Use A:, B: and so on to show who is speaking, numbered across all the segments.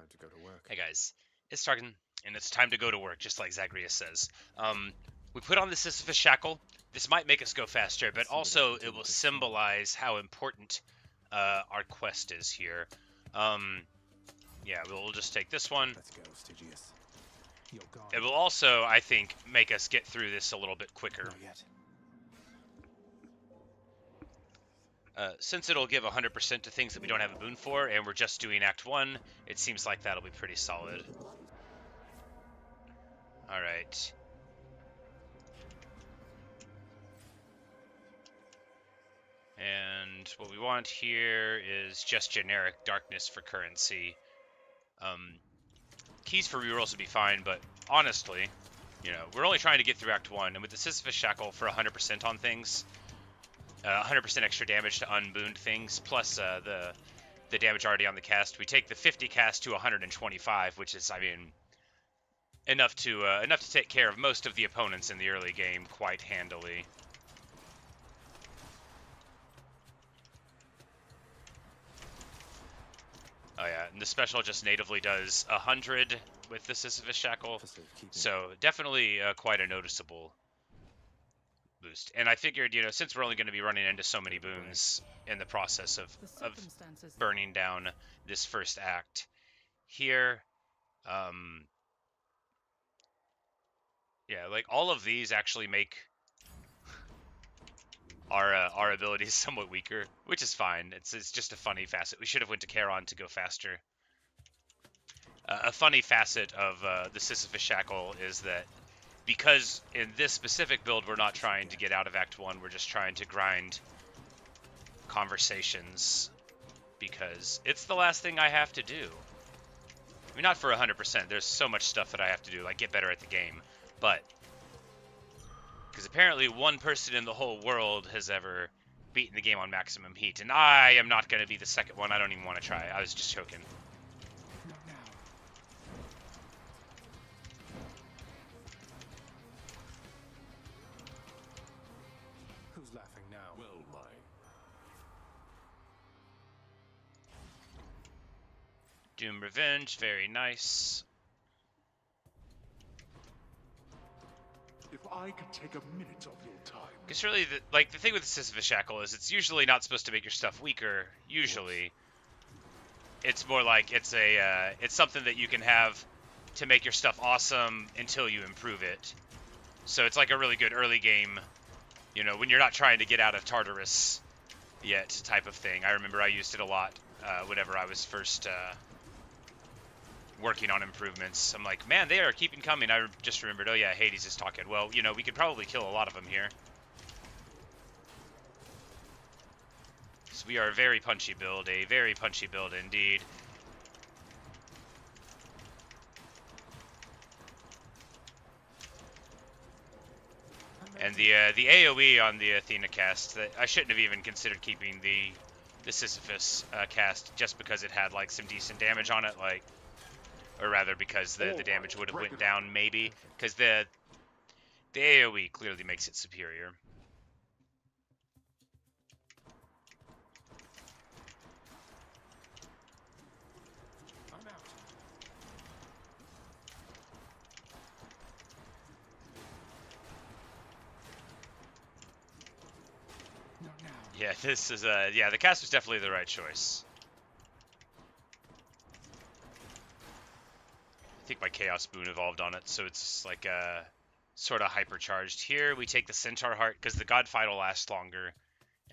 A: time to go to work.
B: Hey guys, it's Tarkin, and it's time to go to work, just like Zagreus says. We put on the Sisyphus shackle. This might make us go faster, but also it will symbolize how important our quest is here. Yeah, we'll just take this one.
A: Let's go, Stygius.
B: It will also, I think, make us get through this a little bit quicker.
A: Not yet.
B: Since it'll give 100% to things that we don't have a boon for, and we're just doing Act 1, it seems like that'll be pretty solid. Alright. And what we want here is just generic darkness for currency. Keys for rerolls would be fine, but honestly, you know, we're only trying to get through Act 1, and with the Sisyphus Shackle for 100% on things, 100% extra damage to unbound things, plus the damage already on the cast, we take the 50 cast to 125, which is, I mean, enough to take care of most of the opponents in the early game quite handily. Oh yeah, and the special just natively does 100 with the Sisyphus Shackle, so definitely quite a noticeable boost. And I figured, you know, since we're only going to be running into so many boons in the process of burning down this first act here, yeah, like all of these actually make our abilities somewhat weaker, which is fine. It's just a funny facet. We should have went to Charon to go faster. A funny facet of the Sisyphus Shackle is that because in this specific build we're not trying to get out of Act 1, we're just trying to grind conversations because it's the last thing I have to do. I mean, not for 100%. There's so much stuff that I have to do, like get better at the game, but because apparently one person in the whole world has ever beaten the game on maximum heat, and I am not going to be the second one. I don't even want to try. I was just joking.
A: Not now. Who's laughing now?
C: Well, mine.
B: Doom Revenge, very nice.
C: If I could take a minute of your time.
B: Because really, the thing with the Sisyphus Shackle is it's usually not supposed to make your stuff weaker. Usually, it's more like it's something that you can have to make your stuff awesome until you improve it. So it's like a really good early game, you know, when you're not trying to get out of Tartarus yet type of thing. I remember I used it a lot whenever I was first working on improvements. I'm like, man, they are keeping coming. I just remembered, oh yeah, Hades is talking. Well, you know, we could probably kill a lot of them here. So we are a very punchy build, indeed. And the AoE on the Athena cast, that I shouldn't have even considered keeping the Sisyphus cast just because it had like some decent damage on it, like, or rather because the damage would have went down maybe, because the AoE clearly makes it superior.
A: I'm out. Not now.
B: Yeah, this is yeah, the cast was definitely the right choice. I think my Chaos Boon evolved on it, so it's like sort of hypercharged. Here we take the Centaur Heart because the God Fight will last longer,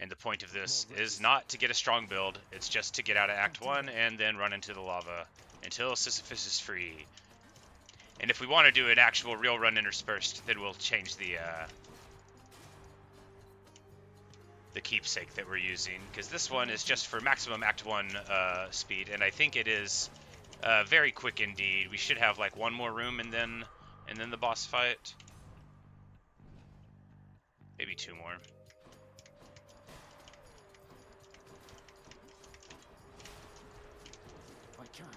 B: and the point of this is not to get a strong build, it's just to get out of Act 1 and then run into the lava until Sisyphus is free. And if we want to do an actual real run interspersed, then we'll change the keepsake that we're using, because this one is just for maximum Act 1 speed, and I think it is very quick indeed. We should have like one more room and then the boss fight. Maybe two more.
A: I can't.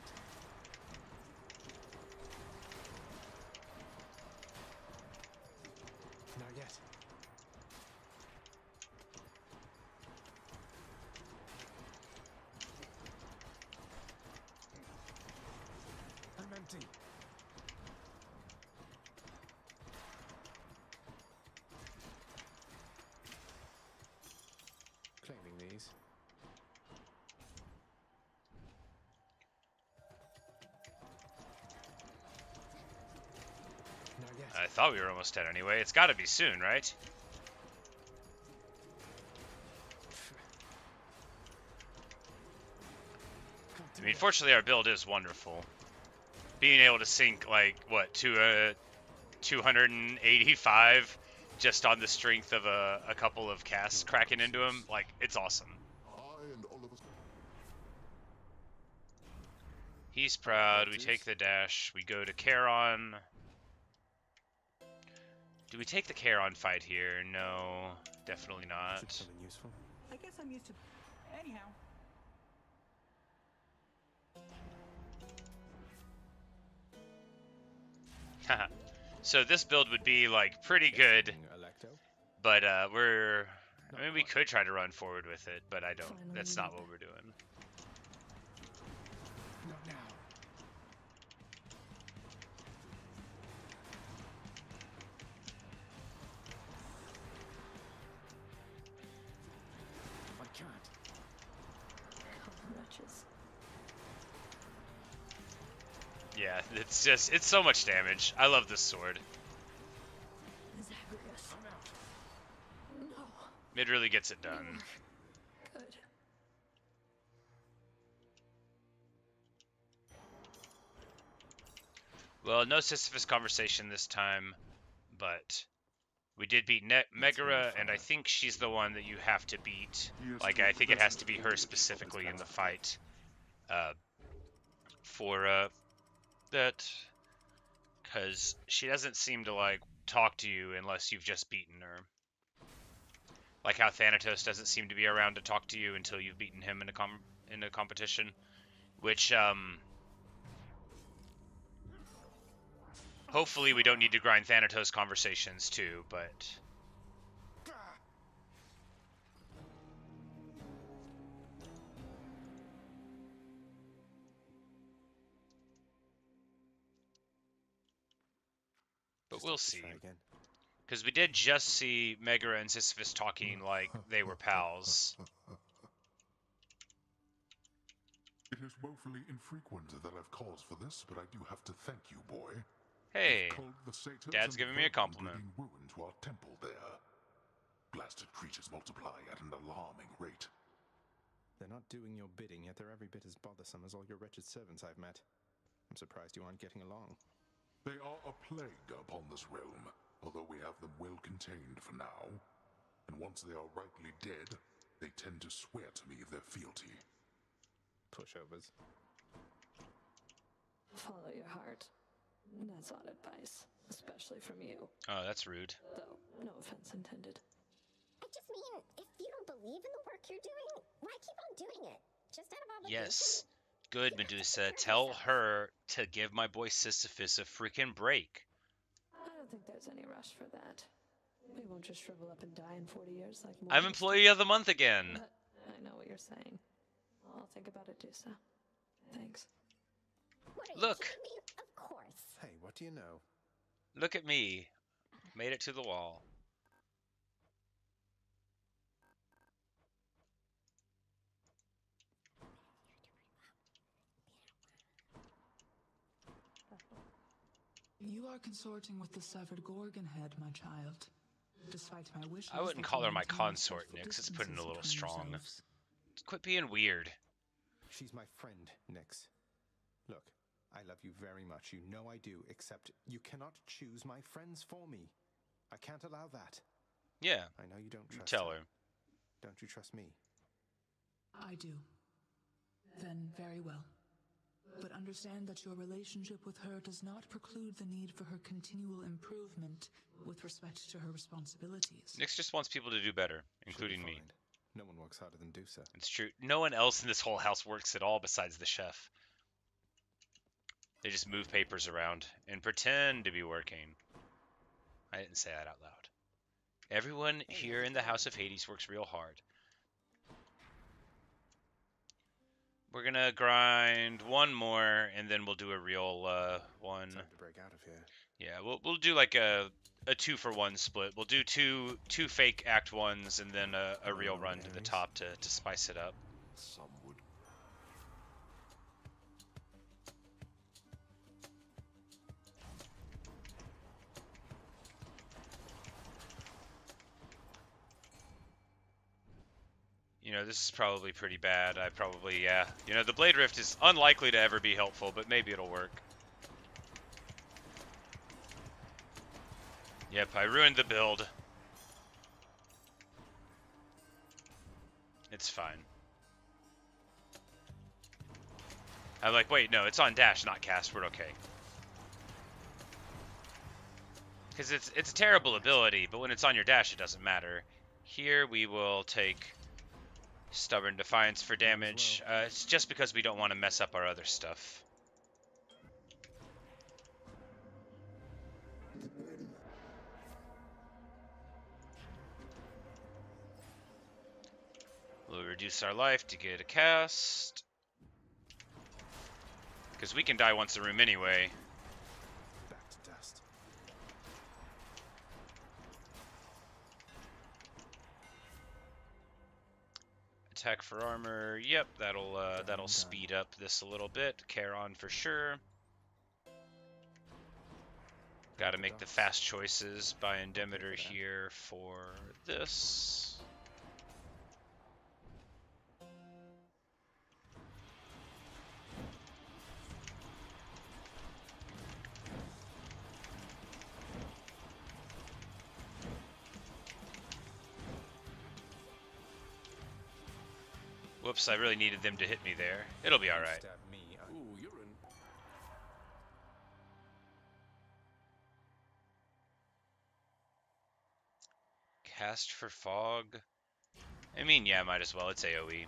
A: Not yet.
B: I thought we were almost dead anyway. It's got to be soon, right? I mean, fortunately, our build is wonderful. Being able to sink, like, what, to 285 just on the strength of a couple of casts cracking into him, like, it's awesome. He's proud. We take the dash. We go to Charon. Do we take the Charon fight here? No, definitely not.
D: Useful.
E: I guess I'm used to. Anyhow.
B: So this build would be like pretty good, but I mean, we could try to run forward with it, but I don't. That's not what we're doing.
A: Not now. I can't.
F: Wretches.
B: Yeah, it's so much damage. I love this sword.
F: Zagreus.
A: I'm out.
F: No.
B: It really gets it done.
F: Good.
B: Well, no Sisyphus conversation this time, but we did beat Megara, and I think she's the one that you have to beat. Like, I think it has to be her specifically in the fight for that, because she doesn't seem to, like, talk to you unless you've just beaten her. Like how Thanatos doesn't seem to be around to talk to you until you've beaten him in a competition, which, hopefully we don't need to grind Thanatos conversations too, but... But we'll see. Because we did just see Megara and Sisyphus talking like they were pals.
G: It is woefully infrequent that I've cause for this, but I do have to thank you, boy.
B: Hey,
G: You've culled the satyrs
B: Dad's
G: and
B: giving me a
G: vermin
B: compliment.
G: breeding ruin to our temple there. Blasted creatures multiply at an alarming rate.
D: They're not doing your bidding, yet they're every bit as bothersome as all your wretched servants I've met. I'm surprised you aren't getting along.
G: They are a plague upon this realm, although we have them well contained for now. And once they are rightly dead, they tend to swear to me their fealty.
D: Pushovers.
F: Follow your heart. That's odd advice, especially from you.
B: Oh, that's rude.
F: Though, no offense intended.
H: I just mean, if you don't believe in the work you're doing, why keep on doing it? Just out of obligation?
B: Yes. Good, Medusa. Tell her to give my boy Sisyphus a freaking break.
F: I don't think there's any rush for that. We won't just shrivel up and die in 40 years like
B: I'm
F: mortals.
B: Employee of the Month again.
F: But I know what you're saying. I'll think about it, Dusa. Thanks.
H: What are you
B: Look.
H: kidding me? Of course.
D: Hey, what do you know?
B: Look at me. Made it to the wall.
E: You are consorting with the severed Gorgon head, my child. Despite my wishes,
B: I wouldn't
E: that
B: call
E: you
B: her my
E: maintain
B: consort,
E: respectful
B: Nyx. It's putting it a little
E: distances between
B: strong.
E: yourselves.
B: Quit being weird.
D: She's my friend, Nyx. Look, I love you very much. You know I do, except you cannot choose my friends for me. I can't allow that.
B: Yeah.
D: I know you don't trust
B: Tell her.
D: Don't you trust me?
E: I do. Then very well. But understand that your relationship with her does not preclude the need for her continual improvement with respect to her responsibilities.
B: Nyx just wants people to do better,
D: She'll be
B: including me.
D: fine. No one works harder than Dusa.
B: It's true. No one else in this whole house works at all besides the chef. They just move papers around and pretend to be working. I didn't say that out loud. Everyone here in the House of Hades works real hard. We're gonna grind one more, and then we'll do a real one.
D: Time to break out of here.
B: Yeah, we'll do like a 2-for-1 split. We'll do two fake act ones, and then a real run to the top to spice it up.
G: Some would.
B: You know, this is probably pretty bad. I probably, yeah. You know, the Blade Rift is unlikely to ever be helpful, but maybe it'll work. Yep, I ruined the build. It's fine. I'm like, wait, no, it's on dash, not cast. We're okay. Because it's a terrible ability, but when it's on your dash, it doesn't matter. Here we will take Stubborn Defiance for damage. It's just because we don't want to mess up our other stuff. We'll reduce our life to get a cast. Because we can die once a room anyway.
D: Back to dust.
B: Attack for armor. Yep, that'll speed up this a little bit. Charon for sure. Got to make the fast choices by Endemeter here for this. Whoops, I really needed them to hit me there. It'll be alright.
D: Stab me.
C: Ooh, you're in.
B: Cast for fog. I mean, yeah, might as well. It's AoE.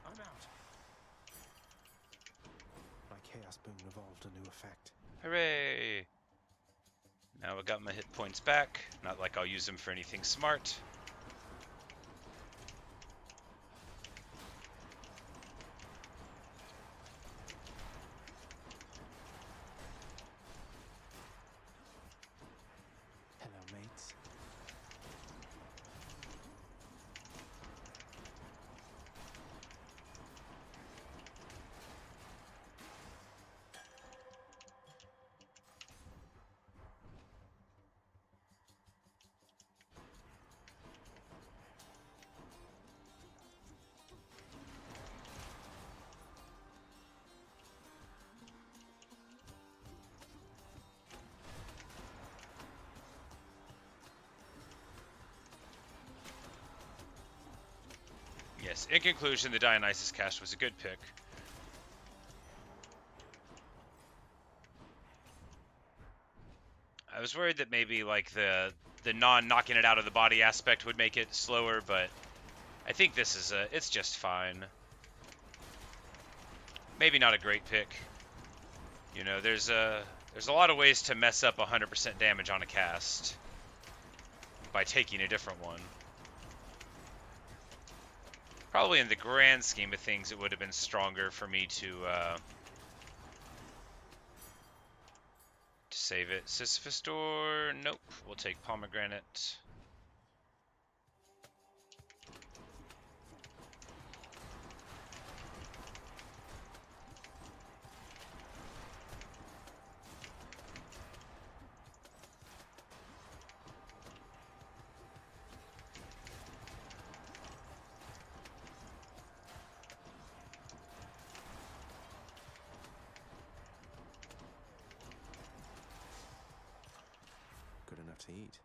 A: I'm out.
D: My Chaos Boon evolved a new effect.
B: Hooray! Now I got my hit points back. Not like I'll use them for anything smart.
D: Hello, mates.
B: Yes, in conclusion, the Dionysus cast was a good pick. I was worried that maybe like the non-knocking it out of the body aspect would make it slower, but I think this is it's just fine. Maybe not a great pick. You know, there's a lot of ways to mess up 100% damage on a cast by taking a different one. Probably in the grand scheme of things, it would have been stronger for me to save it. Sisyphus door, nope. We'll take pomegranate.
D: Good enough to eat.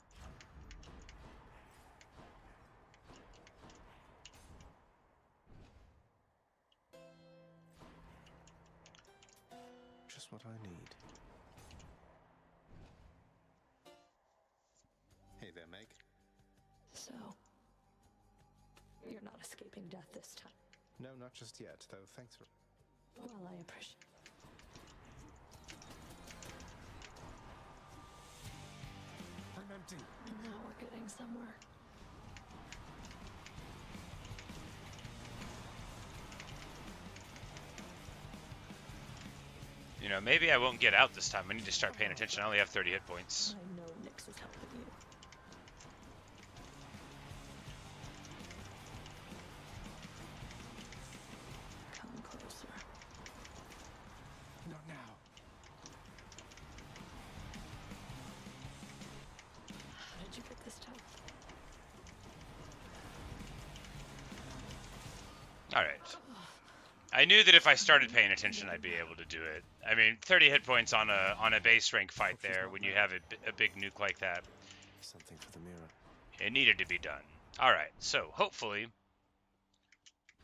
D: Just what I need. Hey there, Meg.
F: So, you're not escaping death this time.
D: No, not just yet, though. Thanks for...
F: Well, I appreciate it.
A: I'm empty.
F: Now we're getting somewhere.
B: You know, maybe I won't get out this time. I need to start paying attention. I only have 30 hit points.
F: I know Nyx is helping you. Come closer.
C: Not now.
F: How did you get this time?
B: Alright. I knew that if I started paying attention, I'd be able to do it. I mean, 30 hit points on a base rank fight there when you have a big nuke like that.
D: Something for the mirror.
B: It needed to be done. Alright, so hopefully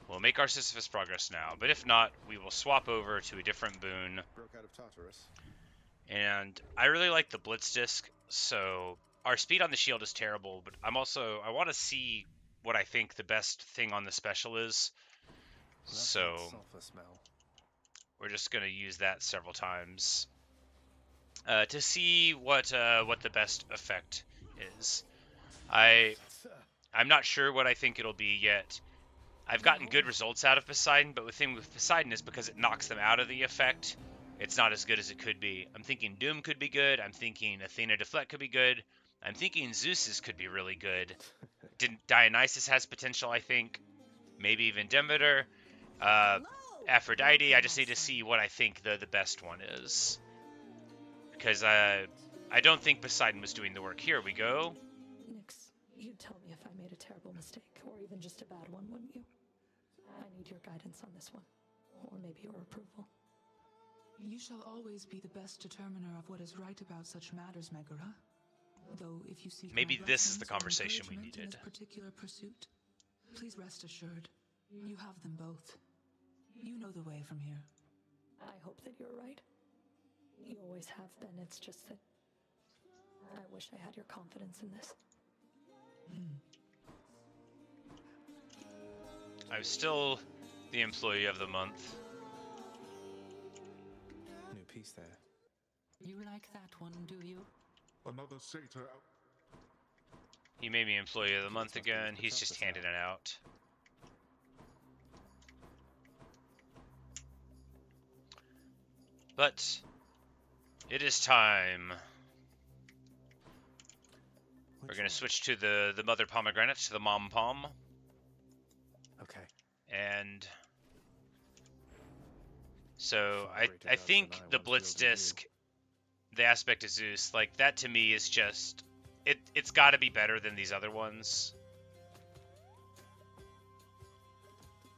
B: we'll make our Sisyphus progress now. But if not, we will swap over to a different boon.
D: Broke out of Tartarus.
B: And I really like the Blitz Disc, so our speed on the shield is terrible, but I want to see what I think the best thing on the special is. So
D: Sulfur smell.
B: we're just going to use that several times to see what the best effect is. I'm not sure what I think it'll be yet. I've gotten good results out of Poseidon, but the thing with Poseidon is because it knocks them out of the effect, it's not as good as it could be. I'm thinking Doom could be good. I'm thinking Athena Deflect could be good. I'm thinking Zeus's could be really good. Dionysus has potential, I think. Maybe even Demeter. Aphrodite, I just need to see what I think the best one is. Because I don't think Poseidon was doing the work. Here we go.
F: Nyx, you'd tell me if I made a terrible mistake, or even just a bad one, wouldn't you? I need your guidance on this one, or maybe your approval.
E: You shall always be the best determiner of what is right about such matters, Megara. Though if you seek
B: maybe
E: my
B: this is the
E: blessings or
B: conversation we
E: encouragement in
B: needed.
E: this particular pursuit, please rest assured, you have them both. You know the way from here.
F: I hope that you're right. You always have been. It's just that I wish I had your confidence in this.
B: I'm still the employee of the month.
D: New piece there.
I: You like that one, do you?
G: Another satyr.
B: He made me employee of the month again. He's just handing it out. But it is time. We're going to switch to the mother pomegranate, to the mom pom.
D: Okay.
B: And so I think the Blitz Disc, the aspect of Zeus, like that to me is just, it's got to be better than these other ones.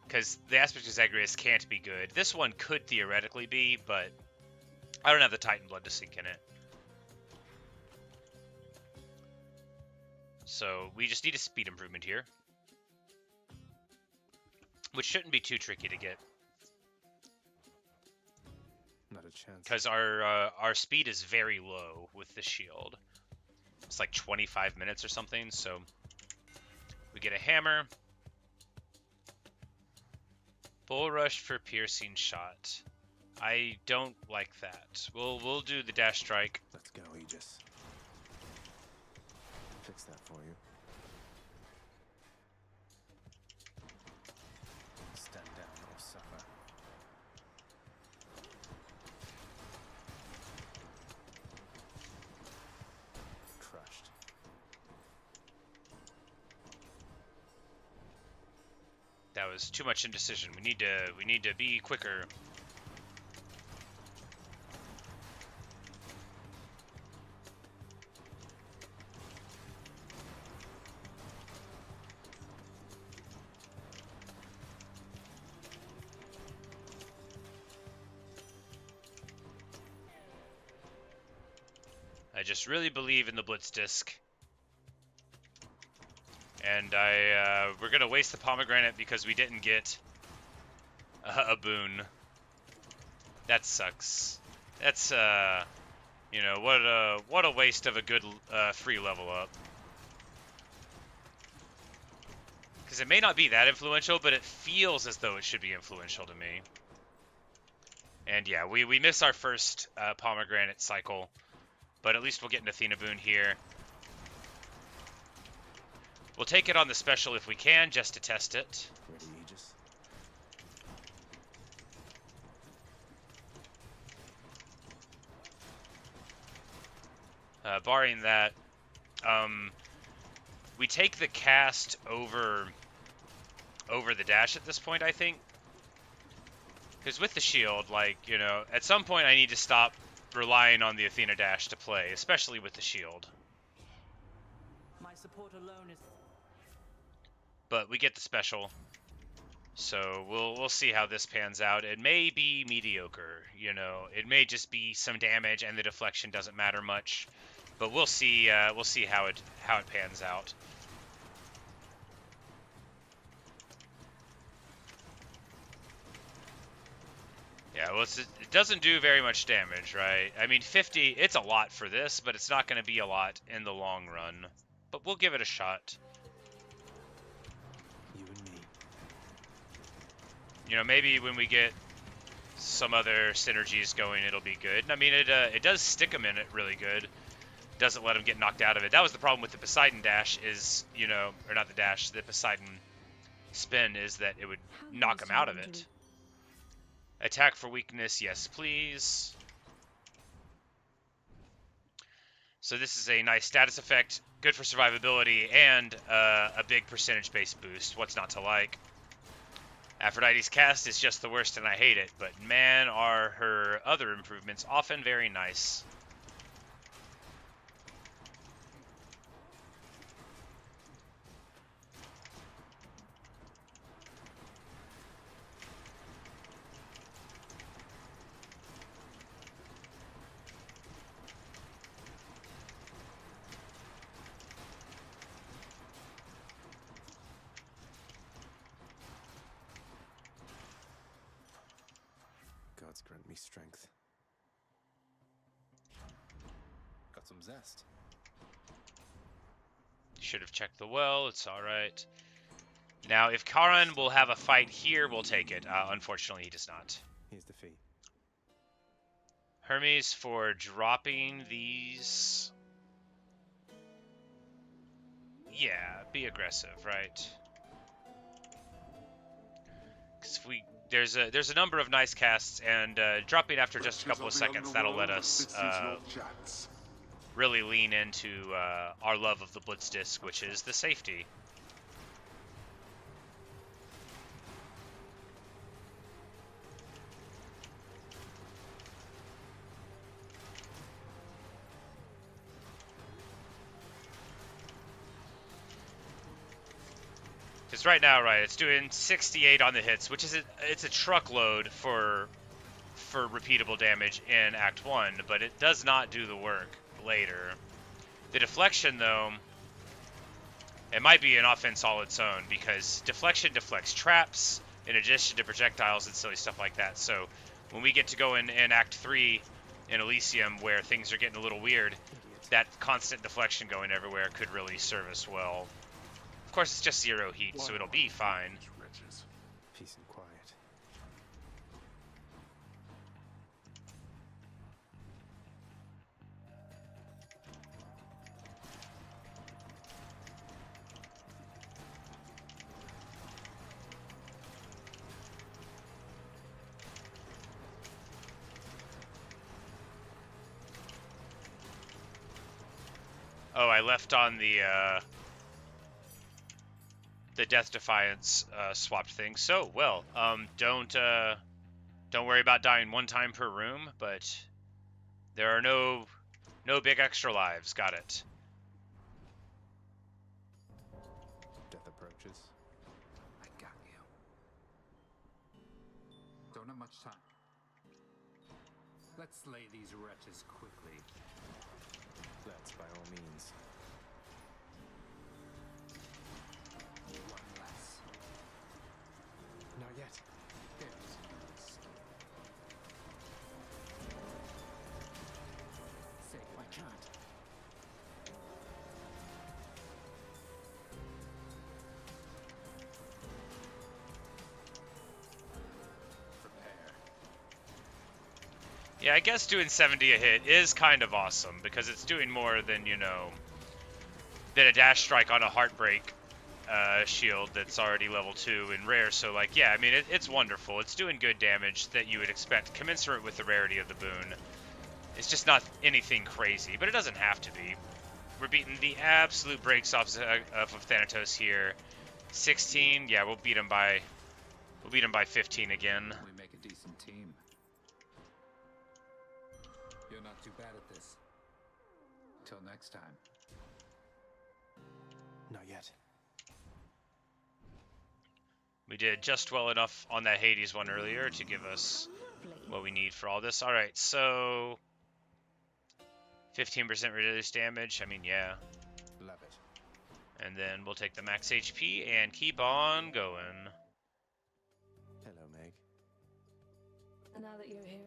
B: Because the aspect of Zagreus can't be good. This one could theoretically be, but I don't have the Titan blood to sink in it. So we just need a speed improvement here, which shouldn't be too tricky to get.
D: Not a chance.
B: Because our speed is very low with the shield. It's like 25 minutes or something, so we get a hammer. Bull rush for piercing shot. I don't like that. We'll do the dash strike.
D: Let's go, Aegis. Fix that for you. Stand down or suffer. Crushed.
B: That was too much indecision. We need to be quicker. I just really believe in the Blitz Disc. And we're gonna waste the pomegranate because we didn't get a boon. That sucks. That's you know, what a waste of a good free level up. Because it may not be that influential, but it feels as though it should be influential to me. And yeah, we miss our first pomegranate cycle, but at least we'll get an Athena boon here. We'll take it on the special if we can, just to test it.
D: Ready, Aegis?
B: Barring that, we take the cast over the dash at this point, I think. Because with the shield, like, you know, at some point I need to stop relying on the Athena dash to play, especially with the shield.
I: My support alone is...
B: But we get the special, so we'll see how this pans out. It may be mediocre, you know. It may just be some damage and the deflection doesn't matter much. But we'll see how it pans out. Yeah, well, it doesn't do very much damage, right? I mean, 50, it's a lot for this, but it's not going to be a lot in the long run. But we'll give it a shot.
D: You and me.
B: You know, maybe when we get some other synergies going, it'll be good. I mean, it does stick him in it really good. Doesn't let him get knocked out of it. That was the problem with the Poseidon dash is, you know, or not the dash, the Poseidon spin is that it would knock him out of it. Attack for weakness, yes please. So this is a nice status effect, good for survivability, and a big percentage-based boost. What's not to like? Aphrodite's cast is just the worst and I hate it, but man are her other improvements often very nice.
D: Gods grant me strength. Got some zest.
B: Should have checked the well, it's alright. Now, if Karan will have a fight here, we'll take it. Unfortunately, he does not.
D: Here's the fee.
B: Hermes for dropping these... Yeah, be aggressive, right? Because if we... There's a number of nice casts, and dropping after just a couple of seconds, that'll let us really lean into our love of the Blitz Disc, which is the safety. Because right now, right, it's doing 68 on the hits, which is it's a truckload for repeatable damage in Act 1, but it does not do the work later. The deflection, though, it might be an offense all its own, because deflection deflects traps, in addition to projectiles and silly stuff like that. So when we get to go in Act 3 in Elysium, where things are getting a little weird, that constant deflection going everywhere could really serve us well. Of course, it's just 0 heat, so it'll be fine.
D: Peace and quiet.
B: Oh, I left on the Death Defiance swapped thing. So, well, don't worry about dying 1 time per room, but there are no big extra lives. Got it.
D: Death approaches.
J: I got you. Don't have much time. Let's slay these wretches quickly.
D: Let's, by all means.
J: One less.
D: Not yet.
J: There's no escape. Say, I can't.
B: Yeah, I guess doing 70 a hit is kind of awesome, because it's doing more than, you know, than a dash strike on a Heartbreak shield that's already level 2 and rare. So, like, yeah, I mean, it's wonderful. It's doing good damage that you would expect, commensurate with the rarity of the boon. It's just not anything crazy, but it doesn't have to be. We're beating the absolute brakes off of Thanatos here. 16, yeah, we'll beat him by 15 again.
J: We make a decent team. You're not too bad at this. Till next time.
D: Not yet.
B: We did just well enough on that Hades one earlier to give us what we need for all this. All right, so 15% reduced damage. I mean, yeah.
D: Love it.
B: And then we'll take the max HP and keep on going.
D: Hello, Meg.
F: And now that you're here,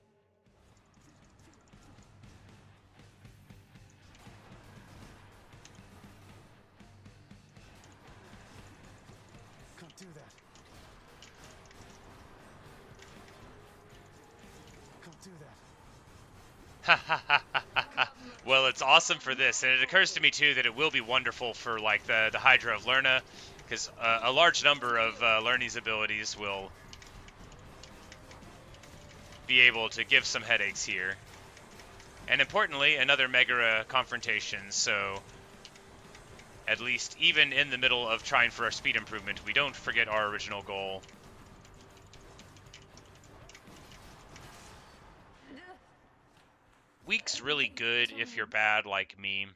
D: Can't do that. Can't do that.
B: Well, it's awesome for this, and it occurs to me too that it will be wonderful for like the Hydra of Lerna, because a large number of Lerna's abilities will be able to give some headaches here. And importantly, another Megara confrontation, so at least even in the middle of trying for our speed improvement, we don't forget our original goal. Weak's really good if you're bad like me,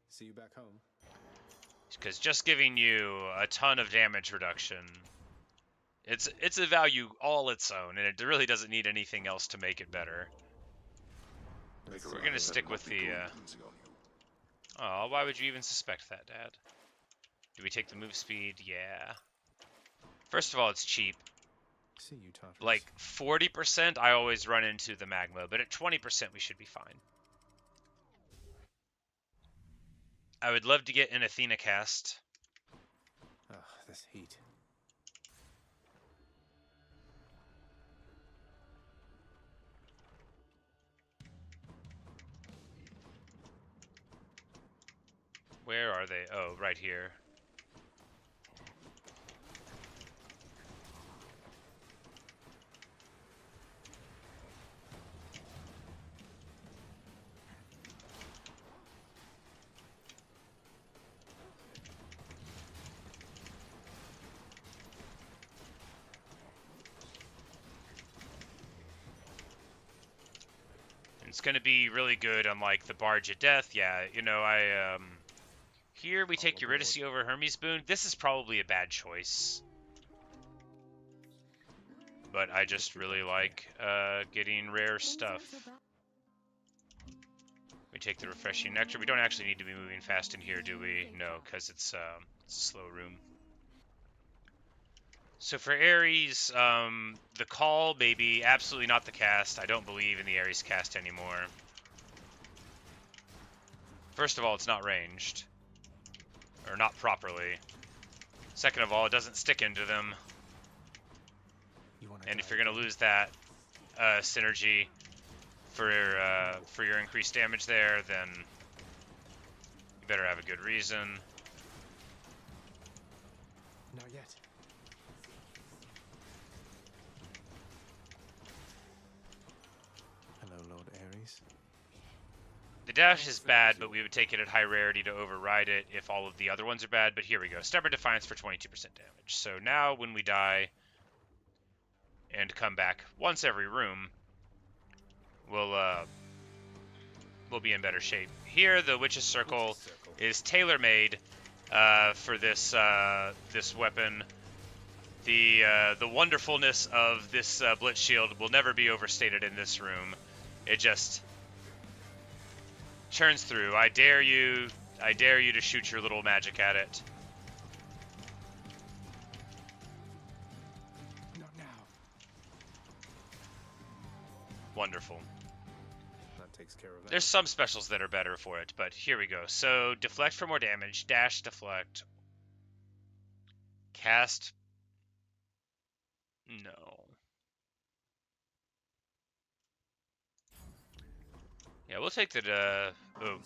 D: See you back home.
B: because just giving you a ton of damage reduction, it's a value all its own, and it really doesn't need anything else to make it better. We're gonna stick with the. Oh, why would you even suspect that, Dad? Do we take the move speed? Yeah. First of all, it's cheap.
D: See you, Tartarus.
B: Like 40%, I always run into the magma, but at 20%, we should be fine. I would love to get an Athena cast.
D: Ah, this heat.
B: Where are they? Oh, right here. It's going to be really good on, like, the Barge of Death. Yeah, you know, here we take Eurydice over Hermes Boon. This is probably a bad choice. But I just really like getting rare stuff. We take the Refreshing Nectar. We don't actually need to be moving fast in here, do we? No, because it's a slow room. So for Ares, the call, maybe. Absolutely not the cast. I don't believe in the Ares cast anymore. First of all, it's not ranged. Or not properly. Second of all, it doesn't stick into them. And if you're going to lose that synergy for your increased damage there, then you better have a good reason.
D: Not yet. Hello, Lord Ares.
B: The dash is bad, but we would take it at high rarity to override it if all of the other ones are bad. But here we go. Stubborn Defiance for 22% damage. So now when we die and come back once every room, we'll be in better shape. Here, the Witch's Circle is tailor-made for this this weapon. The wonderfulness of this Blitz Shield will never be overstated in this room. It just churns through. I dare you to shoot your little magic at it.
D: Not now.
B: Wonderful.
D: That takes care of that.
B: There's some specials that are better for it, but here we go. So, deflect for more damage, dash, deflect, cast, no. Yeah, we'll take the, oh,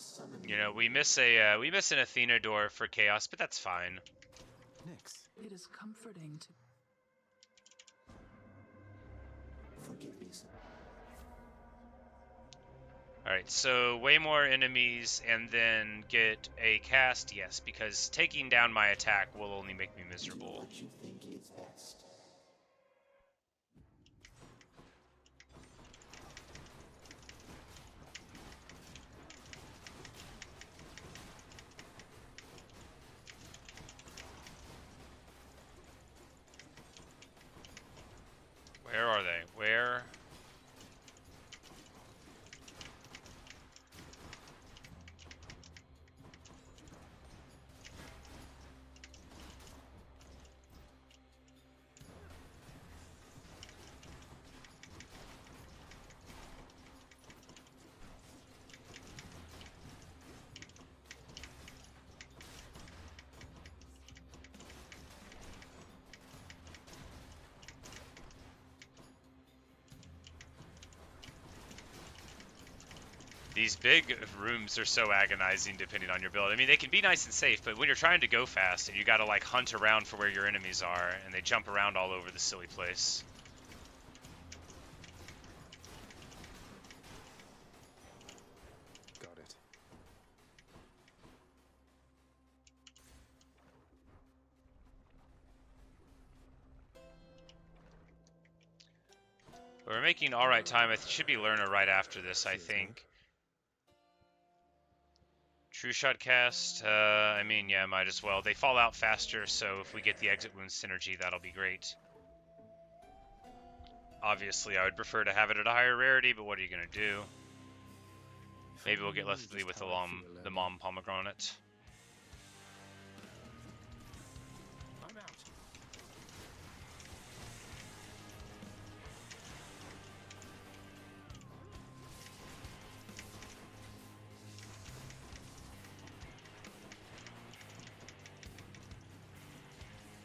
B: you know, we miss an Athena door for chaos, but that's fine.
D: Nyx.
E: It is comforting to...
J: Forgive me, sir.
B: Alright, so way more enemies and then get a cast? Yes, because taking down my attack will only make me miserable.
J: You think is best.
B: Where are they? Where? These big rooms are so agonizing depending on your build. I mean, they can be nice and safe, but when you're trying to go fast and you gotta like hunt around for where your enemies are, and they jump around all over the silly place.
D: Got it.
B: We're making alright time. I should be learner right after this, I think. True shot cast, I mean, yeah, might as well. They fall out faster, so if we get the exit wound synergy, that'll be great. Obviously, I would prefer to have it at a higher rarity, but what are you going to do? Maybe we'll get Leslie with the mom pomegranate.
A: I'm out.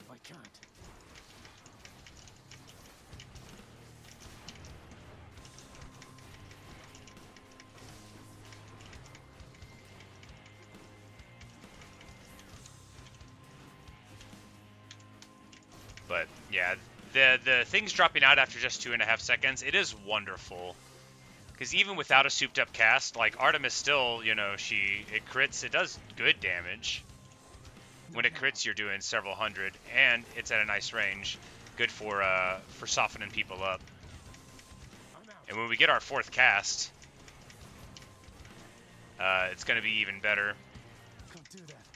J: I can't.
B: But yeah, the things dropping out after just 2.5 seconds, it is wonderful. Because even without a souped up cast, like Artemis still, you know, it crits, it does good damage. When it crits, you're doing several hundred, and it's at a nice range. Good for softening people up. And when we get our 4th cast, it's going to be even better.
J: Can't do that.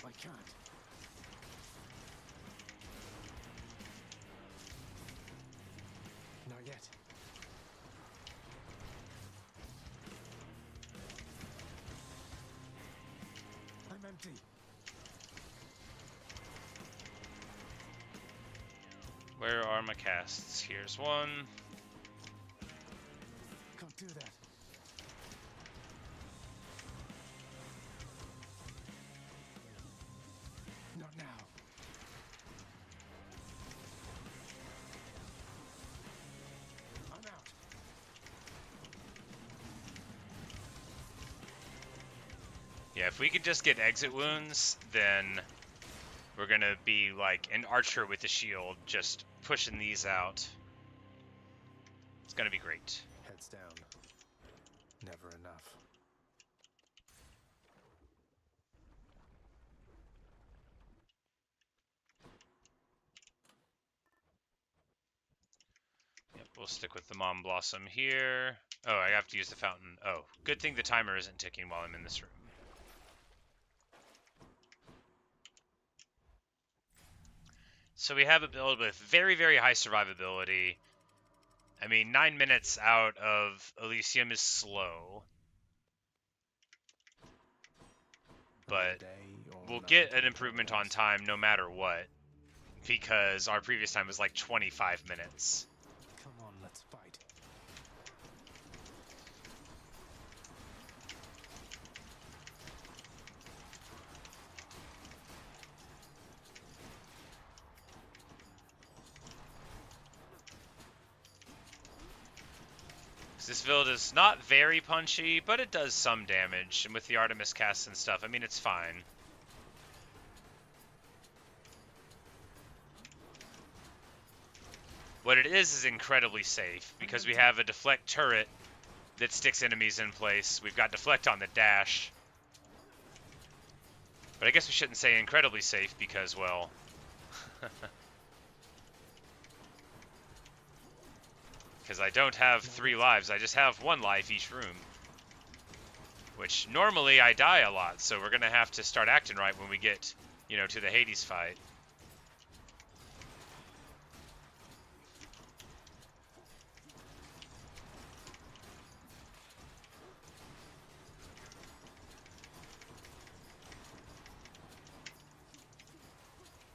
J: I can't.
D: Not yet.
J: I'm empty.
B: Where are my casts? Here's one.
J: Can't do that. Not now.
A: I'm out.
B: Yeah, if we could just get exit wounds, then we're going to be like an archer with a shield, just pushing these out. It's going to be great.
D: Heads down. Never enough.
B: Yep, we'll stick with the Mom Blossom here. Oh, I have to use the fountain. Oh, good thing the timer isn't ticking while I'm in this room. So we have a build with very, very high survivability. I mean, 9 minutes out of Elysium is slow. But we'll get an improvement on time no matter what. Because our previous time was like 25 minutes.
D: Come on, let's fight.
B: This build is not very punchy, but it does some damage. And with the Artemis casts and stuff, I mean, it's fine. What it is incredibly safe, because we have a deflect turret that sticks enemies in place. We've got deflect on the dash. But I guess we shouldn't say incredibly safe because, well... because I don't have 3 lives, I just have 1 life each room. Which, normally I die a lot, so we're gonna have to start acting right when we get, you know, to the Hades fight.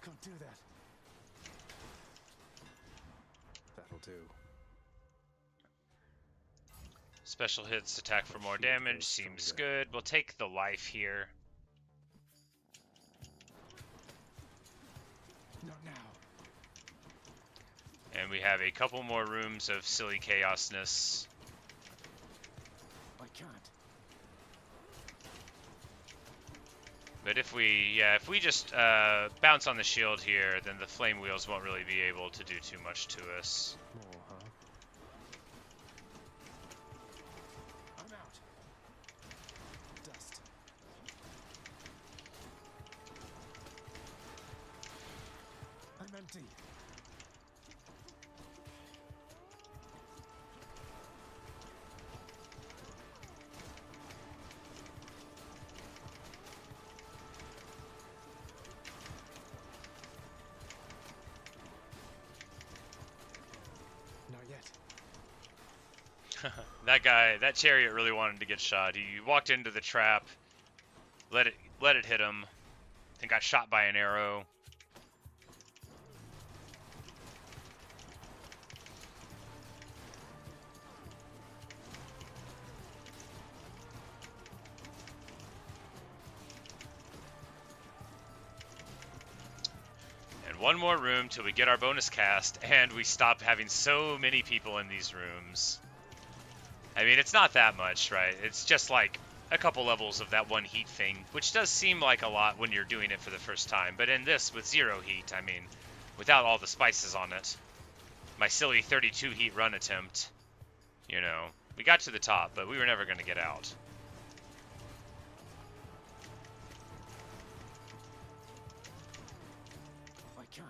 D: Can't do that. That'll do.
B: Special hits, attack for more damage, seems good. We'll take the life here.
D: Not now.
B: And we have a couple more rooms of silly chaosness.
D: I can't.
B: But if we just bounce on the shield here, then the flame wheels won't really be able to do too much to us.
D: More, huh?
A: I'm out.
D: Dust. I'm empty. Not yet.
B: That chariot really wanted to get shot. He walked into the trap, let it hit him, and got shot by an arrow. And one more room till we get our bonus cast, and we stop having so many people in these rooms. I mean, it's not that much, right? It's just like a couple levels of that one heat thing, which does seem like a lot when you're doing it for the first time. But in this, with 0 heat, I mean, without all the spices on it, my silly 32 heat run attempt, you know, we got to the top, but we were never going to get out.
D: I can't.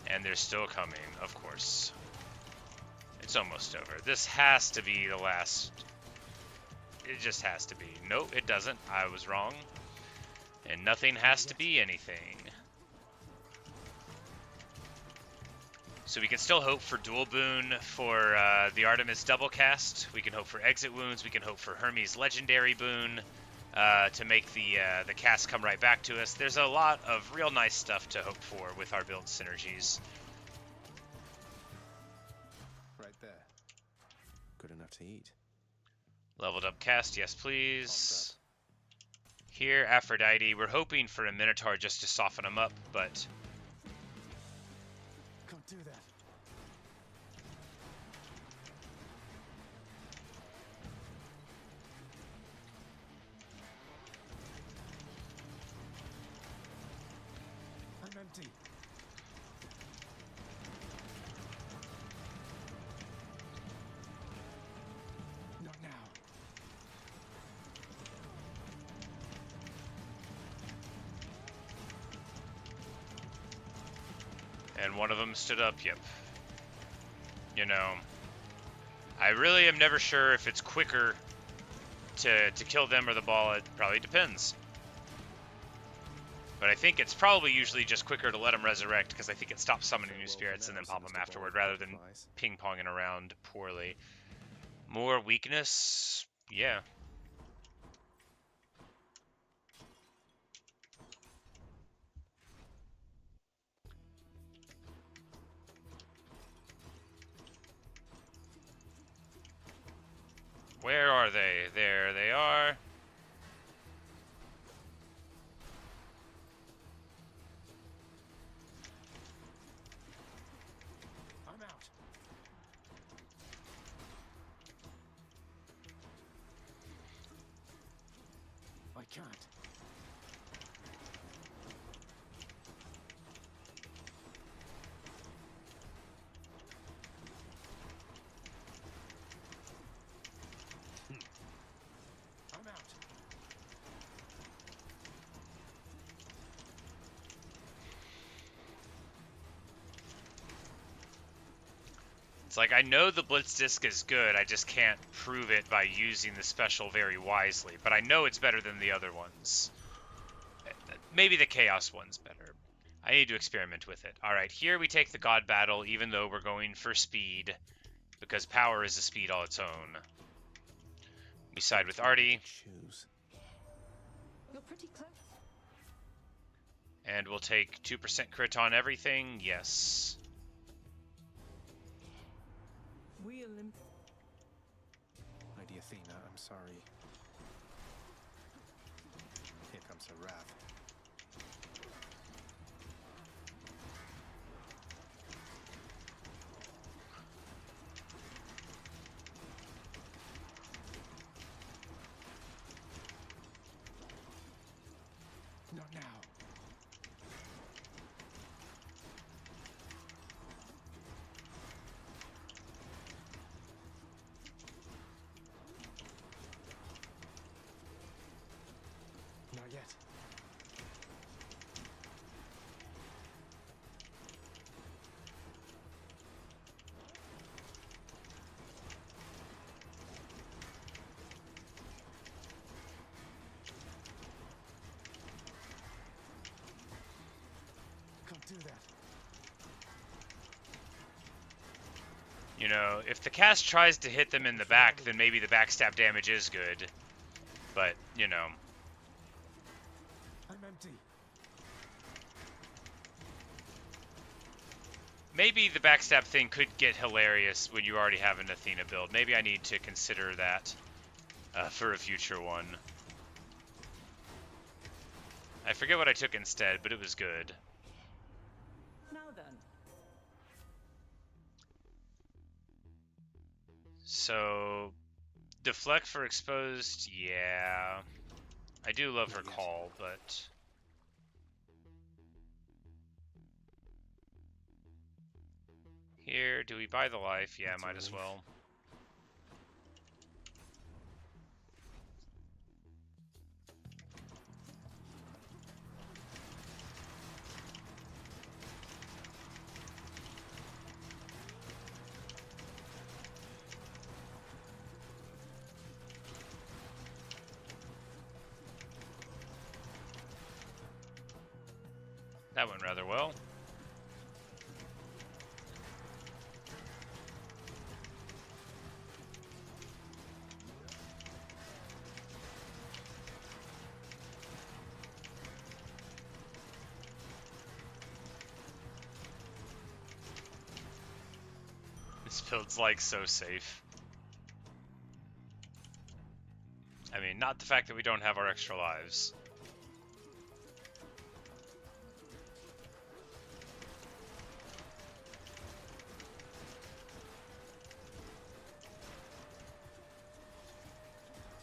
B: And they're still coming, of course. It's almost over. This has to be the last. It just has to be. No, it doesn't. I was wrong. And nothing has to be anything. So we can still hope for dual boon for the Artemis double cast. We can hope for exit wounds. We can hope for Hermes legendary boon to make the cast come right back to us. There's a lot of real nice stuff to hope for with our build synergies.
D: Right there. Good enough to eat.
B: Leveled up cast, yes please. Here, Aphrodite. We're hoping for a Minotaur just to soften him up, but...
D: Can't do that. I'm empty. Not now.
B: And one of them stood up, yep. You know, I really am never sure if it's quicker to kill them or the ball. It probably depends. But I think it's probably usually just quicker to let them resurrect, because I think it stops summoning new spirits and then pop them afterward, rather than ping-ponging around poorly. More weakness? Yeah. Where are they? There they are.
A: I'm out.
D: I can't.
A: I'm out.
B: It's like, I know the Blitz Disc is good, I just can't prove it by using the special very wisely. But I know it's better than the other ones. Maybe the Chaos one's better. I need to experiment with it. Alright, here we take the God Battle, even though we're going for speed. Because power is a speed all its own. We side with Artie.
D: Choose.
F: You're pretty close.
B: And we'll take 2% crit on everything. Yes.
I: We
D: Lady Athena, I'm sorry. Here comes her wrath.
A: Not now.
D: Not yet. Can't do that.
B: You know, if the cast tries to hit them in the back, then maybe the backstab damage is good. But, you know.
A: I'm empty.
B: Maybe the backstab thing could get hilarious when you already have an Athena build. Maybe I need to consider that for a future one. I forget what I took instead, but it was good.
I: now then.
B: So, deflect for exposed, yeah. I do love her call, but... Here, do we buy the life? Yeah, might as well. That went rather well. This build's like so safe. I mean, not the fact that we don't have our extra lives.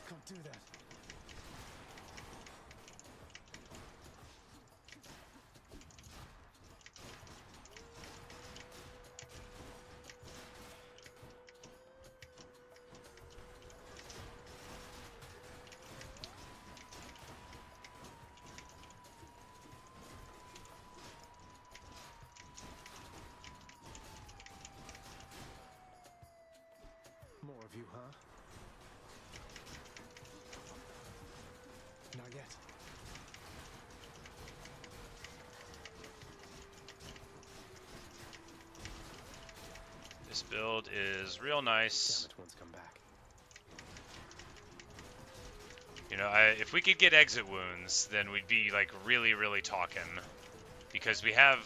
D: Can't do that. More of you, huh? Not yet.
B: This build is real nice.
D: Damn it, one's come back.
B: You know, if we could get exit wounds, then we'd be like really, really talking. Because we have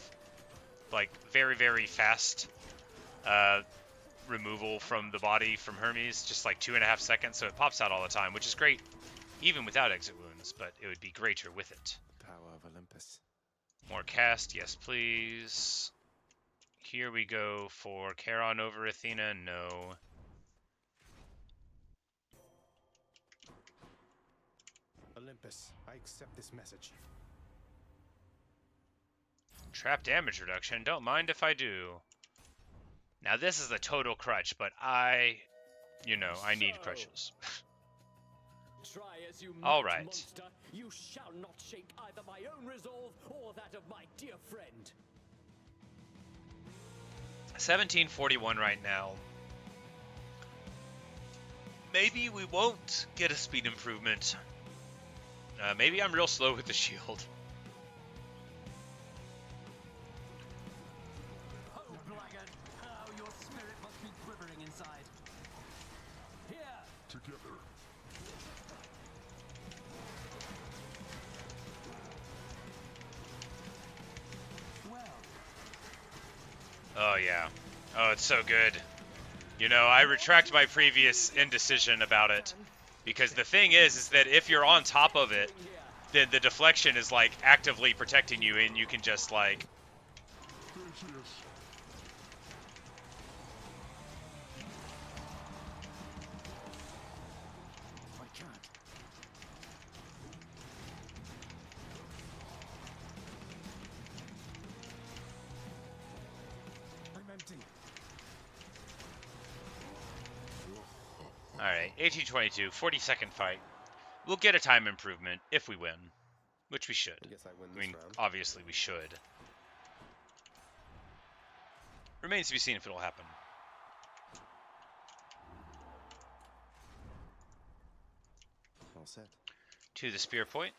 B: like very, very fast removal from the body from Hermes, just like 2.5 seconds, so it pops out all the time, which is great, even without exit wounds, but it would be greater with it.
D: Power of Olympus.
B: More cast, yes please. Here we go for Charon over Athena, no.
D: Olympus. purpose. I accept this message.
B: Trap damage reduction. Don't mind if I do. Now this is a total crutch, but I need crutches.
J: Try as you
B: All
J: might,
B: right.
J: monster, you shall not shake either my own resolve or that of my dear friend.
B: 1741 right now. Maybe we won't get a speed improvement. Maybe I'm real slow with the shield.
J: Oh, blackguard, how your spirit must be quivering inside. Here!
G: Together.
J: Well,
B: Oh yeah. Oh, it's so good. You know, I retract my previous indecision about it. Because the thing is that if you're on top of it, then the deflection is like actively protecting you and you can just like...
A: I can't. I'm empty.
B: Alright, 1822, 40-second fight. We'll get a time improvement if we win. Which we should.
D: I guess I win
B: I
D: this
B: mean,
D: round.
B: obviously we should. Remains to be seen if it'll happen.
D: All set.
B: To the spear point.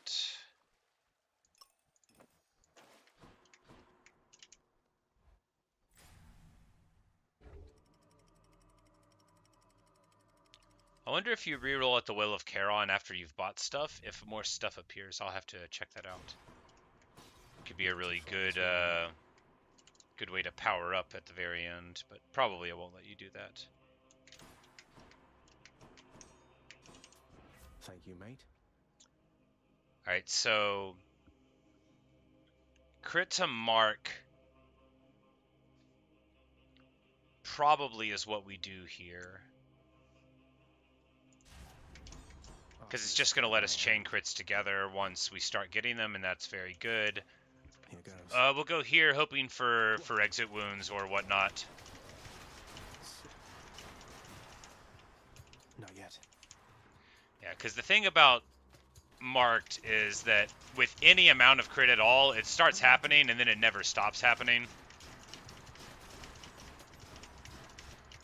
B: I wonder if you reroll at the Will of Charon after you've bought stuff. If more stuff appears, I'll have to check that out. Could be a really good good way to power up at the very end, but probably I won't let you do that.
D: Thank you, mate.
B: Alright, so crit to mark probably is what we do here. Because it's just going to let us chain crits together once we start getting them, and that's very good.
D: Here goes.
B: We'll go here, hoping for exit wounds or whatnot.
D: Not yet.
B: Yeah, because the thing about marked is that with any amount of crit at all, it starts happening, and then it never stops happening.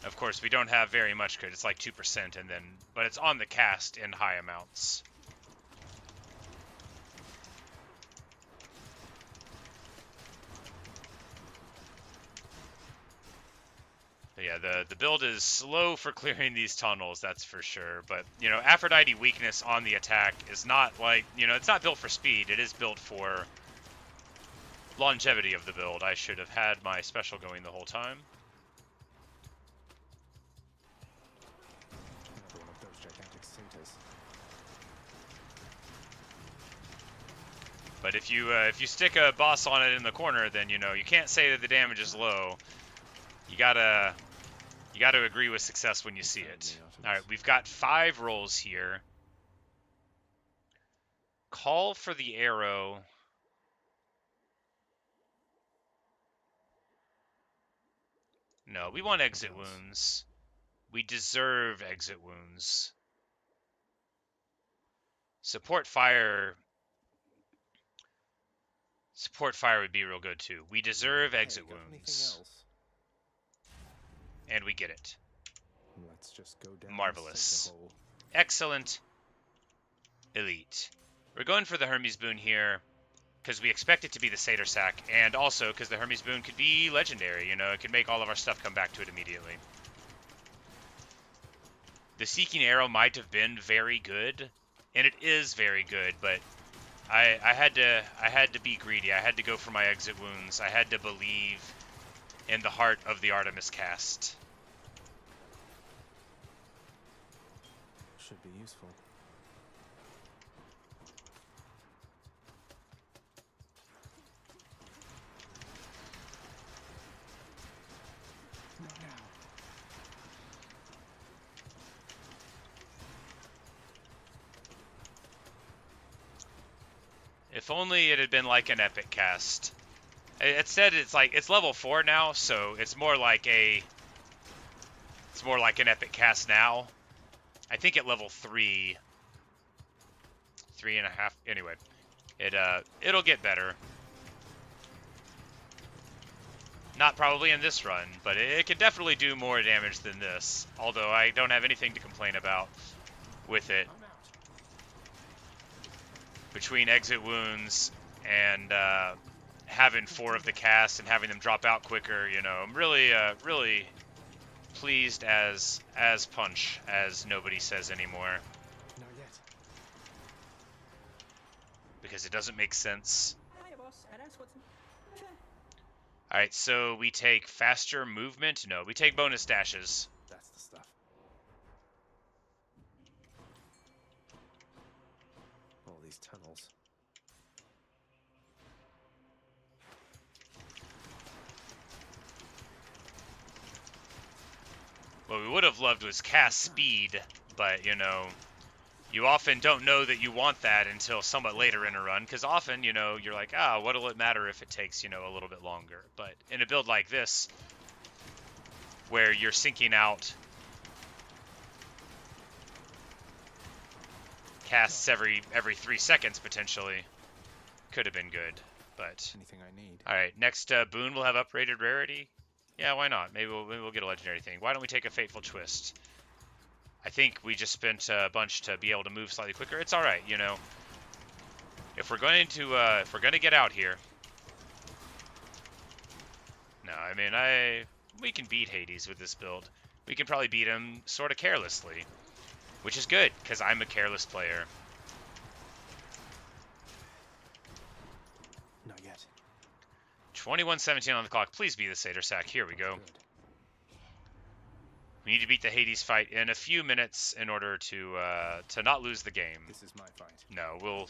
B: Of course, we don't have very much crit. It's like 2%, and then, but it's on the cast in high amounts. But yeah, the build is slow for clearing these tunnels, that's for sure. But, you know, Aphrodite weakness on the attack is not like, you know, it's not built for speed. It is built for longevity of the build. I should have had my special going the whole time.
D: Another one of those gigantic satyrs.
B: But if you stick a boss on it in the corner, then, you know, you can't say that the damage is low. You gotta agree with success when you see it. All right, we've got 5 rolls here. Call for the arrow. No, we want exit wounds. We deserve exit wounds. Support fire. Support fire would be real good too. We deserve exit wounds. And we get it.
D: Let's just go down.
B: Marvelous. Excellent. Elite. We're going for the Hermes boon here because we expect it to be the Satyr Sack, and also because the Hermes boon could be legendary. You know, it could make all of our stuff come back to it immediately. The Seeking Arrow might have been very good, and it is very good, but I had to be greedy. I had to go for my exit wounds. I had to believe in the heart of the Artemis cast.
D: Should be useful.
A: Not now.
B: If only it had been like an epic cast. It said it's level 4 now, so it's more like an epic cast now. I think at level 3, 3.5. Anyway, it'll get better. Not probably in this run, but it could definitely do more damage than this. Although I don't have anything to complain about with it. Between exit wounds and having 4 of the cast and having them drop out quicker, you know, I'm really pleased as Punch, as nobody says anymore.
D: Not yet.
B: Because it doesn't make sense.
I: Hiya, boss. That's what's...
B: Alright, so we take faster movement? No, we take bonus dashes.
D: That's the stuff. All these tunnels.
B: What we would have loved was cast speed, but, you know, you often don't know that you want that until somewhat later in a run, because often, you know, you're like, what'll it matter if it takes, you know, a little bit longer? But in a build like this, where you're syncing out casts every 3 seconds, potentially, could have been good, but...
D: Anything I need.
B: Alright, next boon will have upgraded rarity. Yeah, why not? Maybe we'll get a legendary thing. Why don't we take a Fateful Twist? I think we just spent a bunch to be able to move slightly quicker. It's all right, you know. If we're going to get out here. No, I mean, we can beat Hades with this build. We can probably beat him sort of carelessly, which is good because I'm a careless player.
D: Not yet.
B: 21:17 on the clock. Please be the Satyr Sack. Here we go.
D: Good.
B: We need to beat the Hades fight in a few minutes in order to not lose the game.
D: This is my fight.
B: No, we're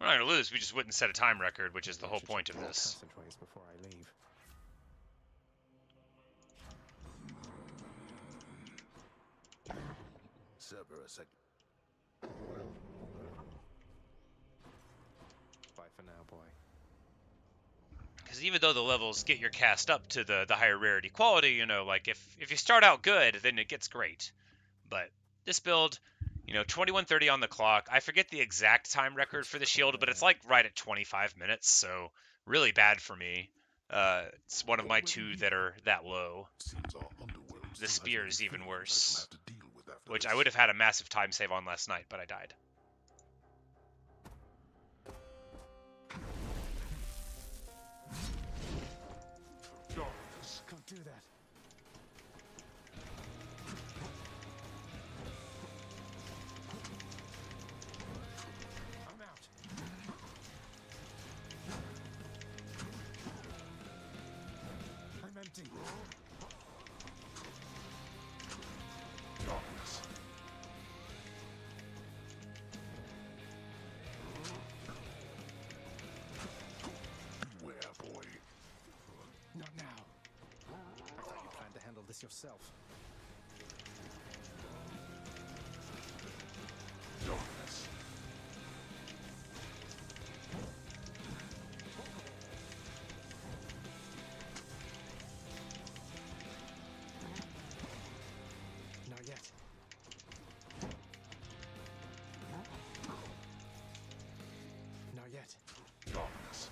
B: not gonna lose. We just wouldn't set a time record, which is the whole point of this.
D: Passageways before I leave.
G: Cerberus,
D: Bye for now, boy.
B: Because even though the levels get your cast up to the higher rarity quality, you know, like if you start out good, then it gets great. But this build, you know, 21:30 on the clock. I forget the exact time record for the shield, but it's like right at 25 minutes, so really bad for me. It's one of my 2 that are that low.
G: seems our underworld
B: The
G: still has
B: spear
G: many
B: is even
G: things I
B: worse,
G: shall have to deal with after
B: which
G: this.
B: I would have had a massive time save on last night, but I died.
C: Darkness.
D: Can't do that.
A: I'm out. I'm empty.
G: Darkness. Beware, boy.
A: Not now.
D: I thought you planned to handle this yourself.
G: Darkness.
D: Not yet. Not yet.
G: Darkness.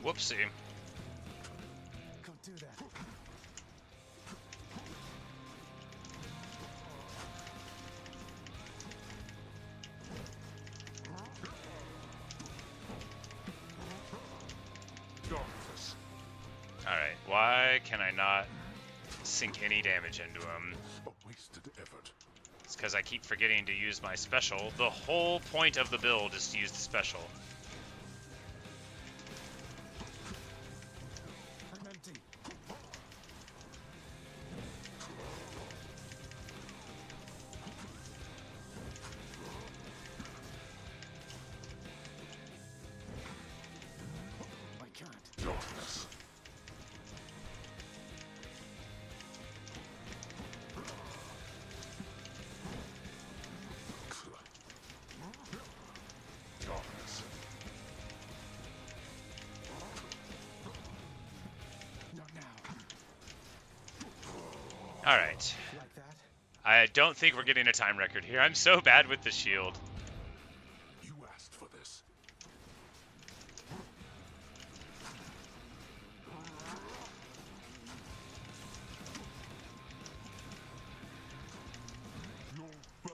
B: Whoopsie.
D: Can't do that.
G: Darkness.
B: Alright, why can I not sink any damage into him?
G: A wasted effort.
B: It's because I keep forgetting to use my special. The whole point of the build is to use the special.
A: I'm empty. I can't.
G: Darkness.
B: All right.
D: Like that?
B: I don't think we're getting a time record here. I'm so bad with the shield.
G: You asked for this. You'll burn.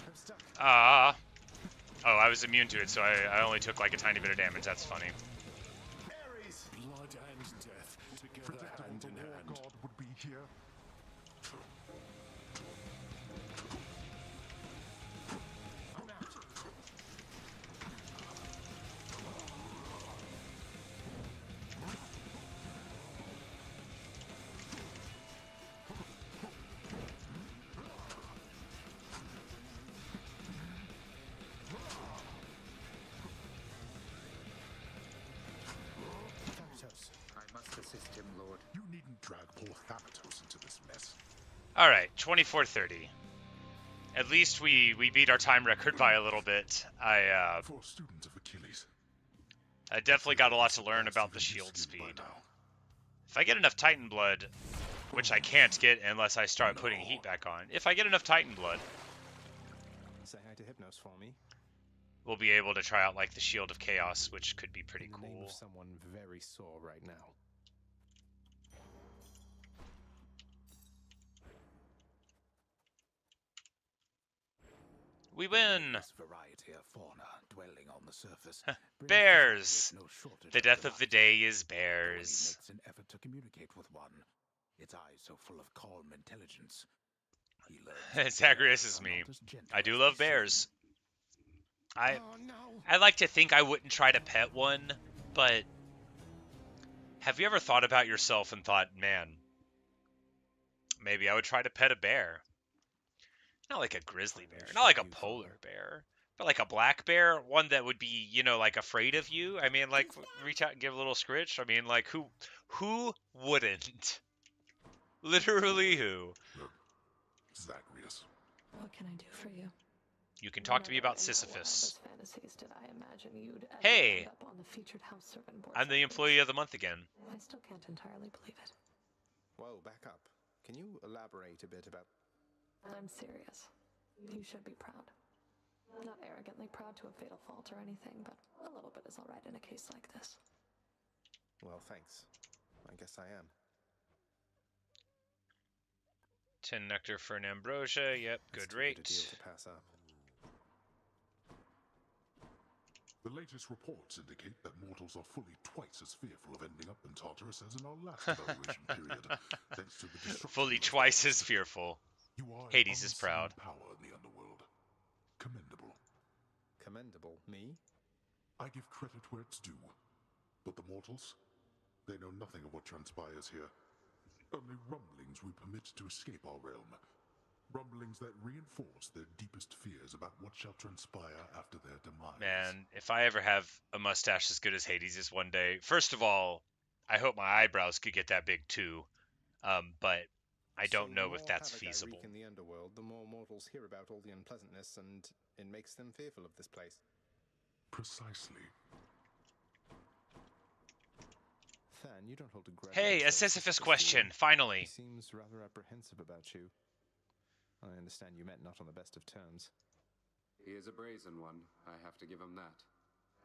D: I'm stuck.
B: Oh, I was immune to it, so I only took like a tiny bit of damage. That's funny.
D: Ares!
A: Blood and death together
G: Predictable
A: hand
G: the
A: in
G: war
A: hand.
G: god would be here.
A: I'm out.
D: Thanatos.
K: I must assist him, Lord.
G: You needn't drag poor Thanatos into this mess.
B: All right, 24:30. At least we beat our time record by a little bit.
G: For a student of Achilles.
B: I definitely got a lot to learn about the shield speed. If I get enough Titan blood, which I can't get unless I start putting heat back on. If I get enough Titan blood,
D: Say hi to Hypnos for me.
B: we'll be able to try out like the Shield of Chaos, which could be pretty
D: In the name
B: cool.
D: of someone very sore right now.
B: We win!
K: This variety of fauna dwelling on the surface. brings
B: Bears!
K: Sisyphus no shortage
B: The death of the
K: delight.
B: day is
K: When he
B: bears.
K: makes an effort to communicate with one, its eyes so full of calm intelligence. He learns that
B: Zagreus
K: bears
B: is
K: are
B: me.
K: not as gentle
B: I do
K: as
B: love
K: they seem.
B: bears. I
A: Oh no.
B: like to think I wouldn't try to pet one, but have you ever thought about yourself and thought, man, maybe I would try to pet a bear? Not like a grizzly bear, not like a polar bear, but like a black bear, one that would be, you know, like afraid of you. I mean, like reach out and give a little scritch. I mean, like who wouldn't? Literally who?
G: Look, Zagreus.
F: What can I do for you?
B: You can talk to me
F: Never
B: about
F: in my
B: Sisyphus.
F: wildest fantasies did I imagine you'd ever
B: Hey,
F: end up on the featured house servant board
B: I'm the
F: like
B: employee
F: this.
B: of the month again.
F: I still can't entirely believe it.
D: Whoa, back up. Can you elaborate a bit about...
F: I'm serious. You should be proud. Not arrogantly proud to a fatal fault or anything, but a little bit is alright in a case like this.
D: Well, thanks. I guess I am.
B: 10 nectar for an ambrosia. Yep,
D: That's
B: good
D: too good a deal
B: rate.
D: to pass up.
G: The latest reports indicate that mortals are fully twice as fearful of ending up in Tartarus as in our last evaluation period, thanks to the destruction
B: Fully
G: of
B: twice as
G: Tartarus.
B: fearful.
G: You are
B: Hades
G: an
B: is proud.
G: unseen power in the underworld. Commendable.
D: Commendable. Me?
G: I give credit where it's due. But the mortals? They know nothing of what transpires here. Only rumblings we permit to escape our realm. Rumblings that reinforce their deepest fears about what shall transpire after their demise.
B: Man, if I ever have a mustache as good as Hades' one day, first of all, I hope my eyebrows could get that big too. But I don't know if that's feasible.
D: In the underworld, the more mortals hear about all the unpleasantness, and it makes them fearful of this place.
G: Precisely.
D: Than, you don't hold a grudge.
B: Hey, a
D: against those
B: Sisyphus
D: Sisyphus, do
B: question,
D: you? He
B: finally.
D: seems rather apprehensive about you. I understand you met not on the best of terms.
L: He is a brazen one, I have to give him that.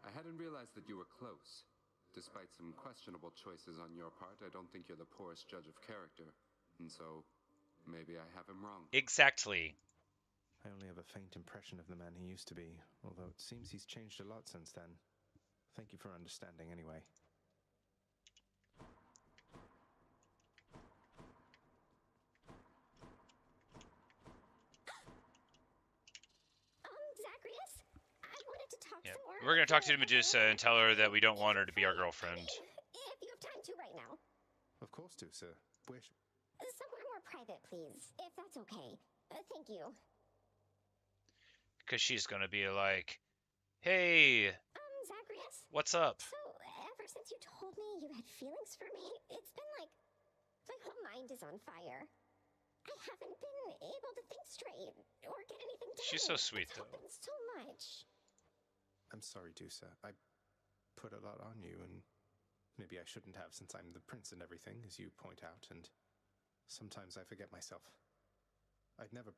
L: I hadn't realized that you were close. Despite some questionable choices on your part, I don't think you're the poorest judge of character. And so, maybe I have him wrong.
B: Exactly.
D: I only have a faint impression of the man he used to be, although it seems he's changed a lot since then. Thank you for understanding anyway.
H: Zagreus, I wanted to talk
B: Yep.
H: some more.
B: We're gonna talk to Medusa and tell her that we don't want her to be our girlfriend.
H: If you have time to right now.
D: Of course do, sir. Wish.
H: Somewhere more private, please, if that's okay. Thank you.
B: Because she's gonna be like, hey,
H: Zagreus?
B: what's up?
H: So, ever since you told me you had feelings for me, it's been like my whole mind is on fire. I haven't been able to think straight or get anything done.
B: She's so sweet,
H: It's
B: though.
H: happened so much.
D: I'm sorry, Dusa. I put a lot on you, and Maybe I shouldn't have, since I'm the prince and everything, as you point out, and sometimes I forget myself. I'd never...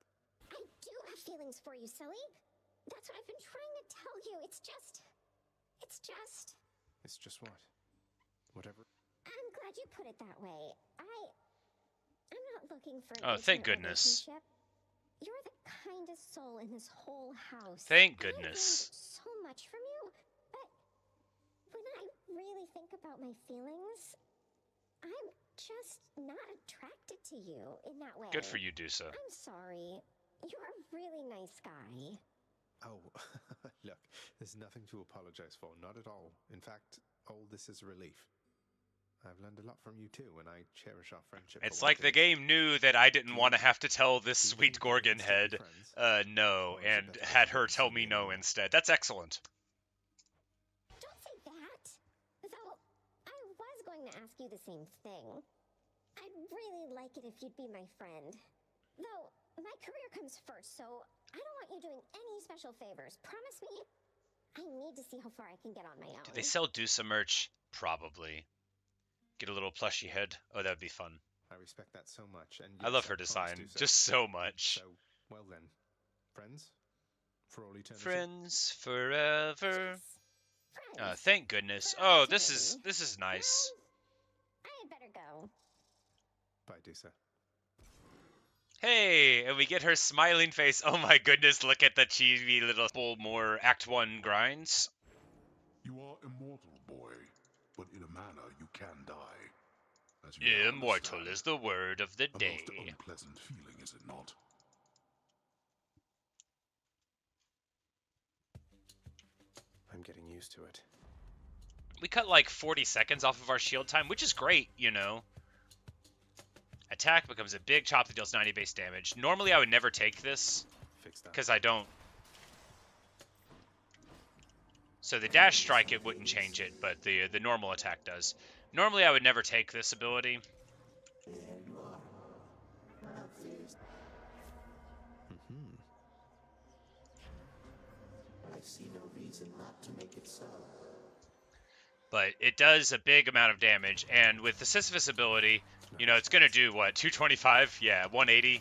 H: I do have feelings for you, Sully. That's what I've been trying to tell you. It's just...
D: It's just what? Whatever...
H: I'm glad you put it that way. I'm not looking for an
B: Oh, thank
H: intimate
B: goodness.
H: relationship. You're the kindest soul in this whole house.
B: Thank
H: I learned
B: goodness.
H: so much from you, but when I really think about my feelings, I'm just not attracted to you in that way.
B: Good for you, Dusa.
H: I'm sorry. You're a really nice guy.
D: Oh, look, there's nothing to apologize for, not at all. In fact, all this is a relief. I've learned a lot from you too, and I cherish our friendship.
B: It's like the game knew that I didn't want to have to tell this sweet Gorgon head no, and had her tell me no instead. That's excellent.
H: Don't say that. Though, I was going to ask you the same thing. I'd really like it if you'd be my friend. Though, my career comes first, so I don't want you doing any special favors. Promise me? I need to see how far I can get on my own.
B: Do they sell Dusa merch? Probably. Get a little plushy head. Oh, that would be fun.
D: I respect that so much, and
B: I love her design, just so much.
D: So, well then, friends for all eternity.
B: Friends forever.
H: Friends.
B: Thank goodness. Oh, this is nice.
H: I had better go.
D: Bye, Dusa.
B: Hey, and we get her smiling face. Oh my goodness, look at the cheesy little more Act 1 grinds.
G: You are immortal, boy, but in a manner you can die. As you now
B: Immortal
G: understand.
B: is the word of the day.
G: A most unpleasant feeling, is it not?
D: I'm getting used to it.
B: We cut like 40 seconds off of our shield time, which is great, you know. Attack becomes a big chop that deals 90 base damage. Normally I would never take this, because I don't. So the dash strike, it wouldn't change it, but the normal attack does. Normally I would never take this ability.
K: I see no reason not to make it so.
B: But it does a big amount of damage, and with the Sisyphus ability, you know, it's going to do, what, 225? Yeah, 180.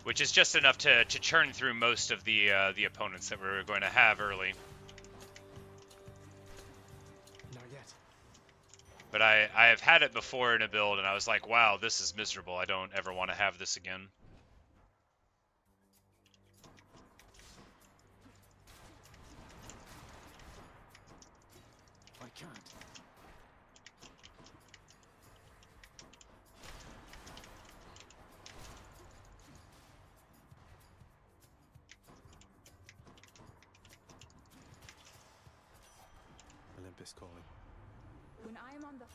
B: Which is just enough to churn through most of the opponents that we're going to have early.
D: Not yet.
B: But I have had it before in a build, and I was like, wow, this is miserable. I don't ever want to have this again.
C: I can't.
D: Olympus calling.
E: When I am on the...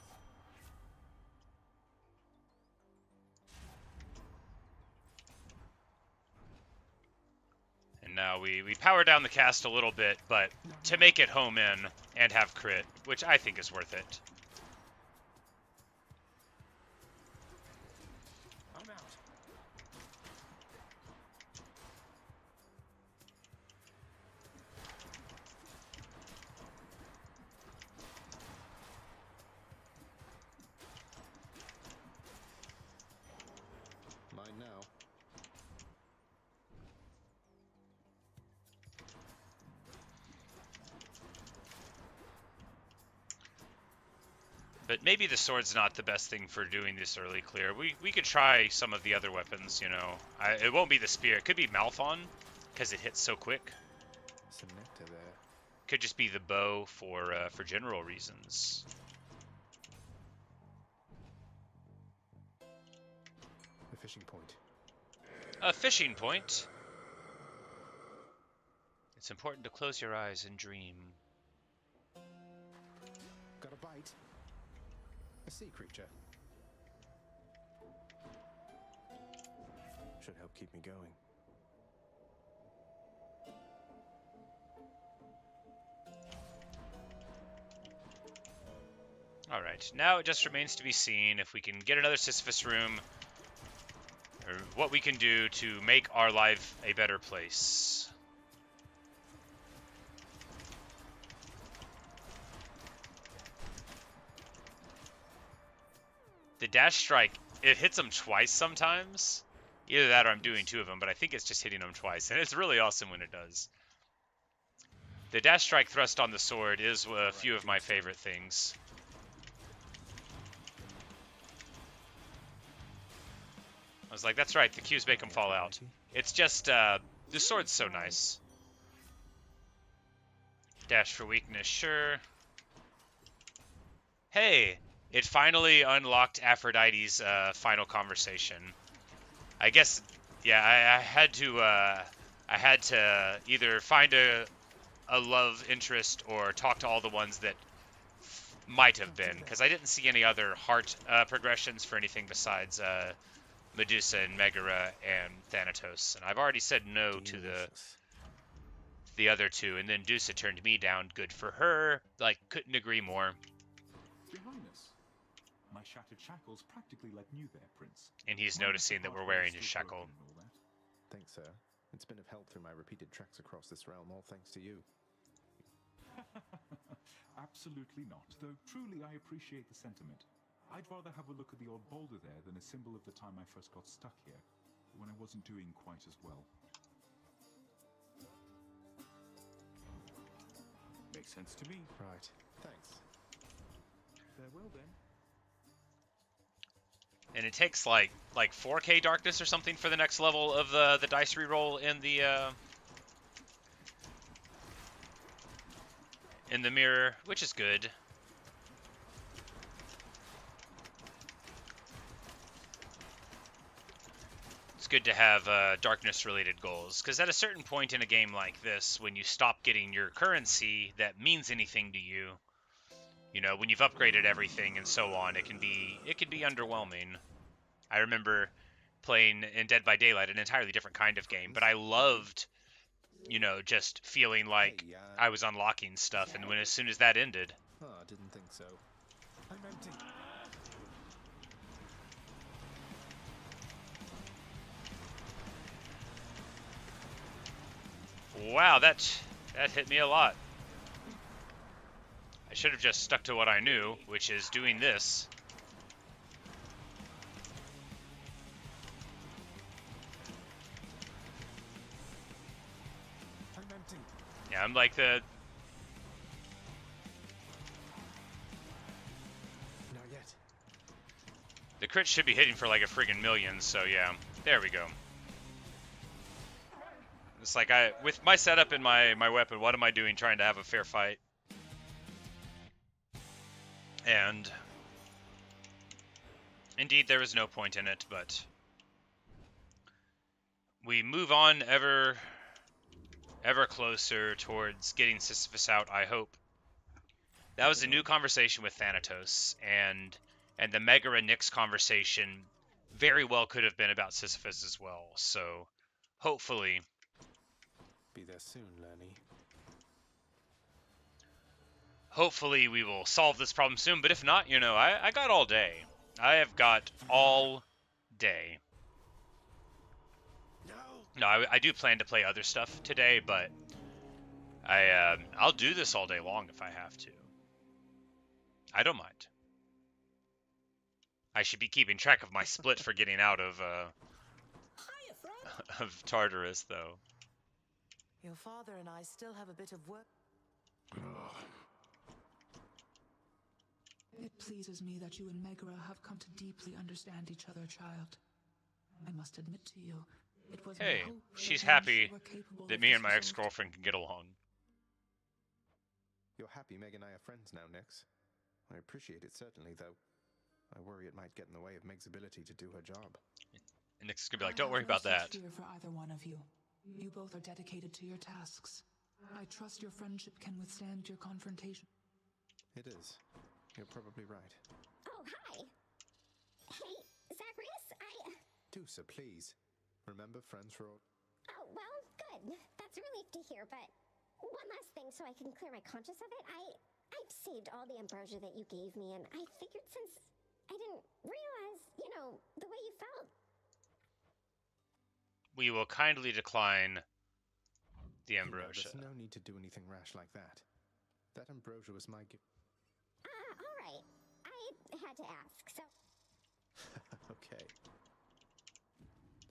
B: And now we power down the cast a little bit, but to make it home in and have crit, which I think is worth it.
A: I'm out.
D: Mine now.
B: But maybe the sword's not the best thing for doing this early clear. We could try some of the other weapons, you know. It won't be the spear. It could be Malphon, because it hits so quick.
D: Some nectar there.
B: Could just be the bow for general reasons.
D: The fishing point.
B: A fishing point. It's important to close your eyes and dream.
D: Got a bite. A sea creature. Should help keep me going.
B: Alright, now it just remains to be seen if we can get another Sisyphus room, or what we can do to make our life a better place. The dash strike, it hits them twice sometimes. Either that or I'm doing two of them, but I think it's just hitting them twice, and it's really awesome when it does. The dash strike thrust on the sword is a few of my favorite things. I was like, that's right, the Qs make them fall out. It's just, the sword's so nice. Dash for weakness, sure. Hey, it finally unlocked Aphrodite's final conversation. I guess, yeah, I had to either find a love interest or talk to all the ones that might have been, because I didn't see any other heart progressions for anything besides Medusa and Megara and Thanatos, and I've already said no to the other two, and then Dusa turned me down. Good for her. Like, couldn't agree more.
C: Your Highness, my shattered shackles practically like new there, Prince.
B: And he's noticing that we're wearing his shackle.
D: Thanks, sir. It's been of help through my repeated treks across this realm, all thanks to you.
C: Absolutely not, though truly I appreciate the sentiment. I'd rather have a look at the old boulder there than a symbol of the time I first got stuck here, when I wasn't doing quite as well. Makes sense to me.
D: Right. Thanks.
C: Farewell then.
B: And it takes like 4K darkness or something for the next level of the dice reroll in the mirror, which is good. It's good to have darkness-related goals, because at a certain point in a game like this, when you stop getting your currency that means anything to you, you know, when you've upgraded everything and so on, it can be underwhelming. I remember playing in Dead by Daylight, an entirely different kind of game, but I loved, you know, just feeling like I was unlocking stuff, and as soon as that ended...
D: Oh, I didn't think so. I'm empty.
B: Wow, that hit me a lot. I should have just stuck to what I knew, which is doing this.
D: I'm empty.
B: Yeah, I'm like the...
D: Not yet.
B: The crit should be hitting for like a friggin' million, so yeah. There we go. It's like, with my setup and my weapon, what am I doing trying to have a fair fight? And indeed, there is no point in it, but we move on ever closer towards getting Sisyphus out, I hope. That was a new conversation with Thanatos, and the Megara Nyx conversation very well could have been about Sisyphus as well, so hopefully...
D: Be there soon, Lenny.
B: Hopefully we will solve this problem soon, but if not, you know, I got all day. I have got all day. No, I do plan to play other stuff today, but I'll do this all day long if I have to. I don't mind. I should be keeping track of my split for getting out of Tartarus, though.
M: Your father and I still have a bit of work.
E: It pleases me that you and Megara have come to deeply understand each other, child. I must admit to you, it was
B: Hey,
E: my hope
B: she's
E: that
B: happy
E: you were capable
B: that
E: of
B: me
E: this
B: and my
E: resolve.
B: ex-girlfriend can get along.
D: You're happy Meg and I are friends now, Nyx. I appreciate it certainly, though. I worry it might get in the way of Meg's ability to do her job.
B: And Nyx is gonna be like, don't worry about that.
E: I have no such fear for either one of you. You both are dedicated to your tasks. I trust your friendship can withstand your confrontation.
D: It is. You're probably right.
H: Oh, hi. Hey, Zacharias,
D: Dusa, please. Remember, friends for all...
H: Oh, well, good. That's a relief to hear, but one last thing so I can clear my conscience of it. I've saved all the ambrosia that you gave me, and I figured since I didn't realize, you know, the way you felt.
B: We will kindly decline the ambrosia.
D: There's no need to do anything rash like that. That ambrosia was my gift.
H: All right. I had to ask, so...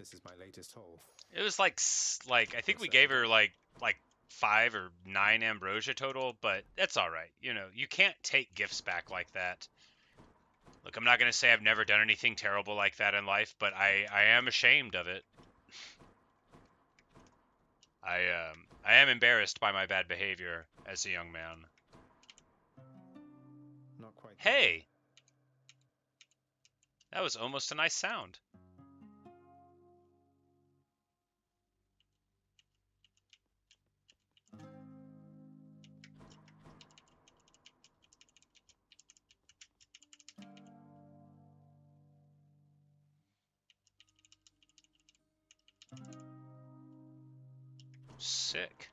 D: This is my latest haul.
B: It was like I think we gave her like 5 or 9 ambrosia total, but that's all right. You know, you can't take gifts back like that. Look, I'm not gonna say I've never done anything terrible like that in life, but I am ashamed of it. I am embarrassed by my bad behavior as a young man.
D: Not quite.
B: Hey, that was almost a nice sound. Sick.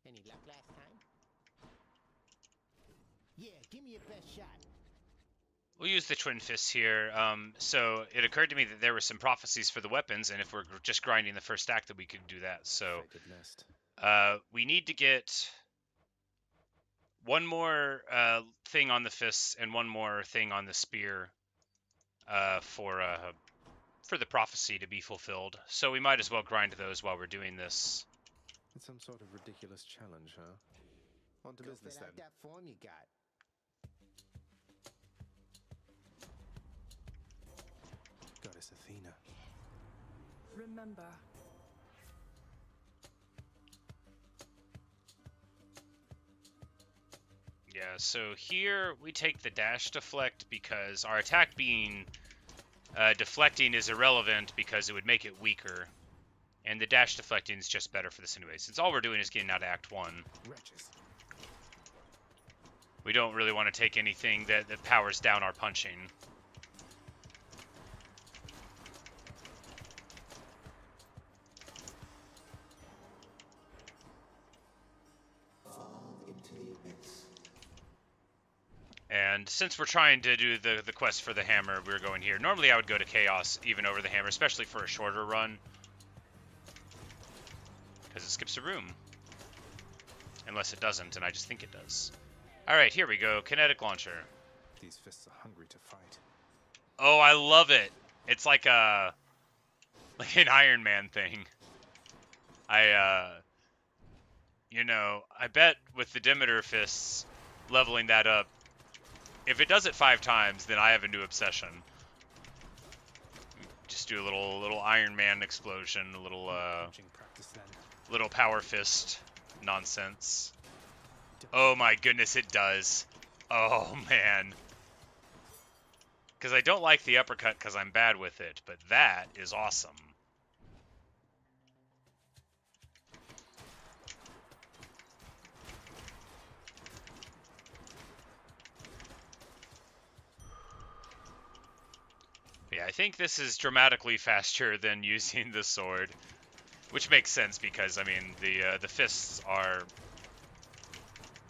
N: Any luck last time? Yeah, give me your best shot.
B: We'll use the twin fists here. So it occurred to me that there were some prophecies for the weapons, and if we're just grinding the first stack, that we could do that. So we need to get one more thing on the fists and one more thing on the spear for the prophecy to be fulfilled. So we might as well grind those while we're doing this.
D: It's some sort of ridiculous challenge, huh? On to business then.
N: That form you got.
D: Goddess Athena.
M: Remember,
B: Yeah, so here we take the dash deflect because our attack being deflecting is irrelevant because it would make it weaker. And the dash deflecting is just better for this anyway, since all we're doing is getting out of Act 1.
D: Wretches.
B: We don't really want to take anything that powers down our punching. And since we're trying to do the quest for the hammer, we're going here. Normally I would go to Chaos even over the hammer, especially for a shorter run. Because it skips a room. Unless it doesn't, and I just think it does. Alright, here we go. Kinetic launcher.
D: These fists are hungry to fight.
B: Oh, I love it. It's like an Iron Man thing. You know, I bet with the Demeter fists, leveling that up, if it does it 5 times, then I have a new obsession. Just do a little Iron Man explosion, a little power fist nonsense. Oh my goodness, it does. Oh man. Because I don't like the uppercut because I'm bad with it, but that is awesome. Yeah, I think this is dramatically faster than using the sword, which makes sense because, I mean, the fists are...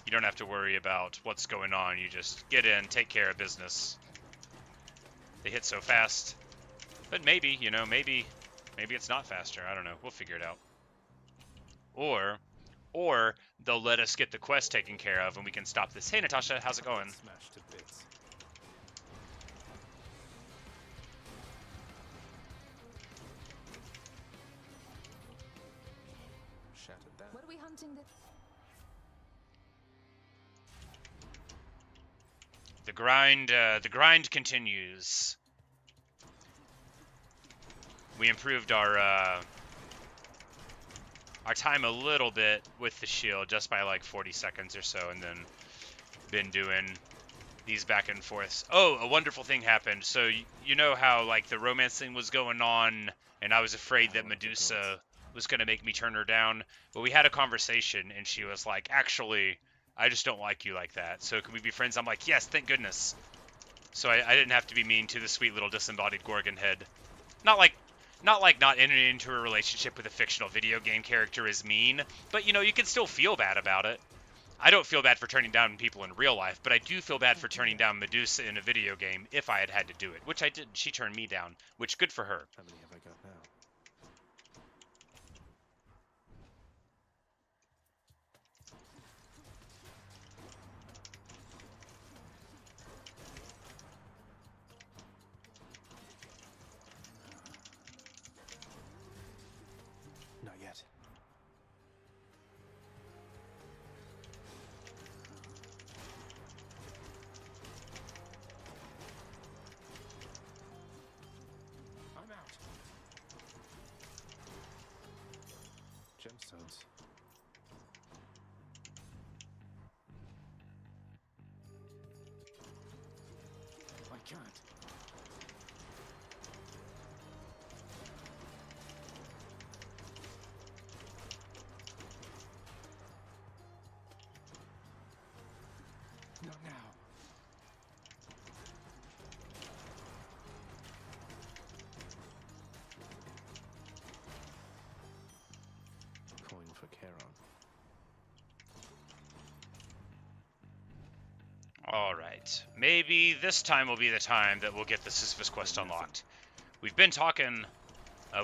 B: You don't have to worry about what's going on. You just get in, take care of business. They hit so fast. But maybe, you know, maybe it's not faster. I don't know. We'll figure it out. Or they'll let us get the quest taken care of and we can stop this. Hey, Natasha, how's it going?
D: Smashed to bits. Shattered down.
F: What are we hunting this?
B: The grind continues. We improved our time a little bit with the shield, just by like 40 seconds or so, and then been doing these back and forths. Oh, a wonderful thing happened. So you know how like the romancing was going on, and I was afraid that Medusa was gonna make me turn her down. But we had a conversation, and she was like, "Actually, I just don't like you like that. So can we be friends?" I'm like, "Yes, thank goodness." So I didn't have to be mean to the sweet little disembodied Gorgon head. Not like not entering into a relationship with a fictional video game character is mean, but you know, you can still feel bad about it. I don't feel bad for turning down people in real life, but I do feel bad for turning down Medusa in a video game if I had to do it, which I did. She turned me down, which good for her.
D: How many have I got now? Bastards.
A: I can't. Not now.
D: Coin for Charon.
B: Alright. Maybe this time will be the time that we'll get the Sisyphus quest unlocked. We've been talking...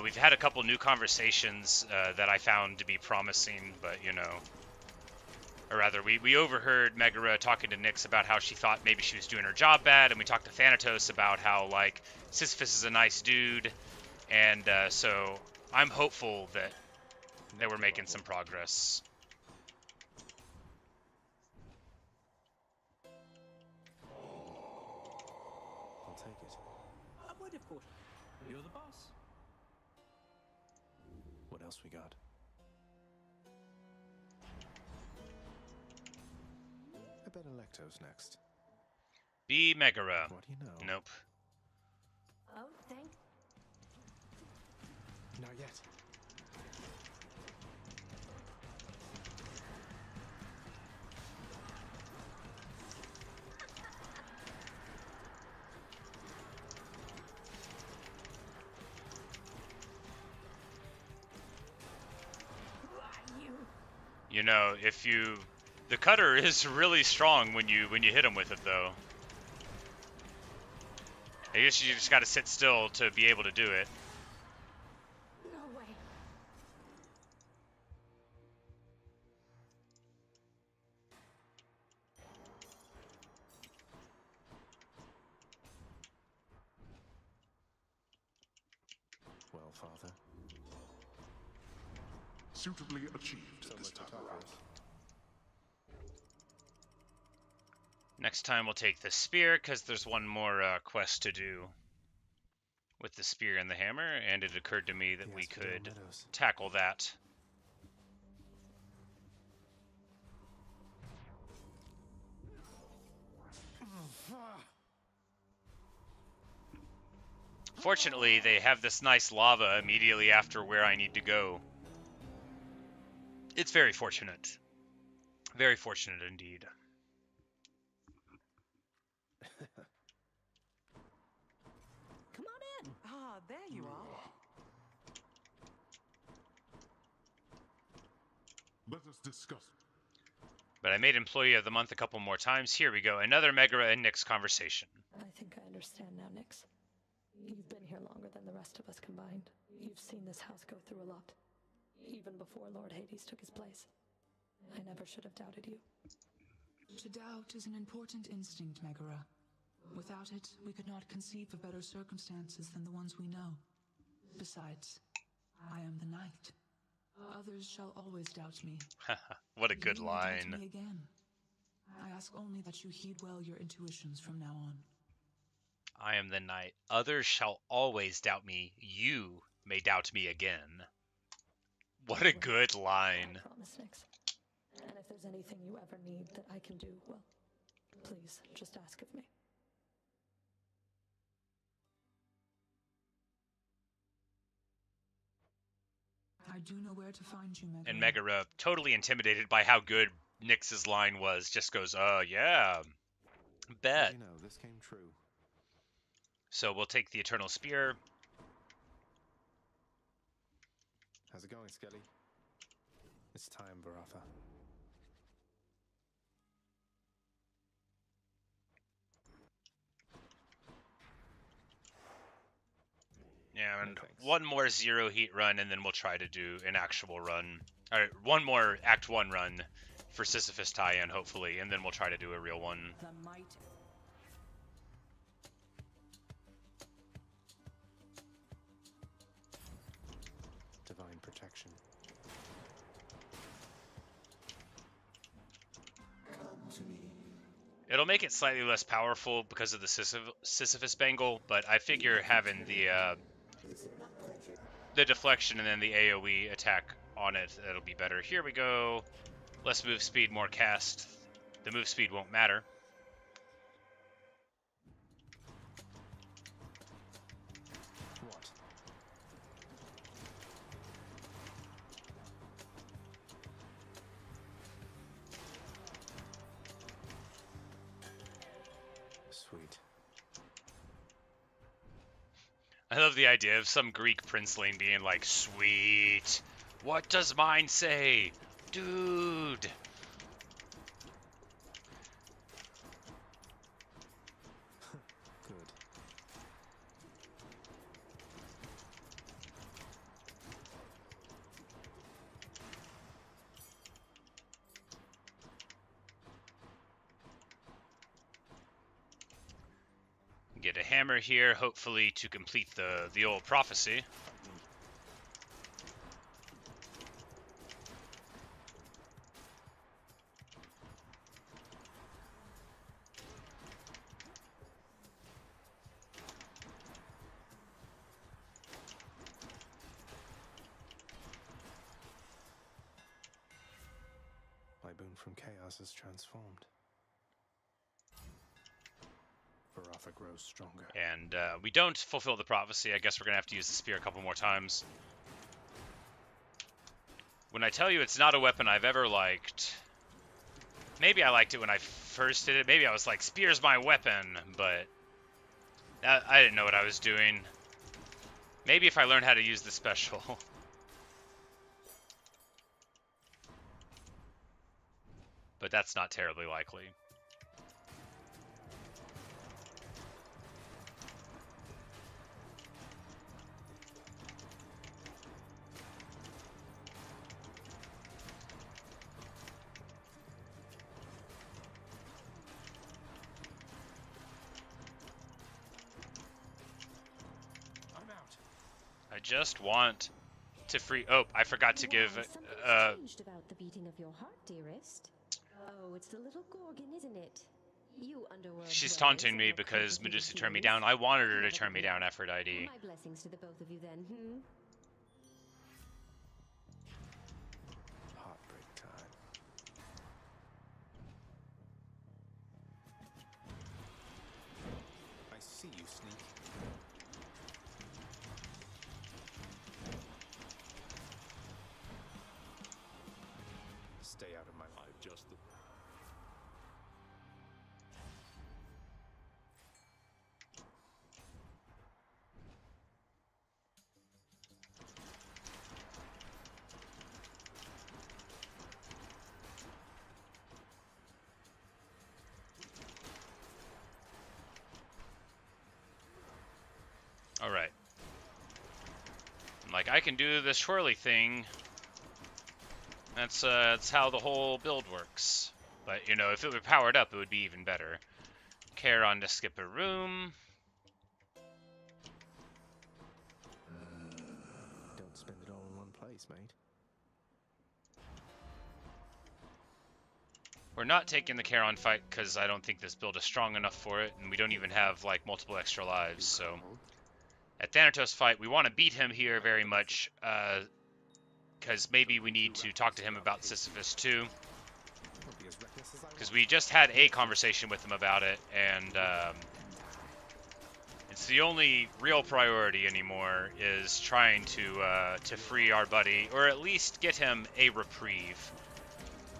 B: we've had a couple new conversations that I found to be promising, but, you know... Or rather, we overheard Megara talking to Nyx about how she thought maybe she was doing her job bad, and we talked to Thanatos about how, like, Sisyphus is a nice dude, and so I'm hopeful that we're making some progress.
D: I'll take it.
J: A word of caution. You're the boss.
D: What else we got? I bet Electo's next.
B: Be Megara.
D: What do you know?
B: Nope.
F: Oh, thank...
D: Not yet.
F: Who are you?
B: You know, if you... The cutter is really strong when you hit him with it, though. I guess you just gotta sit still to be able to do it.
F: No way.
D: Well, Father.
G: Suitably achieved
D: So
G: this
D: much to
G: time
D: talk
G: around.
D: about.
B: Next time we'll take the spear, because there's one more quest to do with the spear and the hammer, and it occurred to me that we could tackle that. Fortunately, they have this nice lava immediately after where I need to go. It's very fortunate. Very fortunate indeed.
F: Come on in.
M: Ah, there you are.
G: Let us discuss.
B: But I made Employee of the Month a couple more times. Here we go. Another Megara and Nyx conversation.
F: I think I understand now, Nyx. You've been here longer than the rest of us combined. You've seen this house go through a lot. Even before Lord Hades took his place. I never should have doubted you.
E: To doubt is an important instinct, Megara. Without it, we could not conceive of better circumstances than the ones we know. Besides, I am the knight. Others shall always doubt me.
B: What a good
E: You may
B: line.
E: doubt me again. I ask only that you heed well your intuitions from now on.
B: I am the knight. Others shall always doubt me. You may doubt me again. What a good line.
F: I promise, Nyx. And if there's anything you ever need that I can do, well, please, just ask of me.
E: I do know where to find you, Megara.
B: And Megara, totally intimidated by how good Nyx's line was, just goes, yeah, bet.
D: You know, this came true.
B: So we'll take the Eternal Spear.
D: How's it going, Skelly? It's time, Baratha.
B: Yeah, and one more zero heat run, and then we'll try to do an actual run. Or one more Act 1 run for Sisyphus tie-in, hopefully, and then we'll try to do a real one.
I: The might.
D: Divine protection.
B: It'll make it slightly less powerful because of the Sisyphus bangle, but I figure having the deflection and then the AoE attack on it, it'll be better. Here we go. Less move speed, more cast. The move speed won't matter.
D: What? Sweet.
B: I love the idea of some Greek princeling being like, sweet. What does mine say? Dude.
D: Good.
B: Get a hammer here, hopefully to complete the old prophecy.
D: My boon from chaos is transformed. Baratha grows stronger.
B: And we don't fulfill the prophecy. I guess we're going to have to use the spear a couple more times. When I tell you it's not a weapon I've ever liked, maybe I liked it when I first did it. Maybe I was like, spear's my weapon, but I didn't know what I was doing. Maybe if I learned how to use the special. But that's not terribly likely. I just want to free. Oh, I forgot to give.
O: Something's changed about the beating of your heart, dearest. Oh, it's the little Gorgon, isn't it? You underworld.
B: She's taunting me because Medusa turned me down. I wanted her to turn me down, Aphrodite.
O: My blessings to the both of you, then. Hmm.
D: Heartbreak time. I see you, Sneak. Stay out of my life. Just the...
B: All right. I'm like, I can do the swirly thing. That's how the whole build works. But, you know, if it were powered up, it would be even better. Charon to skip a room.
D: Don't spend it all in one place, mate.
B: We're not taking the Charon fight because I don't think this build is strong enough for it, and we don't even have, like, multiple extra lives, so... At Thanatos fight, we want to beat him here very much, because maybe we need to talk to him about Sisyphus too. Because we just had a conversation with him about it, and it's the only real priority anymore is trying to free our buddy, or at least get him a reprieve.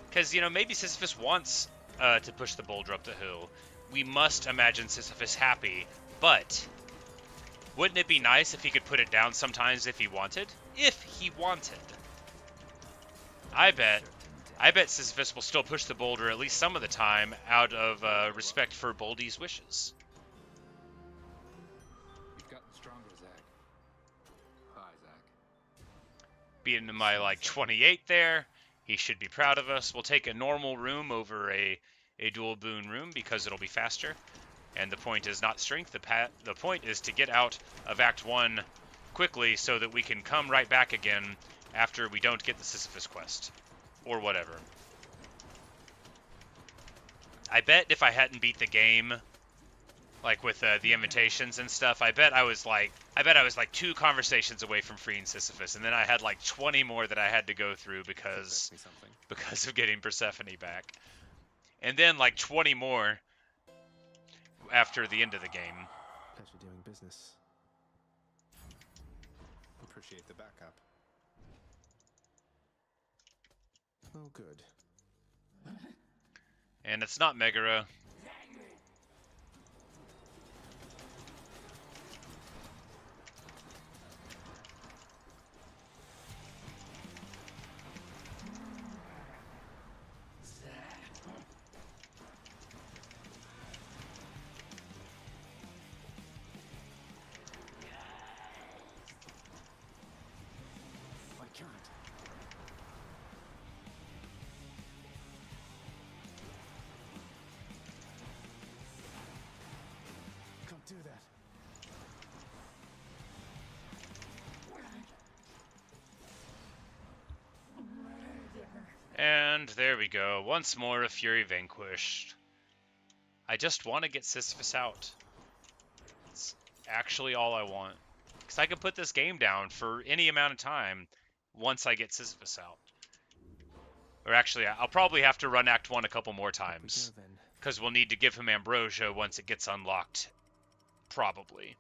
B: Because, you know, maybe Sisyphus wants to push the boulder up the hill. We must imagine Sisyphus happy, but wouldn't it be nice if he could put it down sometimes if he wanted? If he wanted. I bet Sisyphus will still push the boulder at least some of the time out of respect for Boldy's wishes.
L: You've gotten stronger, Zach. Bye, Zach.
B: Being my, like, 28 there, he should be proud of us. We'll take a normal room over a dual boon room because it'll be faster. And the point is not strength. The point is to get out of Act 1 quickly so that we can come right back again after we don't get the Sisyphus quest. Or whatever. I bet if I hadn't beat the game, Like with the invitations and stuff. I bet I was like 2 conversations away from freeing Sisyphus, and then I had like 20 more that I had to go through because of getting Persephone back, and then like 20 more after the end of the game.
D: Pleasure doing business. Appreciate the backup. Oh, good.
B: And it's not Megara.
A: I can't. Can't do that.
B: And there we go. Once more, a Fury vanquished. I just want to get Sisyphus out. It's actually all I want. Because I can put this game down for any amount of time once I get Sisyphus out. Or actually, I'll probably have to run Act 1 a couple more times. Because we'll need to give him Ambrosia once it gets unlocked. Probably.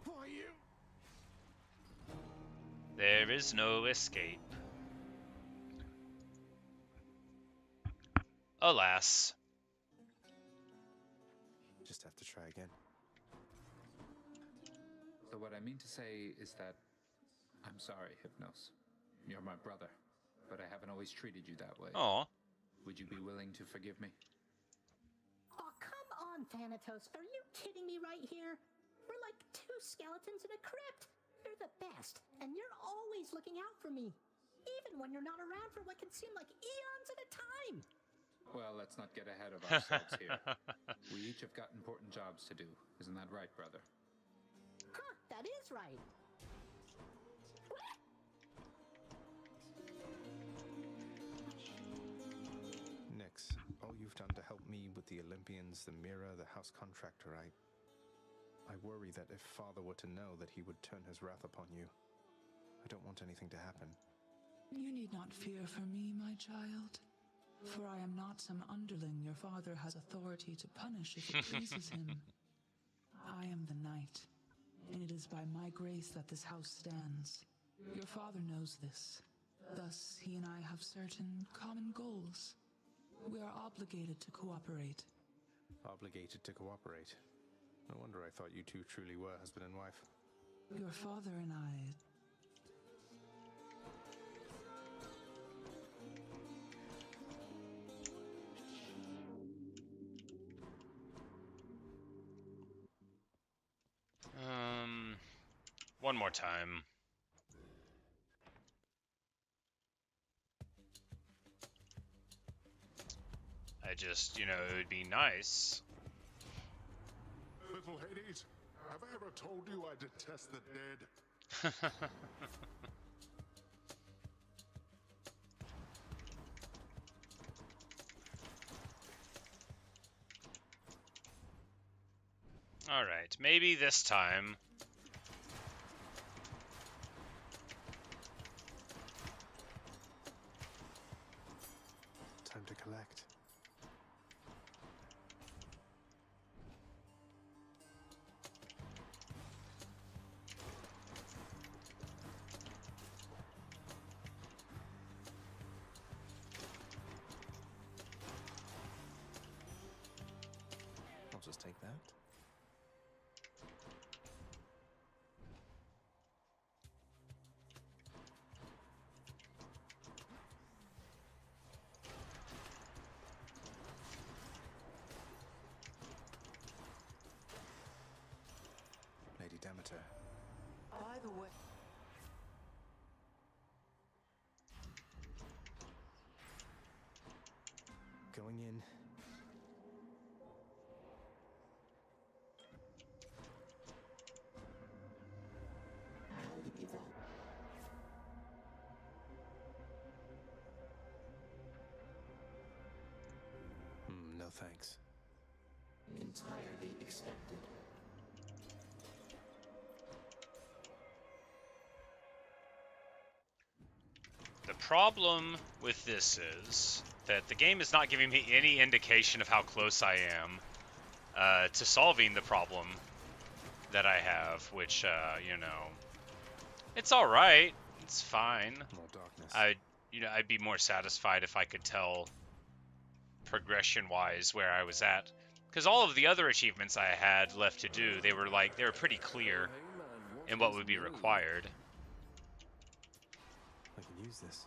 A: Why you?
B: There is no escape. Alas.
D: Just have to try again.
P: So what I mean to say is that I'm sorry, Hypnos. You're my brother, but I haven't always treated you that way.
B: Aw.
P: Would you be willing to forgive me?
Q: Oh, come on, Thanatos. Are you kidding me right here? We're like 2 skeletons in a crypt. You're the best, and you're always looking out for me. Even when you're not around for what can seem like eons at a time.
P: Well, let's not get ahead of ourselves here. We each have got important jobs to do. Isn't that right, brother?
Q: Huh, that is right.
D: Nyx, all you've done to help me with the Olympians, the mirror, the house contractor, I worry that if Father were to know that he would turn his wrath upon you. I don't want anything to happen.
E: You need not fear for me, my child. For I am not some underling your father has authority to punish if it pleases him. I am the knight, and it is by my grace that this house stands. Your father knows this. Thus, he and I have certain common goals. We are obligated to cooperate.
D: Obligated to cooperate? No wonder I thought you two truly were husband and wife.
E: Your father and I...
B: One more time. I just, it would be nice.
G: Little Hades, have I ever told you I detest the dead?
B: Alright, maybe this time.
D: Time to collect. I'll just take that. Lady Demeter.
M: By the way...
D: Go going in. No thanks.
J: Entirely expected.
B: The problem with this is that the game is not giving me any indication of how close I am to solving the problem that I have, which, you know, it's all right. It's fine.
D: More darkness.
B: I'd be more satisfied if I could tell progression-wise where I was at, because all of the other achievements I had left to do, they were pretty clear in what would be required.
D: I can use this.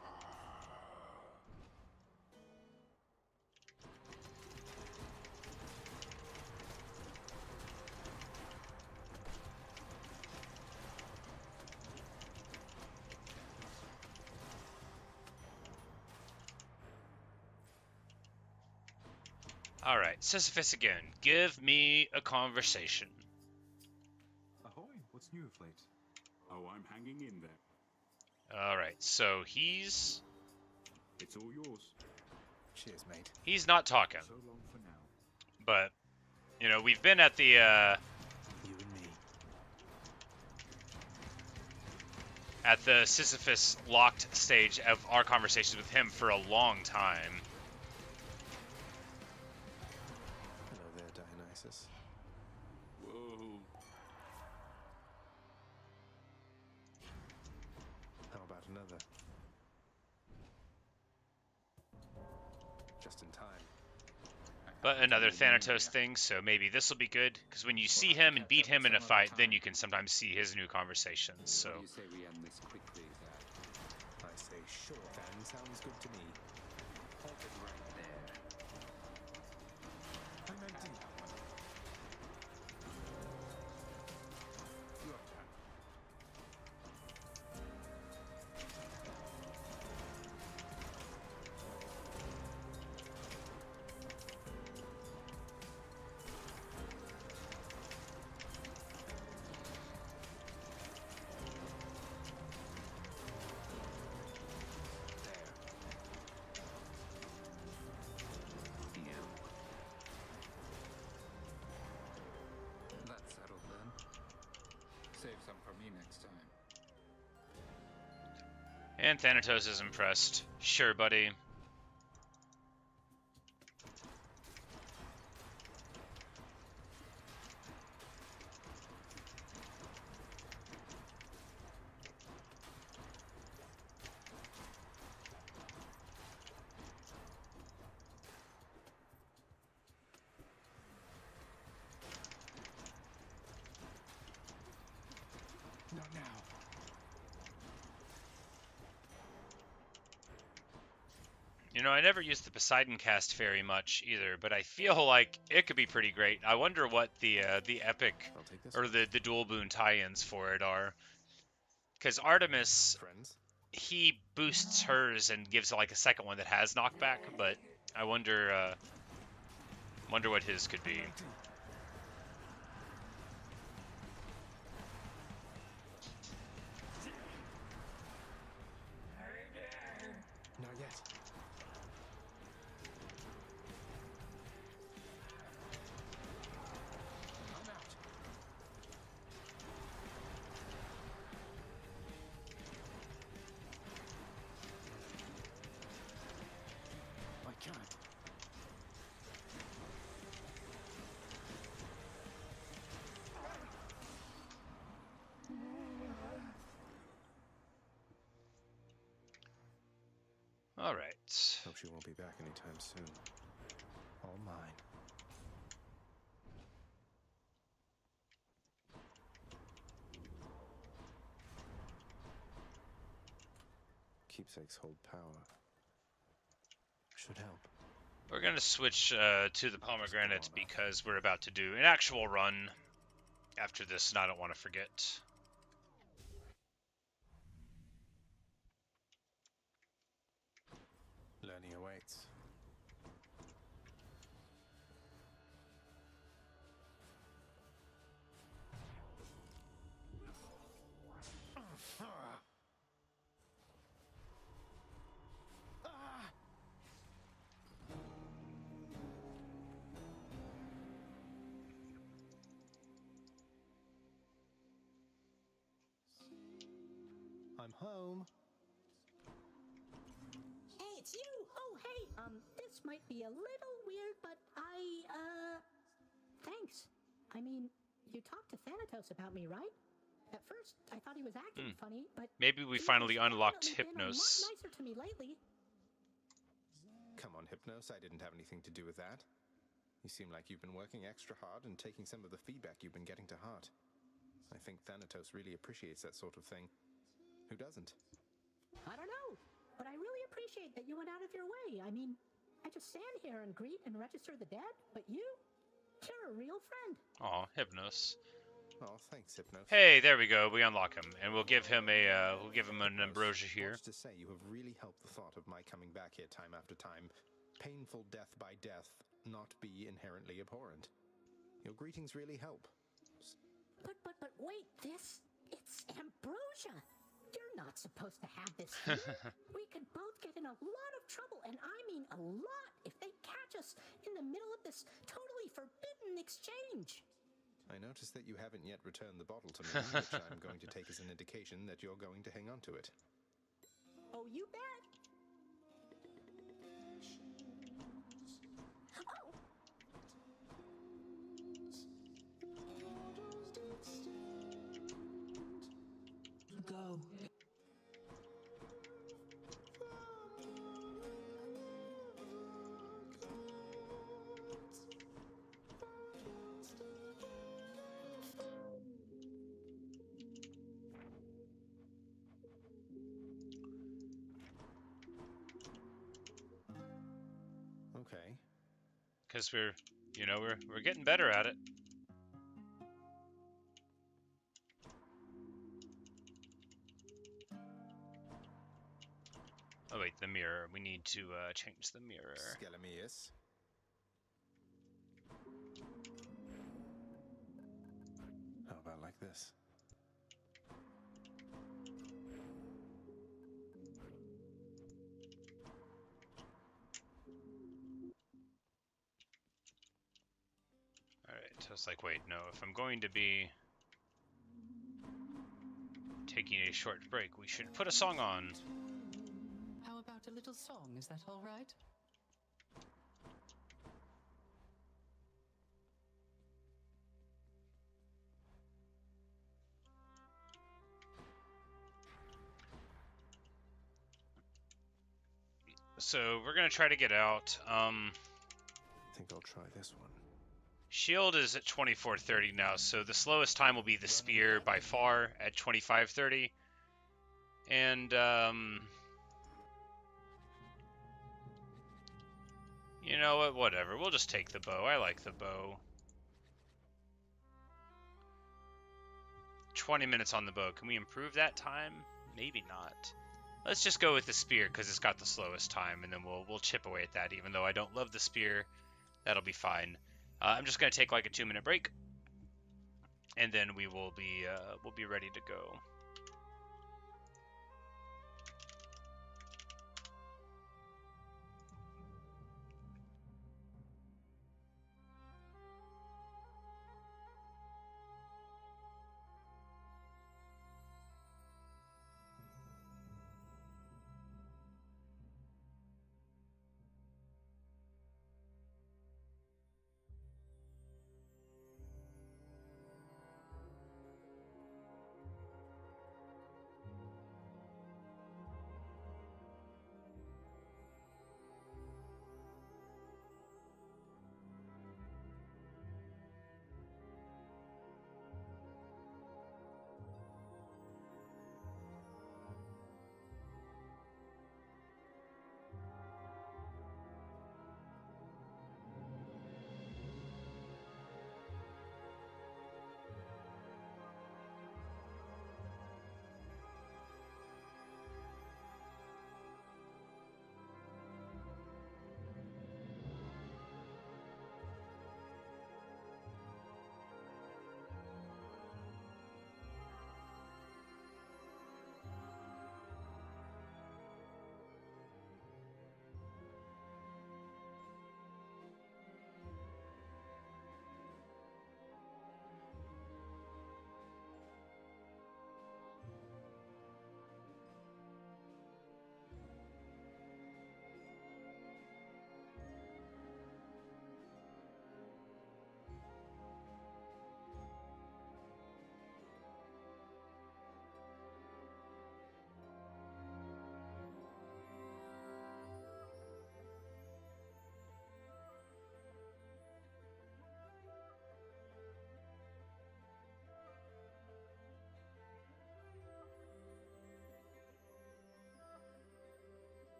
B: Alright, Sisyphus again. Give me a conversation.
C: Ahoy, what's new of late? Oh, I'm hanging in there.
B: Alright, so he's
C: It's all yours.
D: Cheers, mate.
B: He's not talking.
C: So long for now.
B: But, you know, we've been at the,
D: You and me.
B: at the Sisyphus locked stage of our conversations with him for a long time.
D: Hello there, Dionysus.
C: Whoa.
D: How about another? Just in time.
B: But another Thanatos thing, so maybe this will be good, because when you see him and beat him in a fight, then you can sometimes see his new conversations, so...
L: You say we end this quickly, Zach?
D: I say sure, Dan. Sounds good to me.
K: Hold it right there.
A: I'm empty.
C: Your turn.
P: That's settled then. Save some for me next time.
B: And Thanatos is impressed. Sure, buddy.
A: Not now.
B: You know, I never used the Poseidon cast very much either, but I feel like it could be pretty great. I wonder what the epic or the dual boon tie-ins for it are. Because Artemis, he boosts hers and gives like a second one that has knockback, but I wonder wonder what his could be.
D: Not yet.
A: I'm out. I can't.
B: All right.
D: Hope she won't be back anytime soon. All mine. Keepsakes hold power. Should help.
B: We're going to switch to the pomegranate because we're about to do an actual run after this, and I don't want to forget.
D: Learning awaits.
N: I'm home.
Q: Hey, it's you! Oh, hey, this might be a little weird, but thanks. I mean, you talked to Thanatos about me, right? At first, I thought he was acting funny, but
B: Maybe we
Q: he
B: finally
Q: has
B: unlocked
Q: definitely been a lot
B: Hypnos.
Q: nicer to me lately.
D: Come on, Hypnos, I didn't have anything to do with that. You seem like you've been working extra hard and taking some of the feedback you've been getting to heart. I think Thanatos really appreciates that sort of thing. Who doesn't?
Q: I don't know, but I really appreciate that you went out of your way. I mean, I just stand here and greet and register the dead, but you're a real friend.
B: Aw, Hypnos.
D: Oh, thanks, Hypnos.
B: Hey, there we go. We unlock him, and we'll give him an ambrosia here.
D: Much to say, you have really helped the thought of my coming back here time after time, painful death by death, not be inherently abhorrent. Your greetings really help.
Q: But wait, it's ambrosia. You're not supposed to have this here. We could both get in a lot of trouble, and I mean a lot, if they catch us in the middle of this totally forbidden exchange.
D: I notice that you haven't yet returned the bottle to me, which I'm going to take as an indication that you're going to hang on to it.
Q: Oh, you bet. Oh!
E: Go.
D: Okay.
B: Because we're getting better at it. Oh wait, the mirror. We need to change the mirror.
D: Skelemius. How about like this?
B: Alright, so it's like, wait, no, if I'm going to be taking a short break, we should put a song on.
J: How about a little song? Is that all right?
B: So we're gonna try to get out.
D: I think I'll try this one.
B: Shield is at 24:30 now, so the slowest time will be the spear by far at 25:30. And you know what? Whatever. We'll just take the bow. I like the bow. 20 minutes on the bow. Can we improve that time? Maybe not. Let's just go with the spear because it's got the slowest time, and then we'll chip away at that. Even though I don't love the spear, that'll be fine. I'm just gonna take like a 2-minute break, and then we'll be ready to go.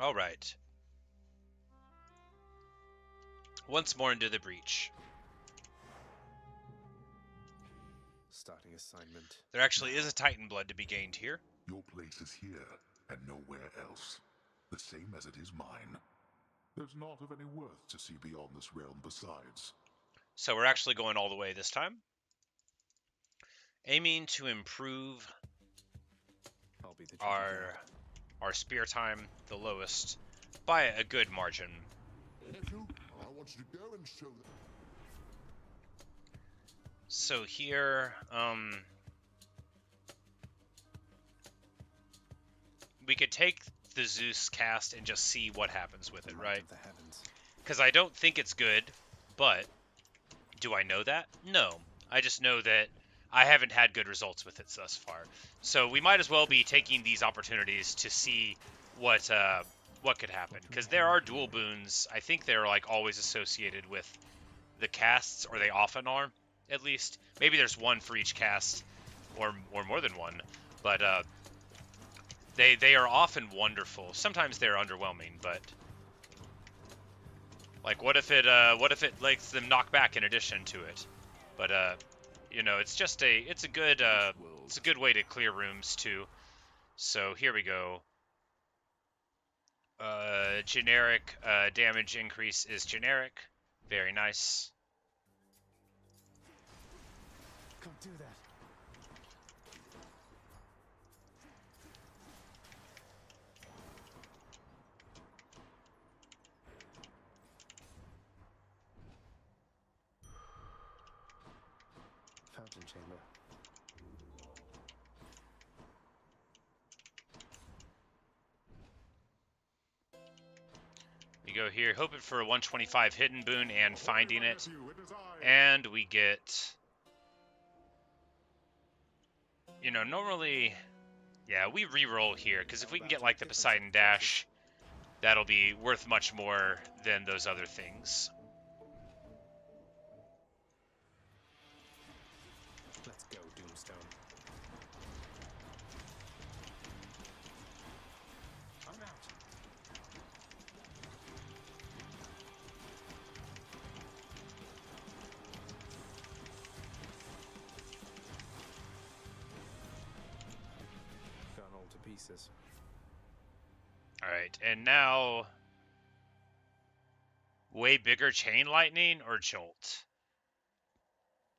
B: All right. Once more into the breach.
D: Starting assignment.
B: There actually is a Titan blood to be gained here.
G: Your place is here, and nowhere else. The same as it is mine. There's not of any worth to see beyond this realm besides.
B: So we're actually going all the way this time. Aiming to improve
D: I'll be the
B: our spear time the lowest by a good margin.
G: Nephew, I want you to go and show them.
B: So here, we could take the Zeus cast and just see what happens with it, right? Because I don't think it's good, but do I know that? No. I just know that I haven't had good results with it thus far. So we might as well be taking these opportunities to see what could happen. Because there are dual boons. I think they're like always associated with the casts, or they often are, at least. Maybe there's one for each cast, or more than one. But they are often wonderful. Sometimes they're underwhelming, but like what if it lets them knock back in addition to it? But you know, it's a good way to clear rooms too. So here we go. Generic damage increase is generic. Very nice.
A: Can't do that.
D: Fountain chamber.
B: We go here, hoping for a 125 hidden boon and finding it. And we get, you know, normally, yeah, we reroll here, because if we can get like the Poseidon Dash, that'll be worth much more than those other things.
D: Let's go, Doomstone.
A: I'm out.
D: Gone all to pieces.
B: Alright, and now, way bigger Chain Lightning or Jolt?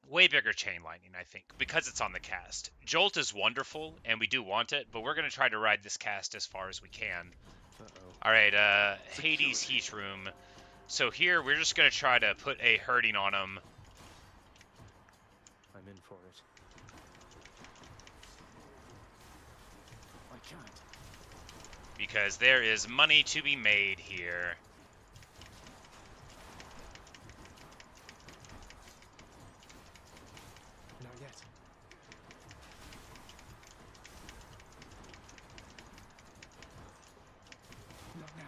B: Way bigger Chain Lightning, I think, because it's on the cast. Jolt is wonderful, and we do want it, but we're going to try to ride this cast as far as we can. Alright, Hades Heat Room. So here, we're just going to try to put a hurting on him.
D: I'm in for it.
A: I can't.
B: Because there is money to be made here.
A: Not yet. Not now.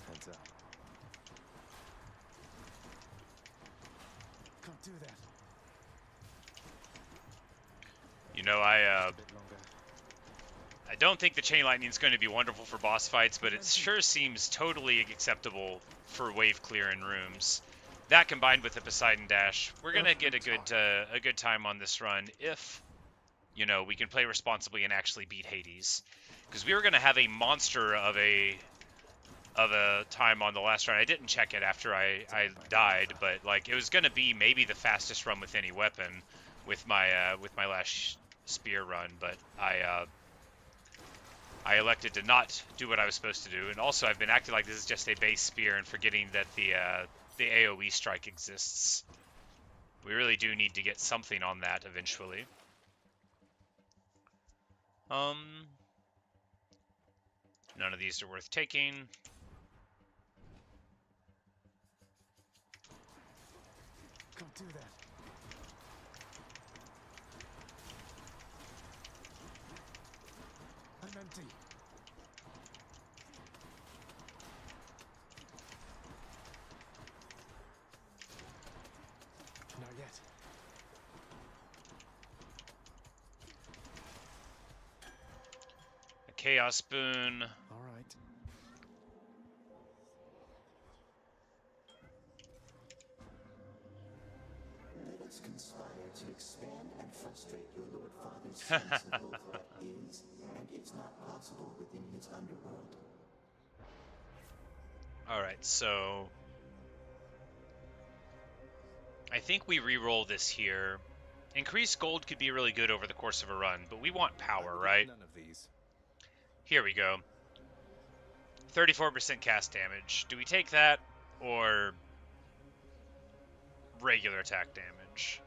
D: Heads up.
A: Can't do that.
B: You know, I don't think the Chain Lightning is going to be wonderful for boss fights, but it sure seems totally acceptable for wave clear in rooms. That combined with the Poseidon Dash, we're going to get a good time on this run if, you know, we can play responsibly and actually beat Hades. Because we were going to have a monster of a time on the last run. I didn't check it after I died, but like it was going to be maybe the fastest run with any weapon with my last spear run, but I elected to not do what I was supposed to do, and also I've been acting like this is just a base spear and forgetting that the AoE strike exists. We really do need to get something on that eventually. None of these are worth taking.
A: Can't do that. I'm empty. Not yet.
B: Chaos Boon.
D: All right.
R: Let us conspire to expand and frustrate your Lord Father's sense of both what is and is not possible within his underworld.
B: Alright, so I think we re-roll this here. Increased gold could be really good over the course of a run, but we want power, right?
D: None of these.
B: Here we go. 34% cast damage. Do we take that, or regular attack damage?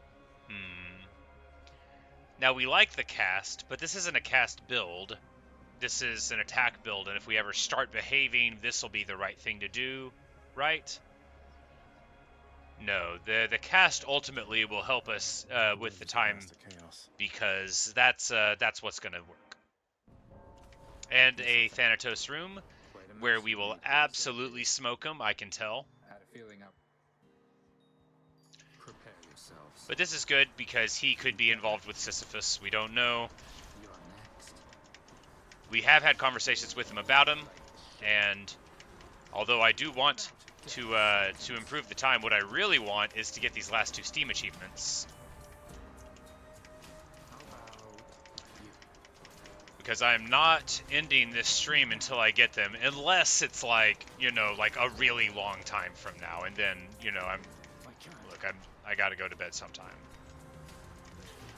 B: Now, we like the cast, but this isn't a cast build. This is an attack build, and if we ever start behaving, this will be the right thing to do, right? No, the cast ultimately will help us with the time, because that's what's going to work. And a Thanatos room, where we will absolutely smoke them, I can tell.
P: Had a feeling up. Prepare yourselves.
B: But this is good because he could be involved with Sisyphus. We don't know.
P: You're next.
B: We have had conversations with him about him, and although I do want to improve the time, what I really want is to get these last 2 Steam achievements. Because I'm not ending this stream until I get them, unless it's like, you know, like a really long time from now, and then, you know, I gotta go to bed sometime.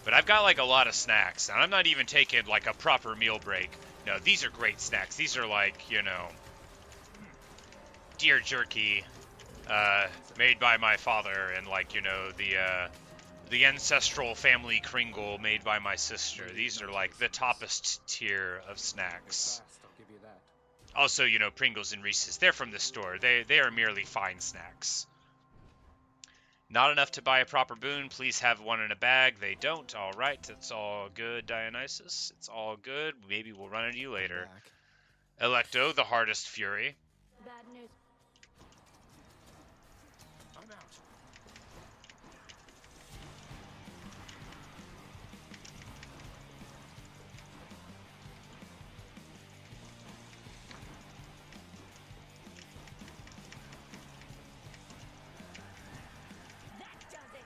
B: But I've got like a lot of snacks, and I'm not even taking like a proper meal break. No, these are great snacks. These are like, you know, deer jerky, made by my father, and like, you know, the ancestral family Kringle made by my sister. These are like the toppest tier of snacks.
P: I'll give you that.
B: Also, you know, Pringles and Reese's, they're from the store. They are merely fine snacks. Not enough to buy a proper boon. Please have one in a bag. They don't. All right, it's all good, Dionysus. It's all good. Maybe we'll run into you later. Electo, the hardest fury.
H: Bad news.
A: I'm out.
H: That does it.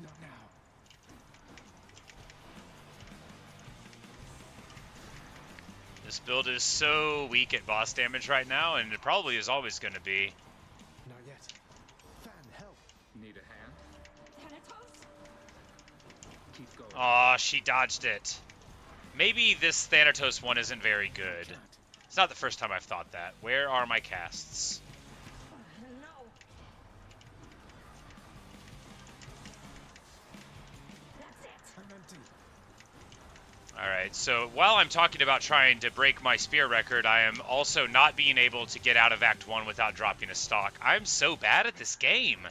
A: Not now.
B: This build is so weak at boss damage right now, and it probably is always going to be.
A: Not yet.
D: Fan, help.
P: Need a hand?
H: Thanatos?
P: Keep going.
B: Aw, she dodged it. Maybe this Thanatos one isn't very good. It's not the first time I've thought that. Where are my casts?
H: No. That's it.
A: I'm empty.
B: Alright, so while I'm talking about trying to break my spear record, I am also not being able to get out of Act 1 without dropping a stock. I'm so bad at this game.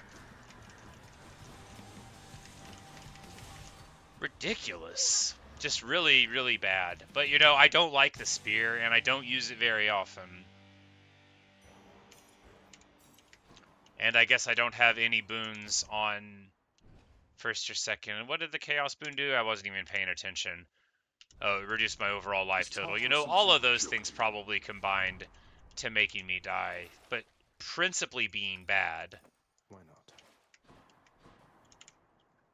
B: Ridiculous. Just really, really bad. But, you know, I don't like the spear, and I don't use it very often. And I guess I don't have any boons on first or second. And what did the Chaos boon do? I wasn't even paying attention. Oh, it reduced my overall life total. You know, all of those things probably combined to making me die, but principally being bad.
D: Why not?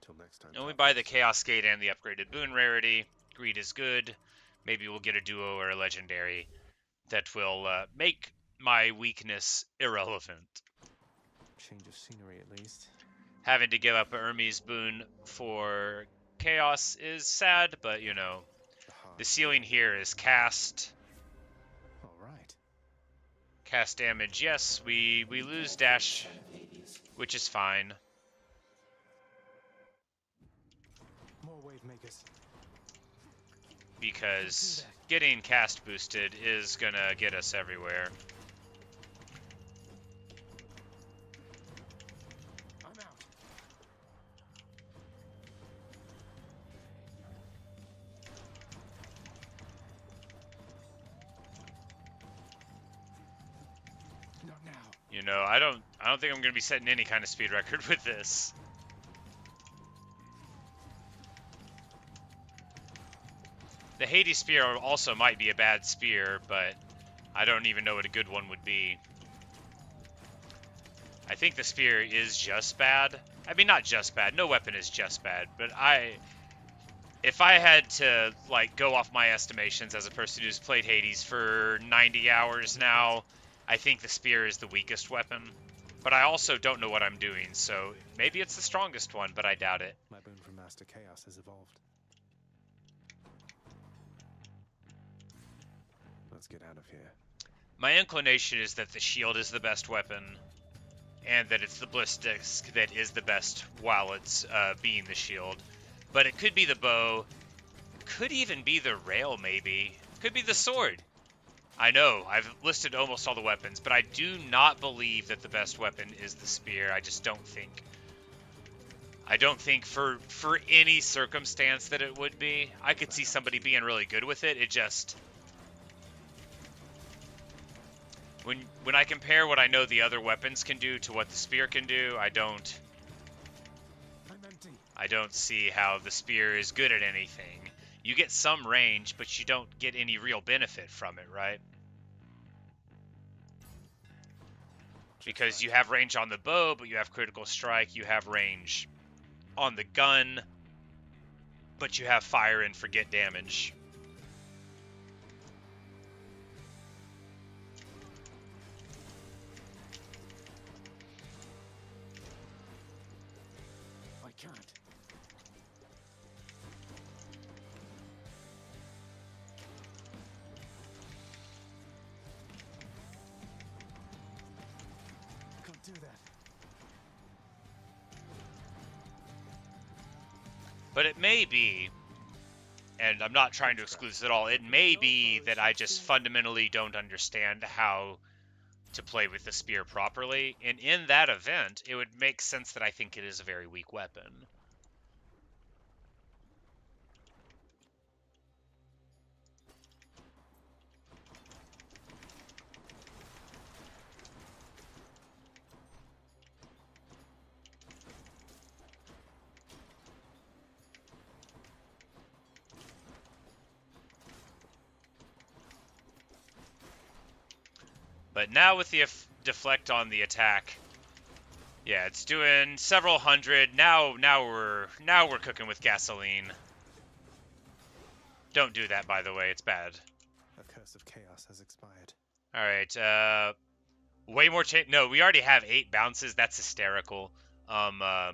D: Till next time.
B: And we buy the Chaos Gate and the upgraded boon rarity. Greed is good. Maybe we'll get a duo or a legendary that will make my weakness irrelevant.
D: Change of scenery at least.
B: Having to give up Hermes boon for Chaos is sad, but you know, the ceiling here is cast.
D: All right.
B: Cast damage, yes, we lose dash, which is fine.
A: More wave makers.
B: Because getting cast boosted is gonna get us everywhere.
A: I'm out. Not now.
B: You know, I don't think I'm gonna be setting any kind of speed record with this. Hades spear also might be a bad spear, but I don't even know what a good one would be. I think the spear is just bad. I mean, not just bad. No weapon is just bad, but if I had to, like, go off my estimations as a person who's played Hades for 90 hours now, I think the spear is the weakest weapon. But I also don't know what I'm doing, so maybe it's the strongest one, but I doubt it.
D: My boon from Master Chaos has evolved. Let's get out of here.
B: My inclination is that the shield is the best weapon, and that it's the Bliss-Disc that is the best while it's being the shield. But it could be the bow, could even be the rail, maybe. Could be the sword. I know, I've listed almost all the weapons, but I do not believe that the best weapon is the spear. I just don't think. I don't think for any circumstance that it would be. I could see somebody being really good with it. It just... When I compare what I know the other weapons can do to what the spear can do, I don't see how the spear is good at anything. You get some range, but you don't get any real benefit from it, right? Because you have range on the bow, but you have critical strike, you have range on the gun, but you have fire and forget damage.
A: I can't. Can't do that.
B: But it may be, and I'm not trying to exclude this at all, it may be that I just fundamentally don't understand how to play with the spear properly, and in that event, it would make sense that I think it is a very weak weapon. But now with the deflect on the attack, yeah, it's doing several hundred. Now we're cooking with gasoline. Don't do that, by the way. It's bad.
D: A curse of chaos has expired.
B: All right. Way more chain. No, we already have 8 bounces. That's hysterical. Go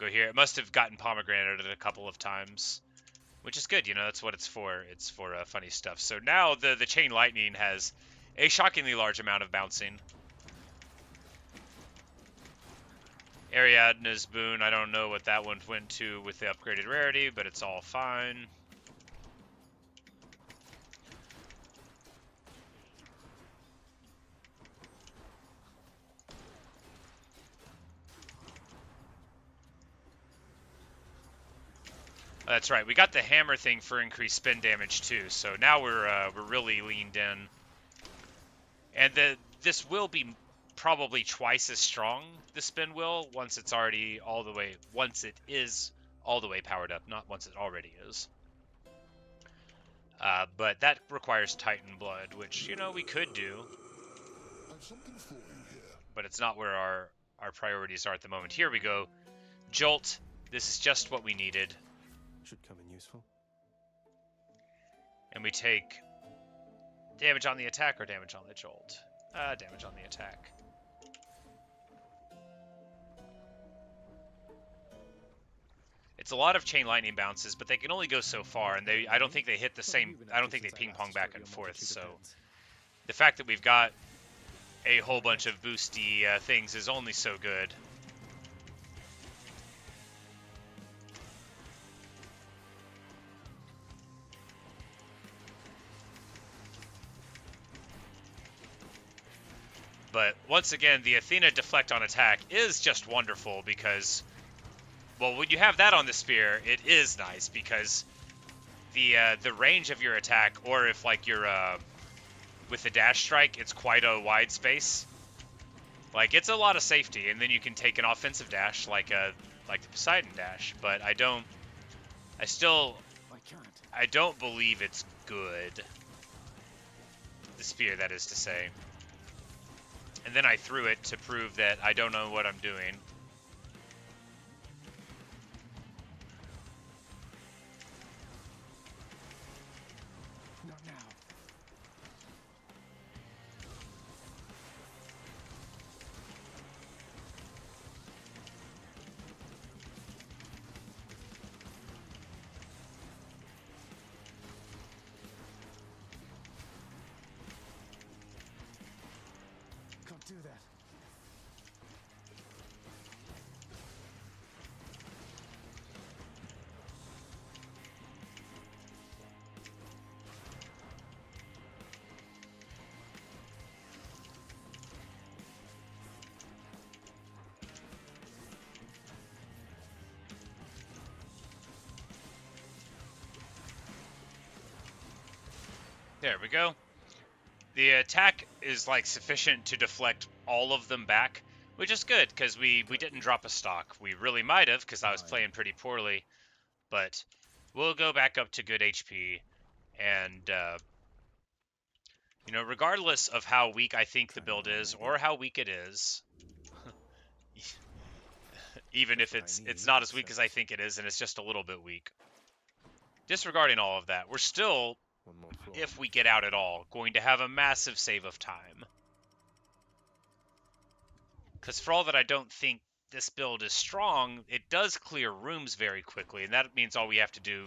B: here. It must have gotten pomegranated a couple of times. Which is good, you know, that's what it's for. It's for funny stuff. So now the Chain Lightning has a shockingly large amount of bouncing. Ariadne's boon, I don't know what that one went to with the upgraded rarity, but it's all fine. That's right. We got the hammer thing for increased spin damage too. So now we're really leaned in, and this will be probably twice as strong. The spin will once it's already all the way. Once it is all the way powered up, not once it already is. But that requires Titan blood, which you know we could do, but it's not where our priorities are at the moment. Here we go. Jolt. This is just what we needed.
D: Should come in useful.
B: And we take damage on the attack or damage on the jolt? Damage on the attack. It's a lot of chain lightning bounces, but they can only go so far, and I don't think they hit the same. I don't think they ping pong back and forth. So the fact that we've got a whole bunch of boosty things is only so good. But once again, the Athena deflect on attack is just wonderful because, well, when you have that on the spear, it is nice because the range of your attack, or if like you're with the dash strike, it's quite a wide space. Like it's a lot of safety, and then you can take an offensive dash like the Poseidon dash. But I still,
A: I can't.
B: I don't believe it's good. The spear, that is to say. And then I threw it to prove that I don't know what I'm doing.
A: Not now. Can't do that.
B: There we go. The attack is like sufficient to deflect all of them back, which is good because we didn't drop a stock. We really might have because I was playing pretty poorly, but we'll go back up to good HP. And you know, regardless of how weak I think the build is or how weak it is, even if it's not as weak as I think it is and it's just a little bit weak, disregarding all of that, we're still, if we get out at all, going to have a massive save of time. Because for all that I don't think this build is strong, it does clear rooms very quickly, and that means all we have to do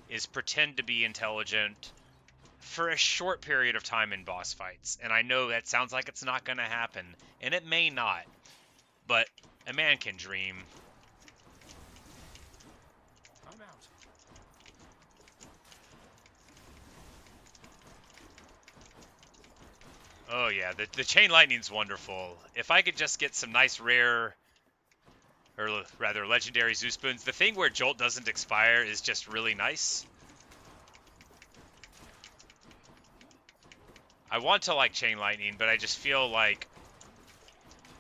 B: is pretend to be intelligent for a short period of time in boss fights. And I know that sounds like it's not going to happen, and it may not, but a man can dream.
A: I'm out.
B: Oh yeah, the chain lightning's wonderful. If I could just get some nice rare, or rather legendary Zeus spoons, the thing where Jolt doesn't expire is just really nice. I want to like chain lightning, but I just feel like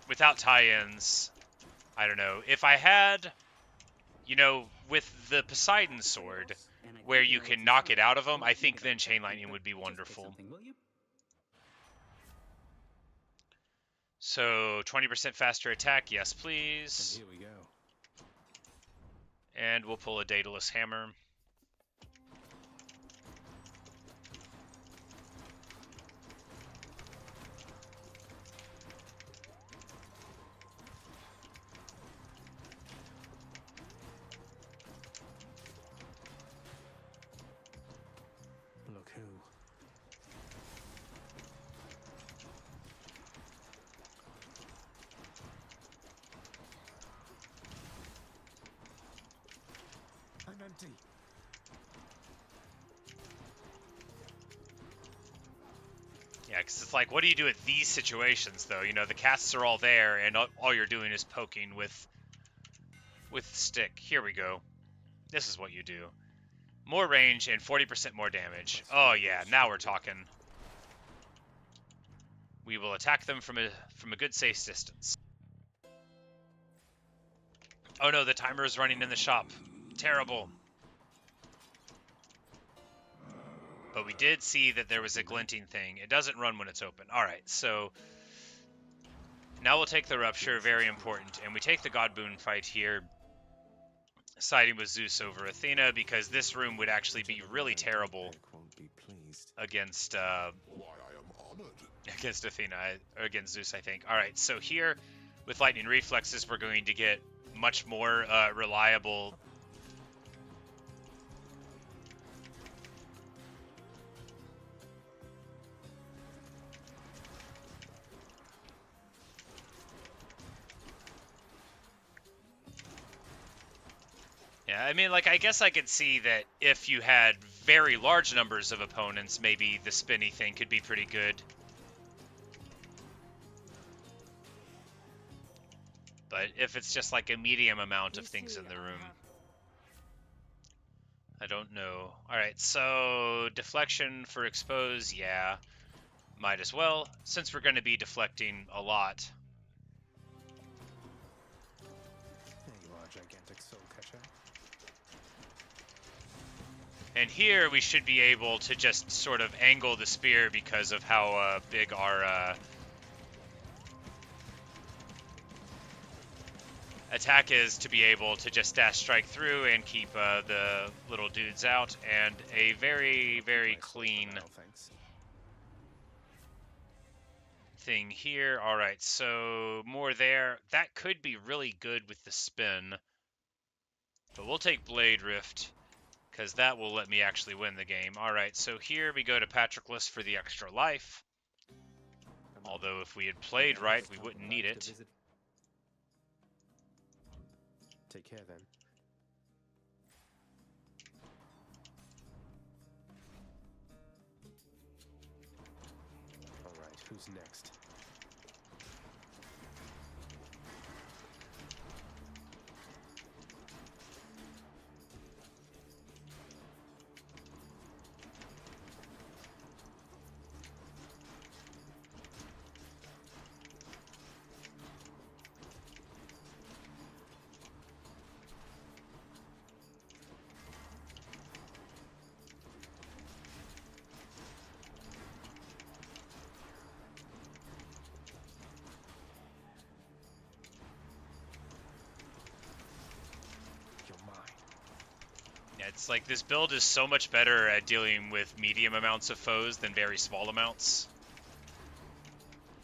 B: without tie-ins, I don't know. If I had, you know, with the Poseidon sword, where you can knock it out of them, I think then chain lightning would be wonderful. So 20% faster attack, yes please.
D: And here we go.
B: And we'll pull a Daedalus hammer.
D: Look who.
A: I'm empty.
B: Yeah, because it's like, what do you do at these situations, though? You know, the casts are all there, and all you're doing is poking with stick. Here we go. This is what you do. More range and 40% more damage. Oh yeah, now we're talking. We will attack them from a good safe distance. Oh no, the timer is running in the shop. Terrible. But we did see that there was a glinting thing. It doesn't run when it's open. Alright, so now we'll take the Rupture, very important. And we take the God Boon fight here, siding with Zeus over Athena, because this room would actually be really terrible against against Athena, or against Zeus, I think. Alright, so here, with Lightning Reflexes, we're going to get much more reliable. Yeah, I mean, like, I guess I could see that if you had very large numbers of opponents, maybe the spinny thing could be pretty good. But if it's just like a medium amount of things in the room, I don't know. Alright, so deflection for expose, yeah, might as well, since we're going to be deflecting a lot.
D: There you are, gigantic soul catcher.
B: And here we should be able to just sort of angle the spear because of how big our attack is, to be able to just dash strike through and keep the little dudes out. And a very, very clean thing here. All right, so more there. That could be really good with the spin. But we'll take Blade Rift, because that will let me actually win the game. Alright, so here we go to Patroclus for the extra life. Although if we had played right, we wouldn't need it.
D: Take care then. Alright, who's next?
B: It's like this build is so much better at dealing with medium amounts of foes than very small amounts.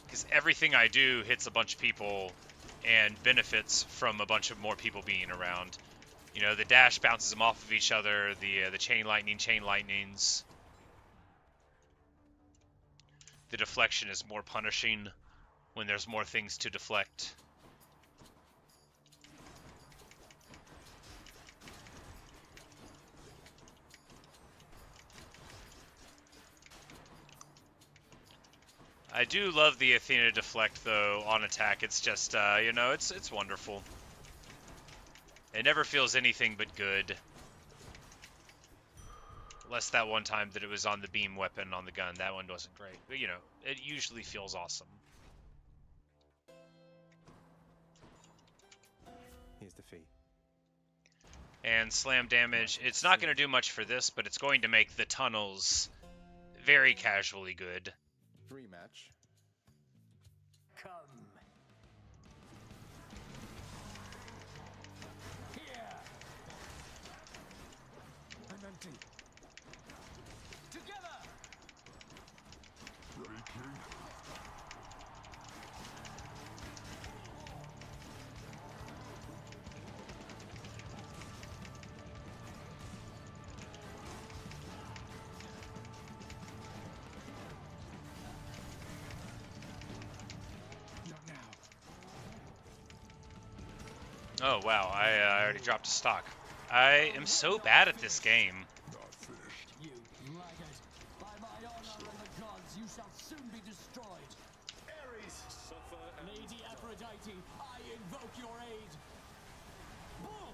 B: Because everything I do hits a bunch of people and benefits from a bunch of more people being around. You know, the dash bounces them off of each other, the chain lightnings. The deflection is more punishing when there's more things to deflect. I do love the Athena deflect, though, on attack. It's just, you know, it's wonderful. It never feels anything but good. Less that one time that it was on the beam weapon on the gun. That one wasn't great. But, you know, it usually feels awesome.
D: Here's the fee.
B: And slam damage. It's not going to do much for this, but it's going to make the tunnels very casually good.
D: Rematch.
J: Come. Here.
A: I'm empty.
J: Together.
G: Ready, King?
B: Oh, wow. I already dropped a stock. I am so bad at this game.
J: You laggard. By my honor and the gods, you shall soon be destroyed. Ares, suffer. Lady Aphrodite, I invoke your aid. Bull!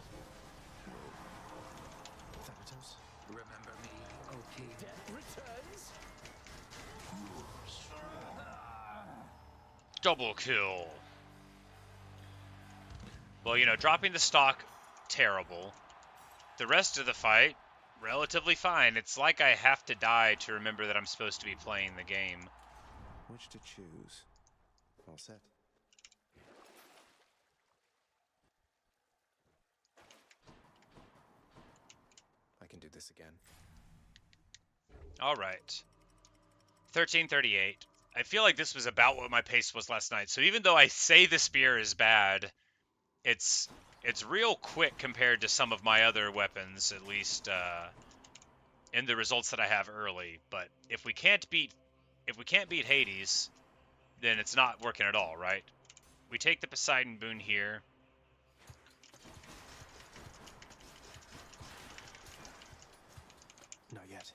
K: Thanatos, remember me, O King.
J: Death returns.
B: Double kill. Well, you know, dropping the stock, terrible. The rest of the fight, relatively fine. It's like I have to die to remember that I'm supposed to be playing the game.
D: Which to choose? All set. I can do this again.
B: All right. 1338. I feel like this was about what my pace was last night. So even though I say the spear is bad, it's real quick compared to some of my other weapons, at least in the results that I have early. But if we can't beat Hades, then it's not working at all, right? We take the Poseidon boon here.
D: Not yet.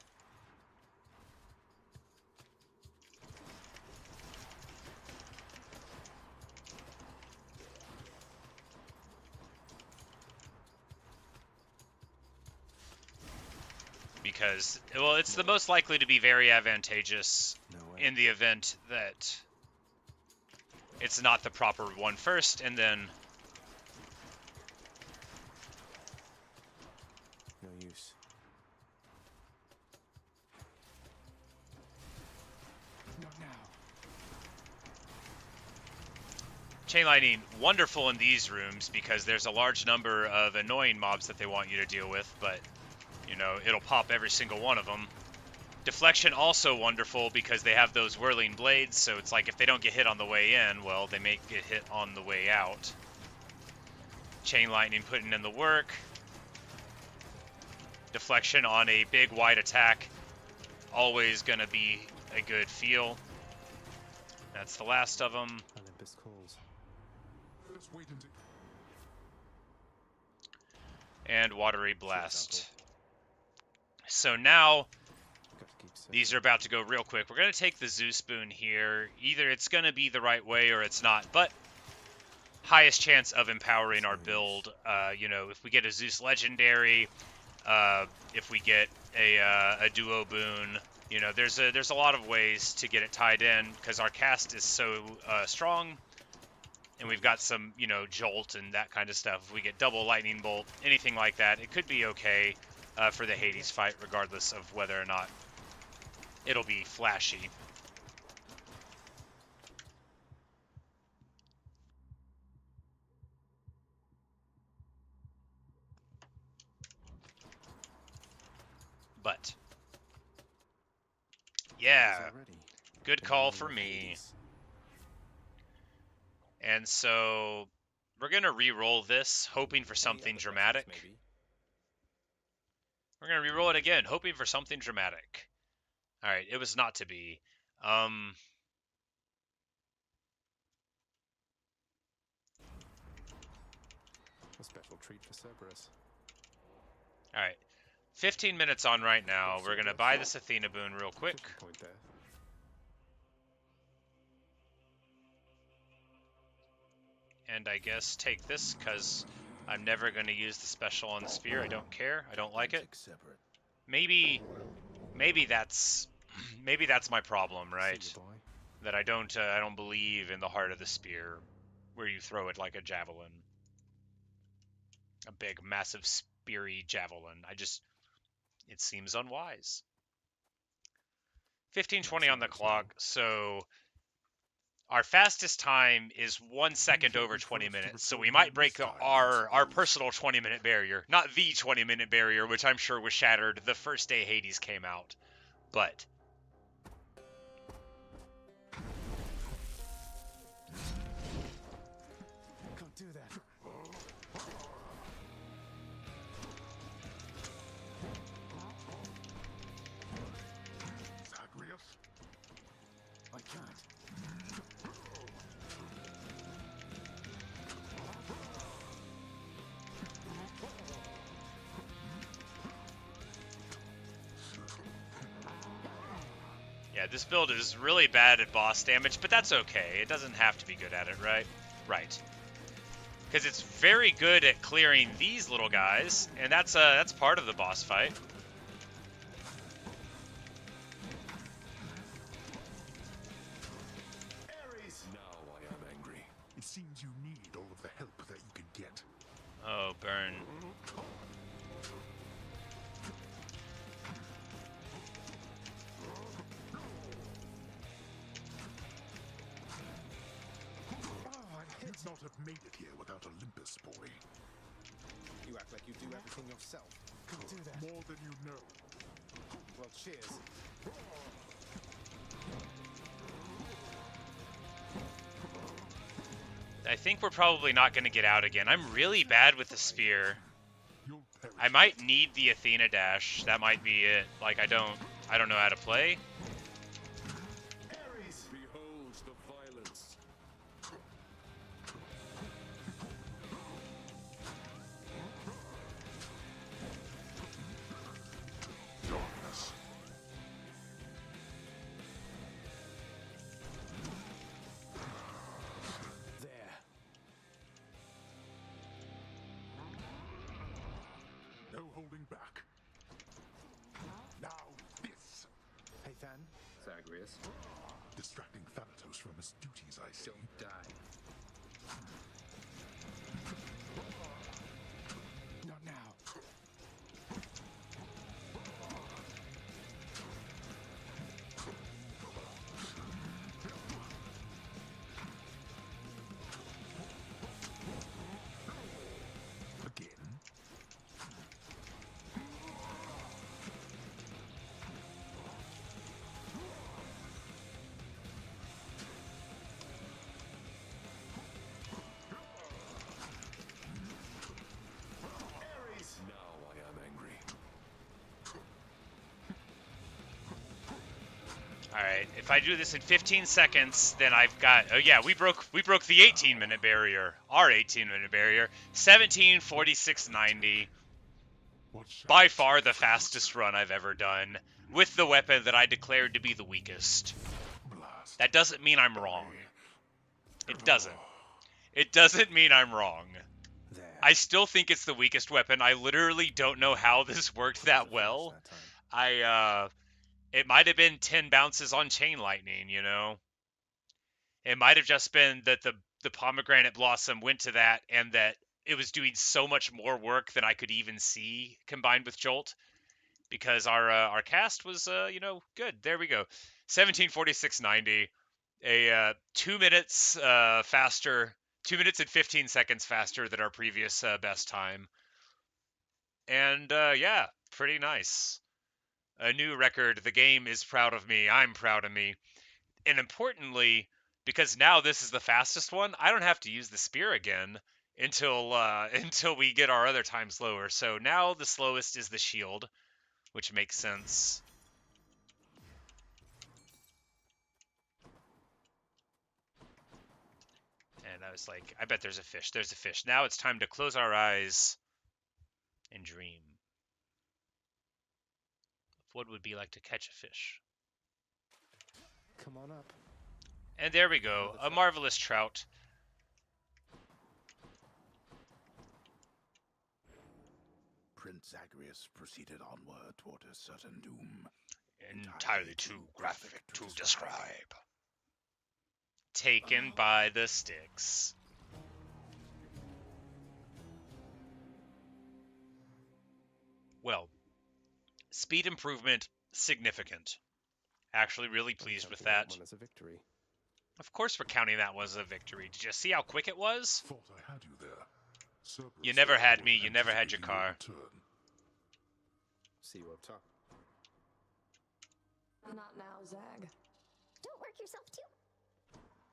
B: Because, well, it's the most likely to be very advantageous in the event that it's not the proper one first, and then...
D: No use.
B: Chain lightning, wonderful in these rooms because there's a large number of annoying mobs that they want you to deal with, but, you know, it'll pop every single one of them. Deflection also wonderful because they have those whirling blades, so it's like if they don't get hit on the way in, well, they may get hit on the way out. Chain lightning putting in the work. Deflection on a big wide attack, always gonna be a good feel. That's the last of them.
D: Olympus calls.
G: Let's wait until...
B: And watery blast. So now, these are about to go real quick. We're going to take the Zeus Boon here. Either it's going to be the right way or it's not, but highest chance of empowering our build. You know, if we get a Zeus Legendary, if we get a Duo Boon, you know, there's a lot of ways to get it tied in because our cast is so strong, and we've got some, you know, Jolt and that kind of stuff. If we get double Lightning Bolt, anything like that, it could be okay for the Hades fight, regardless of whether or not it'll be flashy. But yeah, good call for me. And so we're gonna re-roll this, hoping for something dramatic. We're gonna re-roll it again, hoping for something dramatic. All right, it was not to be. A
D: special treat for Cerberus.
B: All right, 15 minutes on right now. We're gonna buy this Athena boon real quick. And I guess take this because I'm never going to use the special on the spear. I don't care. I don't like it. Maybe that's my problem, right? That I don't believe in the heart of the spear, where you throw it like a javelin, a big, massive, speary javelin. It seems unwise. 15:20 on the clock, so. Our fastest time is 1 second over 20 minutes, so we might break our personal 20-minute barrier. Not the 20-minute barrier, which I'm sure was shattered the first day Hades came out. But
A: Can't do that.
G: Zagreus?
A: I can't.
B: yeah, this build is really bad at boss damage, but that's okay. It doesn't have to be good at it, right? Right. Because it's very good at clearing these little guys, and that's part of the boss fight.
G: Ares! Now I am angry. It seems you need all of the help that you can get.
B: Oh, burn.
G: You'd not have made it here without Olympus, boy.
D: You act like you do everything yourself.
A: Can't do that.
G: More than you know.
D: Well, cheers.
B: I think we're probably not going to get out again. I'm really bad with the spear. I might need the Athena dash. That might be it. Like, I don't know how to play.
G: Ares beholds the violence. Darkness.
A: There.
G: No holding back. Now this.
D: Hey, Than.
L: Zagreus.
G: Distracting Thanatos from his duties, I see.
P: Don't die.
A: Not now.
B: All right, if I do this in 15 seconds, then I've got. Oh yeah, we broke the 18-minute barrier. Our 18-minute barrier. 17:46:90. By far the fastest run I've ever done with the weapon that I declared to be the weakest. That doesn't mean I'm wrong. It doesn't. It doesn't mean I'm wrong. I still think it's the weakest weapon. I literally don't know how this worked that well. It might have been 10 bounces on chain lightning, you know? It might have just been that the pomegranate blossom went to that and that it was doing so much more work than I could even see combined with Jolt, because our cast was good. There we go. 17:46:90, a 2 minutes faster, 2 minutes and 15 seconds faster than our previous best time. And yeah, pretty nice. A new record. The game is proud of me. I'm proud of me. And importantly, because now this is the fastest one, I don't have to use the spear again until until we get our other times lower. So now the slowest is the shield, which makes sense. And I was like, I bet there's a fish. There's a fish. Now it's time to close our eyes and dream of what it would be like to catch a fish.
D: Come on up.
B: And there we go, a marvelous trout.
G: Prince Zagreus proceeded onward toward a certain doom.
B: Entirely too graphic to describe. Taken by the sticks. Well, speed improvement, significant. Actually really pleased with that.
D: One as a victory.
B: Of course we're counting that one as a victory. Did you see how quick it was?
G: Thought I had you there. Cerberus
B: You never had me,
G: would
B: you never had your
G: anticipate
B: car.
G: return.
D: See you up top.
F: Not now, Zag.
H: Don't work yourself too.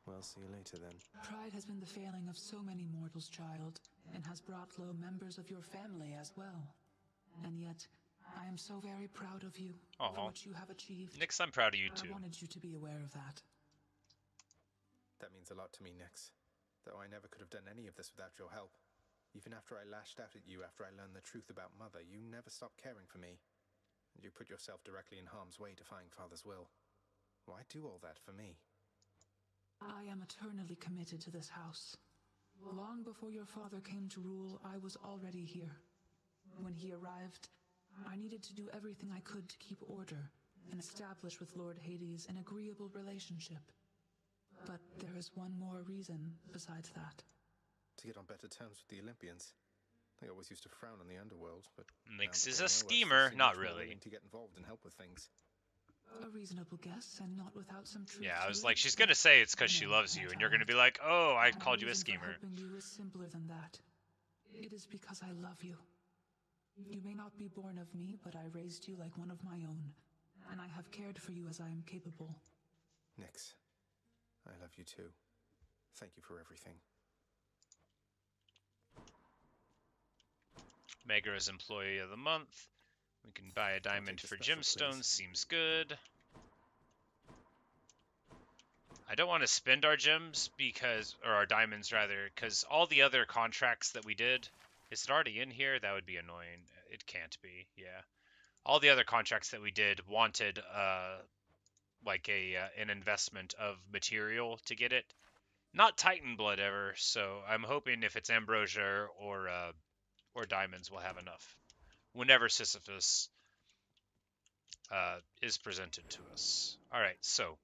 D: Well, see you later then.
E: Pride has been the failing of so many mortals, child, and has brought low members of your family as well. And yet, I am so very proud of you for what you have achieved.
B: Nix, I'm proud of you too.
E: I wanted you to be aware of that.
D: That means a lot to me, Nix. Though I never could have done any of this without your help. Even after I lashed out at you after I learned the truth about Mother, you never stopped caring for me. And you put yourself directly in harm's way defying Father's will. Why do all that for me?
E: I am eternally committed to this house. Long before your father came to rule, I was already here. When he arrived, I needed to do everything I could to keep order and establish with Lord Hades an agreeable relationship. But there is one more reason besides that.
D: To get on better terms with the Olympians. They always used to frown on the underworld, but
B: Nix is a schemer, not really.
D: To get involved and help with things.
E: A reasonable guess, and not without some truth.
B: Yeah, I was like, she's gonna say it's because she loves you, and you're gonna be like, oh, I called you a schemer.
E: Helping you is simpler than that. It is because I love you. You may not be born of me, but I raised you like one of my own, and I have cared for you as I am capable.
D: Nix, I love you too. Thank you for everything.
B: Megara's Employee of the Month. We can buy a diamond for gemstones, seems good. I don't want to spend our gems or our diamonds rather, because all the other contracts that we did, is it already in here? That would be annoying. It can't be, yeah. All the other contracts that we did wanted like an investment of material to get it. Not Titan blood ever, so I'm hoping if it's ambrosia or diamonds, we'll have enough whenever Sisyphus is presented to us. All right, so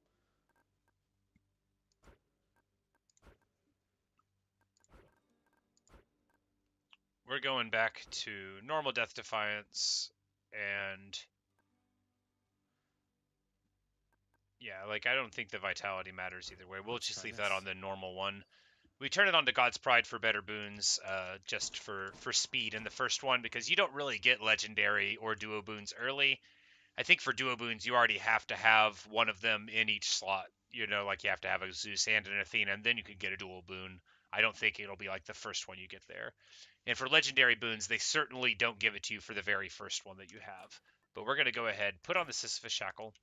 B: we're going back to normal Death Defiance, and yeah, like I don't think the vitality matters either way. We'll just leave that on the normal one. We turn it on to God's Pride for better boons, just for speed in the first one, because you don't really get legendary or duo boons early. I think for duo boons, you already have to have one of them in each slot. You know, like you have to have a Zeus and an Athena, and then you can get a dual boon. I don't think it'll be like the first one you get there. And for legendary boons, they certainly don't give it to you for the very first one that you have. But we're going to go ahead, put on the Sisyphus Shackle.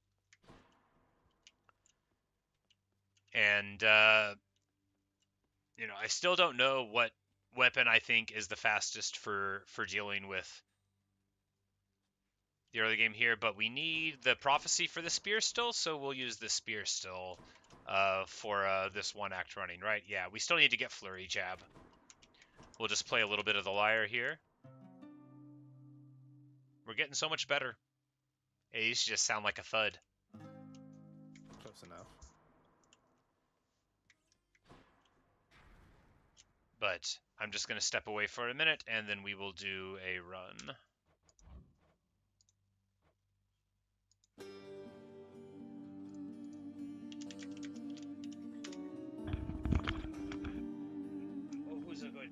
B: And, you know, I still don't know what weapon I think is the fastest for dealing with the early game here, but we need the prophecy for the spear still, so we'll use the spear still for this one act running, right? Yeah, we still need to get flurry jab. We'll just play a little bit of the lyre here. We're getting so much better. It used to just sound like a thud.
D: Close enough.
B: But I'm just going to step away for a minute, and then we will do a run. Oh, who's a good?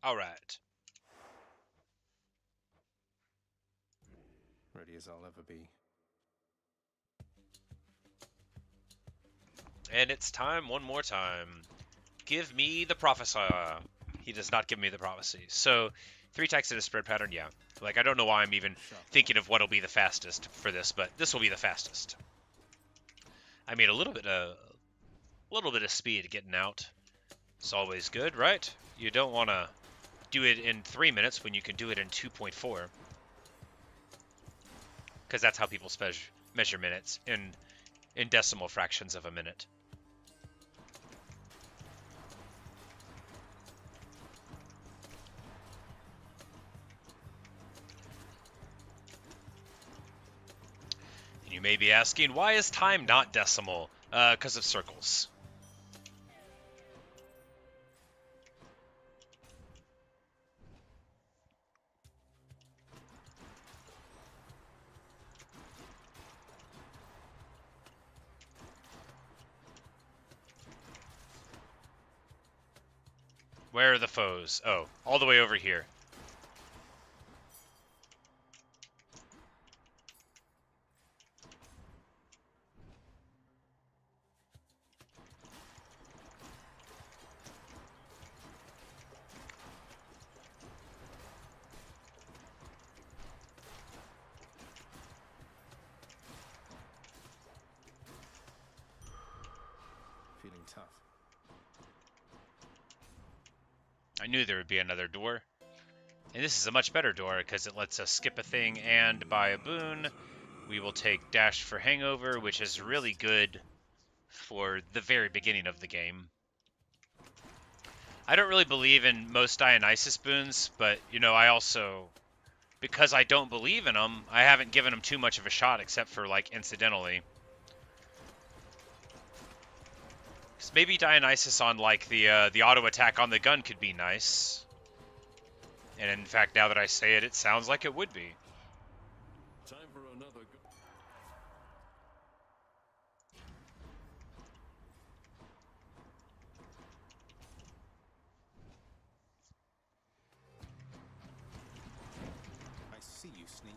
B: All right.
D: Ready as I'll ever be.
B: And it's time one more time. Give me the prophecy. He does not give me the prophecy. So 3 attacks in a spread pattern, yeah. Like, I don't know why I'm even thinking of what'll be the fastest for this, but this will be the fastest. I mean, a little bit of speed getting out. It's always good, right? You don't want to do it in 3 minutes when you can do it in 2.4. Because that's how people measure minutes, in decimal fractions of a minute. And you may be asking, why is time not decimal? Because of circles. Where are the foes? Oh, all the way over here.
D: Feeling tough.
B: I knew there would be another door. And this is a much better door because it lets us skip a thing and buy a boon. We will take Dash for Hangover, which is really good for the very beginning of the game. I don't really believe in most Dionysus boons, but, you know, I also, because I don't believe in them, I haven't given them too much of a shot except for, like, incidentally. 'Cause maybe Dionysus on like the auto attack on the gun could be nice. And in fact, now that I say it, it sounds like it would be.
S: Time for another.
D: I see you, Sneak.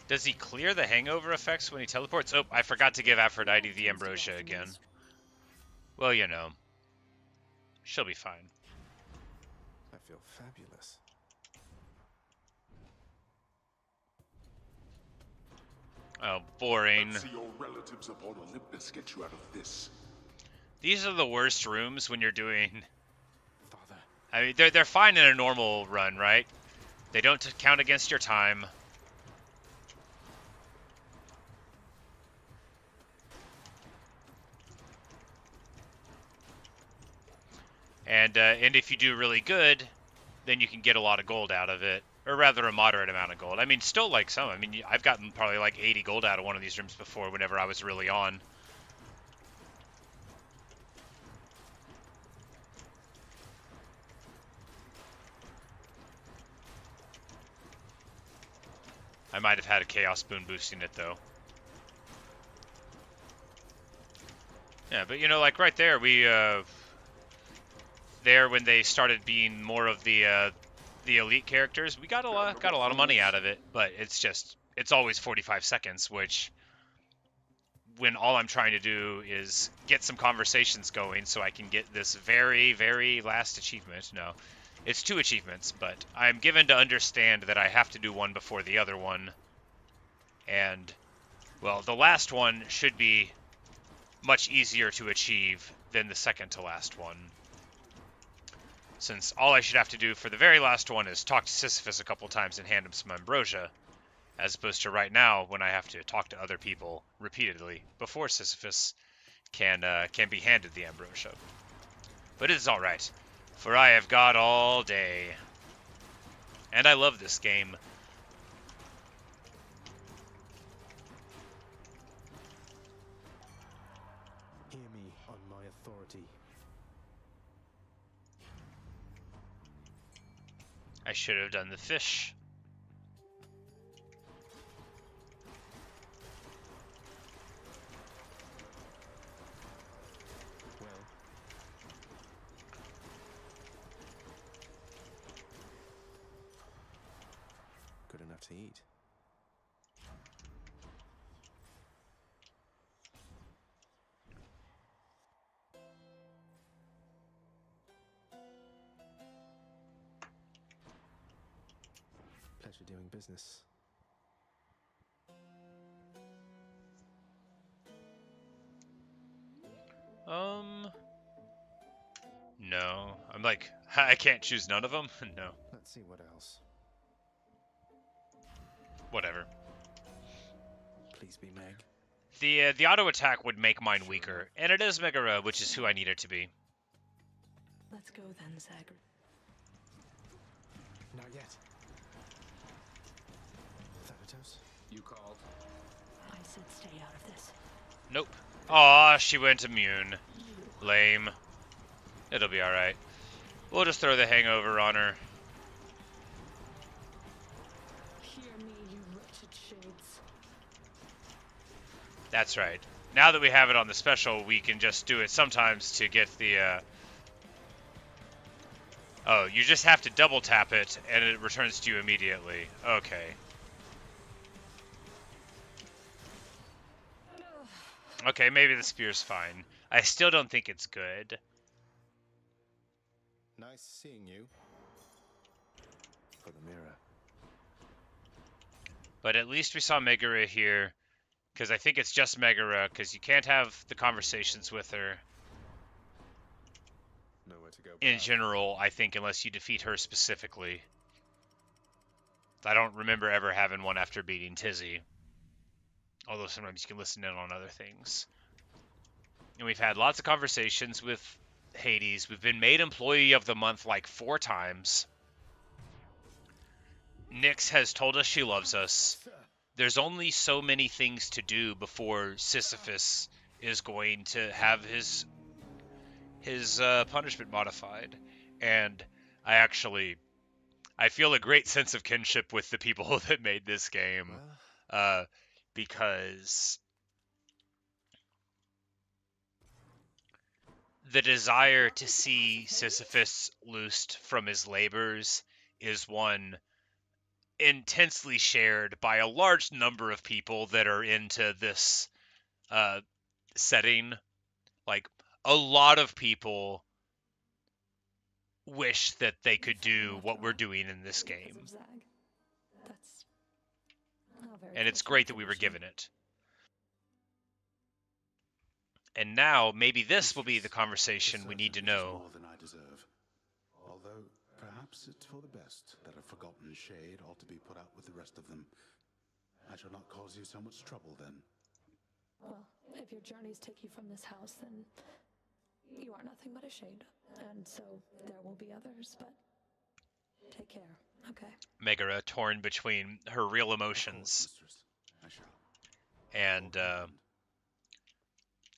B: Does he clear the hangover effects when he teleports? Oh, I forgot to give Aphrodite the ambrosia again. Well, you know. She'll be fine.
D: I feel fabulous.
B: Oh, boring.
G: Let's see your relatives upon Olympus get you out of this.
B: These are the worst rooms when you're doing...
D: Father.
B: I mean, they're fine in a normal run, right? They don't count against your time. And if you do really good, then you can get a lot of gold out of it. Or rather, a moderate amount of gold. I mean, still like some. I mean, I've gotten probably like 80 gold out of one of these rooms before whenever I was really on. I might have had a Chaos Boon boosting it, though. Yeah, but you know, like right there, we, there when they started being more of the elite characters, we got a lot of money out of it, but it's always 45 seconds, which when all I'm trying to do is get some conversations going so I can get this very, very last achievement. No, it's 2 achievements, but I'm given to understand that I have to do one before the other one. And, well, the last one should be much easier to achieve than the second to last one. Since all I should have to do for the very last one is talk to Sisyphus a couple times and hand him some ambrosia, as opposed to right now when I have to talk to other people repeatedly before Sisyphus can be handed the ambrosia. But it is all right, for I have got all day, and I love this game.
D: Hear me on my authority.
B: I should have done the fish.
D: Well. Good enough to eat. Pleasure doing business.
B: No. I'm like, I can't choose none of them? No.
D: Let's see what else.
B: Whatever.
D: Please be Meg.
B: The auto attack would make mine weaker, and it is Megara, which is who I need it to be.
F: Let's go then, Zagre.
D: Not yet. Thanatos?
L: You called?
F: I said stay out of this.
B: Nope. Aw, she went immune. Lame. It'll be alright. We'll just throw the hangover on her.
F: Hear me, you wretched shades.
B: That's right. Now that we have it on the special, we can just do it sometimes to get the, Oh, you just have to double tap it, and it returns to you immediately. Okay. Okay, maybe the spear's fine. I still don't think it's good.
D: Nice seeing you. For the mirror.
B: But at least we saw Megara here, because I think it's just Megara, because you can't have the conversations with her.
D: Nowhere to go.
B: In general, I think, unless you defeat her specifically. I don't remember ever having one after beating Tizzy. Although sometimes you can listen in on other things. And we've had lots of conversations with Hades. We've been made Employee of the Month like 4 times. Nyx has told us she loves us. There's only so many things to do before Sisyphus is going to have his punishment modified. And I feel a great sense of kinship with the people that made this game, because the desire to see Sisyphus loosed from his labors is one intensely shared by a large number of people that are into this setting. Like, a lot of people wish that they could do what we're doing in this game. And it's great that we were given it. And now, maybe this will be the conversation we need to know.
G: More than I deserve. Although, perhaps it's for the best that a forgotten shade ought to be put out with the rest of them. I shall not cause you so much trouble then.
F: Well, if your journeys take you from this house, then you are nothing but a shade. And so there will be others, but take care, okay?
B: Megara, torn between her real emotions and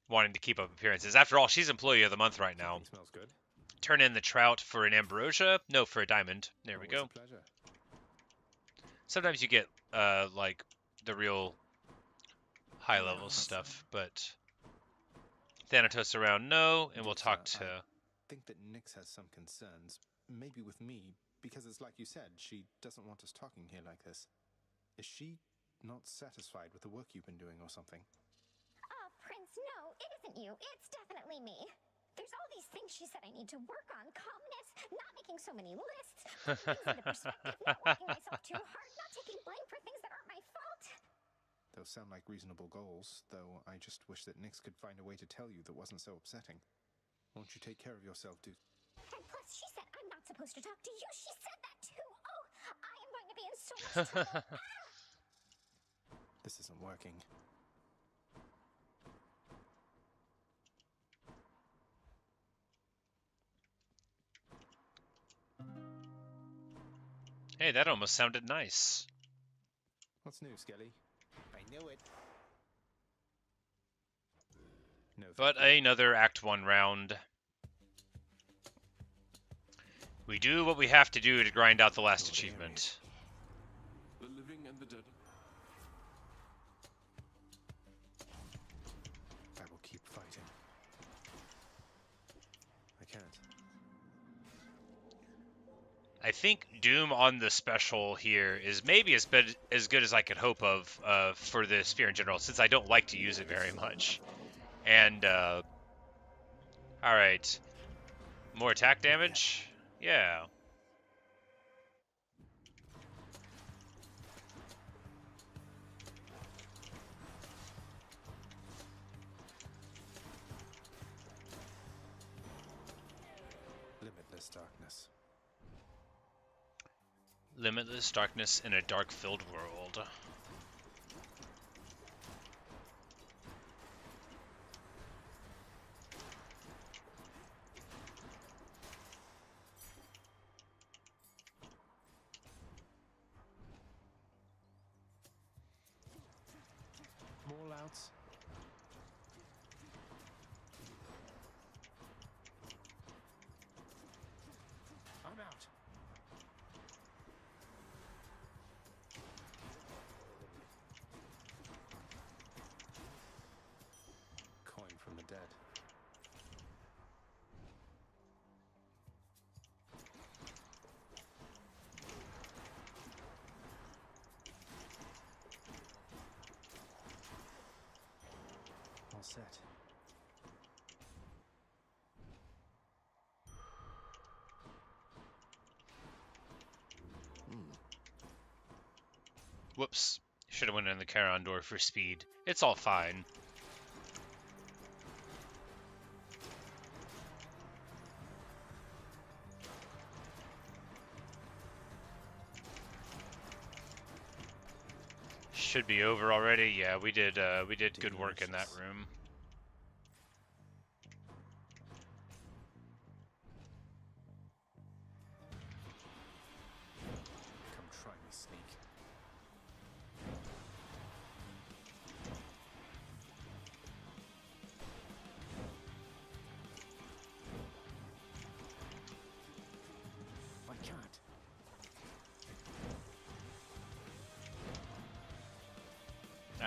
B: wanting to keep up appearances. After all, she's Employee of the Month right now.
D: Smells good.
B: Turn in the trout for an ambrosia. No, for a diamond. There we go.
D: Pleasure.
B: Sometimes you get like the real high level stuff, but Thanatos around, no, and we'll talk to.
D: I think that Nyx has some concerns, maybe with me, because it's like you said, she doesn't want us talking here like this. Is she not satisfied with the work you've been doing or something?
H: Oh, Prince, no, it isn't you. It's definitely me. There's all these things she said I need to work on. Calmness, not making so many lists, putting things into perspective, not working myself too hard, not taking blame for things that aren't my fault.
D: Those sound like reasonable goals, though I just wish that Nyx could find a way to tell you that wasn't so upsetting. Won't you take care of yourself, dude?
H: And plus, she said I'm not supposed to talk to you. She said that too. Oh, I am going to be in so much trouble.
D: This isn't working.
B: Hey, that almost sounded nice.
D: What's new, Skelly?
N: I knew it.
D: No,
B: but another Act 1 round. We do what we have to do to grind out the last achievement.
S: The living and the dead.
D: I will keep fighting. I can't.
B: I think Doom on the special here is maybe as good as I could hope of for the sphere in general, since I don't like to use it very much. And alright. More attack damage? Yeah.
D: Limitless darkness.
B: Limitless darkness in a dark-filled world.
D: More louds.
A: I'm out.
D: Coin from the dead. All set.
B: Whoops. Should have went in the Charon door for speed. It's all fine. Should be over already. Yeah, we did good work in that room.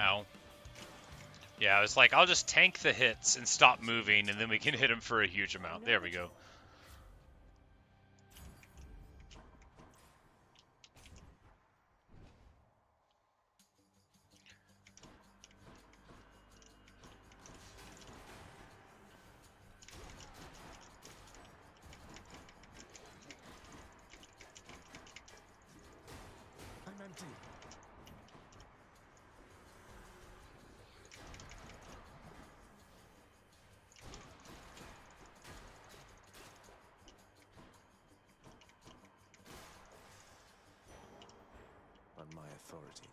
B: Ow. Yeah, I was like, I'll just tank the hits and stop moving, and then we can hit him for a huge amount. There we go.
A: I'm empty.
D: On my authority.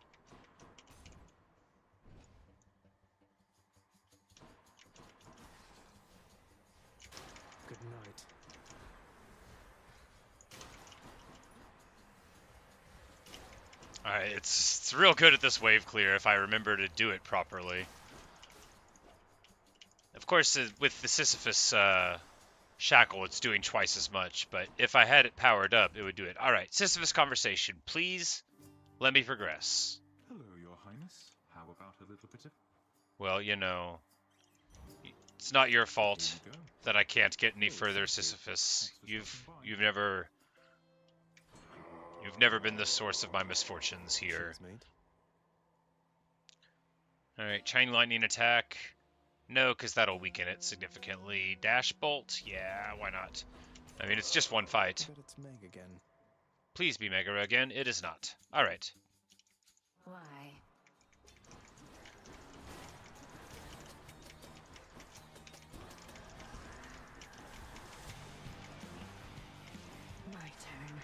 D: Good night.
B: Alright, it's real good at this wave clear if I remember to do it properly. Of course, with the Sisyphus shackle, it's doing twice as much, but if I had it powered up, it would do it. Alright, Sisyphus conversation. Please let me progress.
C: Hello, Your Highness. How about a little bit of...
B: Well, you know, it's not your fault that I can't get any further, Sisyphus. You've never been the source of my misfortunes here. Alright, chain lightning attack. No, because that'll weaken it significantly. Dash bolt? Yeah, why not? I mean, it's just one fight.
D: I bet it's Meg again.
B: Please be Mega again. It is not. Alright.
F: Why? My turn.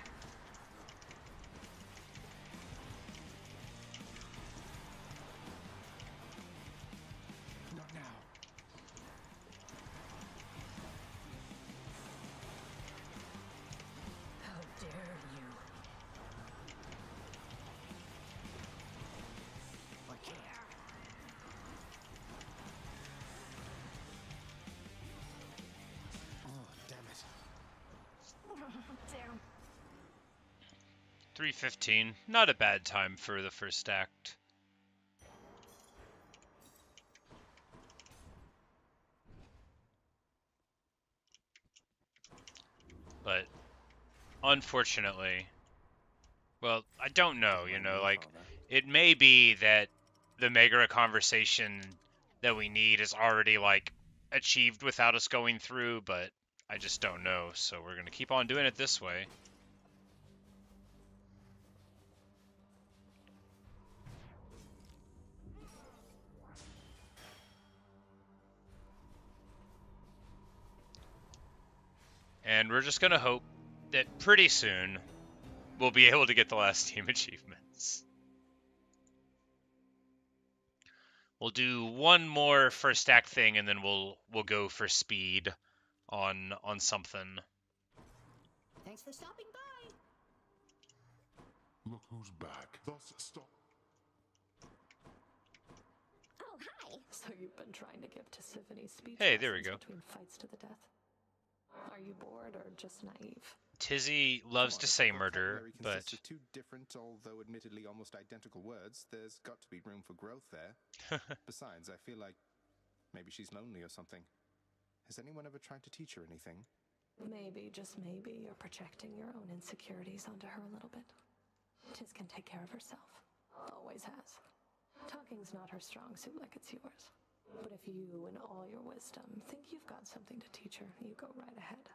A: Not now.
F: How dare you?
A: I can't.
N: Oh, damn it.
F: Damn.
B: 3:15. Not a bad time for the first act. But unfortunately, well, I don't know, you know, like, it may be that the Megara conversation that we need is already, like, achieved without us going through, but I just don't know, so we're gonna keep on doing it this way. And we're just gonna hope that pretty soon we'll be able to get the last team achievements. We'll do one more first act thing, and then we'll go for speed on something.
Q: Thanks for stopping by.
G: Look who's back. Thus stop.
H: Oh, hi.
F: So you've been trying to give Sisyphus speech
B: Hey, there we
F: lessons
B: go.
F: between fights to the death. Are you bored or just naive?
B: Tizzy loves to say murder, but
D: Consists of two different, although admittedly almost identical words. There's got to be room for growth there. Besides, I feel like maybe she's lonely or something. Has anyone ever tried to teach her anything?
F: Maybe, just maybe, you're projecting your own insecurities onto her a little bit. Tiz can take care of herself. Always has. Talking's not her strong suit like it's yours. But if you, in all your wisdom, think you've got something to teach her, you go right ahead.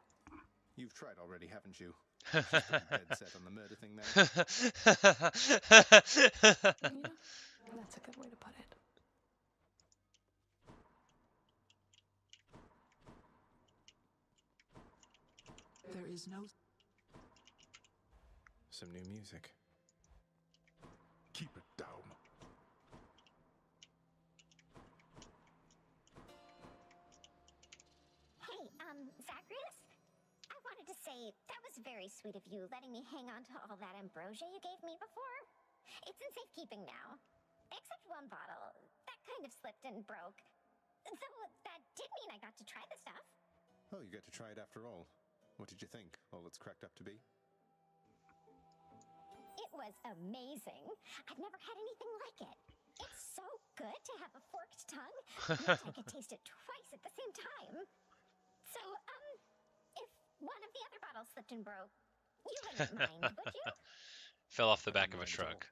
D: You've tried already, haven't you? She's pretty dead set on the murder thing then.
F: Yeah, that's a good way to put it.
E: There is no...
D: Some new music.
G: Keep it down.
H: Hey, Zacharias? I wanted to say that was very sweet of you letting me hang on to all that ambrosia you gave me before. It's in safekeeping now. Except one bottle. That kind of slipped and broke. Though that did mean I got to try the stuff.
D: Oh, you got to try it after all. What did you think? All it's cracked up to be?
H: It was amazing. I've never had anything like it. It's so good to have a forked tongue? Wish I could taste it twice at the same time. So, if one of the other bottles slipped and broke, you wouldn't mind, would you?
B: Fell off the back of a truck.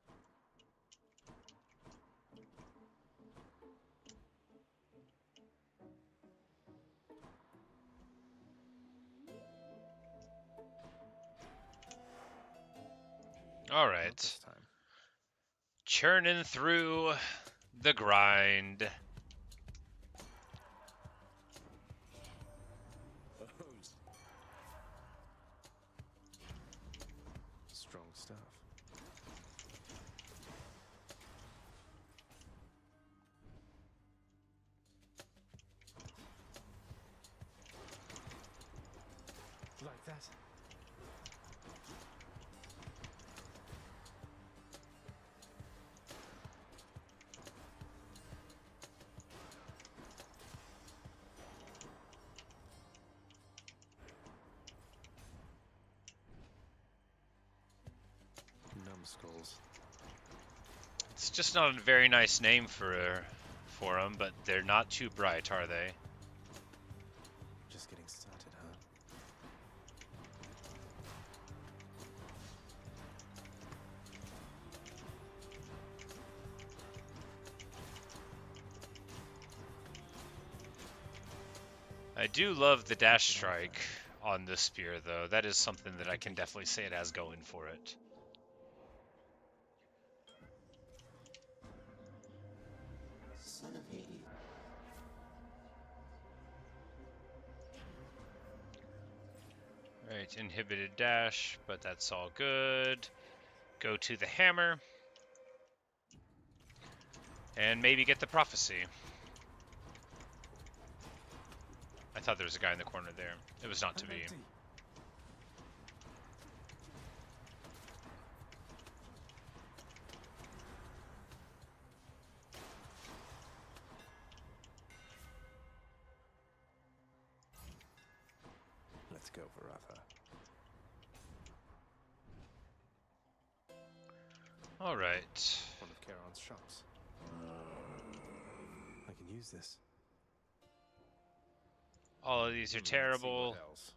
B: All right. Churning through the grind.
D: Strong stuff. Like that. Numbskulls.
B: It's just not a very nice name for them, but they're not too bright, are they?
D: Just getting started, huh?
B: I do love the dash strike on this spear, though. That is something that I can definitely say it has going for it.
R: Son of Hades.
B: Right, inhibited dash, but that's all good. Go to the hammer. And maybe get the prophecy. I thought there was a guy in the corner there. It was not to be.
D: Let's go, Varatha.
B: All right.
D: One of Charon's shops. I can use this.
B: All of these are terrible.
D: What else?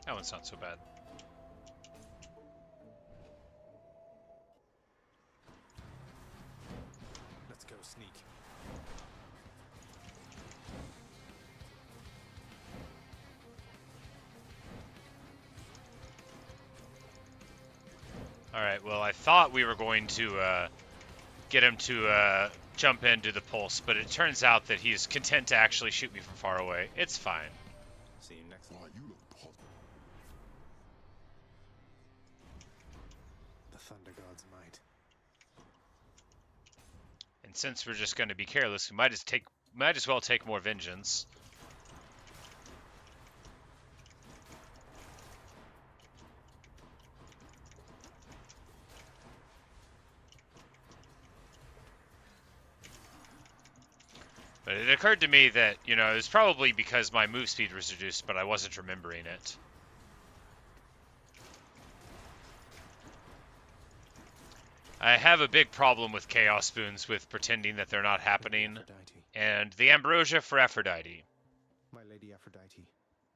B: That one's not so bad.
D: Let's go sneak.
B: Alright, well, I thought we were going to get him to jump into the pulse, but it turns out that he's content to actually shoot me from far away. It's fine.
D: See you next time.
G: You look positive.
D: The Thunder God's might.
B: And since we're just going to be careless, we might as well take more vengeance. But it occurred to me that, you know, it was probably because my move speed was reduced, but I wasn't remembering it. I have a big problem with Chaos Spoons with pretending that they're not happening. And the Ambrosia for Aphrodite.
D: My Lady Aphrodite,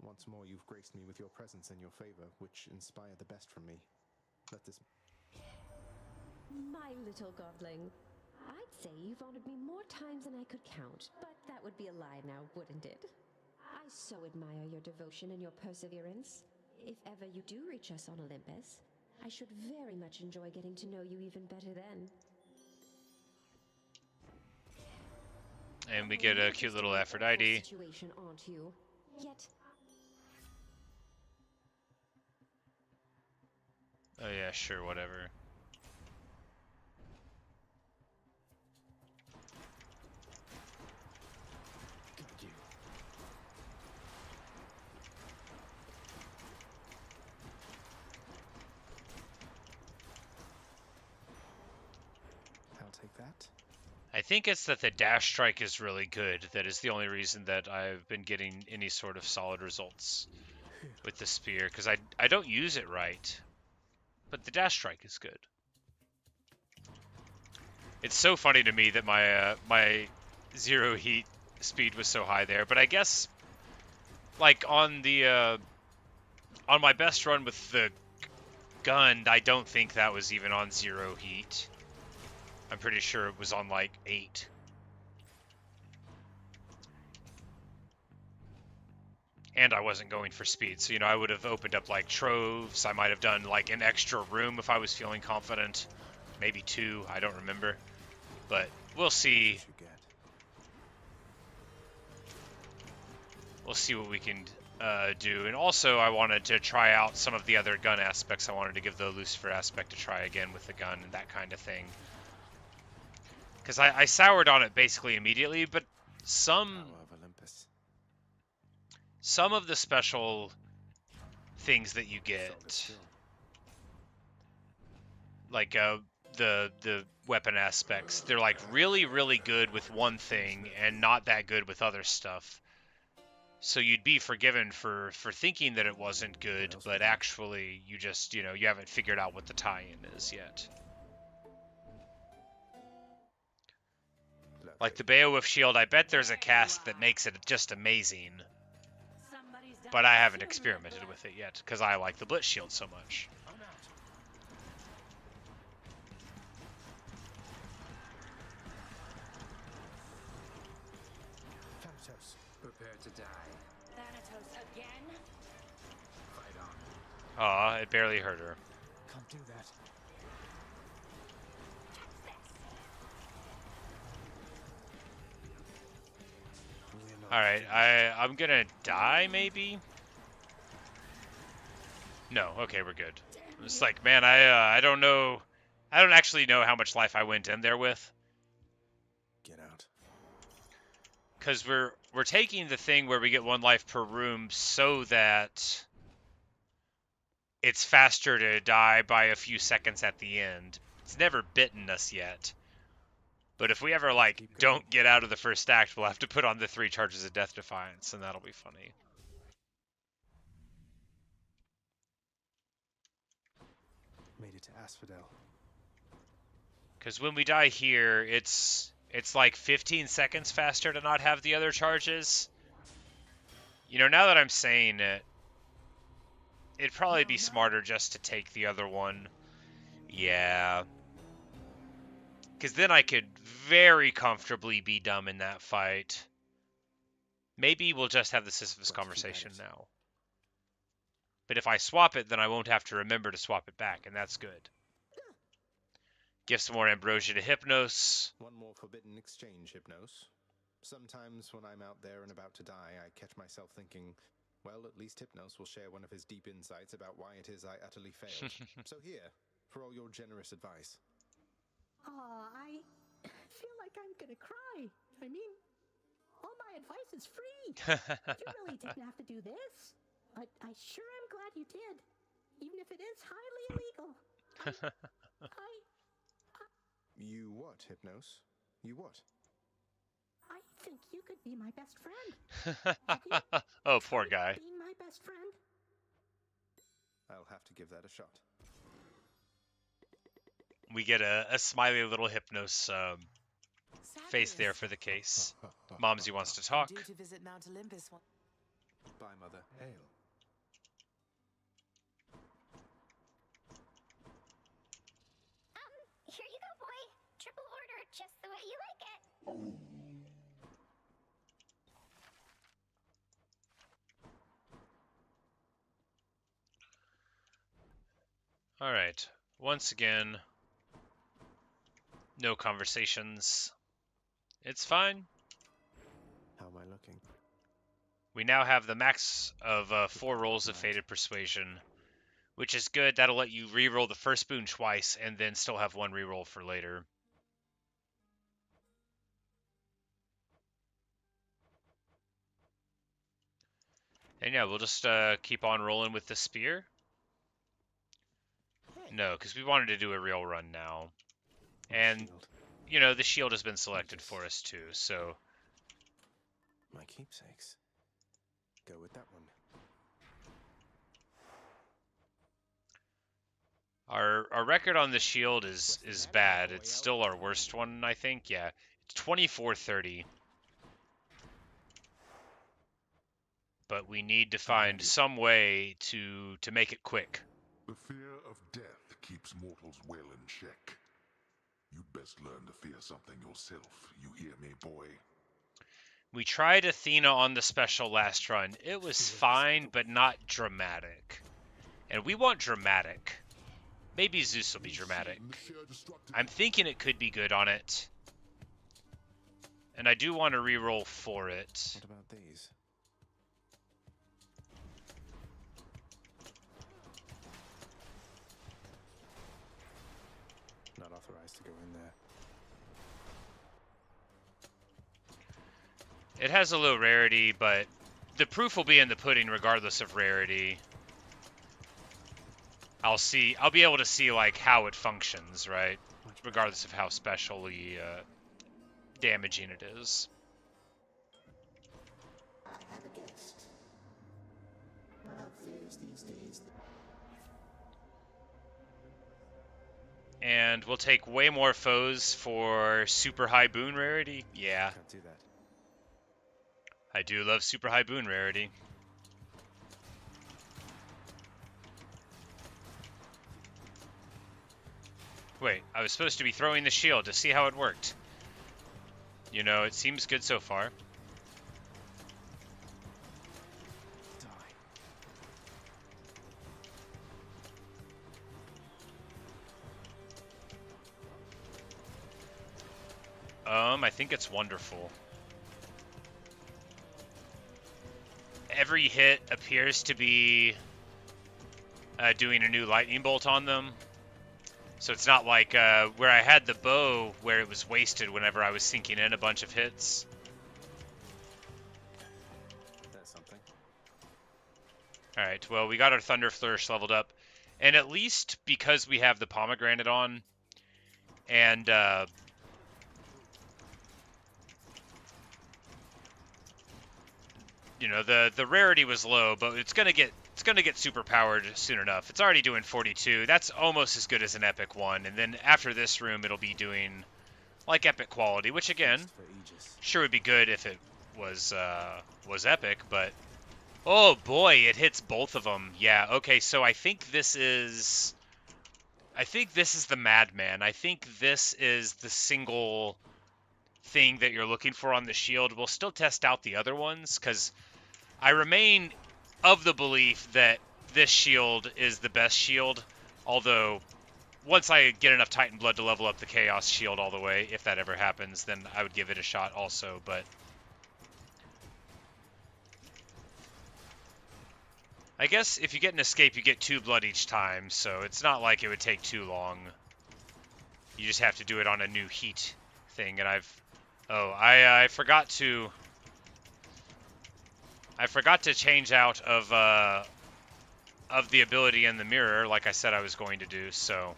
D: once more you've graced me with your presence and your favor, which inspire the best from me. Let this...
O: My little godling. I'd say you've honored me more times than I could count, but that would be a lie now, wouldn't it? I so admire your devotion and your perseverance. If ever you do reach us on Olympus, I should very much enjoy getting to know you even better then.
B: And we get a cute little Aphrodite.
O: Situation, aren't you? Yet
B: Oh yeah, sure, whatever.
D: I'll take that.
B: I think it's that the dash strike is really good. That is the only reason that I've been getting any sort of solid results with the spear, because I don't use it right. but the dash strike is good. It's so funny to me that my zero heat speed was so high there, but I guess like on my best run with the gun, I don't think that was even on 0 heat. I'm pretty sure it was on like 8. And I wasn't going for speed, so I would have opened up like troves. I might have done like an extra room if I was feeling confident. Maybe 2, I don't remember. But we'll see. We'll see what we can do. And also, I wanted to try out some of the other gun aspects. I wanted to give the Lucifer aspect a try again with the gun and that kind of thing. Because I soured on it basically immediately, but some of the special things that you get, like the weapon aspects, they're like really, really good with one thing and not that good with other stuff. So you'd be forgiven for thinking that it wasn't good, but actually you just, you haven't figured out what the tie-in is yet. Like the Beowulf shield, I bet there's a cast that makes it just amazing. But I haven't experimented with it yet, because I like the Blitz shield so much.
L: Thanatos, prepare to die.
F: Thanatos again?
L: Fight on.
B: Aw, it barely hurt her.
A: Can't do that.
B: Alright, I'm gonna die, maybe? No, okay, we're good. It's like, man, I don't know. I don't actually know how much life I went in there with.
D: Get out.
B: Because we're taking the thing where we get 1 life per room so that it's faster to die by a few seconds at the end. It's never bitten us yet. But if we ever, like, don't get out of the first act, we'll have to put on the 3 charges of Death Defiance, and that'll be funny.
D: Made it to Asphodel.
B: Because when we die here, it's like 15 seconds faster to not have the other charges. Now that I'm saying it, it'd probably be smarter just to take the other one. Yeah. Because then I could very comfortably be dumb in that fight. Maybe we'll just have the Sisyphus conversation now. But if I swap it, then I won't have to remember to swap it back, and that's good. Give some more ambrosia to Hypnos.
D: 1 more forbidden exchange, Hypnos. Sometimes when I'm out there and about to die, I catch myself thinking, well, at least Hypnos will share one of his deep insights about why it is I utterly failed. So here, for all your generous advice.
Q: Aw, I feel like I'm gonna cry. I mean, all my advice is free. You really didn't have to do this. But I sure am glad you did. Even if it is highly illegal.
D: You what, Hypnos? You what?
Q: I think you could be my best friend.
B: Oh, poor guy.
Q: Being my best friend.
D: I'll have to give that a shot.
B: We get a smiley little Hypnos face there for the case. Momsy wants to talk.
M: Due to visit Mount Olympus one.
D: Bye, Mother. Hail.
H: Here you go, boy. Triple order, just the way you like it.
B: Alright. Once again, no conversations. It's fine.
D: How am I looking?
B: We now have the max of 4 rolls of Fated Persuasion, which is good. That'll let you reroll the first boon twice and then still have 1 reroll for later. And yeah, we'll just keep on rolling with the spear. No, because we wanted to do a real run now. And, the shield has been selected for us too, so...
D: My keepsakes. Go with that one.
B: Our record on the shield is bad. It's still our worst one, I think. Yeah, it's 24-30. But we need to find some way to make it quick.
G: The fear of death keeps mortals well in check. You'd best learn to fear something yourself, you hear me, boy?
B: We tried Athena on the special last run. It was fine, but not dramatic. And we want dramatic. Maybe Zeus will be dramatic. I'm thinking it could be good on it. And I do want to reroll for it.
D: What about these? Not authorized to go in there.
B: It has a low rarity, but the proof will be in the pudding regardless of rarity. I'll be able to see like how it functions, right? Regardless of how specially damaging it is.
R: I have a guest. Fears these days.
B: And we'll take way more foes for super high boon rarity. Yeah.
D: Can't do that.
B: I do love super high boon rarity. Wait, I was supposed to be throwing the shield to see how it worked. You know, it seems good so far. I think it's wonderful. Every hit appears to be doing a new lightning bolt on them. So it's not like where I had the bow where it was wasted whenever I was sinking in a bunch of hits.
D: That's something.
B: Alright, well, we got our Thunder Flourish leveled up. And at least because we have the pomegranate on, and you know, the rarity was low, but it's gonna get super powered soon enough. It's already doing 42. That's almost as good as an epic one. And then after this room, it'll be doing like epic quality, which again, sure would be good if it was epic. But oh boy, it hits both of them. Yeah. Okay. So I think this is the Madman. I think this is the single thing that you're looking for on the shield. We'll still test out the other ones because I remain of the belief that this shield is the best shield, although once I get enough Titan Blood to level up the Chaos shield all the way, if that ever happens, then I would give it a shot also, but I guess if you get an escape, you get 2 blood each time, so it's not like it would take too long. You just have to do it on a new heat thing, and I forgot to change out of the ability in the mirror, like I said I was going to do. So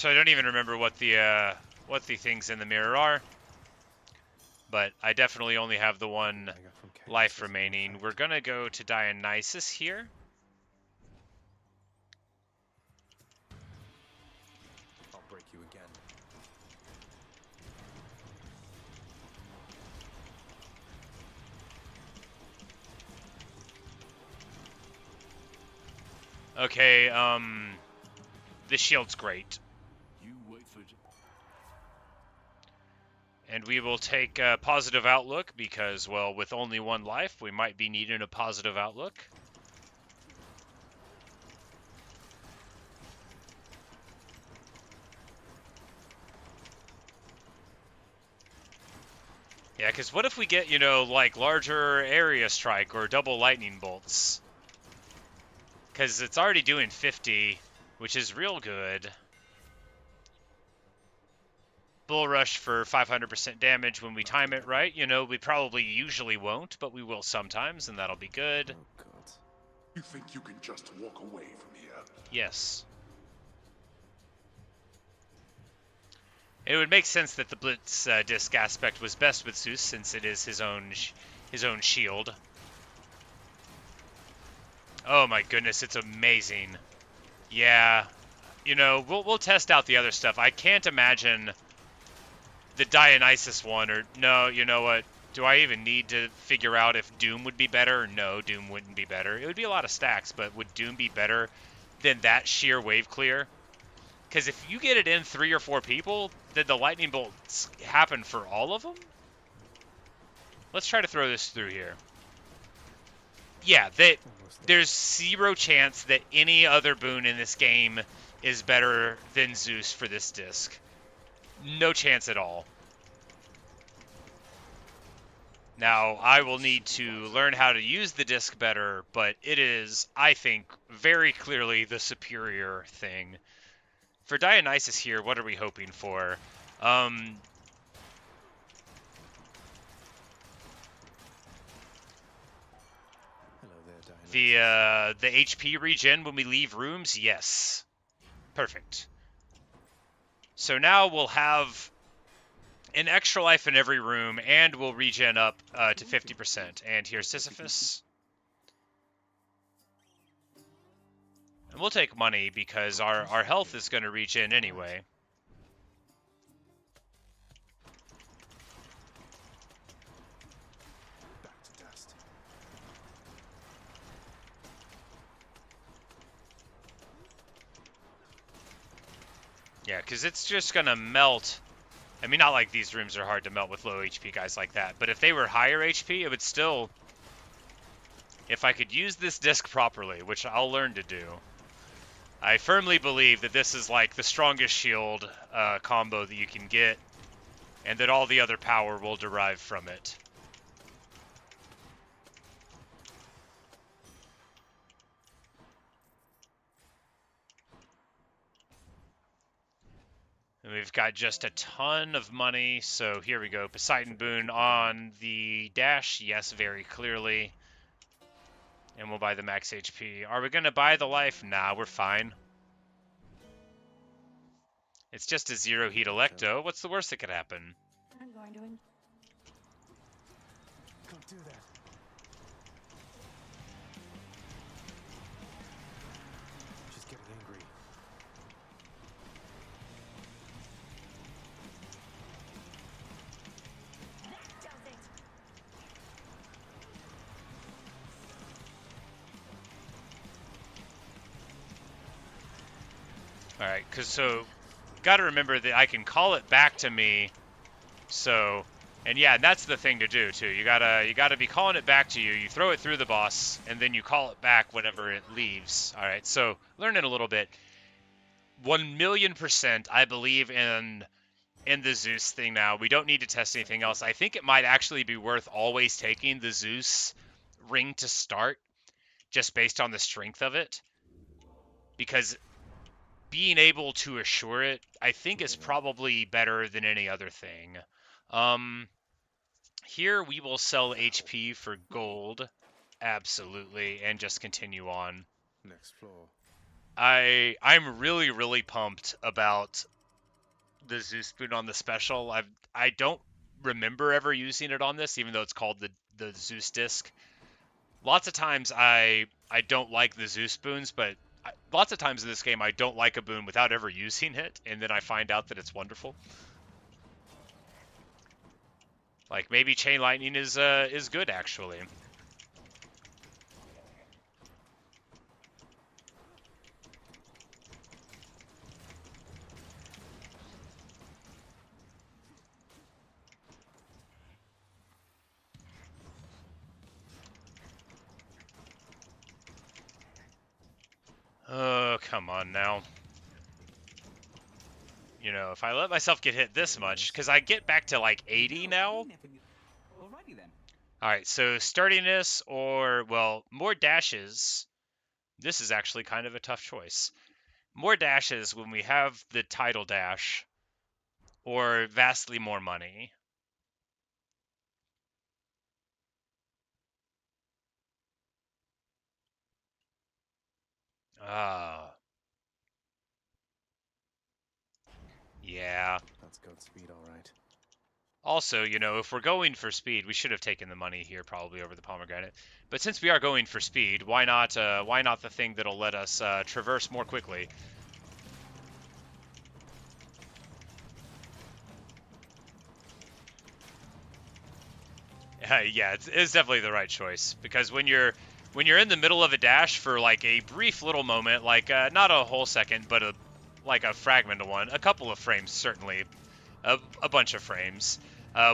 B: I don't even remember what the things in the mirror are. But I definitely only have the one life remaining. We're gonna go to Dionysus here.
D: I'll break you again.
B: Okay, the shield's great.
S: You wait for it.
B: And we will take a positive outlook because, well, with only 1 life, we might be needing a positive outlook. Yeah, because what if we get, you know, like larger area strike or double lightning bolts? Because it's already doing 50, which is real good. Bull Rush for 500% damage when we time it right. You know, we probably usually won't, but we will sometimes, and that'll be good.
D: Oh, God.
G: You think you can just walk away from here?
B: Yes. It would make sense that the Blitz disc aspect was best with Zeus, since it is his own shield. Oh my goodness, it's amazing. Yeah, you know, we'll test out the other stuff. I can't imagine the Dionysus one, or no, you know what? Do I even need to figure out if Doom would be better? No, Doom wouldn't be better. It would be a lot of stacks, but would Doom be better than that sheer wave clear? Because if you get it in 3 or 4 people, then the lightning bolts happen for all of them? Let's try to throw this through here. Yeah, there's 0 chance that any other boon in this game is better than Zeus for this disc. No chance at all. Now, I will need to learn how to use the disc better, but it is, I think, very clearly the superior thing. For Dionysus here, what are we hoping for? The HP regen when we leave rooms? Yes. Perfect. So now we'll have an extra life in every room, and we'll regen up to 50%. And here's Sisyphus. And we'll take money because our health is going to regen anyway.
D: Back to dust.
B: Yeah, because it's just going to melt. I mean, not like these rooms are hard to melt with low HP guys like that, but if they were higher HP, it would still... If I could use this disc properly, which I'll learn to do, I firmly believe that this is like the strongest shield combo that you can get, and that all the other power will derive from it. And we've got just a ton of money, so here we go. Poseidon Boon on the dash, yes, very clearly. And we'll buy the max HP. Are we going to buy the life? Nah, we're fine. It's just a 0 heat Electo. What's the worst that could happen?
F: I'm going to.
A: Can't do that.
D: She's getting angry.
B: Alright, so, gotta remember that I can call it back to me, so, and yeah, that's the thing to do, too. You gotta be calling it back to you. You throw it through the boss, and then you call it back whenever it leaves. Alright, so, learning a little bit. 1,000,000%, I believe in the Zeus thing now. We don't need to test anything else. I think it might actually be worth always taking the Zeus ring to start, just based on the strength of it, because being able to assure it, I think, is probably better than any other thing. Here we will sell HP for gold, absolutely, and just continue on.
D: Next floor.
B: I'm really, really pumped about the Zeus spoon on the special. I don't remember ever using it on this, even though it's called the Zeus disc. Lots of times I don't like the Zeus spoons, but lots of times in this game I don't like a boon without ever using it, and then I find out that it's wonderful. Like maybe Chain Lightning is good actually. Oh, come on now. You know, if I let myself get hit this much, because I get back to like 80 now.
J: Alrighty then.
B: Alright, so sturdiness or, well, more dashes. This is actually kind of a tough choice. More dashes when we have the title dash, or vastly more money. Yeah.
D: That's Godspeed, all right.
B: Also, you know, if we're going for speed, we should have taken the money here probably over the pomegranate. But since we are going for speed, why not the thing that'll let us traverse more quickly? Yeah, it's definitely the right choice, because when you're in the middle of a dash for like a brief little moment, like not a whole second, but like a fragment of one, a couple of frames certainly, a bunch of frames.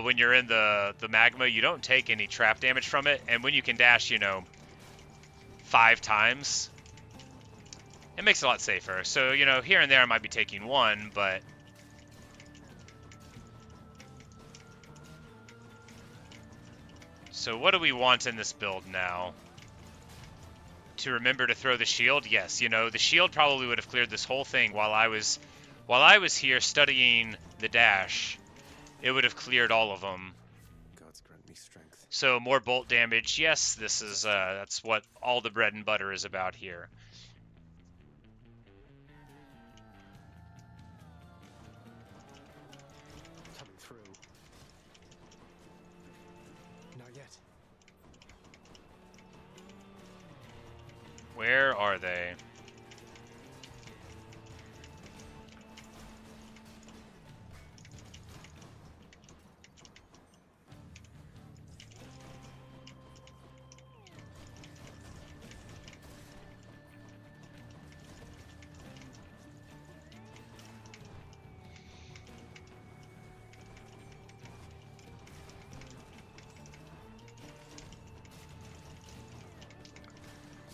B: When you're in the magma, you don't take any trap damage from it, and when you can dash, you know, 5 times, it makes it a lot safer. So, you know, here and there I might be taking one, but so what do we want in this build now? To remember to throw the shield? Yes, you know, the shield probably would have cleared this whole thing while I was here studying the dash. It would have cleared all of them.
D: Gods grant me strength.
B: So more bolt damage. Yes, this is that's what all the bread and butter is about here.
D: Coming through. Not yet.
B: Where are they?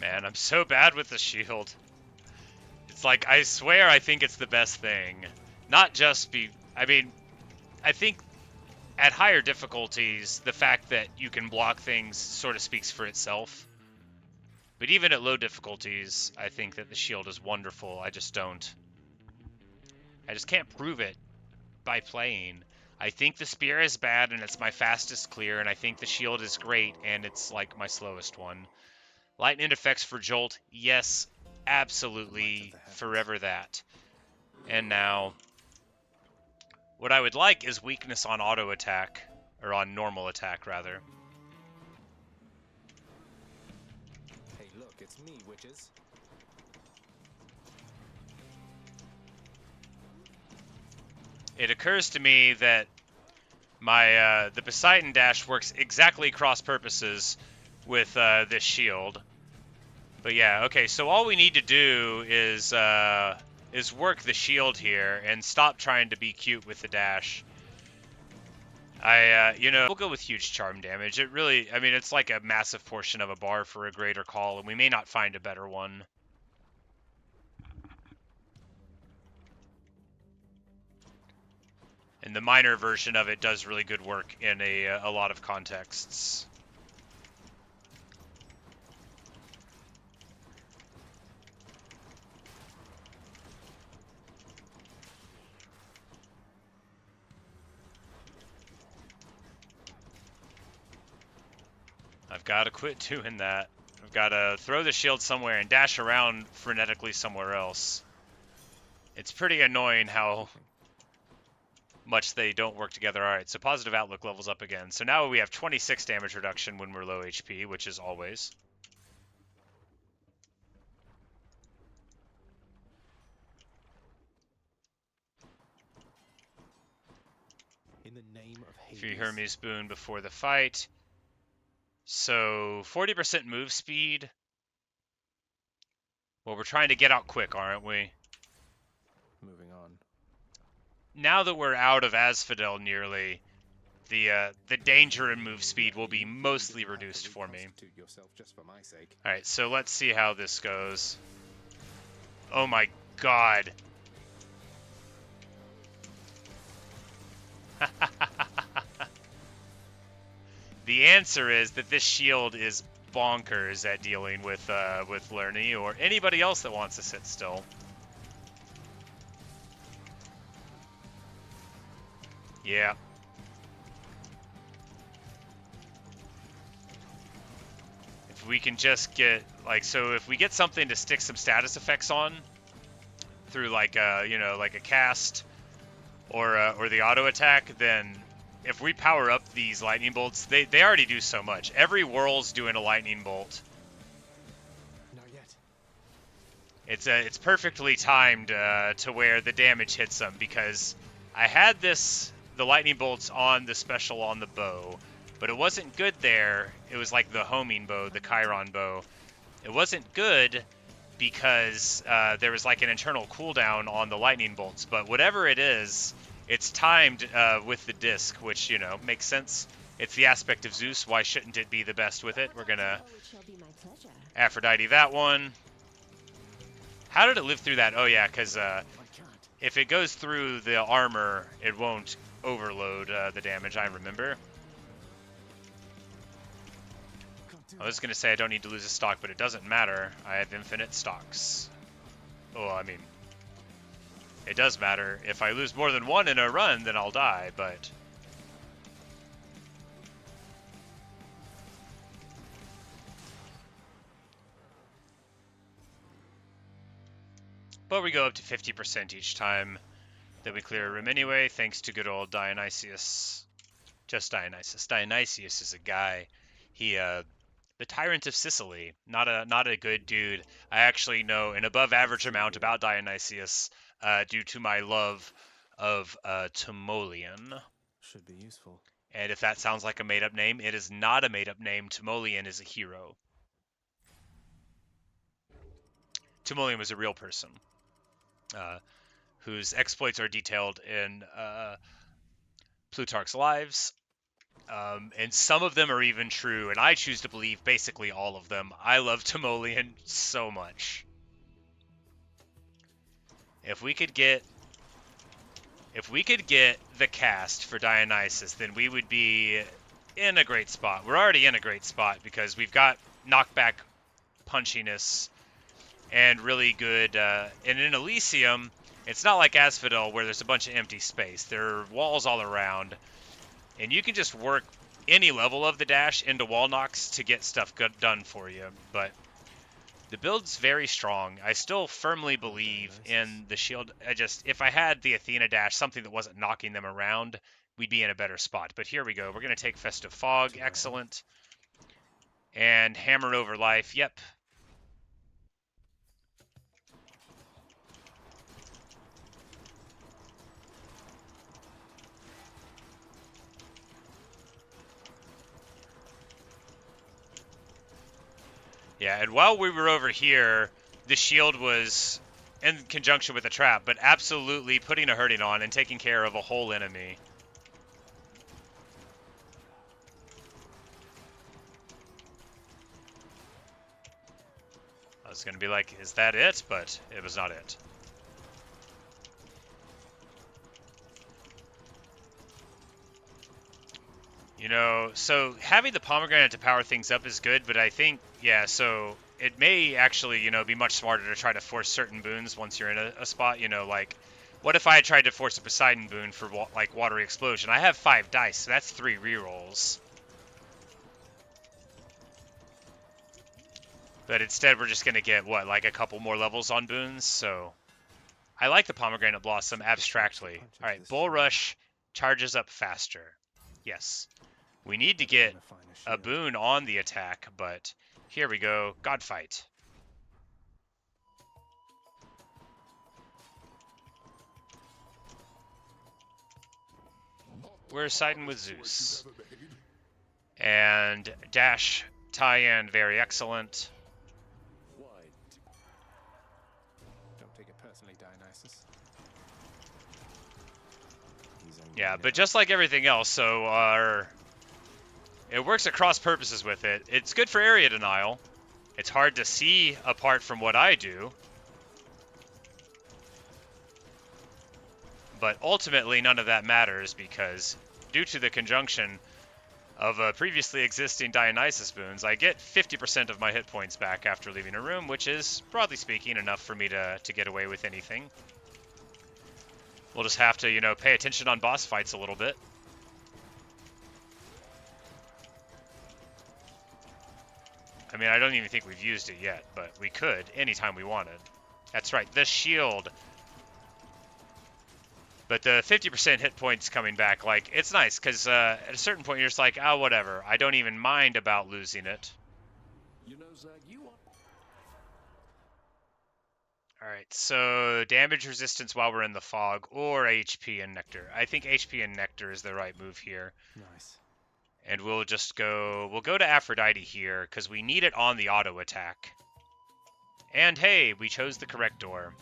B: Man, I'm so bad with the shield. It's like, I swear I think it's the best thing. Not just I mean, I think at higher difficulties, the fact that you can block things sort of speaks for itself. But even at low difficulties, I think that the shield is wonderful. I just can't prove it by playing. I think the spear is bad and it's my fastest clear, and I think the shield is great and it's like my slowest one. Lightning effects for Jolt, yes, absolutely, forever that. And now, what I would like is weakness on auto attack, or on normal attack, rather.
D: Hey, look, it's me, witches.
B: It occurs to me that my the Poseidon dash works exactly cross purposes with this shield. But yeah, okay, so all we need to do is work the shield here and stop trying to be cute with the dash. You know, we'll go with huge charm damage. It really, I mean, it's like a massive portion of a bar for a greater call, and we may not find a better one. And the minor version of it does really good work in a lot of contexts. I've got to quit doing that. I've got to throw the shield somewhere and dash around frenetically somewhere else. It's pretty annoying how much they don't work together. Alright, so positive outlook levels up again. So now we have 26 damage reduction when we're low HP, which is always.
D: In the name of Hades.
B: Free Hermes boon before the fight. So 40% move speed. Well, we're trying to get out quick, aren't we?
D: Moving on.
B: Now that we're out of Asphodel nearly, the danger and move speed will be mostly reduced for me. Alright, so let's see how this goes. Oh my god. The answer is that this shield is bonkers at dealing with Lerny or anybody else that wants to sit still. Yeah. If we can just get, like, so if we get something to stick some status effects on through like you know, like a cast or the auto attack, then if we power up these lightning bolts, they already do so much. Every whirl's doing a lightning bolt.
D: Not yet.
B: It's perfectly timed to where the damage hits them, because I had the lightning bolts on the special on the bow, but it wasn't good there. It was like the homing bow, the Chiron bow. It wasn't good because there was like an internal cooldown on the lightning bolts, but whatever it is, it's timed with the disc, which, you know, makes sense. It's the aspect of Zeus. Why shouldn't it be the best with it? We're gonna Aphrodite that one. How did it live through that? Oh yeah, because if it goes through the armor, it won't overload the damage, I remember. I was going to say I don't need to lose a stock, but it doesn't matter. I have infinite stocks. Oh, I mean, it does matter. If I lose more than one in a run, then I'll die, but... But we go up to 50% each time that we clear a room anyway, thanks to good old Dionysius. Just Dionysius. Dionysius is a guy. He, the tyrant of Sicily. Not a good dude. I actually know an above average amount about Dionysius due to my love of Timoleon.
D: Should be useful.
B: And if that sounds like a made-up name, it is not a made-up name. Timoleon is a hero. Timoleon was a real person whose exploits are detailed in Plutarch's Lives. And some of them are even true, and I choose to believe basically all of them. I love Timoleon so much. If we could get the cast for Dionysus, then we would be in a great spot. We're already in a great spot because we've got knockback punchiness and really good. And in Elysium, it's not like Asphodel where there's a bunch of empty space. There are walls all around. And you can just work any level of the dash into wall knocks to get stuff done for you. But the build's very strong. I still firmly believe in the shield. If I had the Athena dash, something that wasn't knocking them around, we'd be in a better spot. But here we go. We're going to take Festive Fog. Excellent. And Hammer Over Life. Yep. Yeah, and while we were over here, the shield was in conjunction with the trap, but absolutely putting a hurting on and taking care of a whole enemy. I was going to be like, is that it? But it was not it. You know, so having the pomegranate to power things up is good, but I think, yeah, so it may actually, you know, be much smarter to try to force certain boons once you're in a spot, you know, like, what if I had tried to force a Poseidon boon for, like, Watery Explosion? I have 5 dice, so that's 3 rerolls. But instead, we're just going to get, what, like a couple more levels on boons, so... I like the Pomegranate Blossom abstractly. Alright, Bull Rush charges up faster. Yes. We need to get a boon on the attack, but here we go. Godfight. We're siding with Zeus. And dash tie-in, very excellent.
D: Don't take it personally, Dionysus.
B: Yeah, but just like everything else, so it works at cross purposes with it. It's good for area denial. It's hard to see apart from what I do. But ultimately, none of that matters because due to the conjunction of previously existing Dionysus boons, I get 50% of my hit points back after leaving a room, which is, broadly speaking, enough for me to get away with anything. We'll just have to, you know, pay attention on boss fights a little bit. I mean, I don't even think we've used it yet, but we could anytime we wanted. That's right, the shield. But the 50% hit points coming back, like, it's nice, because at a certain point you're just like, oh, whatever. I don't even mind about losing it.
S: You know, Zag, you are...
B: Alright, so damage resistance while we're in the fog, or HP and Nectar. I think HP and Nectar is the right move here.
D: Nice.
B: And we'll go to Aphrodite here, because we need it on the auto attack. And hey, we chose the correct door.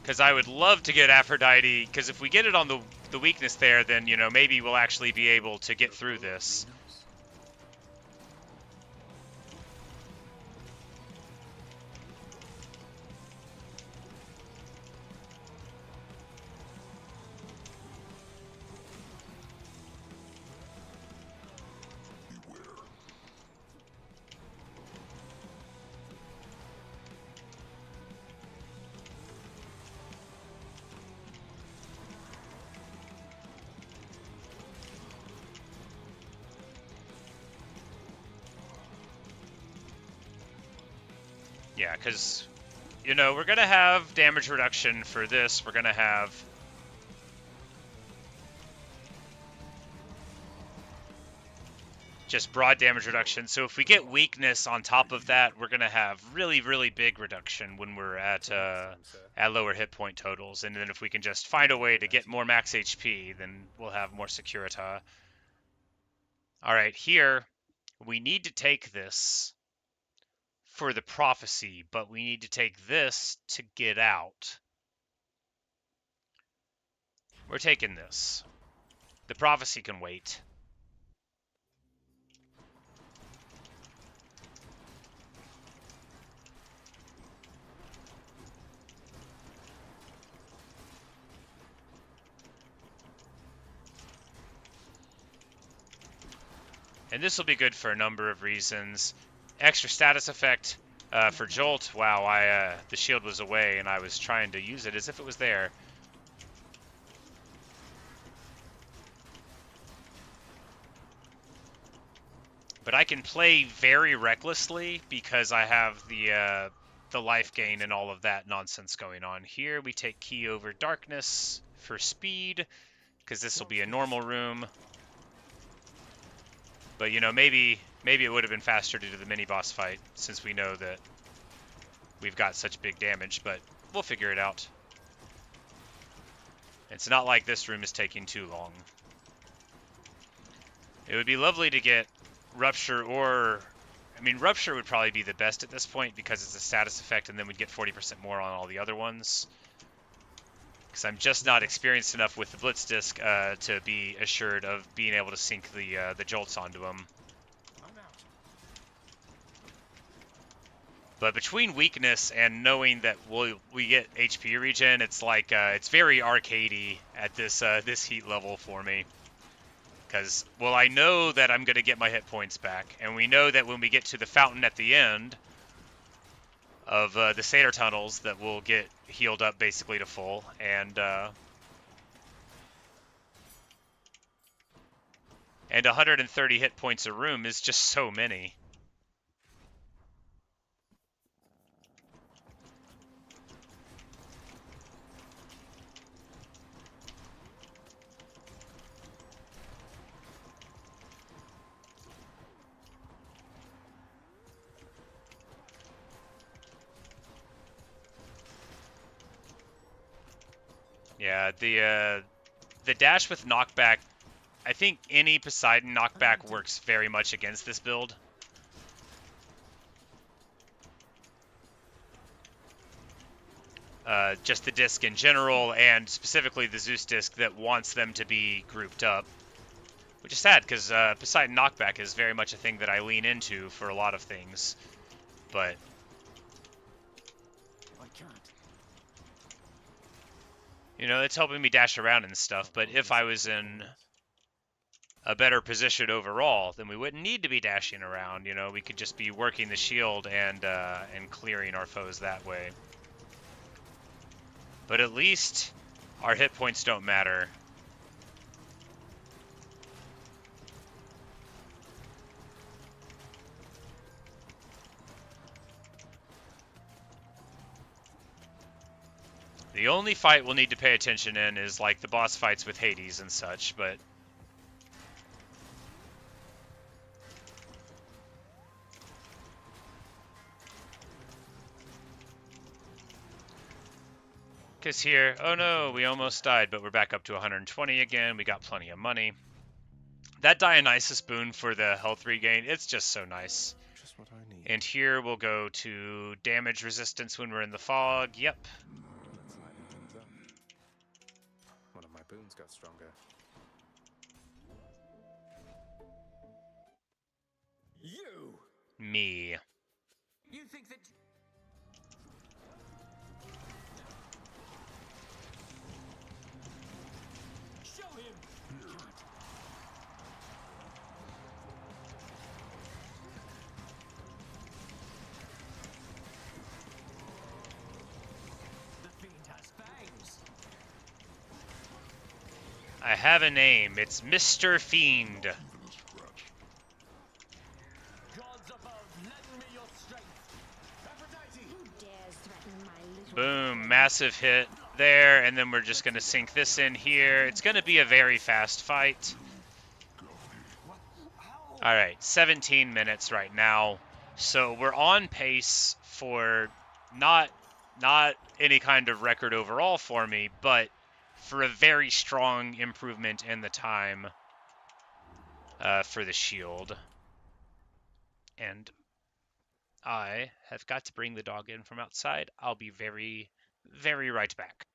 B: Because I would love to get Aphrodite, because if we get it on the weakness there, then, you know, maybe we'll actually be able to get through this. Yeah, because, you know, we're going to have damage reduction for this. We're going to have... just broad damage reduction. So if we get weakness on top of that, we're going to have really, really big reduction when we're at lower hit point totals. And then if we can just find a way to get more max HP, then we'll have more Securita. Alright, here, we need to take this for the prophecy, but we need to take this to get out. We're taking this. The prophecy can wait. And this will be good for a number of reasons. Extra status effect for Jolt. Wow, the shield was away and I was trying to use it as if it was there. But I can play very recklessly because I have the life gain and all of that nonsense going on. Here we take key over darkness for speed, because this will be a normal room. But, you know, maybe it would have been faster to do the mini-boss fight, since we know that we've got such big damage, but we'll figure it out. It's not like this room is taking too long. It would be lovely to get Rupture or... I mean, Rupture would probably be the best at this point, because it's a status effect, and then we'd get 40% more on all the other ones. Because I'm just not experienced enough with the Blitz Disc to be assured of being able to sink the jolts onto them. But between weakness and knowing that we get HP regen, it's like it's very arcadey at this heat level for me. Because, well, I know that I'm going to get my hit points back, and we know that when we get to the fountain at the end of the Satyr tunnels, that we'll get healed up basically to full, and 130 hit points a room is just so many. Yeah, the dash with knockback, I think any Poseidon knockback works very much against this build. Just the disc in general, and specifically the Zeus disc that wants them to be grouped up. Which is sad, because Poseidon knockback is very much a thing that I lean into for a lot of things. But...
A: I can't.
B: you know, it's helping me dash around and stuff, but if I was in a better position overall, then we wouldn't need to be dashing around, you know, we could just be working the shield and clearing our foes that way. But at least our hit points don't matter. The only fight we'll need to pay attention in is like the boss fights with Hades and such, but because here, oh no, we almost died, but we're back up to 120 again. We got plenty of money. That Dionysus boon for the health regain, it's just so nice.
D: Just what I need.
B: And here we'll go to damage resistance when we're in the fog. Yep.
D: Let's lighten things up. One of my boons got stronger.
J: You!
B: Me.
J: You think that... Show him! The fiend has fangs!
B: I have a name. It's Mr. Fiend.
J: Gods above, lend me your strength! Aphrodite!
O: Who dares threaten my little...
B: Boom. Massive hit there, and then we're just going to sink this in here. It's going to be a very fast fight. Alright, 17 minutes right now. So we're on pace for not any kind of record overall for me, but for a very strong improvement in the time for the shield. And I have got to bring the dog in from outside. I'll be very, very right back.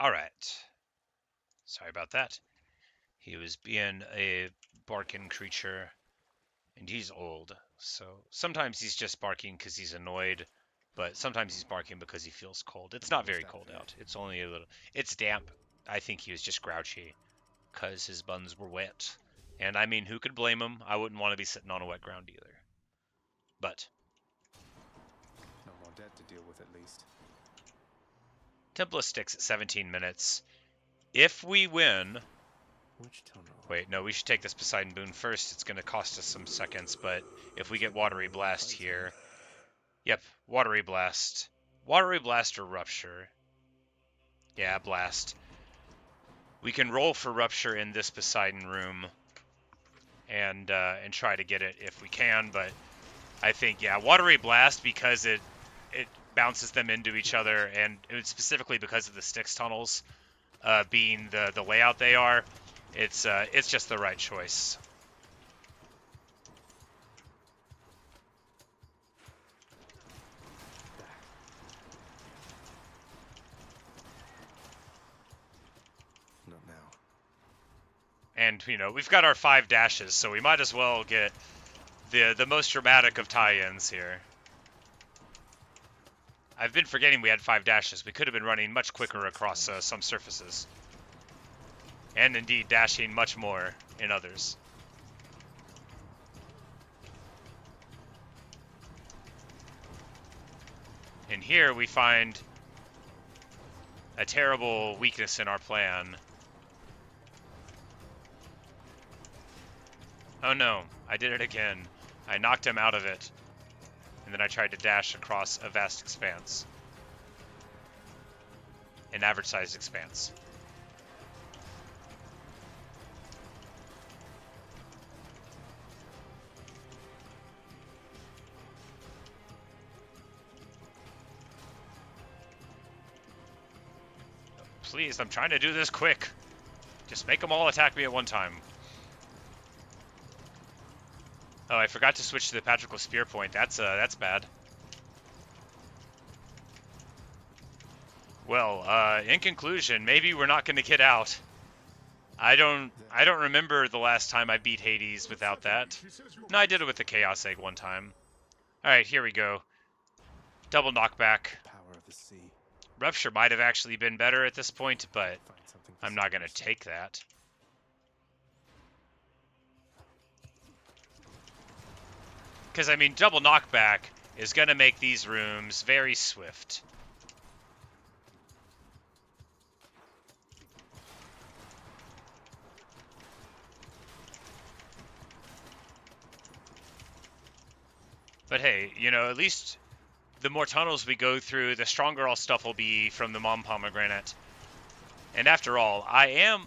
B: Alright. Sorry about that. He was being a barking creature, and he's old, so sometimes he's just barking because he's annoyed, but sometimes he's barking because he feels cold. It's not very cold out. It's only a little... It's damp. I think he was just grouchy because his buns were wet. And I mean, who could blame him? I wouldn't want to be sitting on a wet ground either. But
D: No more dead to deal with, at least.
B: Temple of Styx at 17 minutes. If we win...
D: Which tunnel?
B: Wait, no, we should take this Poseidon boon first. It's going to cost us some seconds, but if we get Watery Blast here... Yep, Watery Blast. Watery Blast or Rupture. Yeah, Blast. We can roll for Rupture in this Poseidon room and try to get it if we can, but I think, yeah, Watery Blast, because it bounces them into each other, and specifically because of the Styx tunnels being the layout they are, it's just the right choice.
D: Not now.
B: And, you know, we've got our 5 dashes, so we might as well get the most dramatic of tie-ins here. I've been forgetting we had 5 dashes. We could have been running much quicker across some surfaces. And indeed, dashing much more in others. And here we find a terrible weakness in our plan. Oh no, I did it again. I knocked him out of it. And then I tried to dash across a vast expanse. An average-sized expanse. Please, I'm trying to do this quick. Just make them all attack me at one time. Oh, I forgot to switch to the Patrickle Spear Point. That's bad. Well, in conclusion, maybe we're not going to get out. I don't remember the last time I beat Hades without that. No, I did it with the Chaos Egg one time. Alright, here we go. Double knockback.
D: Power of the sea.
B: Rupture might have actually been better at this point, but I'm not going to take that. Because, I mean, double knockback is going to make these rooms very swift. But hey, you know, at least the more tunnels we go through, the stronger all stuff will be from the Mom Pomegranate. And after all, I'm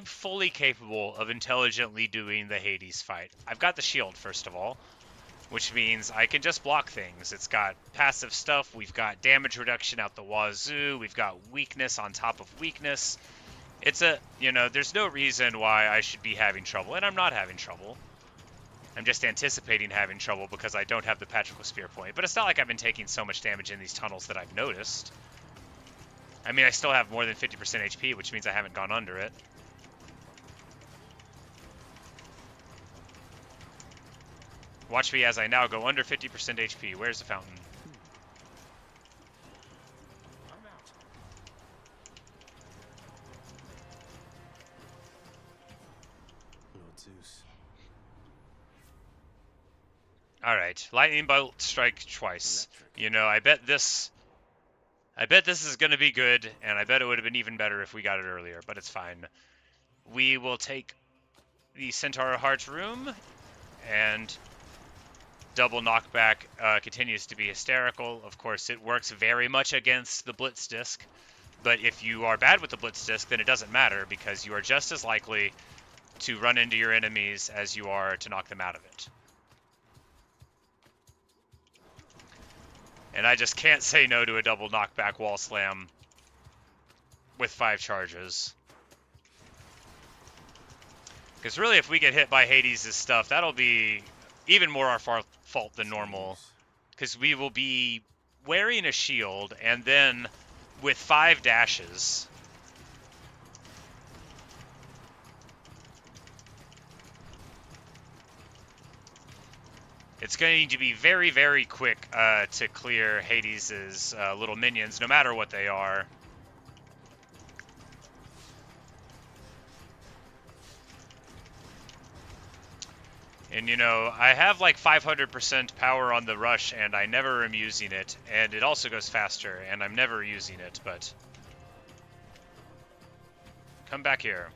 B: fully capable of intelligently doing the Hades fight. I've got the shield, first of all, which means I can just block things. It's got passive stuff, we've got damage reduction out the wazoo, we've got weakness on top of weakness. It's a, you know, there's no reason why I should be having trouble, and I'm not having trouble. I'm just anticipating having trouble because I don't have the Patrickle Spear Point. But it's not like I've been taking so much damage in these tunnels that I've noticed. I mean, I still have more than 50% HP, which means I haven't gone under it. Watch me as I now go under 50% HP. Where's the fountain?
A: I'm out.
D: Lord Zeus.
B: Alright, lightning bolt strike twice. You know, I bet this is gonna be good, and I bet it would have been even better if we got it earlier, but it's fine. We will take the Centaur Heart room, and double knockback continues to be hysterical. Of course, it works very much against the Blitz Disc, but if you are bad with the Blitz Disc, then it doesn't matter, because you are just as likely to run into your enemies as you are to knock them out of it. And I just can't say no to a double knockback wall slam with 5 charges. Because really, if we get hit by Hades' stuff, that'll be even more our fault than normal. Because we will be wearing a shield, and then with 5 dashes. It's going to be very, very quick to clear Hades' little minions, no matter what they are. And, you know, I have like 500% power on the rush, and I never am using it. And it also goes faster, and I'm never using it, but... Come back here.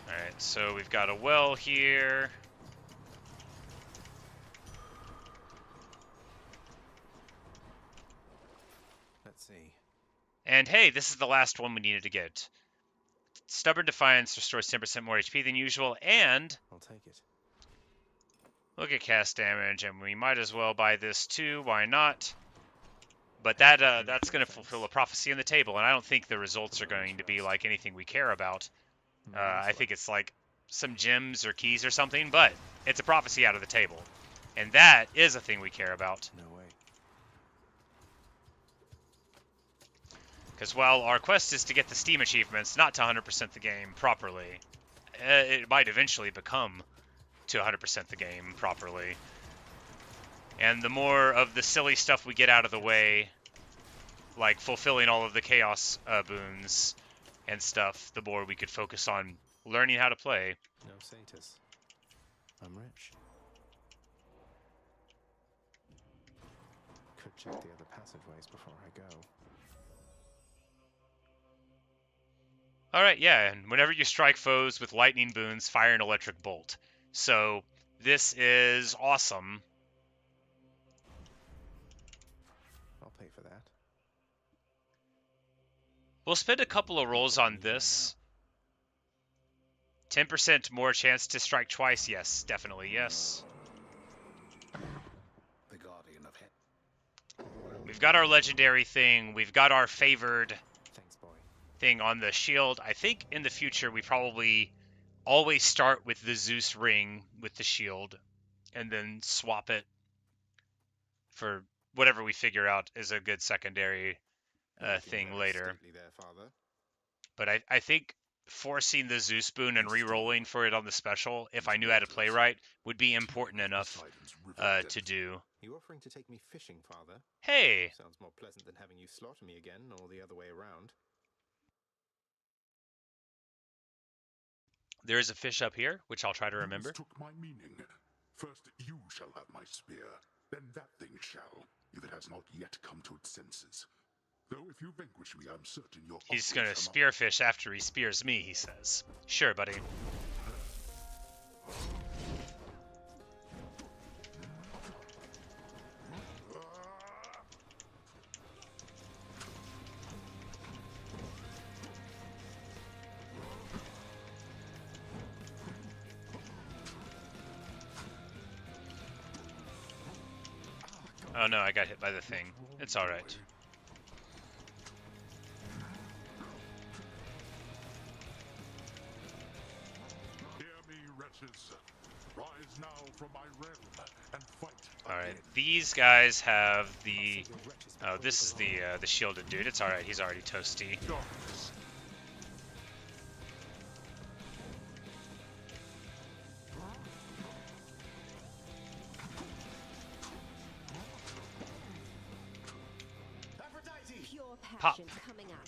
B: Alright, so we've got a well here.
D: Let's see.
B: And hey, this is the last one we needed to get. Stubborn Defiance restores 10% more HP than usual, and
D: I'll take it.
B: Look at cast damage, and we might as well buy this too. Why not? But that's going to fulfill a prophecy in the table, and I don't think the results are going to be like anything we care about. I think it's like some gems or keys or something, but it's a prophecy out of the table. And that is a thing we care about.
D: No way.
B: Because while our quest is to get the Steam achievements, not to 100% the game properly, it might eventually become to 100% the game properly. And the more of the silly stuff we get out of the way, like fulfilling all of the chaos boons and stuff, the more we could focus on learning how to play.
D: No Satis. I'm rich. Could check the other passageways before I go.
B: Alright, yeah, and whenever you strike foes with lightning boons, fire an electric bolt. So, this is awesome.
D: I'll pay for that.
B: We'll spend a couple of rolls on this. 10% more chance to strike twice, yes, definitely, yes.
K: The Guardian of Head.
B: We've got our legendary thing, we've got our favored thing on the shield. I think in the future we probably always start with the Zeus ring with the shield and then swap it for whatever we figure out is a good secondary thing later. But I think forcing the Zeus boon and re-rolling for it on the special, if I knew how to play right, would be important enough to do.
D: You offering to take me fishing, Father?
B: Hey!
D: Sounds more pleasant than having you slaughter me again, or the other way around.
B: There is a fish up here, which I'll try to remember.
G: Took my meaning. First you shall have my spear, then that thing shall, if it has not yet come to its senses. Though if you vanquish me, I'm certain your
B: He's gonna spearfish after he spears me, he says. Sure, buddy. Oh no, I got hit by the thing. It's alright.
G: Hear me, wretches. Rise now from my realm and fight.
B: Alright, these guys have the... Oh, this is the shielded dude. It's alright, he's already toasty.
O: Pure
B: Pop.
O: passion coming up.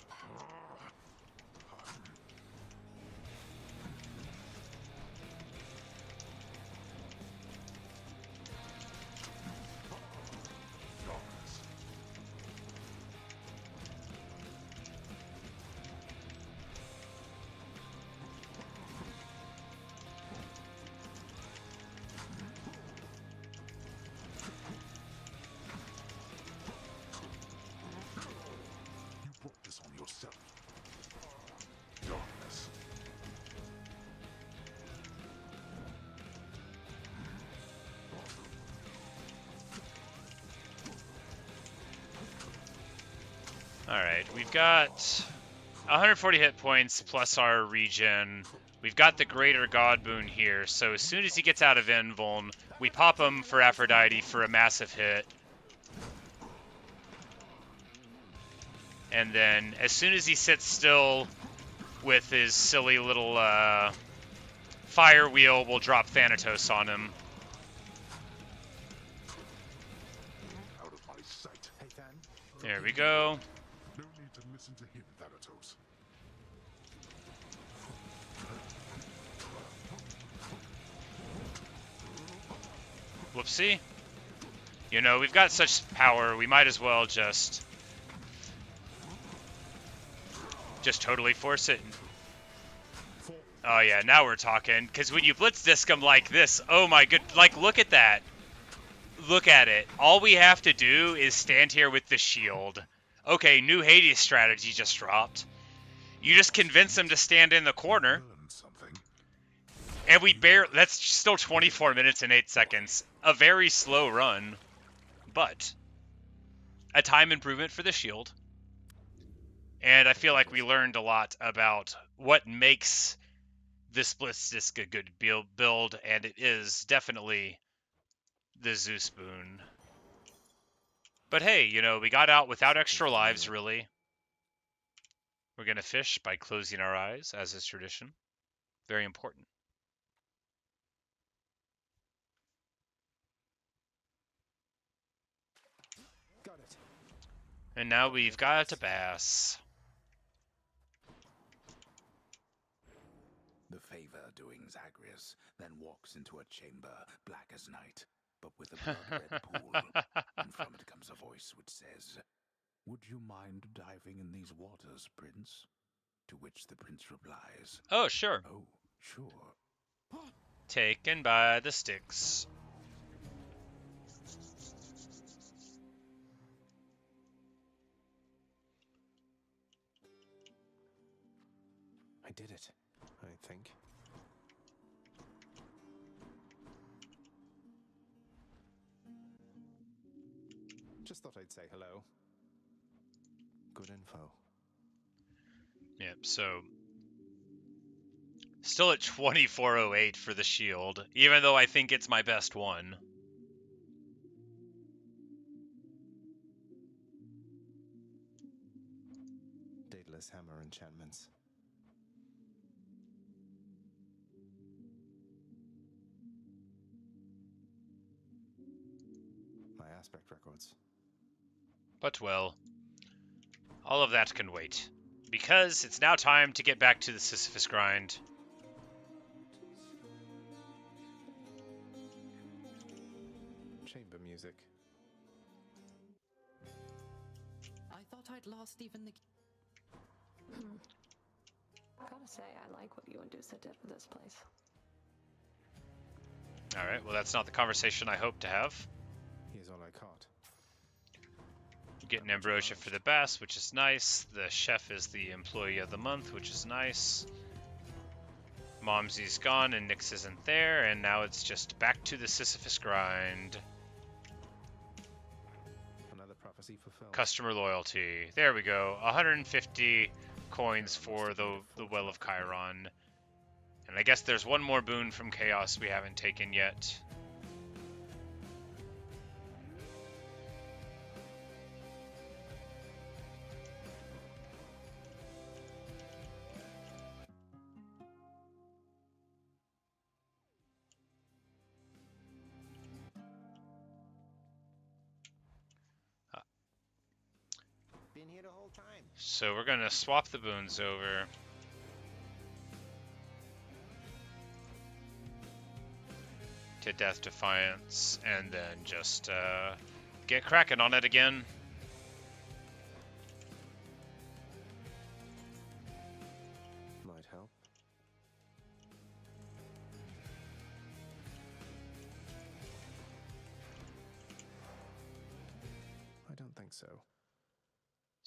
G: You brought this on yourself. Darkness.
B: Alright, we've got 140 hit points plus our regen. We've got the Greater God Boon here, so as soon as he gets out of Invuln, we pop him for Aphrodite for a massive hit. And then, as soon as he sits still with his silly little fire wheel, we'll drop Thanatos on him.
G: Out of my sight. Hey, Than.
B: There we go.
G: No need to listen to him, Thanatos.
B: Whoopsie. You know, we've got such power, we might as well just totally force it. Oh yeah, now we're talking. Because when you blitz disc them like this, oh my good, like look at that. Look at it. All we have to do is stand here with the shield. Okay, new Hades strategy just dropped. You just convince them to stand in the corner. And we that's still 24 minutes and 8 seconds. A very slow run, but a time improvement for the shield. And I feel like we learned a lot about what makes this Blitz Disc a good build, and it is definitely the Zeus boon. But hey, you know, we got out without extra lives, really. We're going to fish by closing our eyes, as is tradition. Very important.
D: Got it.
B: And now we've got a bass.
K: The favor doing Zagreus then walks into a chamber black as night, but with a blood-red pool, and from it comes a voice which says, "Would you mind diving in these waters, Prince?" To which the prince replies,
B: Oh, sure.
K: "Oh, sure."
B: Taken by the sticks.
D: I did it, I think. Just thought I'd say hello. Good info.
B: Yep, so still at 2408 for the shield, even though I think it's my best one.
D: Daedalus hammer enchantments. My aspect records.
B: But well, all of that can wait. Because it's now time to get back to the Sisyphus grind.
D: Chamber music.
J: I thought I'd lost even the...
F: Gotta say, I like what you and Dusa did with this place.
B: Alright, well that's not the conversation I hope to have.
D: Here's all I caught.
B: Getting ambrosia for the bass, which is nice. The chef is the employee of the month, which is nice. Momsy's gone and Nyx isn't there, and now it's just back to the Sisyphus grind.
D: Another prophecy fulfilled.
B: Customer loyalty. There we go. 150 coins for the Well of Chiron. And I guess there's one more boon from Chaos we haven't taken yet.
N: Been here the whole time.
B: So we're gonna swap the boons over. To Death Defiance, and then just get cracking on it again.
D: Might help. I don't think so.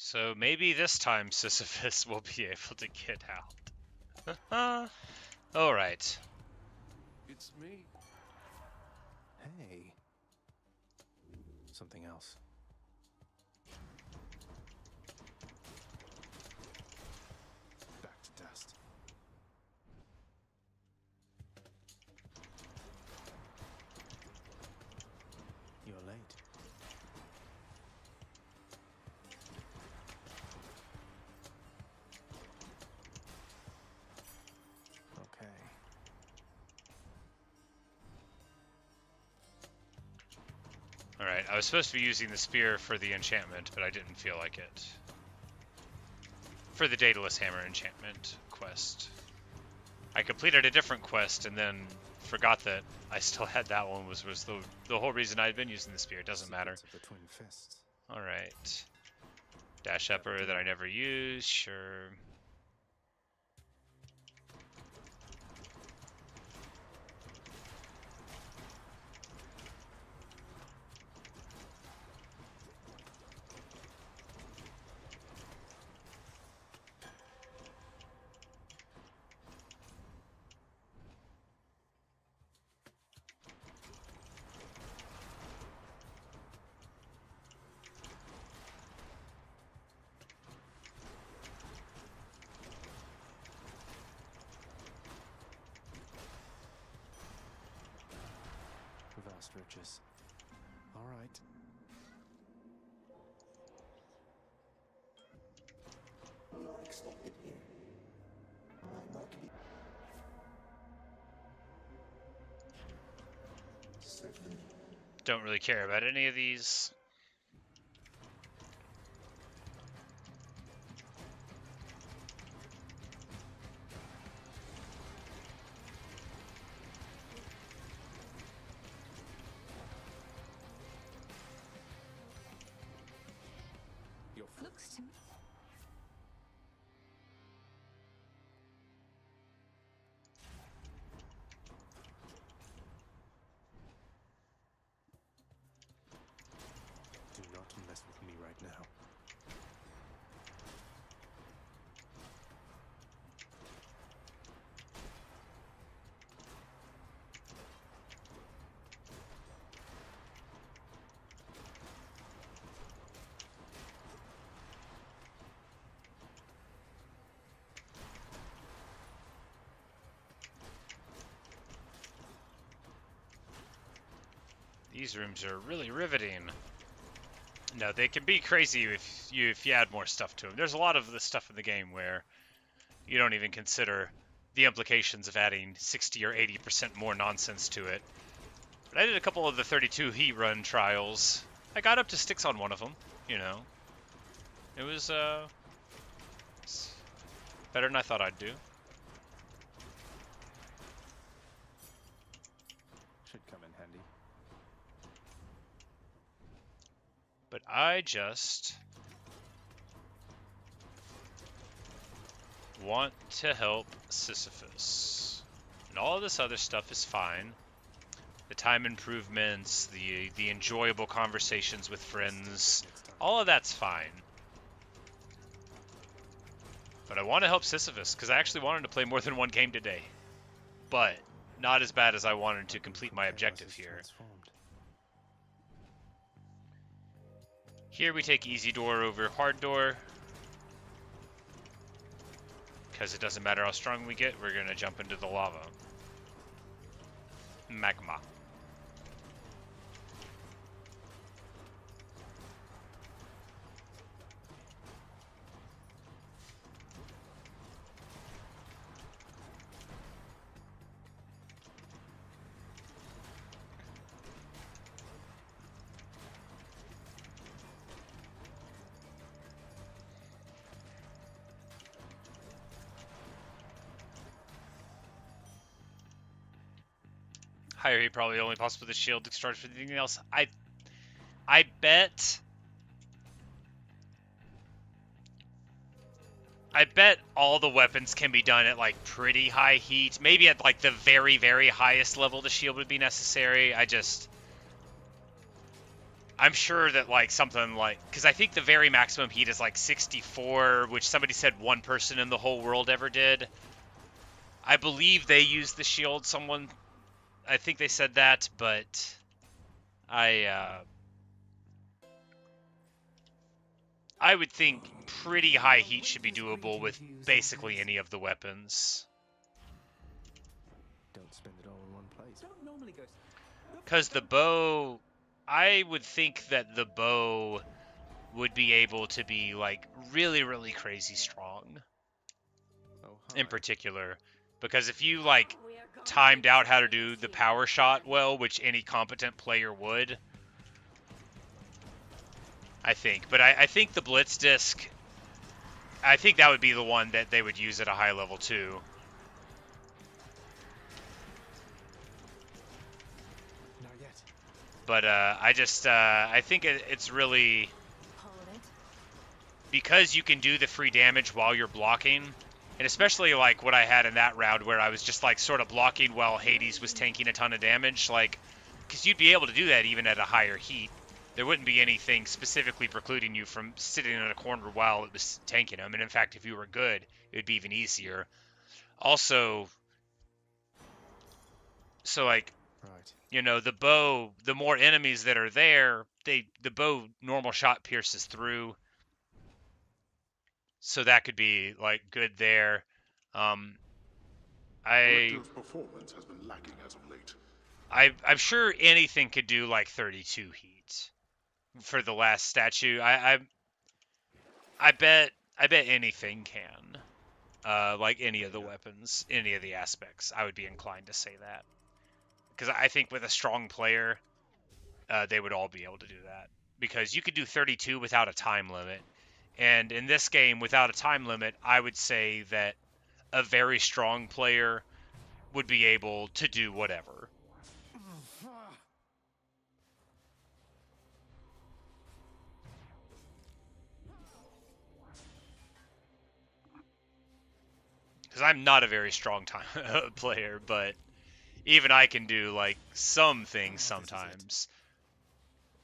B: So maybe this time Sisyphus will be able to get out. Alright.
S: It's me.
D: Hey. Something else. Back to dust. You're late. Okay.
B: Alright, I was supposed to be using the spear for the enchantment, but I didn't feel like it. For the Daedalus Hammer enchantment quest. I completed a different quest and then forgot that I still had that one, was the whole reason I had been using the spear. It doesn't matter.
D: The twin fists.
B: Alright. Dash upper that I never use, sure.
D: Vast riches. All right.
R: Not expected here. I might be. Certainly.
B: Don't really care about any of these.
F: to me.
D: Do not mess with me right now.
B: These rooms are really riveting. No, they can be crazy if you add more stuff to them. There's a lot of the stuff in the game where you don't even consider the implications of adding 60 or 80% more nonsense to it. But I did a couple of the 32 heat run trials. I got up to sticks on one of them, you know. It was better than I thought I'd do.
D: Should come in handy.
B: But I just want to help Sisyphus. And all of this other stuff is fine. The time improvements, the enjoyable conversations with friends, all of that's fine. But I want to help Sisyphus, because I actually wanted to play more than one game today. But not as bad as I wanted to complete my objective here. Here we take easy door over hard door. Because it doesn't matter how strong we get, we're going to jump into the lava. Magma. Higher heat probably only possible with the shield to charge for anything else. I bet all the weapons can be done at like pretty high heat. Maybe at like the very, very highest level the shield would be necessary. I'm sure that like something like, because I think the very maximum heat is like 64, which somebody said one person in the whole world ever did. I believe they used the shield. I think they said that, but I would think pretty high heat should be doable with basically any of the weapons.
D: Don't spend it all in one place.
J: Don't normally go.
B: Because the bow, I would think that the bow would be able to be like really, really crazy strong. In particular. Because if you like timed out how to do the power shot well, which any competent player would, I think. But I think the Blitz disc, I think that would be the one that they would use at a high level too.
D: Not yet.
B: But I think it's really, because you can do the free damage while you're blocking, and especially like what I had in that round where I was just like sort of blocking while Hades was tanking a ton of damage, like, because you'd be able to do that even at a higher heat. There wouldn't be anything specifically precluding you from sitting in a corner while it was tanking them. And in fact, if you were good, it would be even easier. Also, so like, you know, the bow, the more enemies that are there, the bow normal shot pierces through. So that could be like good there.
G: Directive's performance has been lacking as of late.
B: I'm sure anything could do like 32 heat for the last statue. I bet anything can. Like any of the weapons, any of the aspects. I would be inclined to say that. Because I think with a strong player, they would all be able to do that. Because you could do 32 without a time limit. And in this game, without a time limit, I would say that a very strong player would be able to do whatever. because I'm not a very strong time player, but even I can do like some things sometimes.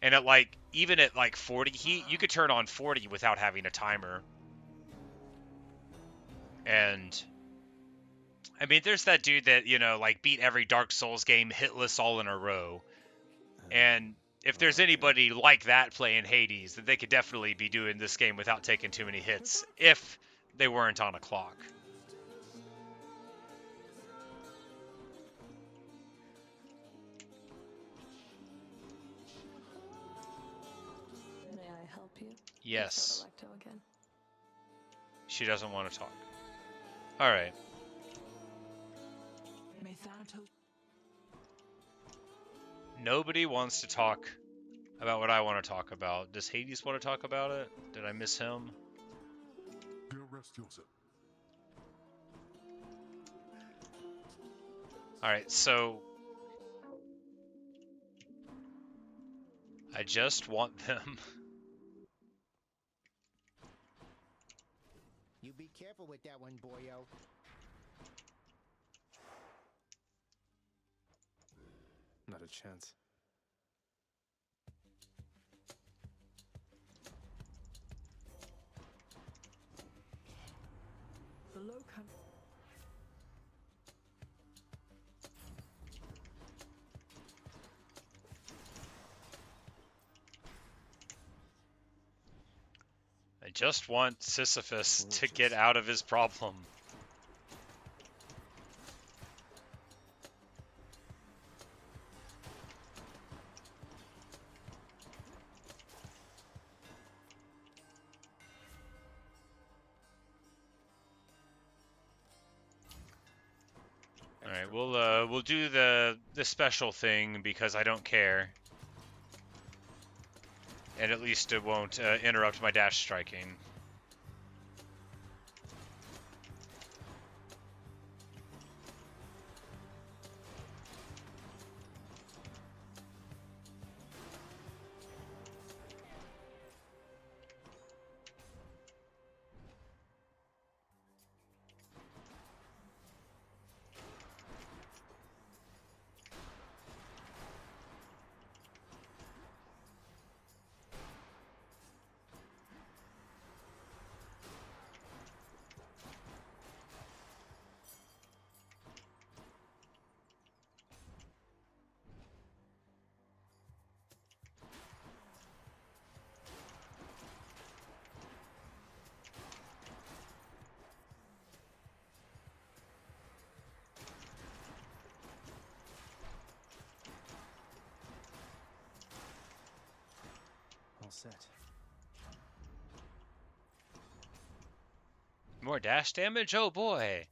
B: And at like even at like 40 heat, you could turn on 40 without having a timer. And I mean, there's that dude that, you know, like beat every Dark Souls game hitless all in a row. And if there's anybody like that playing Hades, then they could definitely be doing this game without taking too many hits if they weren't on a clock.
F: May I help you?
B: Yes.
F: Electo again.
B: She doesn't want to talk. All right.
E: May Thanatos.
B: Nobody wants to talk about what I want to talk about. Does Hades want to talk about it? Did I miss him?
G: Go rest yourself.
B: Alright, so I just want them.
N: You be careful with that one, boyo.
D: Not a chance.
I: The low country.
B: I just want Sisyphus to get out of his problem. Alright, we'll do the special thing because I don't care. And at least it won't interrupt my dash striking.
D: All set.
B: More dash damage? Oh boy.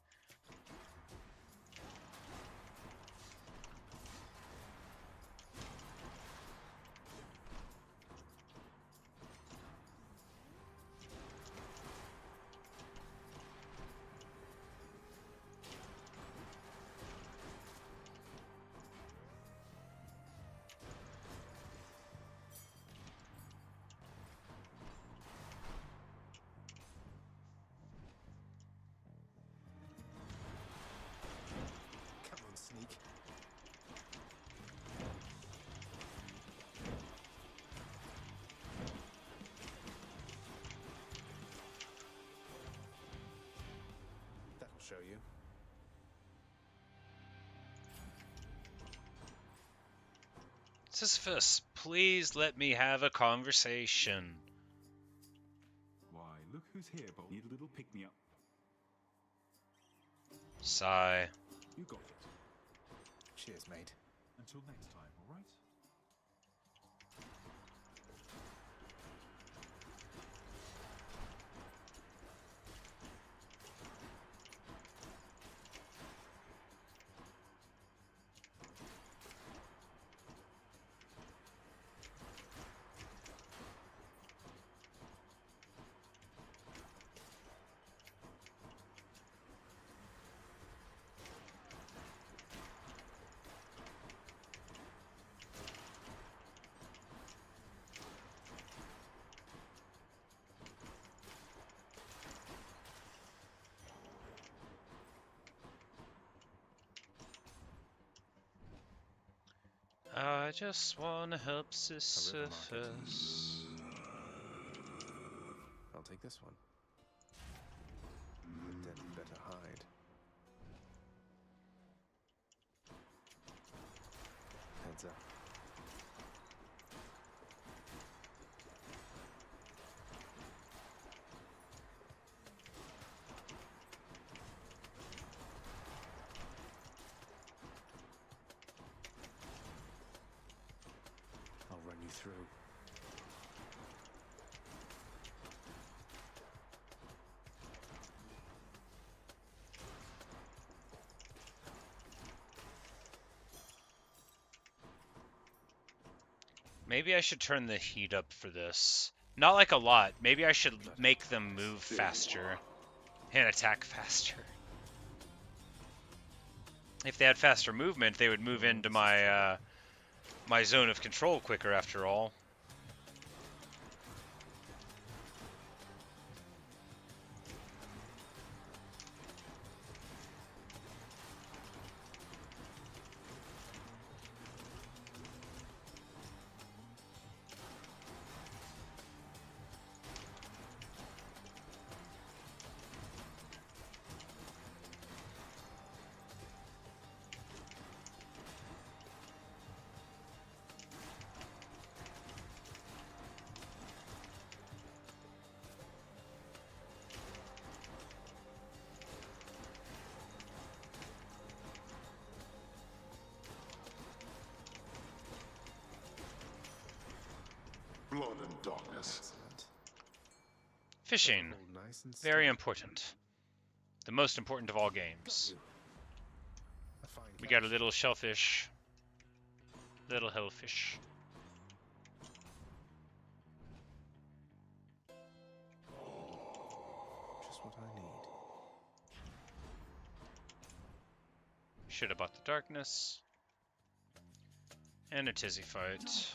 D: Come on, sneak. That'll show you.
B: Sisyphus, please let me have a conversation.
C: Why, look who's here, Bob. Need a little pick-me-up.
B: Sigh.
C: You got it.
D: Cheers, mate.
C: Until next time, all right?
B: I just wanna help Sisyphus.
D: I'll take this one. But then better hide. Heads up. I'll run you through.
B: Maybe I should turn the heat up for this. Not like a lot. Maybe I should make them move faster and attack faster. If they had faster movement, they would move into my my zone of control quicker after all.
G: Blood and darkness.
D: Excellent.
B: Fishing.
D: Hold nice and
B: Very
D: steady.
B: important. The most important of all games.
D: A fine
B: We got a
D: catch.
B: little shellfish. Little hellfish.
D: Just what I need.
B: Should have bought the darkness. And a tizzy fight.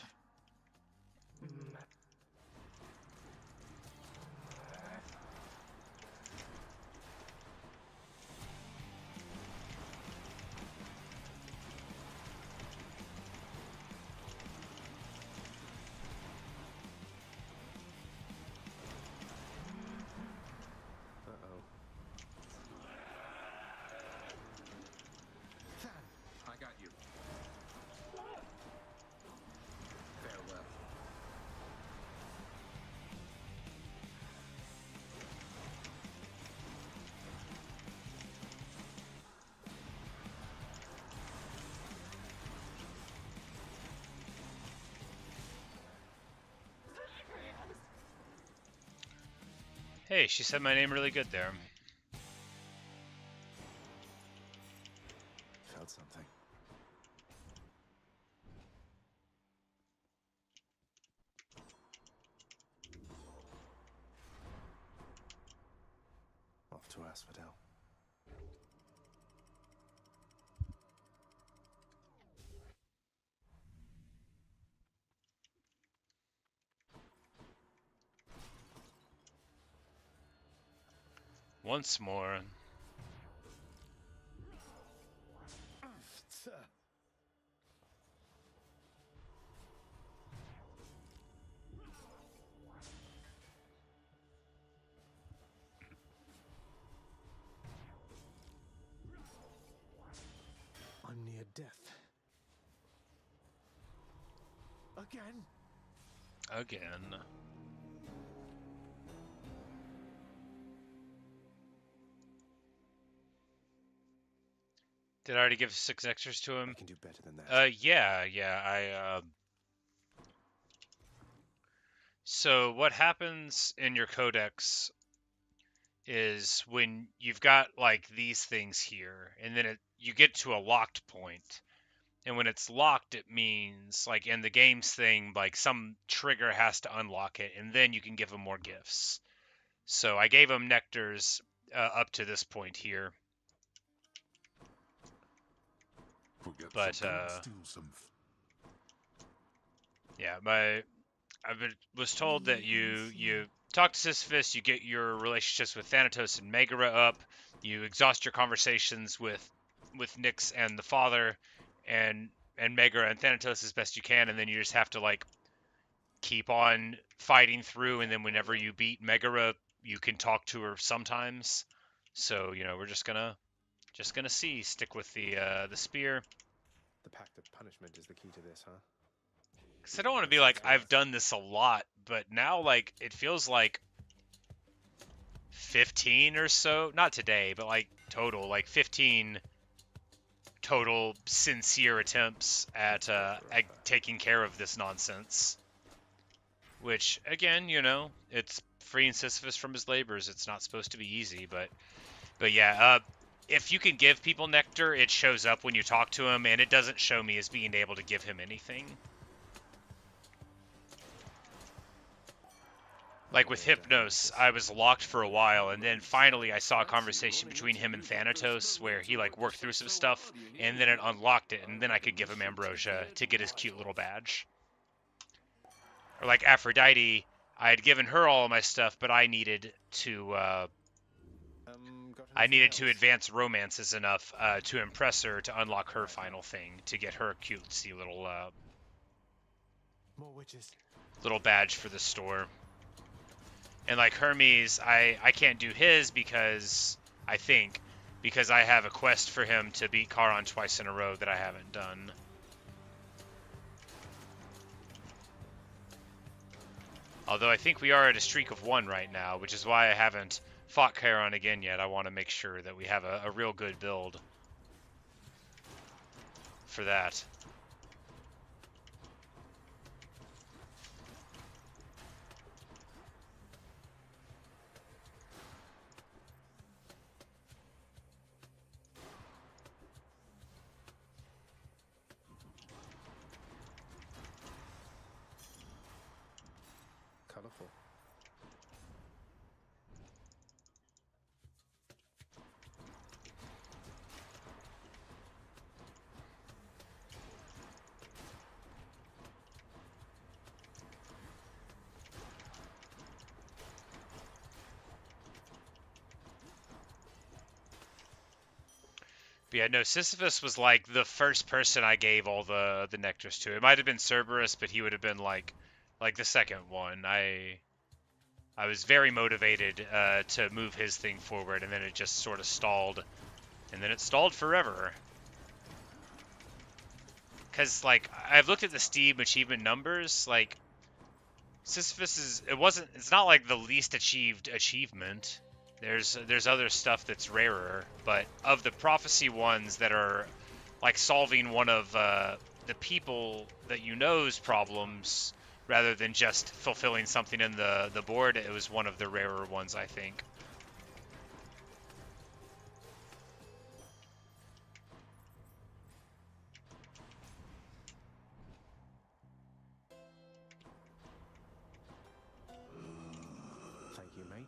D: Uh-oh.
P: I got you. Farewell.
B: Hey, she said my name really good there.
D: Felt something. Off to Asphodel.
B: Once more.
D: I'm near death. Again?
B: Again. Did I already give 6 extras to him?
D: I can do better than that.
B: Yeah, So what happens in your codex is when you've got like these things here, and then you get to a locked point. And when it's locked, it means like in the games thing, like some trigger has to unlock it, and then you can give them more gifts. So I gave him nectars up to this point here.
G: Forget
B: But
G: some gold, steal some.
B: yeah, was told that you talk to Sisyphus, you get your relationships with Thanatos and Megara up, you exhaust your conversations with Nyx and the father, and and Megara and Thanatos as best you can, and then you just have to like keep on fighting through, and then whenever you beat Megara, you can talk to her sometimes. So, you know, we're just gonna stick with the spear.
D: The pact of punishment is the key to this, huh?
B: Cause I don't want to be like, I've done this a lot, but now like it feels like 15 or so, not today, but like total, like 15 total sincere attempts at taking care of this nonsense. Which, again, you know, it's freeing Sisyphus from his labors. It's not supposed to be easy, but yeah, if you can give people nectar, it shows up when you talk to him, and it doesn't show me as being able to give him anything. Like with Hypnos, I was locked for a while, and then finally I saw a conversation between him and Thanatos where he like worked through some stuff, and then it unlocked it, and then I could give him Ambrosia to get his cute little badge. Or like Aphrodite, I had given her all of my stuff, but I needed to advance romances enough to impress her to unlock her final thing, to get her cutesy little
N: More witches.
B: little badge for the store. And like Hermes, I can't do his because I have a quest for him to beat Charon twice in a row that I haven't done. Although I think we are at a streak of 1 right now, which is why I haven't fought Charon again yet. I want to make sure that we have a real good build for that.
D: Colorful.
B: But yeah, no, Sisyphus was like the first person I gave all the nectars to. It might have been Cerberus, but he would have been like the second one. I was very motivated to move his thing forward, and then it just sort of stalled. And then it stalled forever. Because, like, I've looked at the Steam achievement numbers, like, Sisyphus it's not like the least achieved achievement. There's other stuff that's rarer, but of the prophecy ones that are, like, solving one of the people that you know's problems, rather than just fulfilling something in the board, it was one of the rarer ones, I think.
D: Thank you, mate.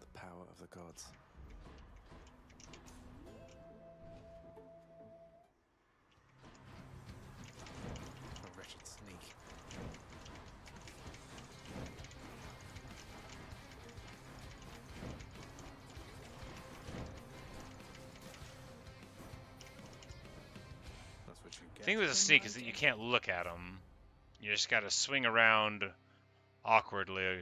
D: The power of the gods. A wretched sneak. That's what you get.
B: The thing with a sneak is that you can't look at them. You just gotta swing around awkwardly.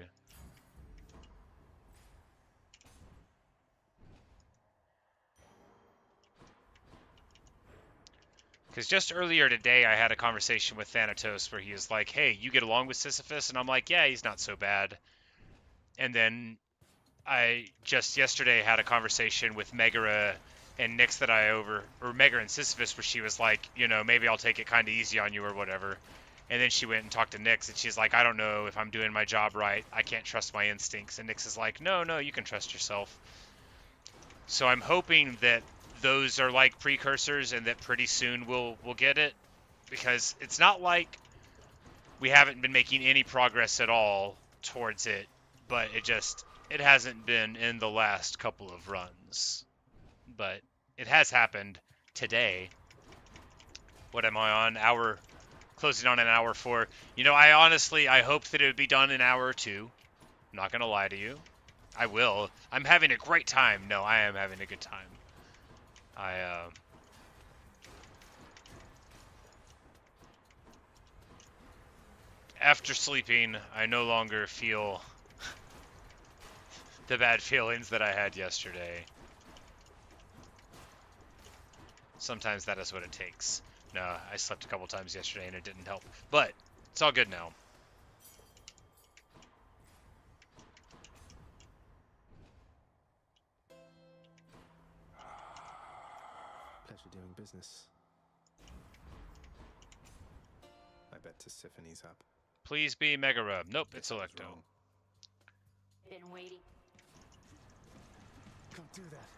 B: Because just earlier today, I had a conversation with Thanatos where he was like, hey, you get along with Sisyphus? And I'm like, yeah, he's not so bad. And then I just yesterday had a conversation with Megara and Nyx or Megara and Sisyphus, where she was like, you know, maybe I'll take it kind of easy on you or whatever. And then she went and talked to Nyx, and she's like, I don't know if I'm doing my job right. I can't trust my instincts. And Nyx is like, no, you can trust yourself. So I'm hoping that those are like precursors, and that pretty soon we'll get it, because it's not like we haven't been making any progress at all towards it, but it hasn't been in the last couple of runs. But it has happened today. What am I on? Closing on an hour 4. You know, I hoped that it would be done in an hour or 2. I'm not gonna lie to you. I will. I'm having a great time. No, I am having a good time. After sleeping, I no longer feel the bad feelings that I had yesterday. Sometimes that is what it takes. No, I slept a couple times yesterday and it didn't help. But it's all good now.
D: Pleasure doing business. I bet Sisyphus up.
B: Please be Mega Rub. Nope, it's Electo.
Q: Been waiting.
A: Can't do that.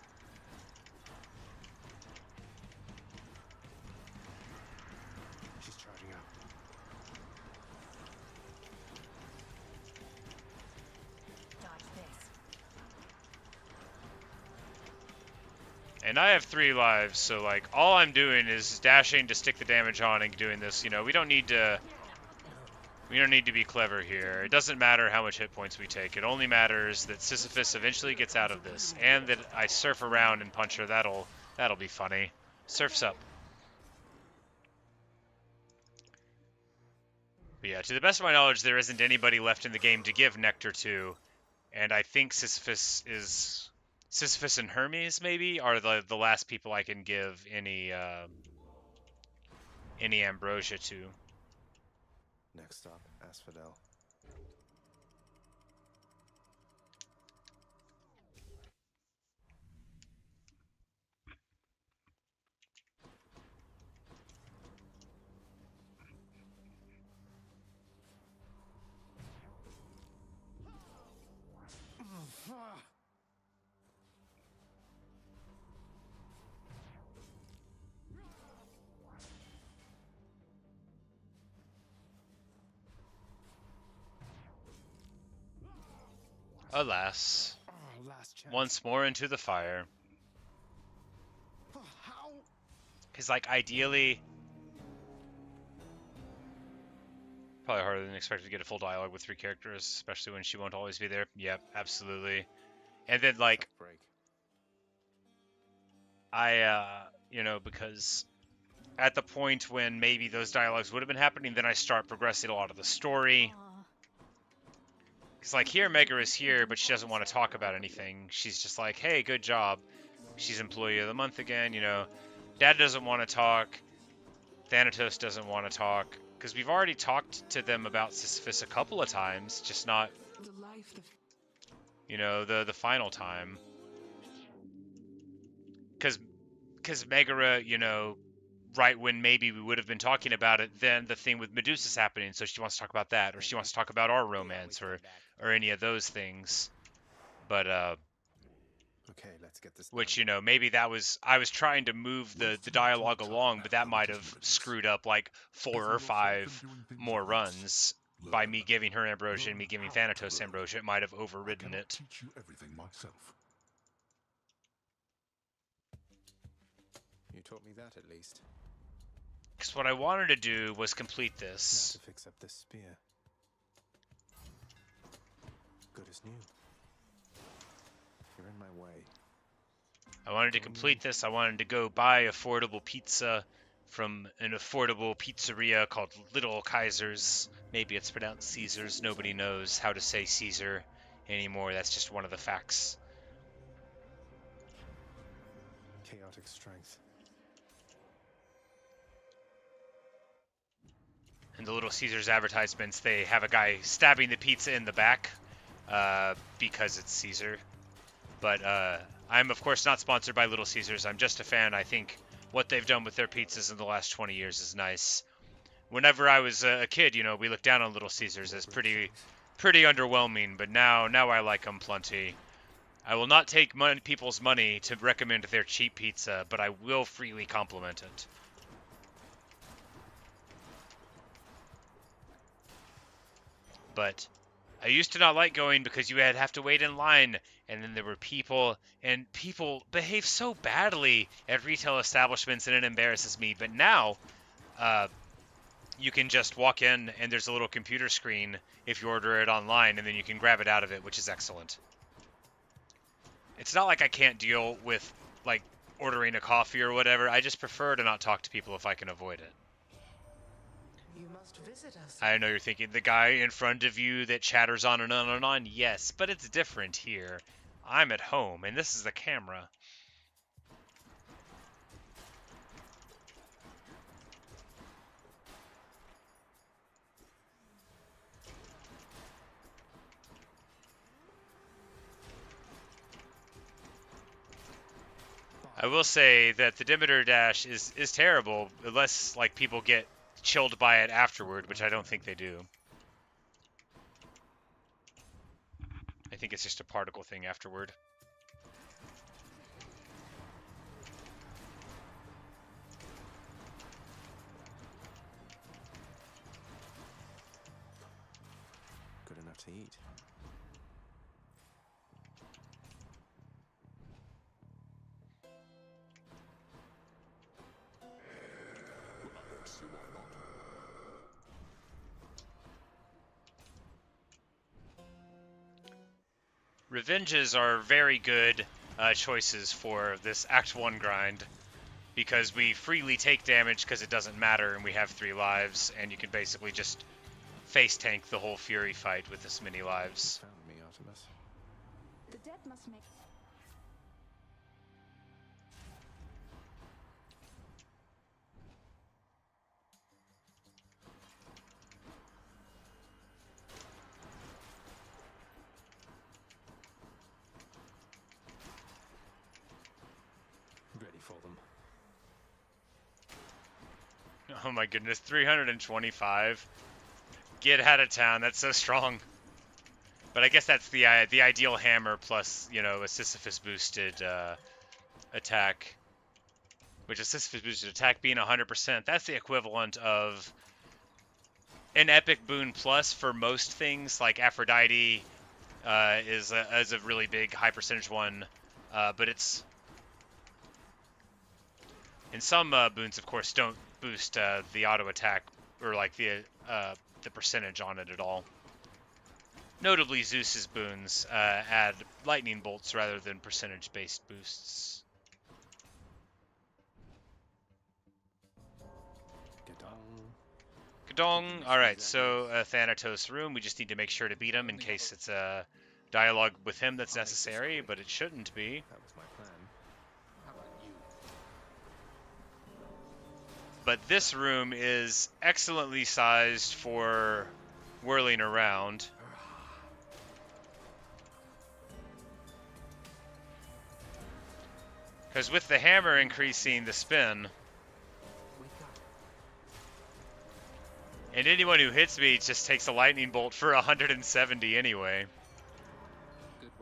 D: She's charging up.
Q: Dodge this.
B: And I have 3 lives, so like all I'm doing is dashing to stick the damage on and doing this. You know, we don't need to be clever here. It doesn't matter how much hit points we take. It only matters that Sisyphus eventually gets out of this, and that I surf around and punch her. That'll be funny. Surf's up. But yeah, to the best of my knowledge, there isn't anybody left in the game to give Nectar to, and I think Sisyphus and Hermes maybe are the last people I can give any ambrosia to.
D: Next stop, Asphodel.
B: Alas, once more into the fire. Because, like, ideally, probably harder than expected to get a full dialogue with 3 characters, especially when she won't always be there. Yep, absolutely. And then, like, because at the point when maybe those dialogues would have been happening, then I start progressing a lot of the story. Because, like, here, Mega is here, but she doesn't want to talk about anything. She's just like, hey, good job. She's Employee of the Month again, you know. Dad doesn't want to talk. Thanatos doesn't want to talk. Because we've already talked to them about Sisyphus a couple of times, just not, you know, the final time. Because Megara, you know, right when maybe we would have been talking about it, then the thing with Medusa's happening, so she wants to talk about that, or she wants to talk about our romance, or any of those things. But
D: okay, let's get this
B: which, you know, maybe I was trying to move the dialogue along, but that might have screwed up like 4 or 5 more runs by me giving her ambrosia and me giving Thanatos ambrosia. It might have overridden it.
G: Teach you everything myself.
D: You taught me that at least.
B: Because what I wanted to do was complete this.
D: Now to fix up this spear. Good as new. You're in my way.
B: I wanted to complete this. I wanted to go buy affordable pizza from an affordable pizzeria called Little Kaiser's. Maybe it's pronounced Caesar's. Nobody knows how to say Caesar anymore. That's just one of the facts.
D: Chaotic strength.
B: In the Little Caesar's advertisements, they have a guy stabbing the pizza in the back because it's Caesar. But I'm, of course, not sponsored by Little Caesars. I'm just a fan. I think what they've done with their pizzas in the last 20 years is nice. Whenever I was a kid, you know, we looked down on Little Caesars as pretty underwhelming, but now I like them plenty. I will not take people's money to recommend their cheap pizza, but I will freely compliment it. But I used to not like going because you had have to wait in line, and then there were people, and people behave so badly at retail establishments, and it embarrasses me. But now, you can just walk in, and there's a little computer screen if you order it online, and then you can grab it out of it, which is excellent. It's not like I can't deal with, like, ordering a coffee or whatever. I just prefer to not talk to people if I can avoid it.
M: You must visit us.
B: I know you're thinking, the guy in front of you that chatters on and on and on. Yes, but it's different here. I'm at home, and this is the camera. I will say that the Demeter dash is terrible unless like people get chilled by it afterward, which I don't think they do. I think it's just a particle thing afterward.
D: Good enough to eat.
B: Revenges are very good choices for this Act 1 grind, because we freely take damage because it doesn't matter and we have 3 lives, and you can basically just face tank the whole Fury fight with this many lives.
D: Found me, Artemis.
E: The dead must make...
D: Ready for them.
B: Oh my goodness, 325. Get out of town, that's so strong. But I guess that's the ideal hammer plus, you know, a Sisyphus boosted attack. Which a Sisyphus boosted attack being 100%, that's the equivalent of an epic boon plus for most things. Like Aphrodite is a really big high percentage one, but it's... And some boons, of course, don't boost the auto attack or like the percentage on it at all. Notably, Zeus's boons add lightning bolts rather than percentage-based boosts. Gadong. Alright, so Thanatos room. We just need to make sure to beat him in case it's a dialogue with him that's necessary, but it shouldn't be.
D: That was my plan.
B: But this room is excellently sized for whirling around. Because with the hammer increasing the spin, and anyone who hits me just takes a lightning bolt for 170 anyway.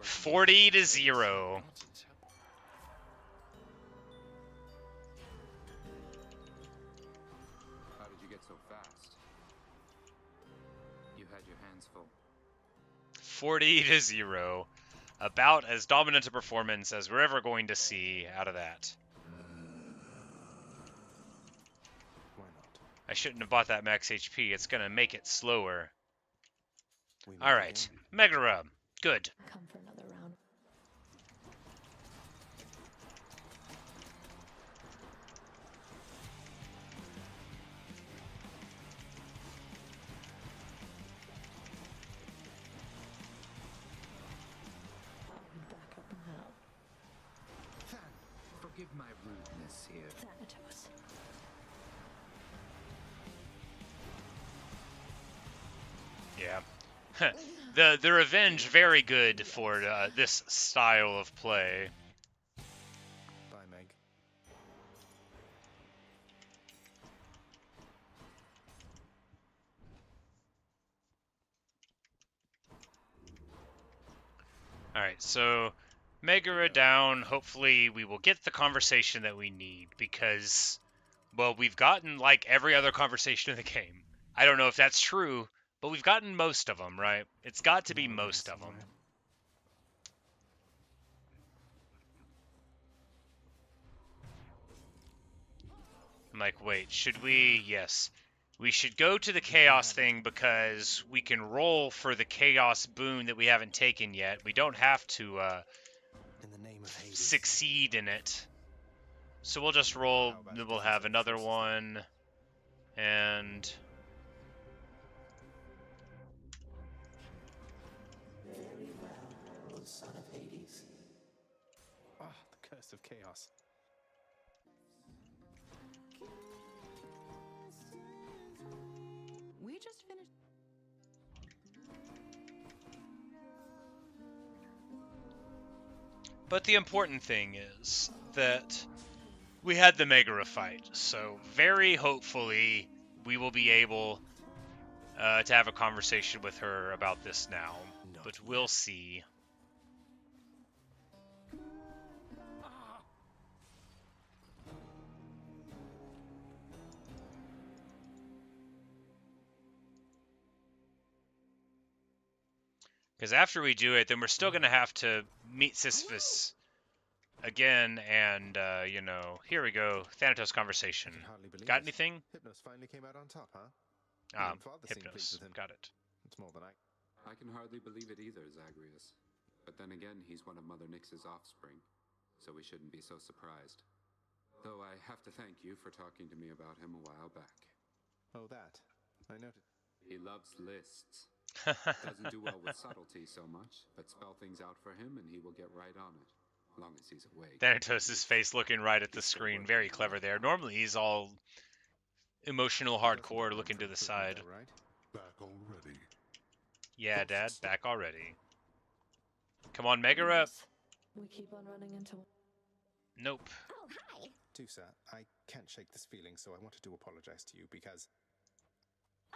B: 40-0.
L: How did you get so fast? You had your hands full.
B: 40-0. About as dominant a performance as we're ever going to see out of that.
D: Why not?
B: I shouldn't have bought that max HP. It's going to make it slower. Alright. Megara. Good.
F: Come for another round. Back up now.
K: Forgive my rudeness here.
F: Thanatos.
B: Yeah. the revenge very good for this style of play.
D: Bye, Meg.
B: Alright, so Megara down. Hopefully we will get the conversation that we need, because, well, we've gotten like every other conversation in the game. I don't know if that's true, but we've gotten most of them, right? It's got to be most of them. I'm like, wait, should we? Yes. We should go to the Chaos thing because we can roll for the Chaos boon that we haven't taken yet. We don't have to succeed in it. So we'll just roll, we'll have another one, and...
R: Very well, O son of Hades.
D: Ah, the curse of chaos.
E: We just finished.
B: But the important thing is that we had the Megara fight, so very hopefully we will be able to have a conversation with her about this now. But we'll see. Because after we do it, then we're still going to have to meet Sisyphus again, and, you know, here we go. Thanatos conversation. Got anything?
D: Hypnos finally came out on top, huh?
B: Hypnos. Got it.
D: It's more than
L: I can hardly believe it either, Zagreus. But then again, he's one of Mother Nyx's offspring, so we shouldn't be so surprised. Though I have to thank you for talking to me about him a while back.
D: Oh, that. I noted.
L: He loves lists. Doesn't do well with subtlety so much, but spell things out for him and he will get right on it, long as he's awake.
B: Thanatos' face looking right at the screen. Very clever there. Normally he's all emotional hardcore looking to the side.
G: Back already.
B: Yeah, Dad, back already. Come on, Megara.
F: We keep on running into...
B: Nope.
H: Oh, hi.
D: Tusa, I can't shake this feeling, so I wanted to apologize to you because...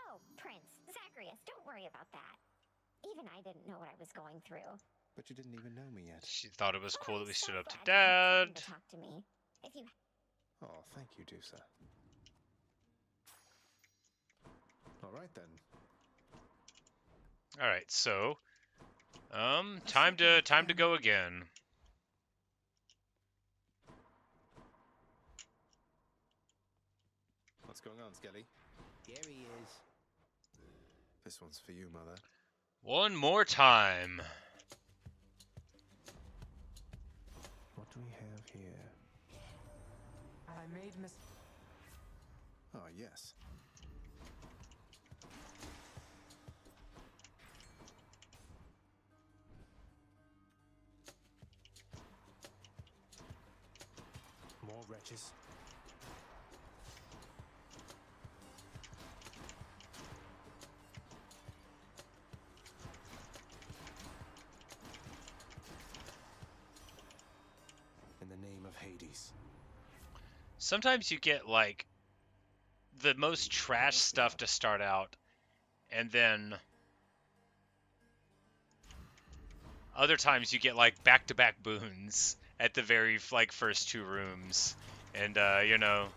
H: Oh, Prince, Zagreus, don't worry about that. Even I didn't know what I was going through.
D: But you didn't even know me yet.
B: She thought it was cool that we stood up to
H: Glad you
B: Dad.
H: took the time to talk to me. If you...
D: Oh, thank you, Tusa. All right, then.
B: All right, so, time to go again.
D: What's going on, Skelly?
N: There he is.
D: This one's for you, Mother.
B: One more time.
D: What do we have here?
M: I made
D: Oh, yes.
N: More wretches. In the name of Hades.
B: Sometimes you get, like, the most trash stuff to start out, and then other times you get, like, back-to-back boons at the very, like, first two rooms. And, you know,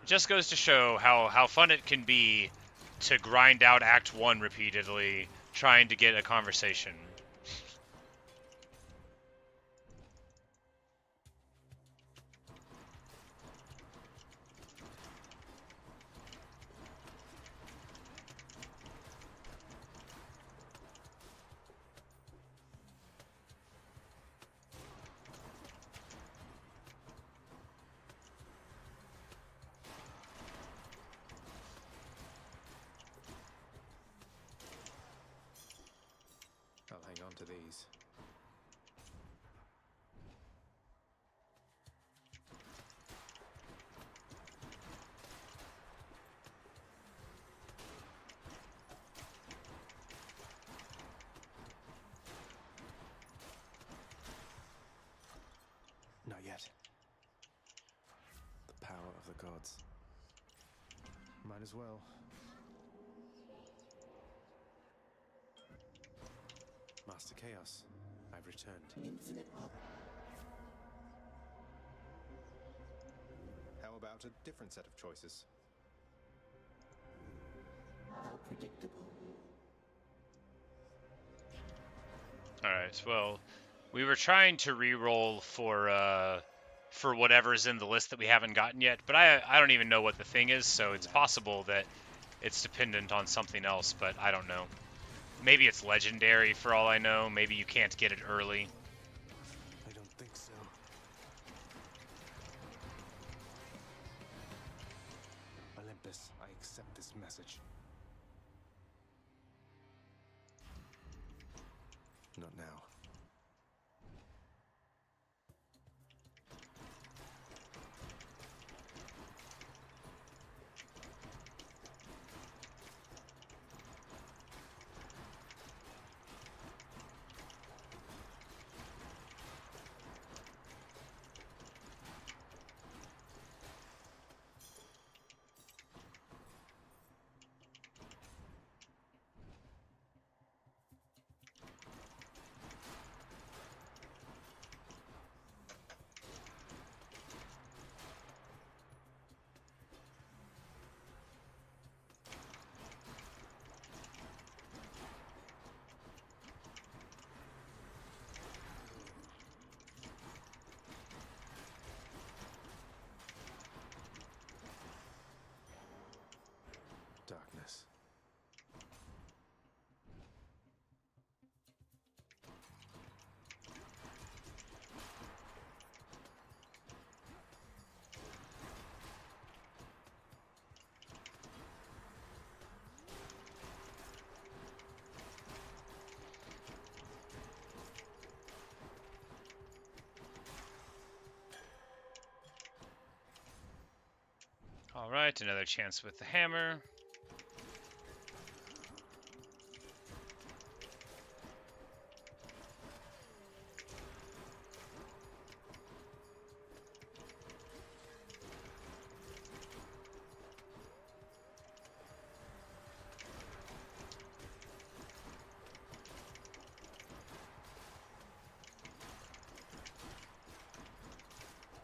B: it just goes to show how fun it can be to grind out Act 1 repeatedly, trying to get a conversation.
D: I'll hang on to these.
N: Not yet.
D: The power of the gods. Might as well. Master Chaos, I've returned.
R: Infinite power.
D: How about a different set of choices?
R: How predictable.
B: Alright, well, we were trying to re-roll for whatever's in the list that we haven't gotten yet, but I don't even know what the thing is, so it's possible that it's dependent on something else, but I don't know. Maybe it's legendary for all I know. Maybe you can't get it early.
D: I don't think accept this message. Not now. Darkness.
B: All right, another chance with the hammer.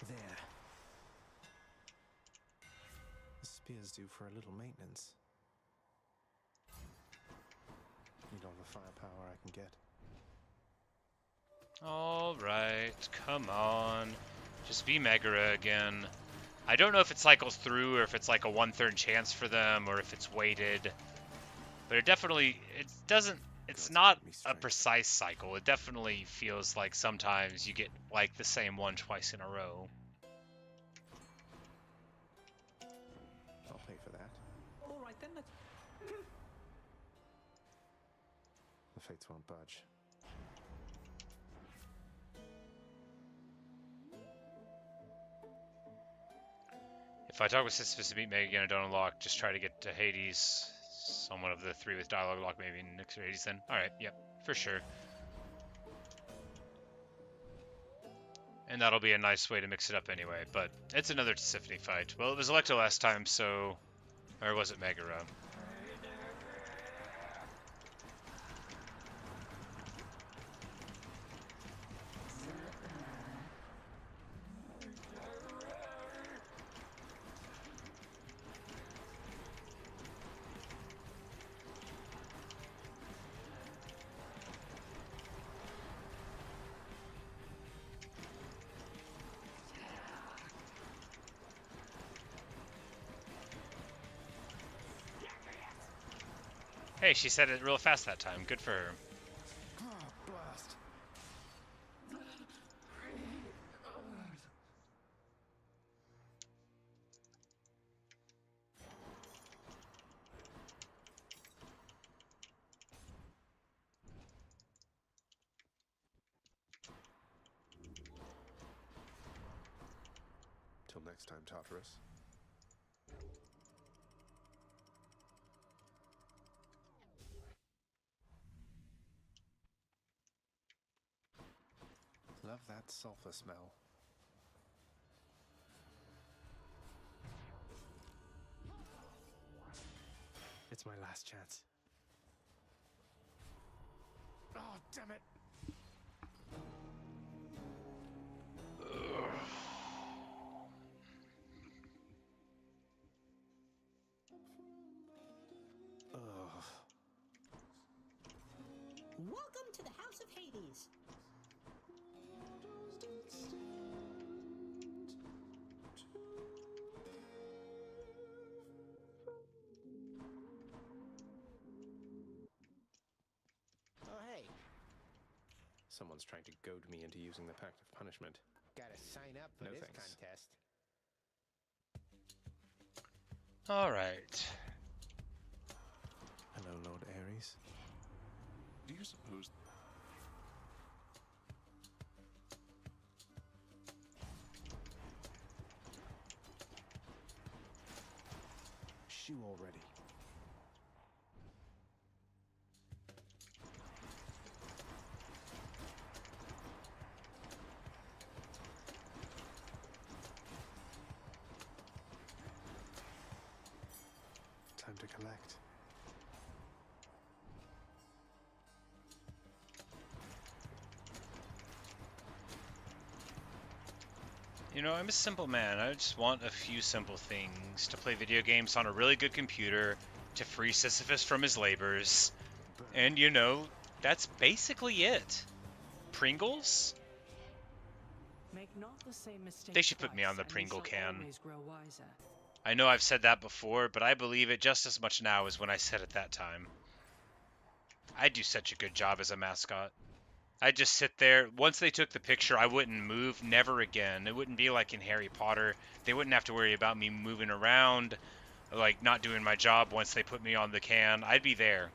D: There. The spear's due for a little maintenance. Need all the firepower I can get.
B: All right, come on. Just be Megara again. I don't know if it cycles through or if it's like a 1/3 chance for them or if it's weighted. But it doesn't, it's not a precise cycle. It definitely feels like sometimes you get like the same one twice in a row.
D: I'll pay for that.
J: All right then, let's...
D: The fates won't budge.
B: If I talk with Sisyphus to meet Meg again, I don't unlock, just try to get to Hades. Someone of the 3 with dialogue lock, maybe next to Hades then. Alright, yep, for sure. And that'll be a nice way to mix it up anyway, but it's another Sisyphus fight. Well, it was Electo last time, so... Or was it Megara? Hey, she said it real fast that time. Good for her.
A: Blast.
D: Till next time, Tartarus. Love that sulfur smell. It's my last chance.
A: Oh, damn it.
D: Ugh.
Q: Welcome to the House of Hades.
N: Oh, hey.
D: Someone's trying to goad me into using the Pact of Punishment.
N: Gotta sign up for
D: No
N: this
D: thanks.
N: contest.
B: Alright.
D: memories.
S: Do you suppose...
D: Shoo already. Time to collect.
B: You know, I'm a simple man. I just want a few simple things. To play video games on a really good computer, to free Sisyphus from his labors. And, you know, that's basically it. Pringles?
I: Make not the same mistake
B: They should put me
I: twice,
B: on the
I: and you
B: Pringle
I: shall
B: can.
I: always grow wiser.
B: I know I've said that before, but I believe it just as much now as when I said it that time. I do such a good job as a mascot. I'd just sit there. Once they took the picture, I wouldn't move, never again. It wouldn't be like in Harry Potter. They wouldn't have to worry about me moving around, like not doing my job once they put me on the can. I'd be there.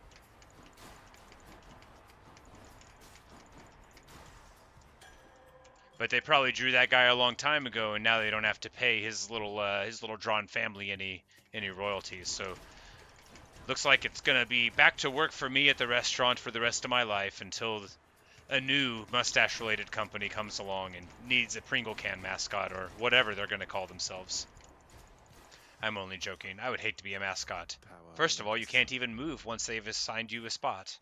B: But they probably drew that guy a long time ago, and now they don't have to pay his little drawn family any royalties. So looks like it's gonna be back to work for me at the restaurant for the rest of my life until a new mustache-related company comes along and needs a Pringle can mascot or whatever they're gonna call themselves. I'm only joking. I would hate to be a mascot. First of all, you can't even move once they've assigned you a spot.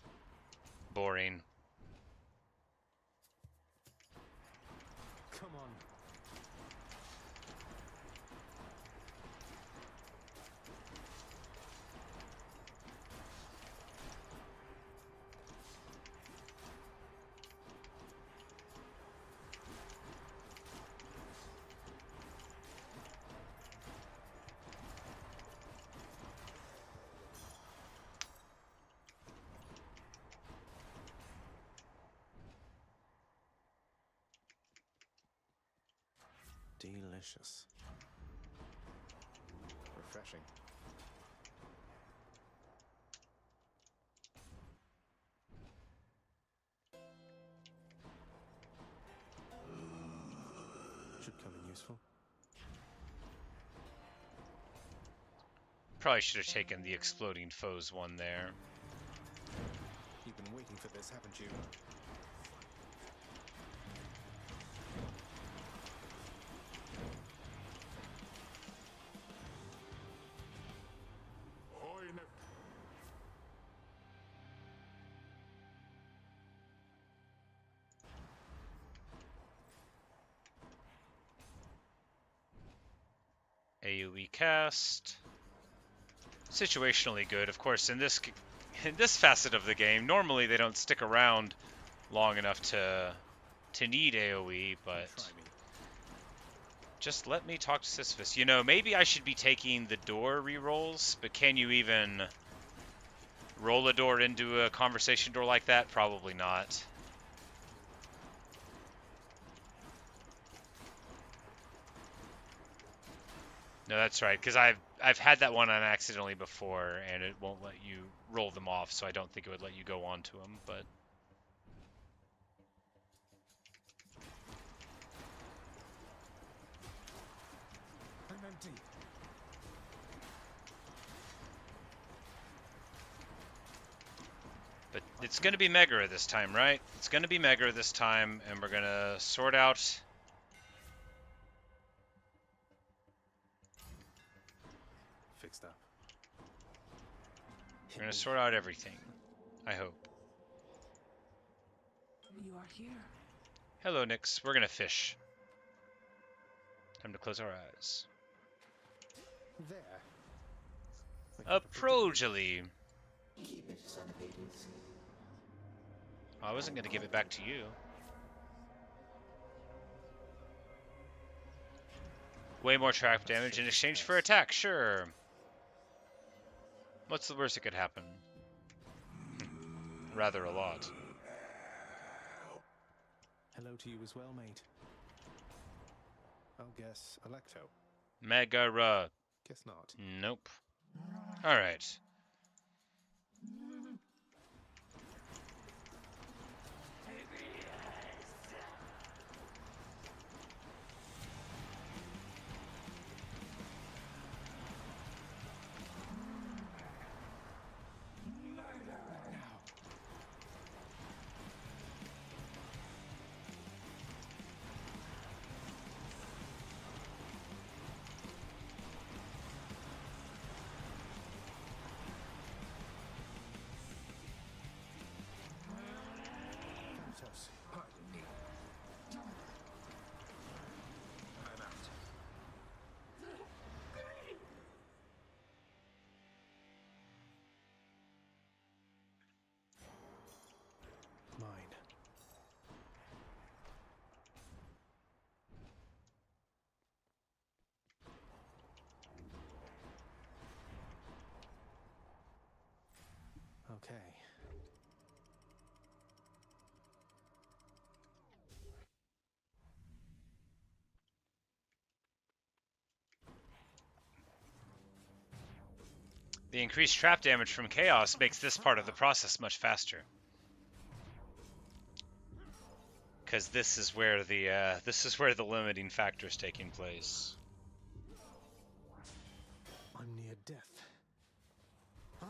B: Boring.
D: Come on. Delicious. Refreshing. Should come in useful.
B: Probably should have taken the exploding foes one there.
D: You've been waiting for this, haven't you?
B: AoE cast. Situationally good. Of course, in this facet of the game, normally they don't stick around long enough to need AoE, but just let me talk to Sisyphus. You know, maybe I should be taking the door rerolls, but can you even roll a door into a conversation door like that? Probably not. No, that's right, because I've had that one on accidentally before, and it won't let you roll them off, so I don't think it would let you go on to them, but...
A: I'm empty.
B: But it's going to be Megara this time, right? It's going to be Megara this time, and we're going to sort out...
D: Fixed up.
B: We're going to sort out everything. I hope.
E: You are here.
B: Hello, Nyx. We're going to fish. Time to close our eyes.
D: There.
B: A progeny.
R: Keep it, son of Hades.
B: I wasn't going to give it back to you. Way more trap damage in exchange for attack, sure. What's the worst that could happen? Rather a lot.
D: Hello to you as well, mate. I'll guess Electo.
B: Megara.
D: Guess not.
B: Nope. Alright. The increased trap damage from chaos makes this part of the process much faster. Because this is where the limiting factor is taking place.
D: I'm near death. Huh?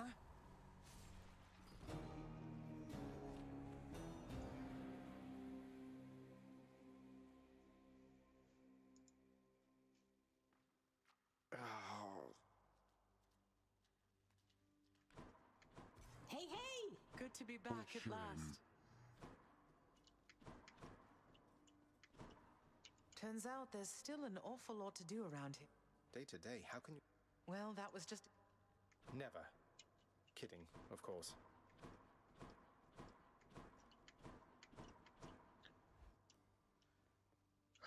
Q: Hey, hey!
M: Good to be back at last. Turns out there's still an awful lot to do around here.
D: Day to day, how can you...
M: Well, that was just...
D: Never. Kidding, of course.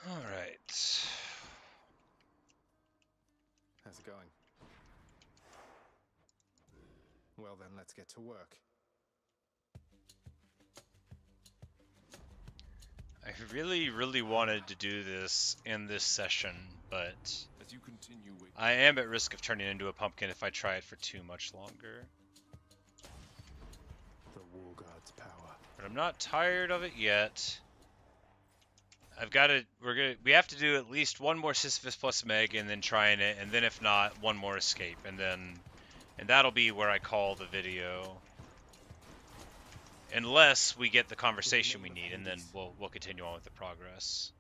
B: All right.
D: How's it going? Well then, let's get to work.
B: I really wanted to do this in this session, but
S: As you continue with
B: I am at risk of turning into a pumpkin if I try it for too much longer.
D: The War God's power.
B: But I'm not tired of it yet. We have to do at least one more Sisyphus plus Meg and then trying it, and then if not, one more escape, and that'll be where I call the video. Unless we get the conversation we need, and then we'll continue on with the progress.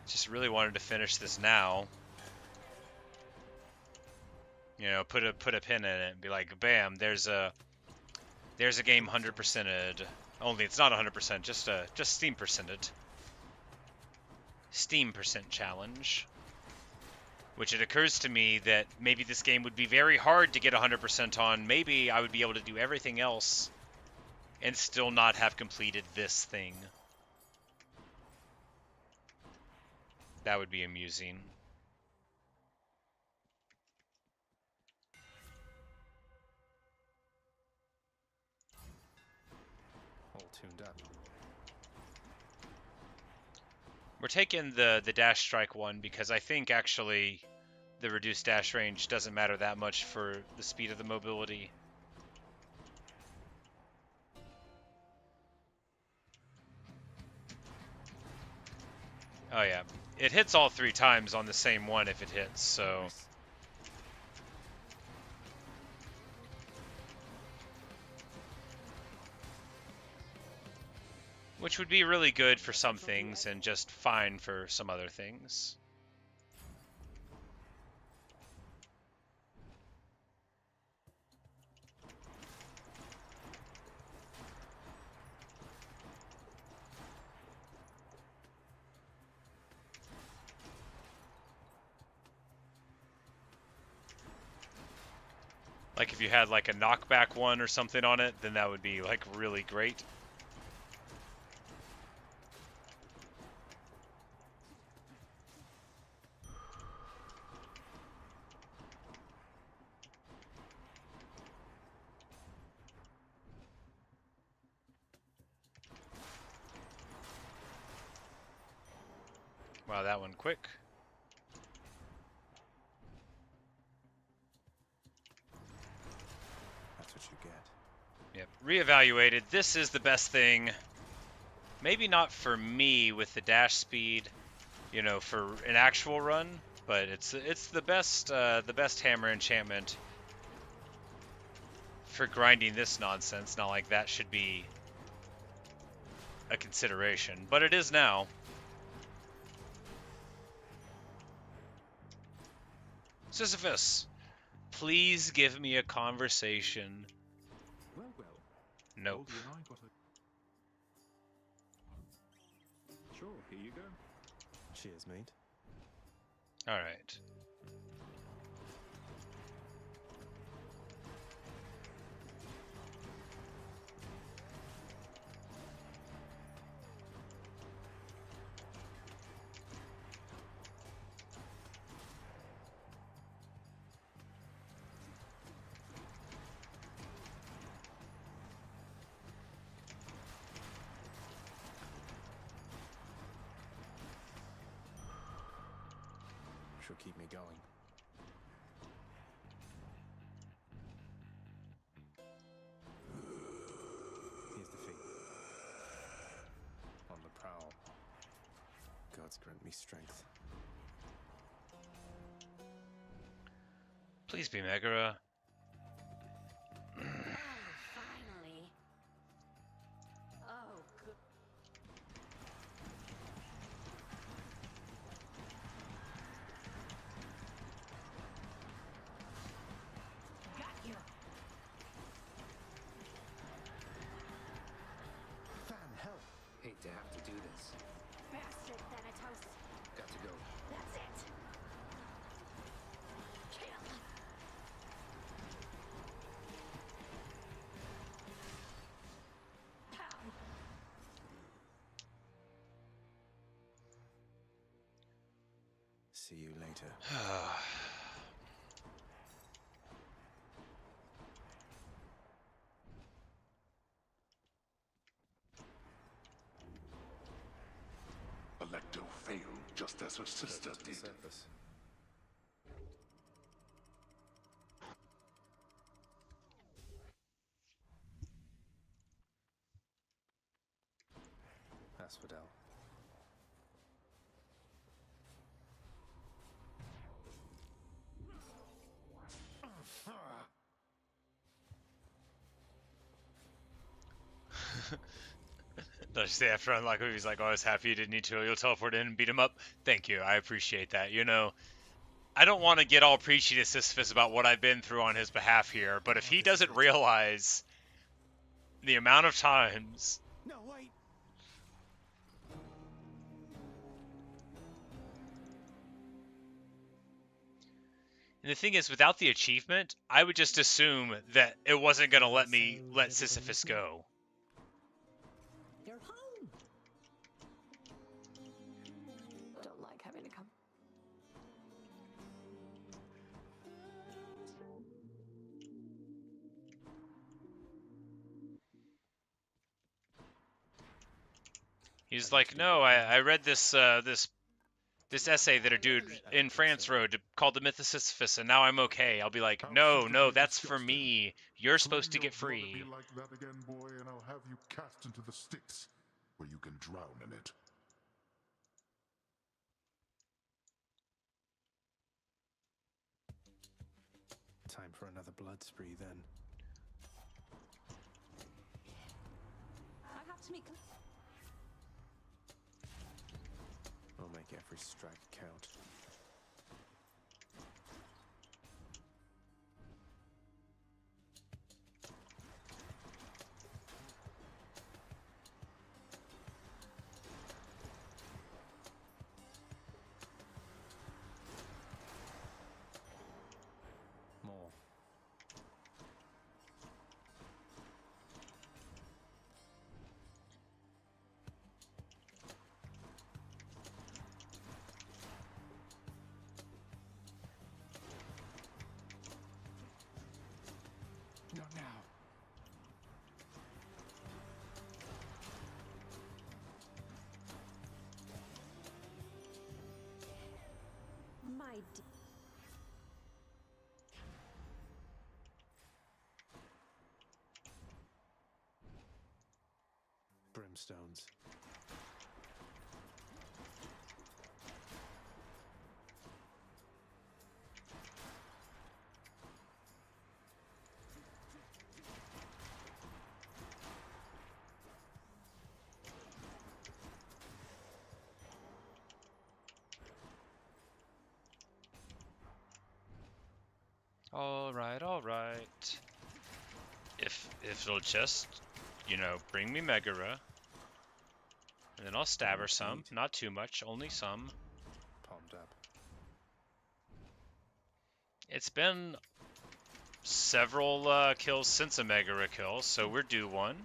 B: Just really wanted to finish this now. You know, put a pin in it and be like, bam, there's a game 100%ed. Only it's not 100%, just Steam percented. Steam percent challenge. Which it occurs to me that maybe this game would be very hard to get 100% on. Maybe I would be able to do everything else and still not have completed this thing. That would be amusing.
D: All tuned up.
B: We're taking the dash strike one because I think actually the reduced dash range doesn't matter that much for the speed of the mobility. Oh yeah, it hits all 3 times on the same one if it hits, so... Which would be really good for some things and just fine for some other things. Like if you had like a knockback one or something on it, then that would be like really great. Wow, that one quick.
D: That's what you get.
B: Yep, reevaluated. This is the best thing. Maybe not for me with the dash speed, you know, for an actual run, but it's the best hammer enchantment for grinding this nonsense. Not like that should be a consideration, but it is now. Sisyphus, please give me a conversation.
C: Well.
B: Nope.
C: Goldie and I got a... Sure, here you go.
D: Cheers, mate.
B: All right.
D: which will keep me going. Here's the fee. On the prowl. Gods grant me strength.
B: Please be Megara.
O: Finally. Oh, good.
Q: Got you.
K: Fan, help! Hate to have to do this.
O: Bastard, Thanatos.
K: Got to go.
O: That's it. Kill. Pow.
D: See you later.
G: Alecto failed just as her sister did.
D: Sisyphus. Asphodel.
B: Does say after unlocking, he's like, "Oh, I was happy you didn't need to. You'll teleport in and beat him up." Thank you, I appreciate that. You know, I don't want to get all preachy to Sisyphus about what I've been through on his behalf here, but if he doesn't realize the amount of times.
D: No, wait.
B: And the thing is, without the achievement, I would just assume that it wasn't going to let me let Sisyphus go.
Q: You're home.
F: Don't like having to come.
B: He's like, no, I read this this essay that a dude in France wrote called The Myth of Sisyphus, and now I'm okay. I'll be like, no, that's for me. You're supposed to get free.
G: Be like that again, boy, and I'll have you cast into the Styx, where you can drown in it.
D: Time for another blood spree then.
O: I have to meet.
D: I'll make every strike count. More.
J: Not now.
O: My d
D: Brimstones.
B: All right. If it'll just, you know, bring me Megara, and then I'll stab her some. Not too much, only some.
D: Palmed up.
B: It's been several kills since a Megara kill, so we're due one.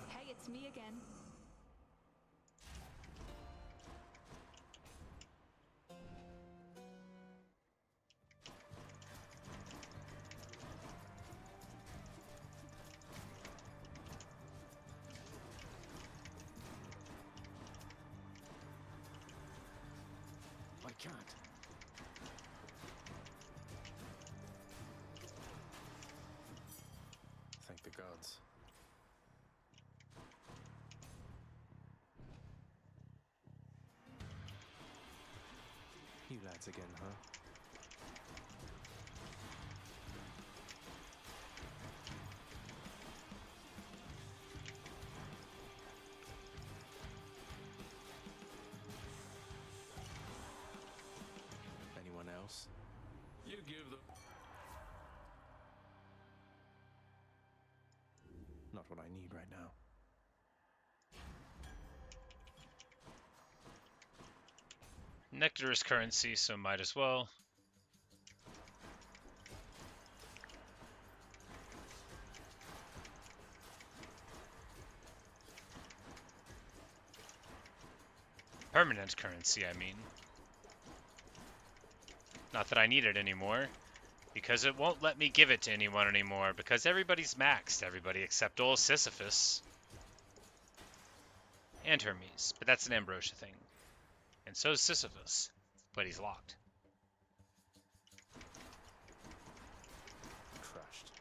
O: Hey, it's me again.
A: can't.
D: Thank the gods. You lads again, huh? Anyone else?
S: You give them.
D: Not what I need right now.
B: Nectar is currency, so might as well. Permanent currency, I mean. Not that I need it anymore, because it won't let me give it to anyone anymore, because everybody's maxed, everybody except old Sisyphus. And Hermes, but that's an Ambrosia thing. And so is Sisyphus, but he's locked.
D: Crushed.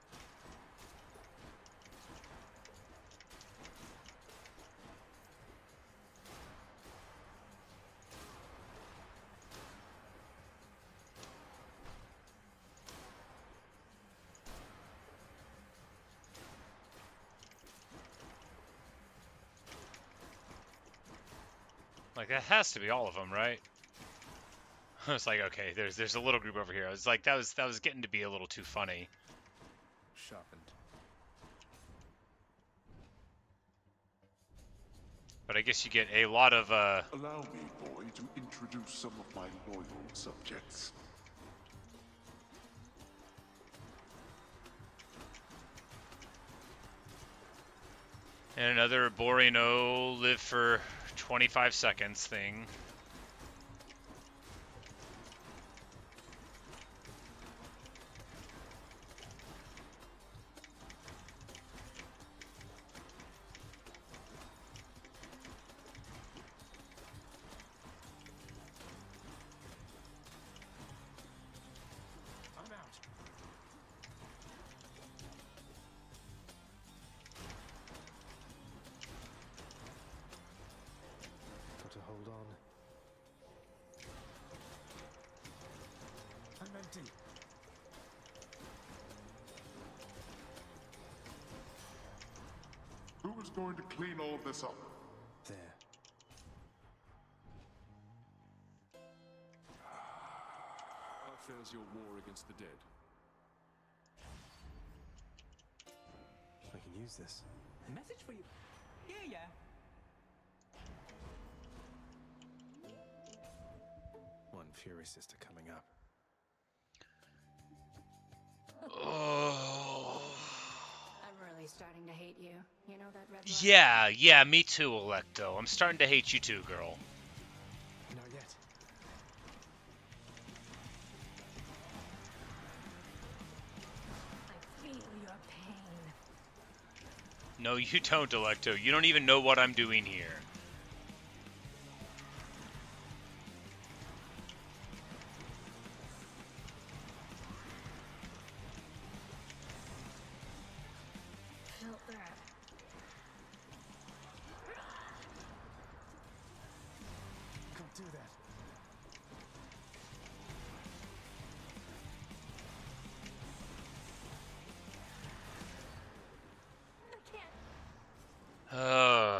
B: Like, that has to be all of them, right? I was like, okay, there's a little group over here. I was like, that was getting to be a little too funny.
D: Sharpened.
B: But I guess you get a lot of,
G: Allow me, boy, to introduce some of my loyal subjects.
B: and another boring, oh, live for 25 seconds thing.
A: I'm out.
D: Got to hold on.
A: I'm empty.
G: Who is going to clean all this up?
D: There.
S: How fares your war against the dead?
D: I can use this.
J: Message for you. Yeah.
D: One Fury Sister coming up.
B: Oh.
F: I'm really starting to hate you. You know that red
B: Yeah, me too, Electo. I'm starting to hate you too, girl.
D: Not yet.
F: I feel your pain.
B: No, you don't, Electo. You don't even know what I'm doing here.
F: Felt that.
A: Can't do that.
F: I can't.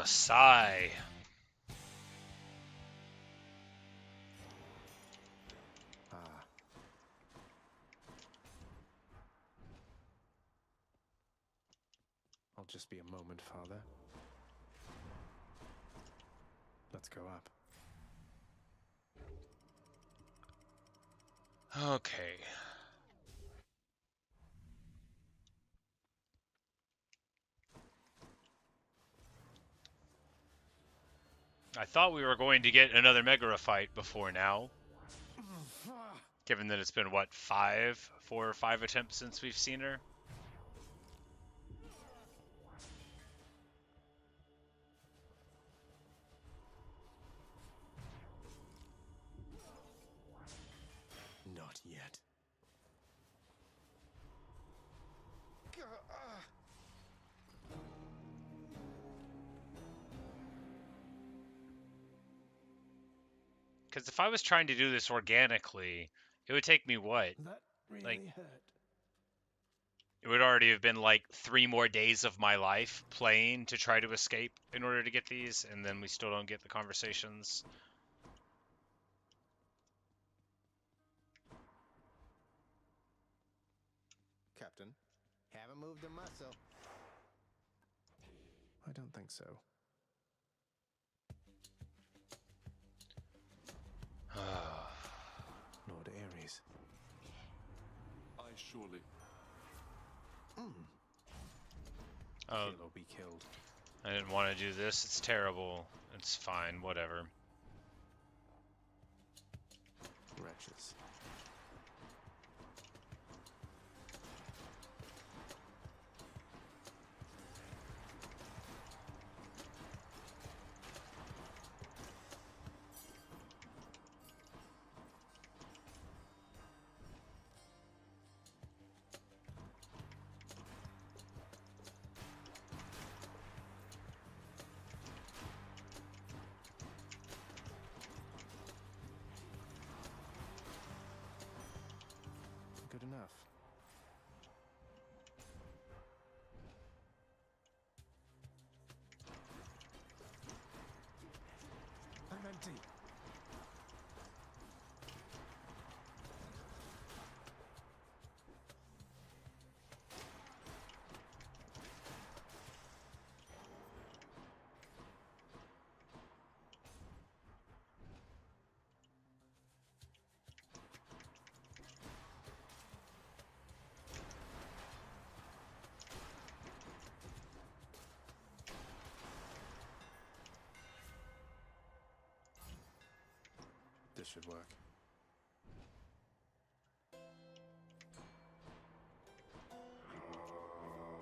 B: Sigh.
D: Ah. I'll just be a moment, Father. Let's go up.
B: Okay. I thought we were going to get another Megara fight before now. Given that it's been, what, 4 or 5 attempts since we've seen her?
A: Not yet.
B: Because if I was trying to do this organically, it would take me what?
A: That really
B: Like,
A: hurt.
B: it would already have been like 3 more days of my life playing to try to escape in order to get these, and then we still don't get the conversations.
D: Captain?
N: Haven't moved a muscle.
D: I don't think so. Lord Ares.
S: I surely.
B: Oh,
D: Kill or be killed.
B: I didn't want to do this. It's terrible. It's fine. Whatever.
D: Wretches. Good enough.
A: I'm empty.
D: This should work.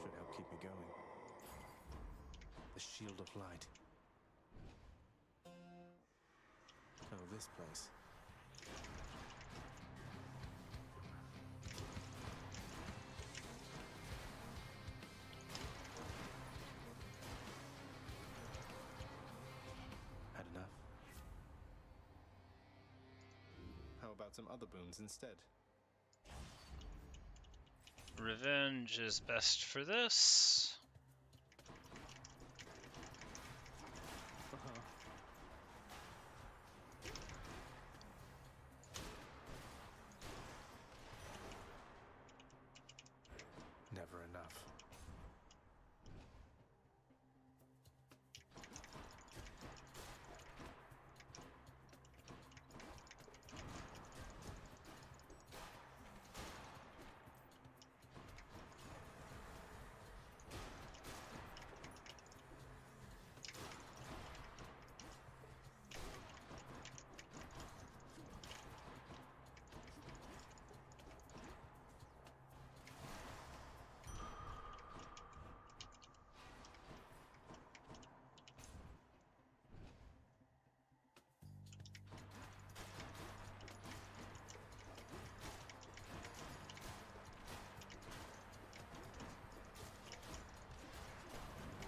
D: Should help keep me going. The shield of light. Oh, this place. Had enough? How about some other boons instead?
B: Revenge is best for this.
D: Never enough.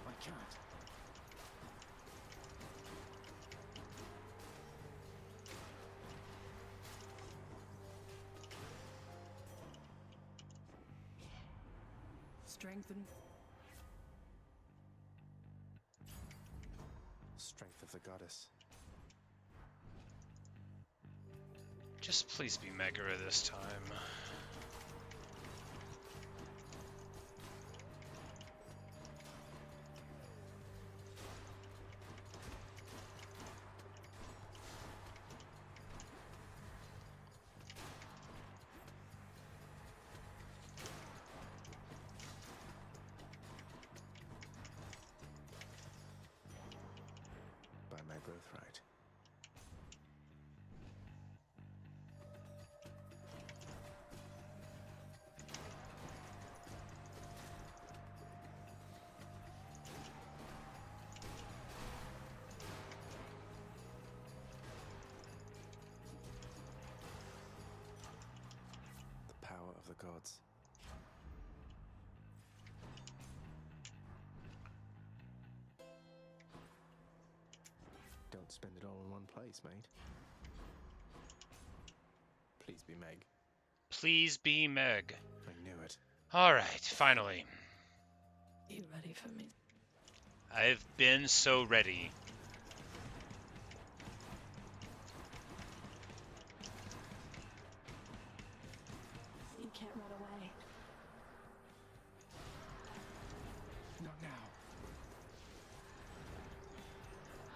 A: I can't.
I: Strengthen.
D: Strength of the goddess.
B: Just please be Megara this time.
D: By my birthright. gods. Don't spend it all in one place, mate. Please be Meg.
B: Please be Meg.
D: I knew it.
B: All right, finally.
F: You ready for me?
B: I've been so ready.
F: You can't run away.
A: Not now.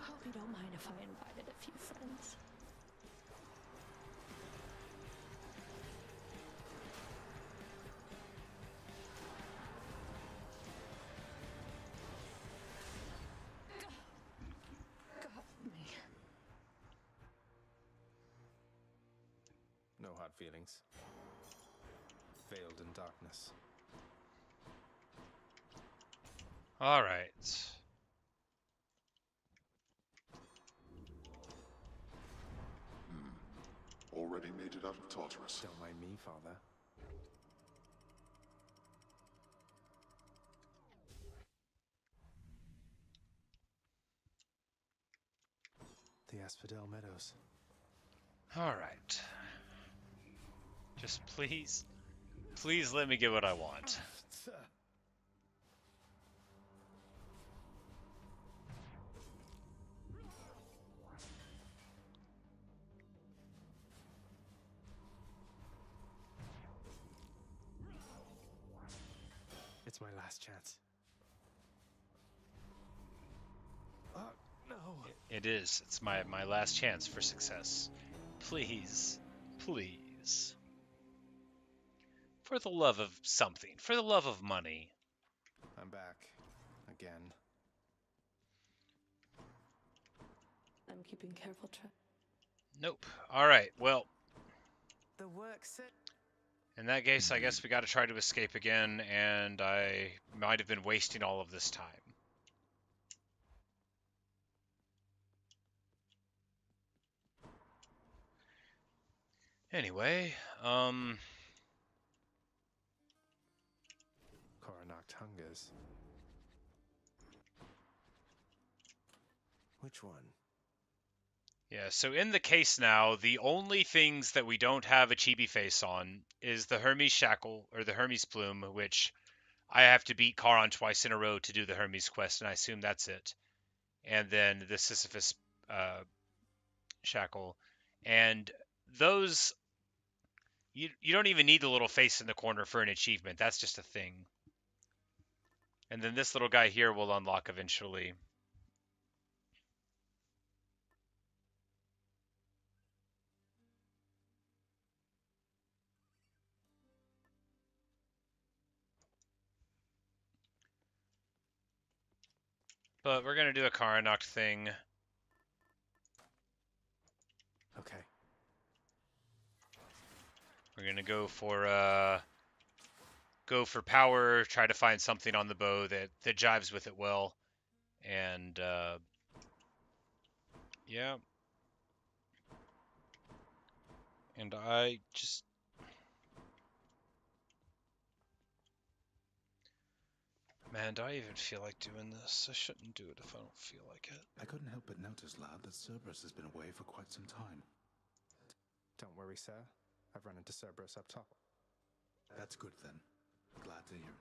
F: Hope you don't mind if I invited a few friends.
D: No hard feelings. Veiled in darkness.
B: All right.
G: Already made it out of Tartarus.
D: Don't mind me, Father. The Asphodel Meadows.
B: All right. Just please let me get what I want.
D: It's my last chance. No.
B: It is. It's my last chance for success. Please. Please. For the love of something. For the love of money.
D: I'm back. Again.
F: I'm keeping careful track.
B: Nope. All right. Well,
M: The work set.
B: in that case, I guess we got to try to escape again, and I might have been wasting all of this time. Anyway,
D: Coronact hungers. Which one?
B: yeah, so in the case now, the only things that we don't have a chibi face on is the Hermes Shackle, or the Hermes Plume, which I have to beat Charon twice in a row to do the Hermes quest, and I assume that's it. And then the Sisyphus Shackle. And those, you don't even need the little face in the corner for an achievement. That's just a thing. And then this little guy here will unlock eventually. But we're going to do a Karanoct thing.
D: Okay.
B: We're going to go for power, try to find something on the bow that jives with it well. And yeah. And I just man, do I even feel like doing this? I shouldn't do it if I don't feel like it.
K: I couldn't help but notice, lad, that Cerberus has been away for quite some time.
D: Don't worry, sir. I've run into Cerberus up top.
K: That's good then. Glad to hear it.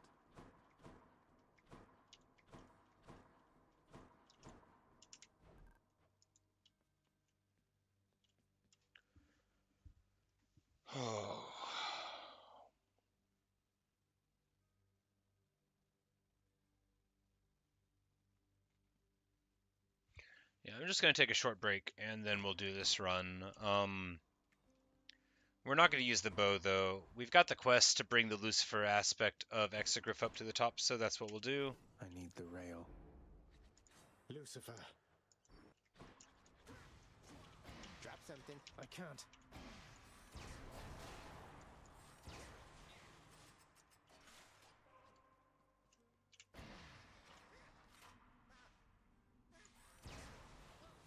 B: Oh. Yeah, I'm just going to take a short break, and then we'll do this run. We're not going to use the bow, though. We've got the quest to bring the Lucifer aspect of Exegriff up to the top, so that's what we'll do.
D: I need the rail. Lucifer.
N: Drop something.
D: I can't.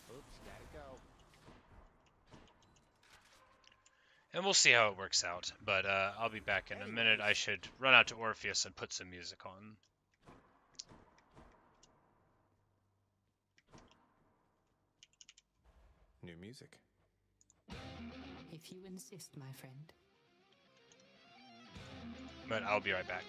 N: Oops, gotta go.
B: And we'll see how it works out. But I'll be back in a minute. I should run out to Orpheus and put some music on.
D: New music.
I: If you insist, my friend.
B: But I'll be right back.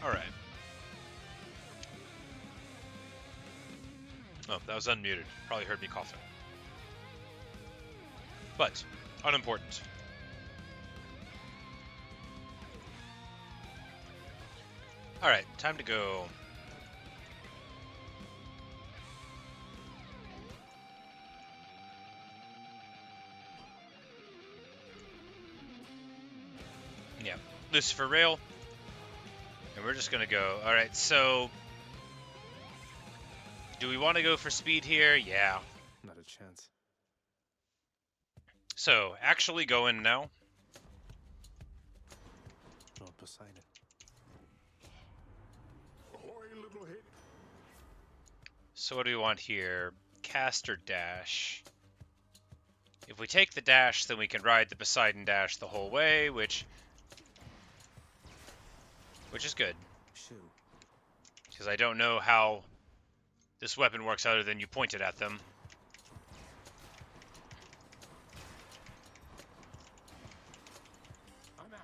B: Alright. Oh, that was unmuted. Probably heard me coughing. But, unimportant. Alright, time to go. Yeah, Lucifer Rail. And we're just gonna go. Alright, so do we want to go for speed here? Yeah.
D: Not a chance.
B: So, actually go in now.
D: Lord Poseidon.
G: Ahoy, little hit.
B: So what do we want here? Cast or dash? If we take the dash, then we can ride the Poseidon dash the whole way, which is good. Because I don't know how this weapon works other than you point it at them.
A: I'm out.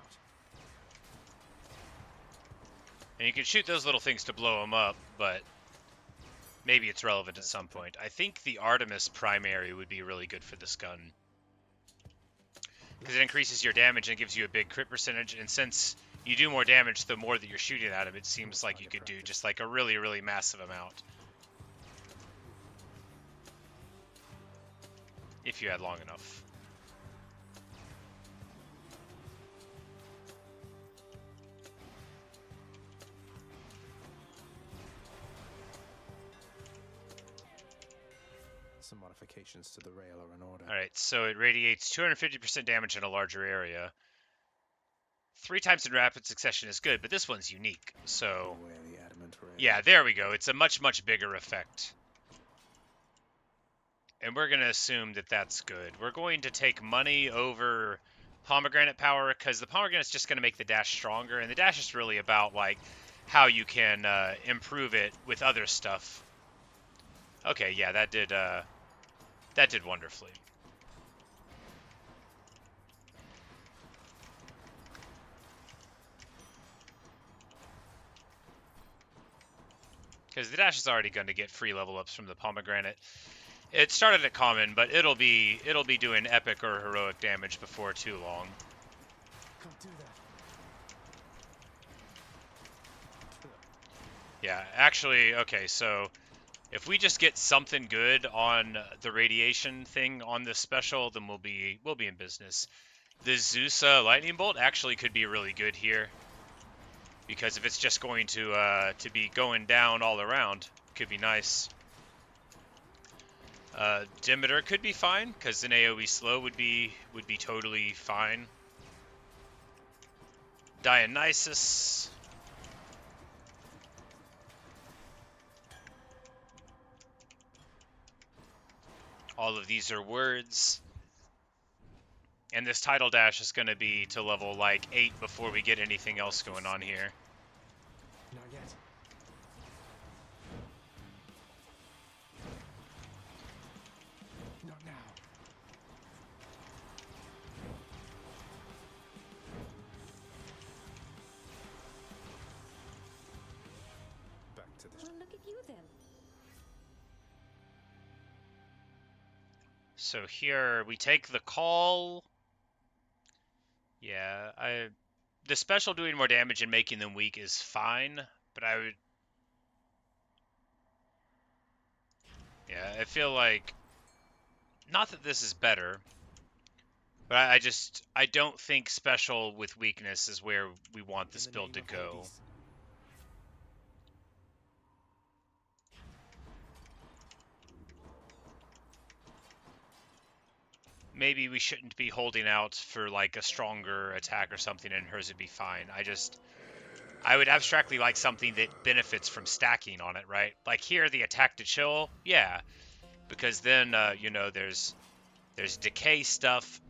B: And you can shoot those little things to blow them up, but maybe it's relevant at some point. I think the Artemis primary would be really good for this gun. Because it increases your damage and gives you a big crit percentage, and since you do more damage the more that you're shooting at him, it seems like you could do just like a really, really massive amount. If you had long enough.
D: Some modifications to the rail are in order.
B: Alright, so it radiates 250% damage in a larger area. 3 times in rapid succession is good, but this one's unique, so... Yeah, there we go. It's a much, much bigger effect. And we're going to assume that that's good. We're going to take money over pomegranate power, because the pomegranate's just going to make the dash stronger, and the dash is really about, like, how you can improve it with other stuff. Okay, yeah, that did wonderfully. Because the dash is already going to get free level ups from the pomegranate. It started at common, but it'll be doing epic or heroic damage before too long.
J: Can't do that.
B: Yeah, actually, okay, so if we just get something good on the radiation thing on this special, then we'll be in business. The Zeus lightning bolt actually could be really good here, because if it's just going to be going down all around, could be nice. Demeter could be fine, because an AoE slow would be totally fine. Dionysus. All of these are words. And this title dash is going to be to level like 8 before we get anything else going on here.
J: Not yet.
A: Not now.
D: Back to the
O: Well, look at you then.
B: So here we take the call. Yeah, the special doing more damage and making them weak is fine, but I feel like, not that this is better, but I don't think special with weakness is where we want this build to go. Maybe we shouldn't be holding out for like a stronger attack or something, and hers would be fine. I would abstractly like something that benefits from stacking on it, right? Like here, the attack to chill, yeah, because then you know, there's decay stuff.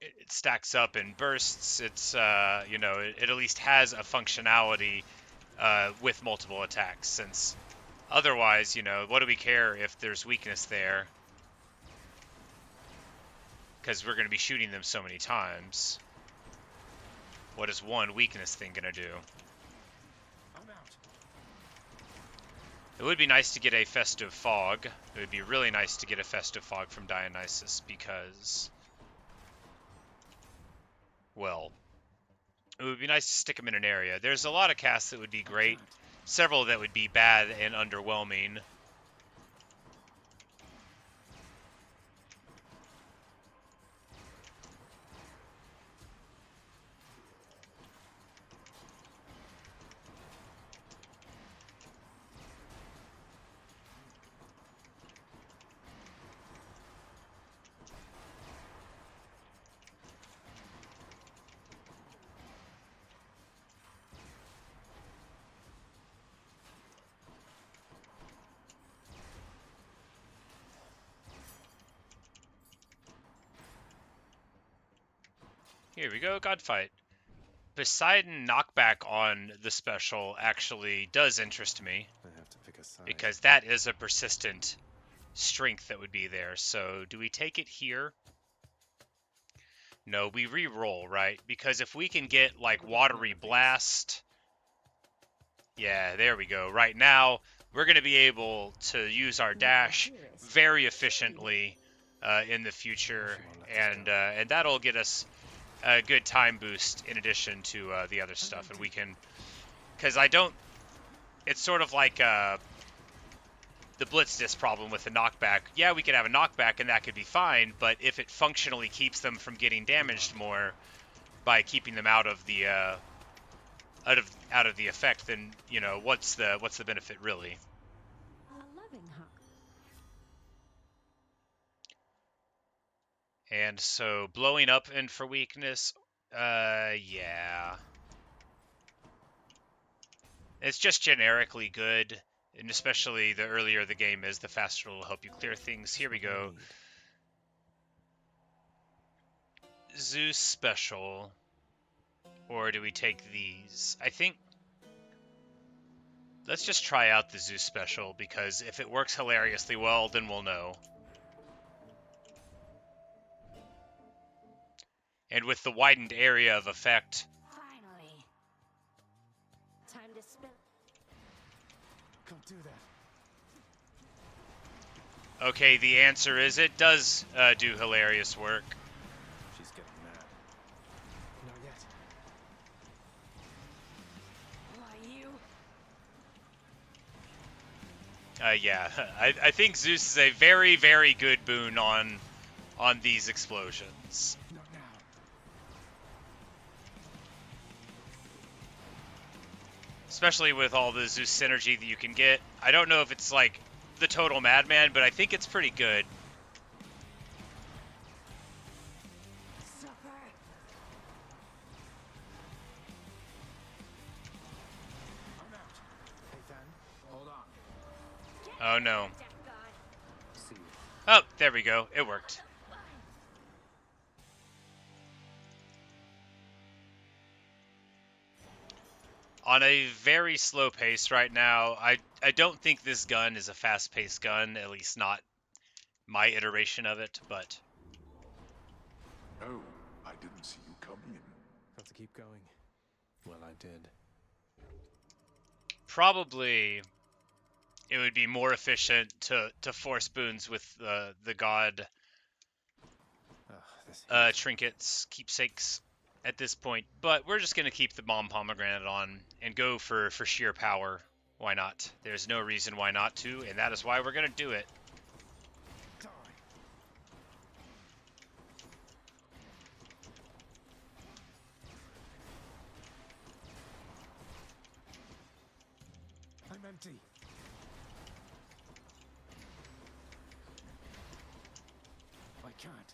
B: It stacks up in bursts. It's you know, it at least has a functionality with multiple attacks. Since otherwise, you know, what do we care if there's weakness there? Because we're going to be shooting them so many times. What is one weakness thing going to do?
J: I'm out.
B: It would be nice to get a Festive Fog. It would be really nice to get a Festive Fog from Dionysus because, well, it would be nice to stick them in an area. There's a lot of casts that would be great. Several that would be bad and underwhelming. Here we go, Godfight. Poseidon knockback on the special actually does interest me.
D: I have to pick a side.
B: Because that is a persistent strength that would be there. So do we take it here? No, we re-roll, right? Because if we can get like Watery Blast, yeah, there we go. Right now, we're going to be able to use our dash very efficiently in the future, and that'll get us a good time boost in addition to the other stuff. And we can, because it's sort of like the Blitz Disc problem with the knockback. Yeah, we could have a knockback and that could be fine, but if it functionally keeps them from getting damaged more by keeping them out of the effect, then, you know, what's the benefit really?
O: A loving hawk.
B: And so blowing up in for weakness, yeah. It's just generically good, and especially the earlier the game is, the faster it'll help you clear things. Here we go. Zeus special. Or do we take these? I think let's just try out the Zeus special, because if it works hilariously well, then we'll know. And with the widened area of effect,
Q: Finally. Time to spin.
J: Can't do that.
B: Okay, the answer is it does do hilarious work.
D: She's getting mad. Not yet.
F: Why you?
B: Yeah, I think Zeus is a very, very good boon on these explosions.
A: Not now.
B: Especially with all the Zeus synergy that you can get. I don't know if it's like the total madman, but I think it's pretty good.
F: Suffer.
A: I'm out.
D: Hey, Fan.
A: Hold on.
B: Oh no.
F: Death god.
D: See you.
B: Oh, there we go. It worked. On a very slow pace right now. I don't think this gun is a fast-paced gun, at least not my iteration of it, but
G: Oh, I didn't see you come in.
D: Have to keep going. Well, I did.
B: probably it would be more efficient to force boons with the god
D: This heat.
B: trinkets, keepsakes at this point, but we're just gonna keep the bomb pomegranate on and go for sheer power. Why not? There's no reason why not to, and that is why we're gonna do it.
A: I'm empty. I can't.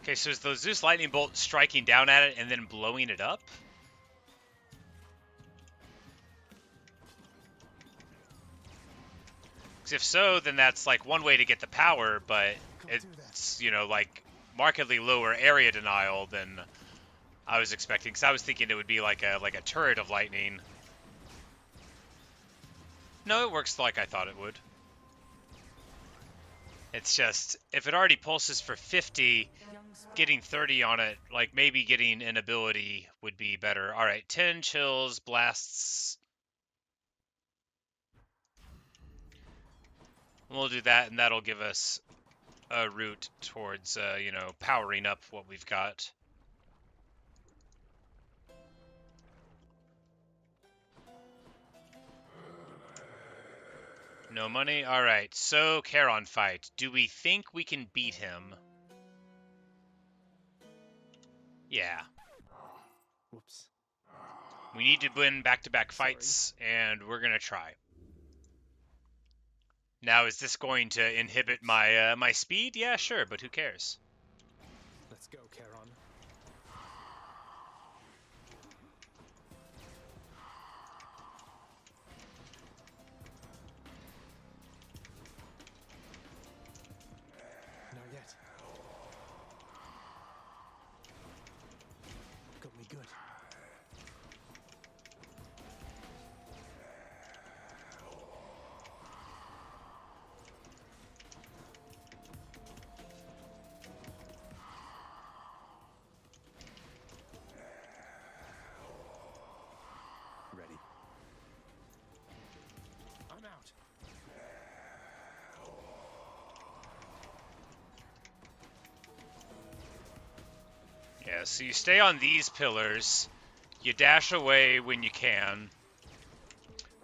B: Okay, so is the Zeus lightning bolt striking down at it and then blowing it up? Because if so, then that's like one way to get the power, but it's, you know, like markedly lower area denial than I was expecting. Because I was thinking it would be like a turret of lightning. No, it works like I thought it would. It's just, if it already pulses for 50, getting 30 on it, like maybe getting an ability would be better. Alright, 10 chills, blasts. We'll do that, and that'll give us a route towards, you know, powering up what we've got. No money? Alright, so Charon fight. Do we think we can beat him? Yeah.
D: Whoops.
B: We need to win back-to-back fights, and we're gonna try. Now, is this going to inhibit my my speed? Yeah, sure, but who cares?
D: Let's go, Charon. Not yet. Got me good. Ready.
A: I'm out.
B: Yeah, so you stay on these pillars, you dash away when you can.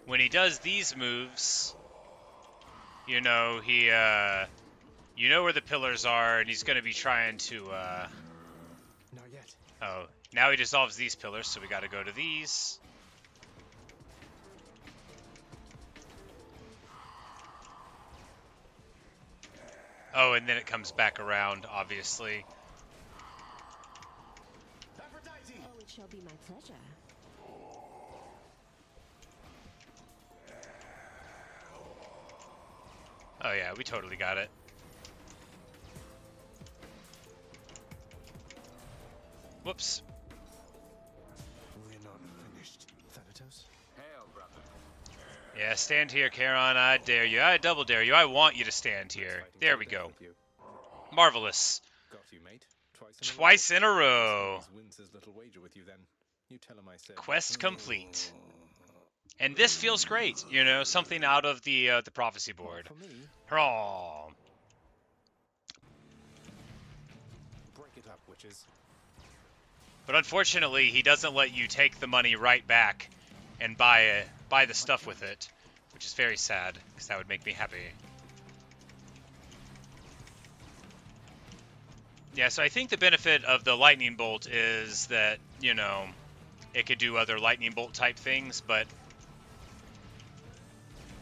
B: When he does these moves, you know, he, you know where the pillars are, and he's going to be trying to,
D: Not yet.
B: oh, now he dissolves these pillars, so we got to go to these. Oh, and then it comes back around, obviously.
O: Oh, it shall be my pleasure.
B: Oh yeah, we totally got it. Whoops.
D: We're not finished. Thanatos?
L: Hail, brother.
B: Yeah, stand here, Charon. I dare you. I double dare you. I want you to stand here. There we go. Marvelous.
D: Got you, mate.
B: Twice in a row.
D: Wins his little wager with you then. You tell him I said.
B: Quest complete. And this feels great, you know, something out of the prophecy board. Hurrah!
D: Break it up, witches.
B: But unfortunately, he doesn't let you take the money right back and buy the stuff with it, which is very sad, because that would make me happy. Yeah, so I think the benefit of the lightning bolt is that, you know, it could do other lightning bolt type things, but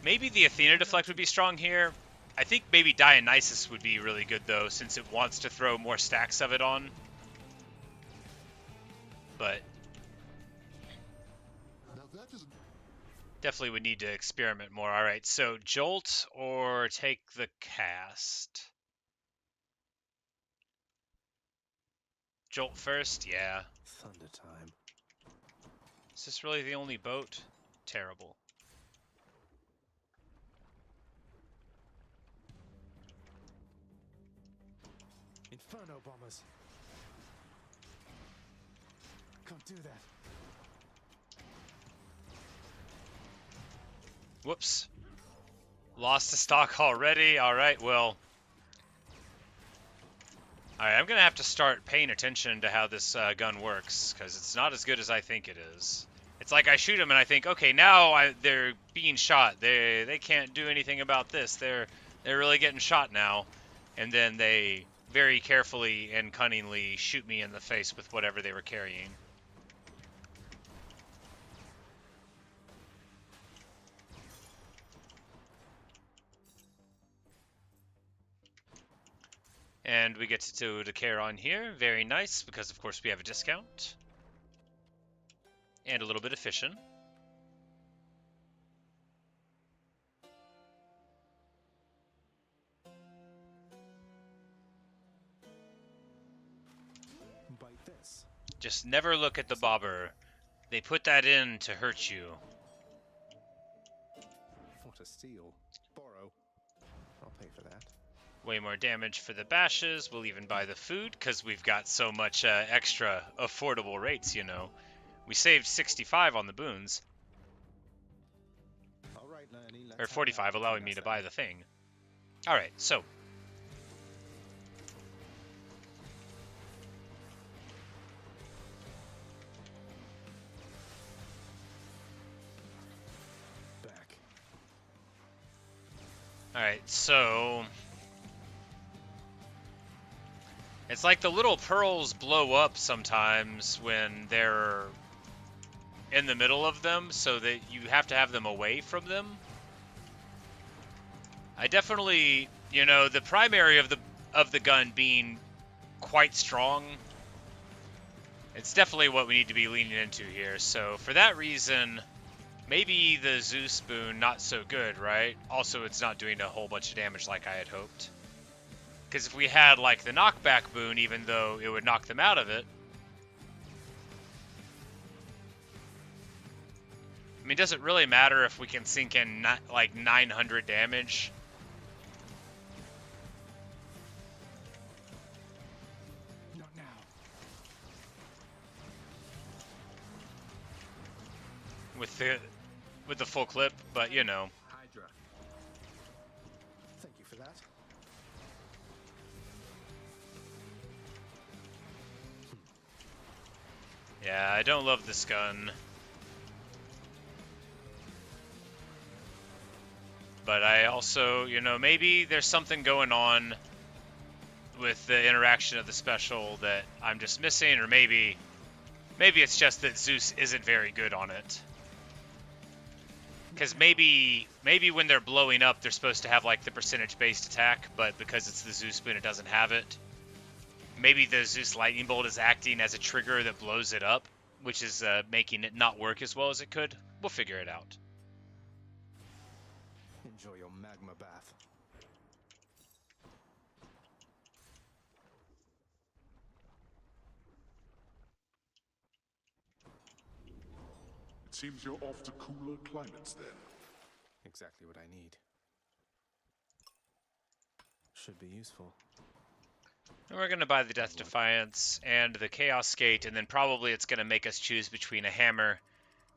B: maybe the Athena deflect would be strong here. I think maybe Dionysus would be really good, though, since it wants to throw more stacks of it on. But definitely would need to experiment more. All right, so Jolt or take the cast? Jolt first? Yeah.
D: Thunder time.
B: Is this really the only boat? Terrible.
D: Inferno bombers. Can't do that.
B: Whoops. Lost a stock already? Alright, well. Alright, I'm going to have to start paying attention to how this gun works, because it's not as good as I think it is. It's like I shoot them and I think, okay, now they're being shot. They can't do anything about this. They're really getting shot now. And then they very carefully and cunningly shoot me in the face with whatever they were carrying. And we get to do the Charon here. Very nice, because of course we have a discount. And a little bit of fission.
D: Bite this.
B: Just never look at the bobber. They put that in to hurt you.
D: What a steal. Borrow. I'll pay for that.
B: Way more damage for the bashes. We'll even buy the food, because we've got so much extra affordable rates, you know. We saved 65 on the boons.
D: All right, Nanny,
B: Or 45, allowing me to buy the thing. Alright, so.
D: Back.
B: Alright, so. It's like the little pearls blow up sometimes when they're in the middle of them, so that you have to have them away from them. I definitely, you know, the primary of the gun being quite strong, it's definitely what we need to be leaning into here. So for that reason, maybe the Zeus boon not so good, right? Also, it's not doing a whole bunch of damage like I had hoped. Because if we had, like, the knockback boon, even though it would knock them out of it... I mean, does it really matter if we can sink in, like, 900 damage?
J: Not now.
B: With the full clip, but, you know.
L: Hydra.
D: Thank you for that.
B: Yeah, I don't love this gun. But I also, you know, maybe there's something going on with the interaction of the special that I'm just missing, or maybe it's just that Zeus isn't very good on it. Because maybe when they're blowing up, they're supposed to have, like, the percentage-based attack, but because it's the Zeus boon, it doesn't have it. Maybe the Zeus Lightning Bolt is acting as a trigger that blows it up, which is making it not work as well as it could. We'll figure it out.
D: Enjoy your magma bath.
G: seems you're off to cooler climates then.
D: Exactly what I need. Should be useful.
B: And we're going to buy the Death Defiance and the Chaos Skate, and then probably it's going to make us choose between a hammer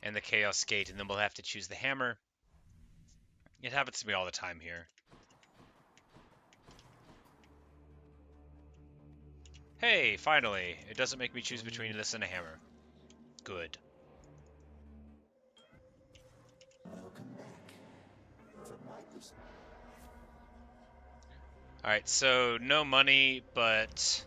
B: and the Chaos Skate, and then we'll have to choose the hammer. It happens to me all the time here. Hey, finally! It doesn't make me choose between this and a hammer. Good. Alright, so no money, but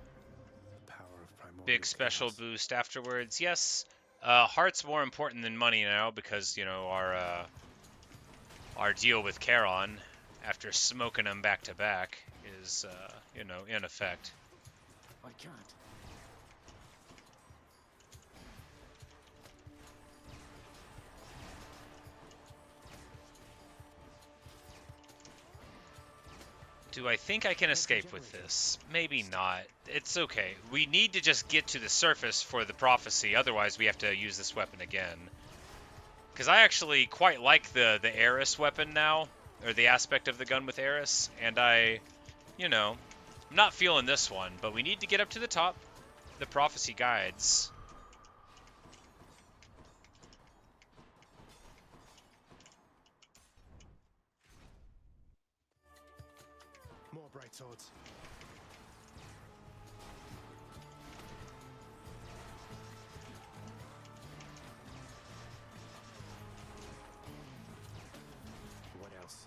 B: big special boost afterwards. Yes, heart's more important than money now because, you know, our deal with Charon, after smoking them back to back, is, you know, in effect.
A: I can't.
B: Do I think I can escape with this? Maybe not. It's okay. We need to just get to the surface for the prophecy, otherwise we have to use this weapon again. Because I actually quite like the Eris weapon now, or the aspect of the gun with Eris, and you know, I'm not feeling this one, but we need to get up to the top. The prophecy guides.
D: More bright swords. What else?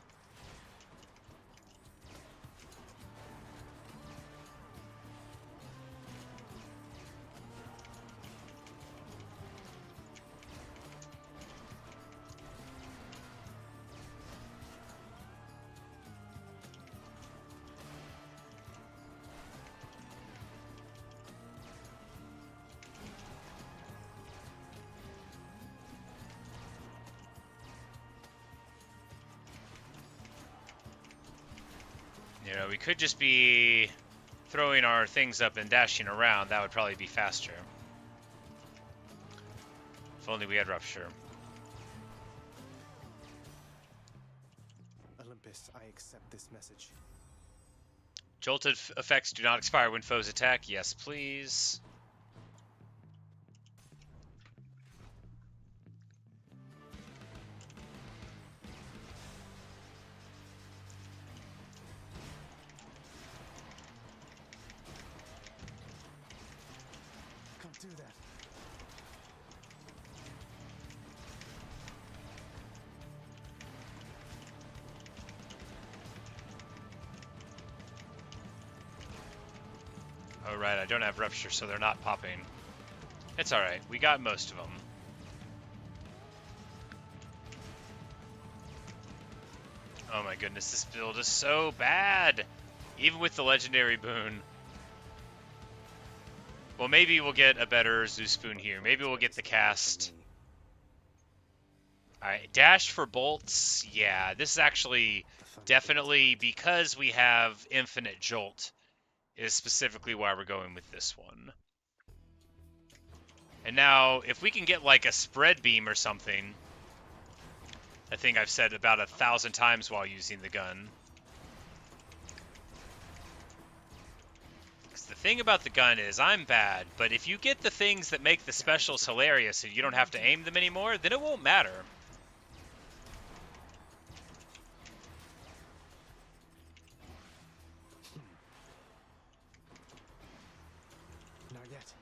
B: You know, we could just be throwing our things up and dashing around. That would probably be faster. If only we had Rupture.
D: Olympus, I accept this message.
B: Jolted effects do not expire when foes attack. Yes, please.
D: Can't do that.
B: Oh, right, I don't have Rupture, so they're not popping. It's alright, we got most of them. Oh my goodness, this build is so bad! Even with the legendary boon. Well, maybe we'll get a better Zeus Spoon here. Maybe we'll get the cast. Alright, dash for bolts. Yeah, this is actually definitely, because we have infinite jolt, is specifically why we're going with this one. And now, if we can get like a spread beam or something, I think I've said about 1,000 times while using the gun. Because the thing about the gun is, I'm bad, but if you get the things that make the specials hilarious and you don't have to aim them anymore, then it won't matter.
D: Not yet.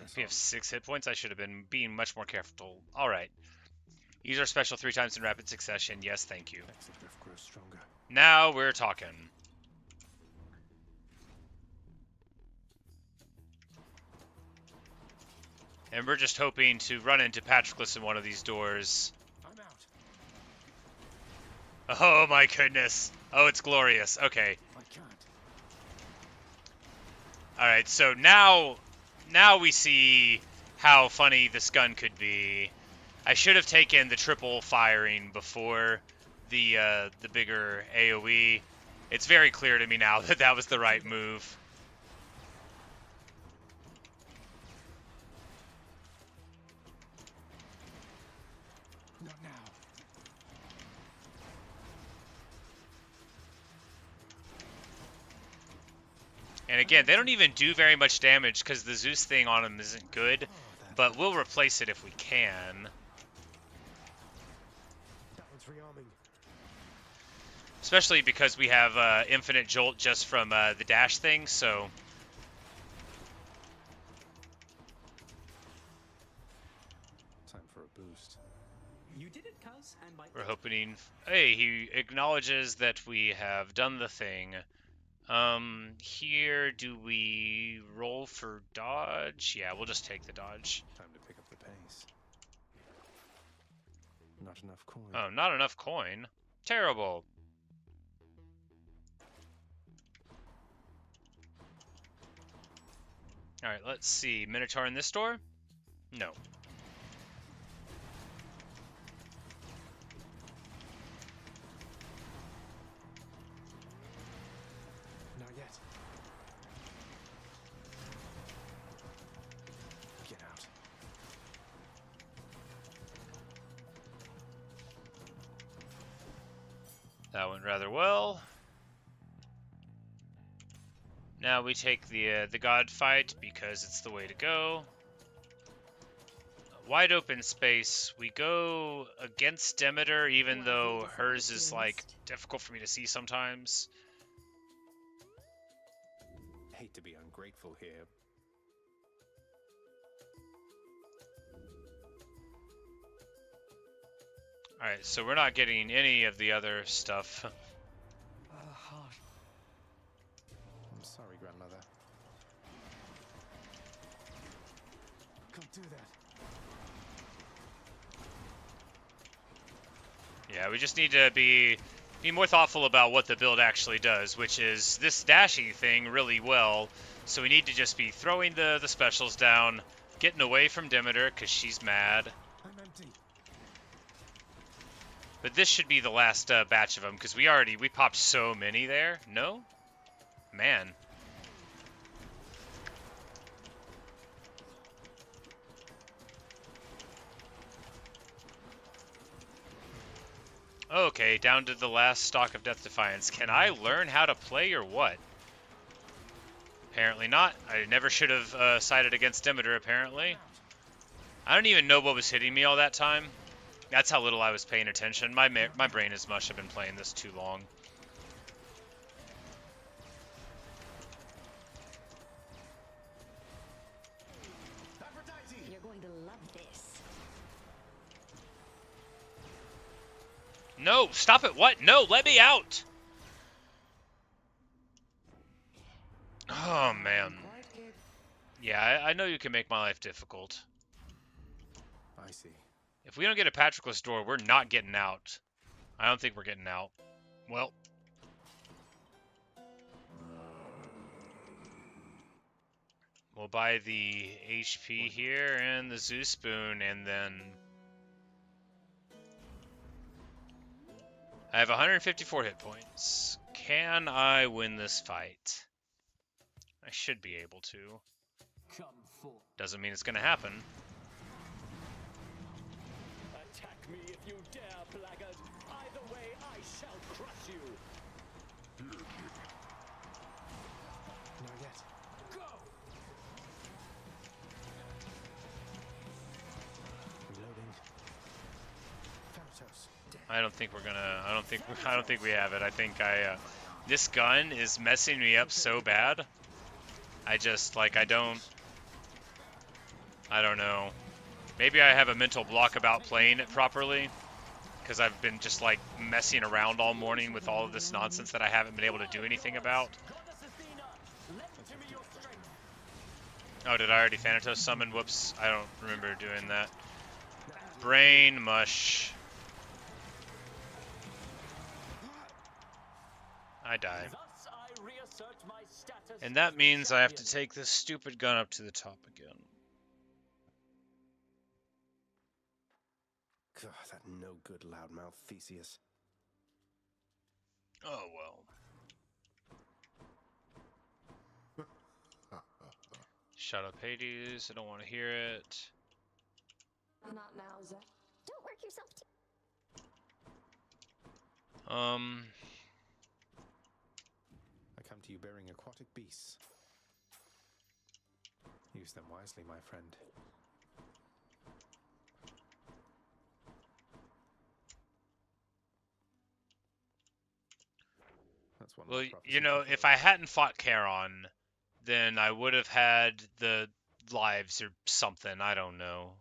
B: If we have 6 hit points, I should have been being much more careful. Alright. Use our special 3 times in rapid succession. Yes, thank you.
D: Grows stronger.
B: Now we're talking. And we're just hoping to run into Patroclus in one of these doors.
A: I'm out.
B: Oh my goodness. Oh, it's glorious. Okay.
A: I can't.
B: Alright, so now we see how funny this gun could be. I should have taken the triple firing before the bigger AoE. It's very clear to me now that that was the right move.
A: Not now.
B: And again, they don't even do very much damage because the Zeus thing on them isn't good, but we'll replace it if we can.
N: That one's rearming.
B: Especially because we have infinite jolt just from the dash thing, so...
D: Time for a boost.
J: You did it, cuz, and by
B: We're hoping... Hey, he acknowledges that we have done the thing. Here, do we roll for dodge? Yeah, we'll just take the dodge.
D: Time to pick up the pace. Not enough coin.
B: Oh, not enough coin? Terrible. Alright, let's see. Minotaur in this door? No.
N: Not yet. Get out.
B: That went rather well. Now we take the god fight because it's the way to go. Wide open space. We go against Demeter, even though hers is like difficult for me to see sometimes.
D: Hate to be ungrateful here.
B: Alright, so we're not getting any of the other stuff.
D: I'm sorry, grandmother.
N: Can't do that.
B: Yeah, we just need to be more thoughtful about what the build actually does, which is this dashing thing really well. So we need to just be throwing the specials down, getting away from Demeter because she's mad.
A: I'm empty.
B: But this should be the last batch of them because we popped so many there. No? Man. Okay, down to the last stock of Death Defiance. Can I learn how to play or what? Apparently not. I never should have sided against Demeter, apparently. I don't even know what was hitting me all that time. That's how little I was paying attention. My brain is mush. I've been playing this too long.
O: You're going to love this.
B: No, stop it. What? No, let me out. Oh, man. Yeah, I know you can make my life difficult.
D: I see.
B: If we don't get a Patroclus door, we're not getting out. I don't think we're getting out. Well. We'll buy the HP here and the Zeus Spoon, and then... I have 154 hit points. Can I win this fight? I should be able to.
J: Come forth.
B: Doesn't mean it's going to happen.
J: Attack me if you dare, blackguard. Either way, I shall crush you.
N: Not yet.
J: Go!
N: Reloading. Thanatos.
B: I don't think we're gonna. I don't think we have it. I think this gun is messing me up so bad. I just like I don't know. Maybe I have a mental block about playing it properly because I've been just like messing around all morning with all of this nonsense that I haven't been able to do anything about. Oh, did I already Thanatos summon? Whoops, I don't remember doing that. Brain mush. I died.
J: Thus I reassert my status
B: And that
J: as the
B: means I have to
J: champion.
B: take this stupid gun up to the top again.
D: God, that no good loudmouth Theseus.
B: Oh well. Shut up, Hades. I don't want to hear it.
F: Not now, Zed.
H: Don't work yourself too.
D: I come to you bearing aquatic beasts. Use them wisely, my friend. That's one
B: Well,
D: more prophecy
B: you know,
D: fulfilled.
B: if I hadn't fought Charon, then I would have had the lives or something. I don't know.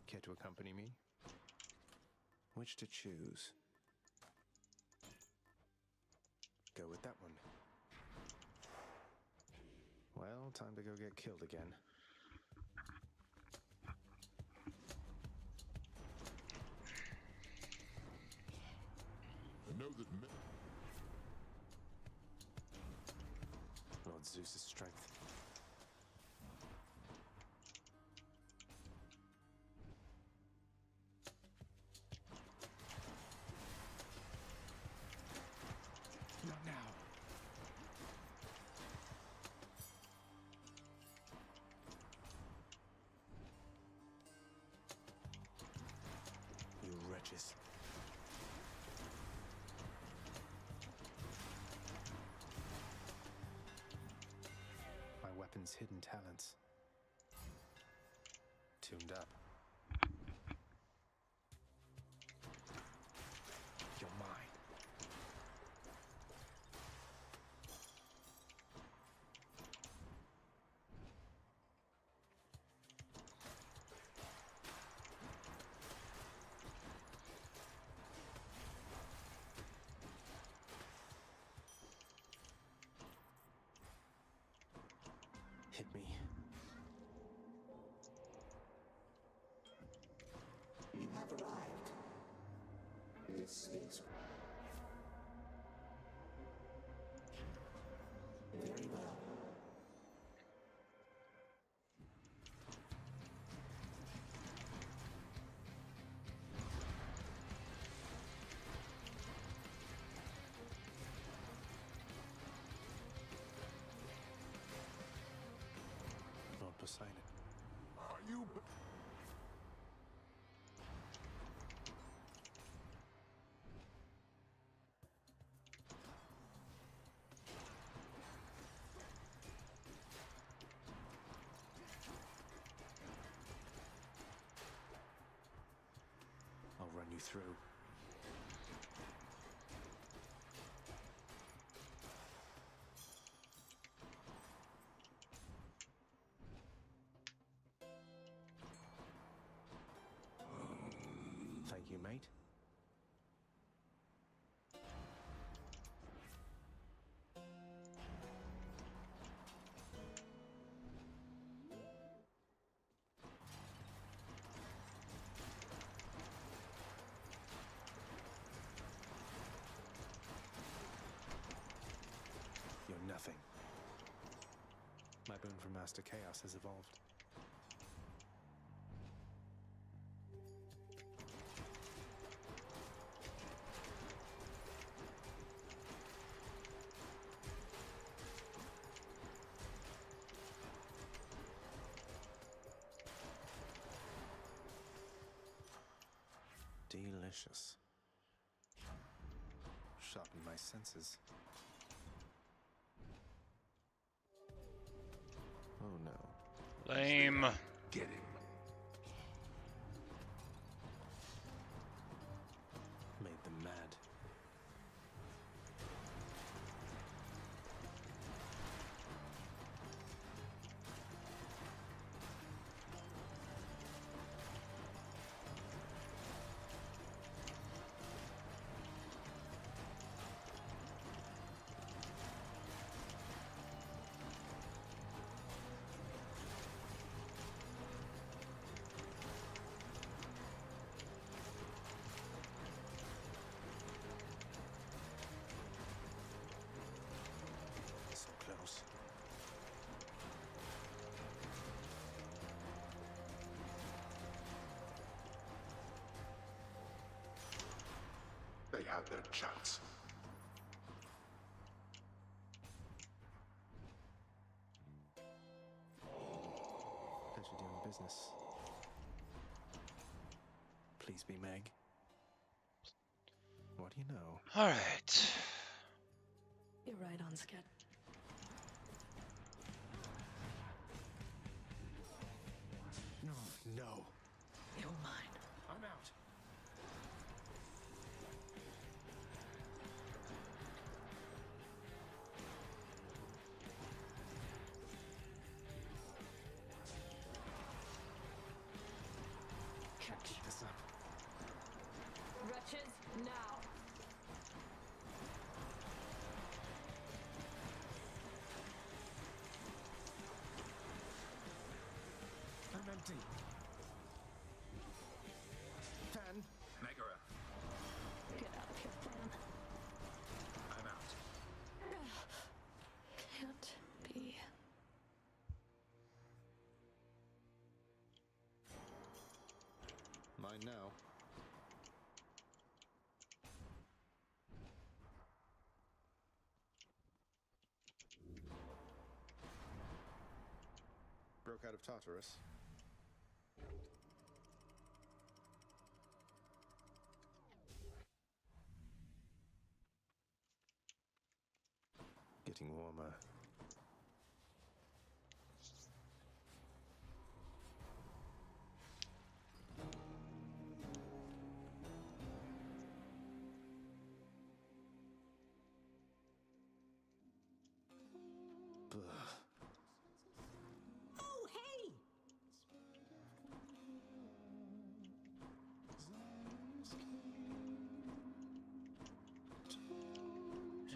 D: Care to accompany me? Which to choose? Go with that one. Well, time to go get killed again.
G: I know that
D: Lord Zeus's strength.
A: Not now.
D: You wretches. My weapon's hidden talents. Tuned up. You're mine. Hit me.
R: You have arrived. This is very well.
D: Lord Poseidon.
G: are you?
D: I'll run you through. Thank you, mate. You're nothing. My boon from Master Chaos has evolved. Delicious. Sharpen my senses. Oh no.
B: Lame.
G: Get him.
D: Made them mad.
G: had their chance.
D: Pleasure doing business. Please be Meg. What do you know?
B: All right.
F: You're right on, Skid.
N: No.
F: You're mine.
N: I'm out. Can't keep this up.
F: Wretches, now!
N: I'm empty. Fan.
P: Megara,
F: Get out of here, Fran.
P: I'm out.
F: Can't be.
D: Mine now. Broke out of Tartarus. Getting warmer.
Q: Oh, hey!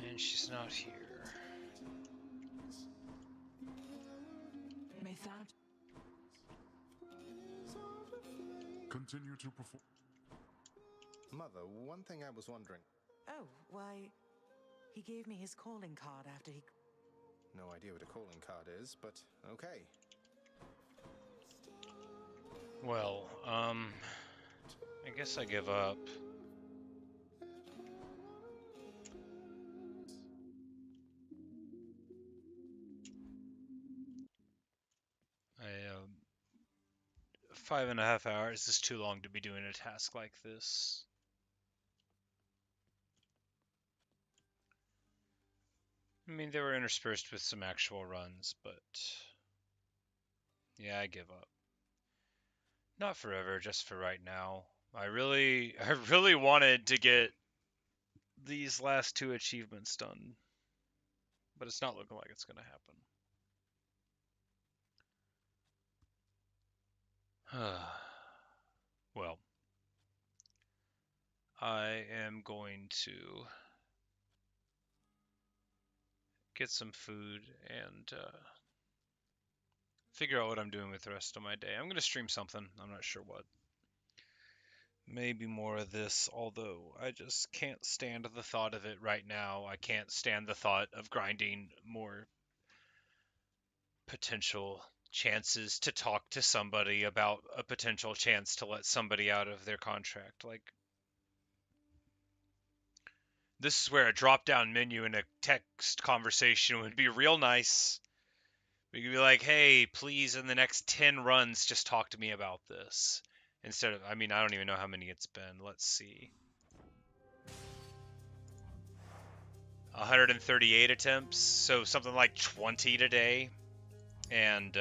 B: And she's not here.
E: May that
G: Continue to perform.
D: Mother, one thing I was wondering.
M: Oh, why, he gave me his calling card after he...
D: No idea what a calling card is, but okay.
B: Well, I guess I give up. I 5.5 hours is too long to be doing a task like this. I mean, they were interspersed with some actual runs, but yeah, I give up. Not forever, just for right now. I really wanted to get these last 2 achievements done, but it's not looking like it's gonna happen. Well, I am going to get some food and figure out what I'm doing with the rest of my day. I'm going to stream something. I'm not sure what. Maybe more of this, although I just can't stand the thought of it right now. I can't stand the thought of grinding more potential chances to talk to somebody about a potential chance to let somebody out of their contract. Like, this is where a drop-down menu in a text conversation would be real nice. We could be like, hey, please, in the next 10 runs, just talk to me about this. Instead of, I mean, I don't even know how many it's been. Let's see. 138 attempts, so something like 20 today. And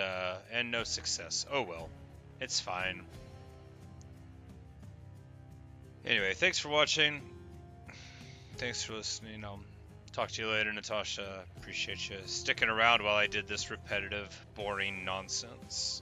B: no success. Oh well, it's fine. Anyway, thanks for watching. Thanks for listening. I'll talk to you later, Natasha. Appreciate you sticking around while I did this repetitive, boring nonsense.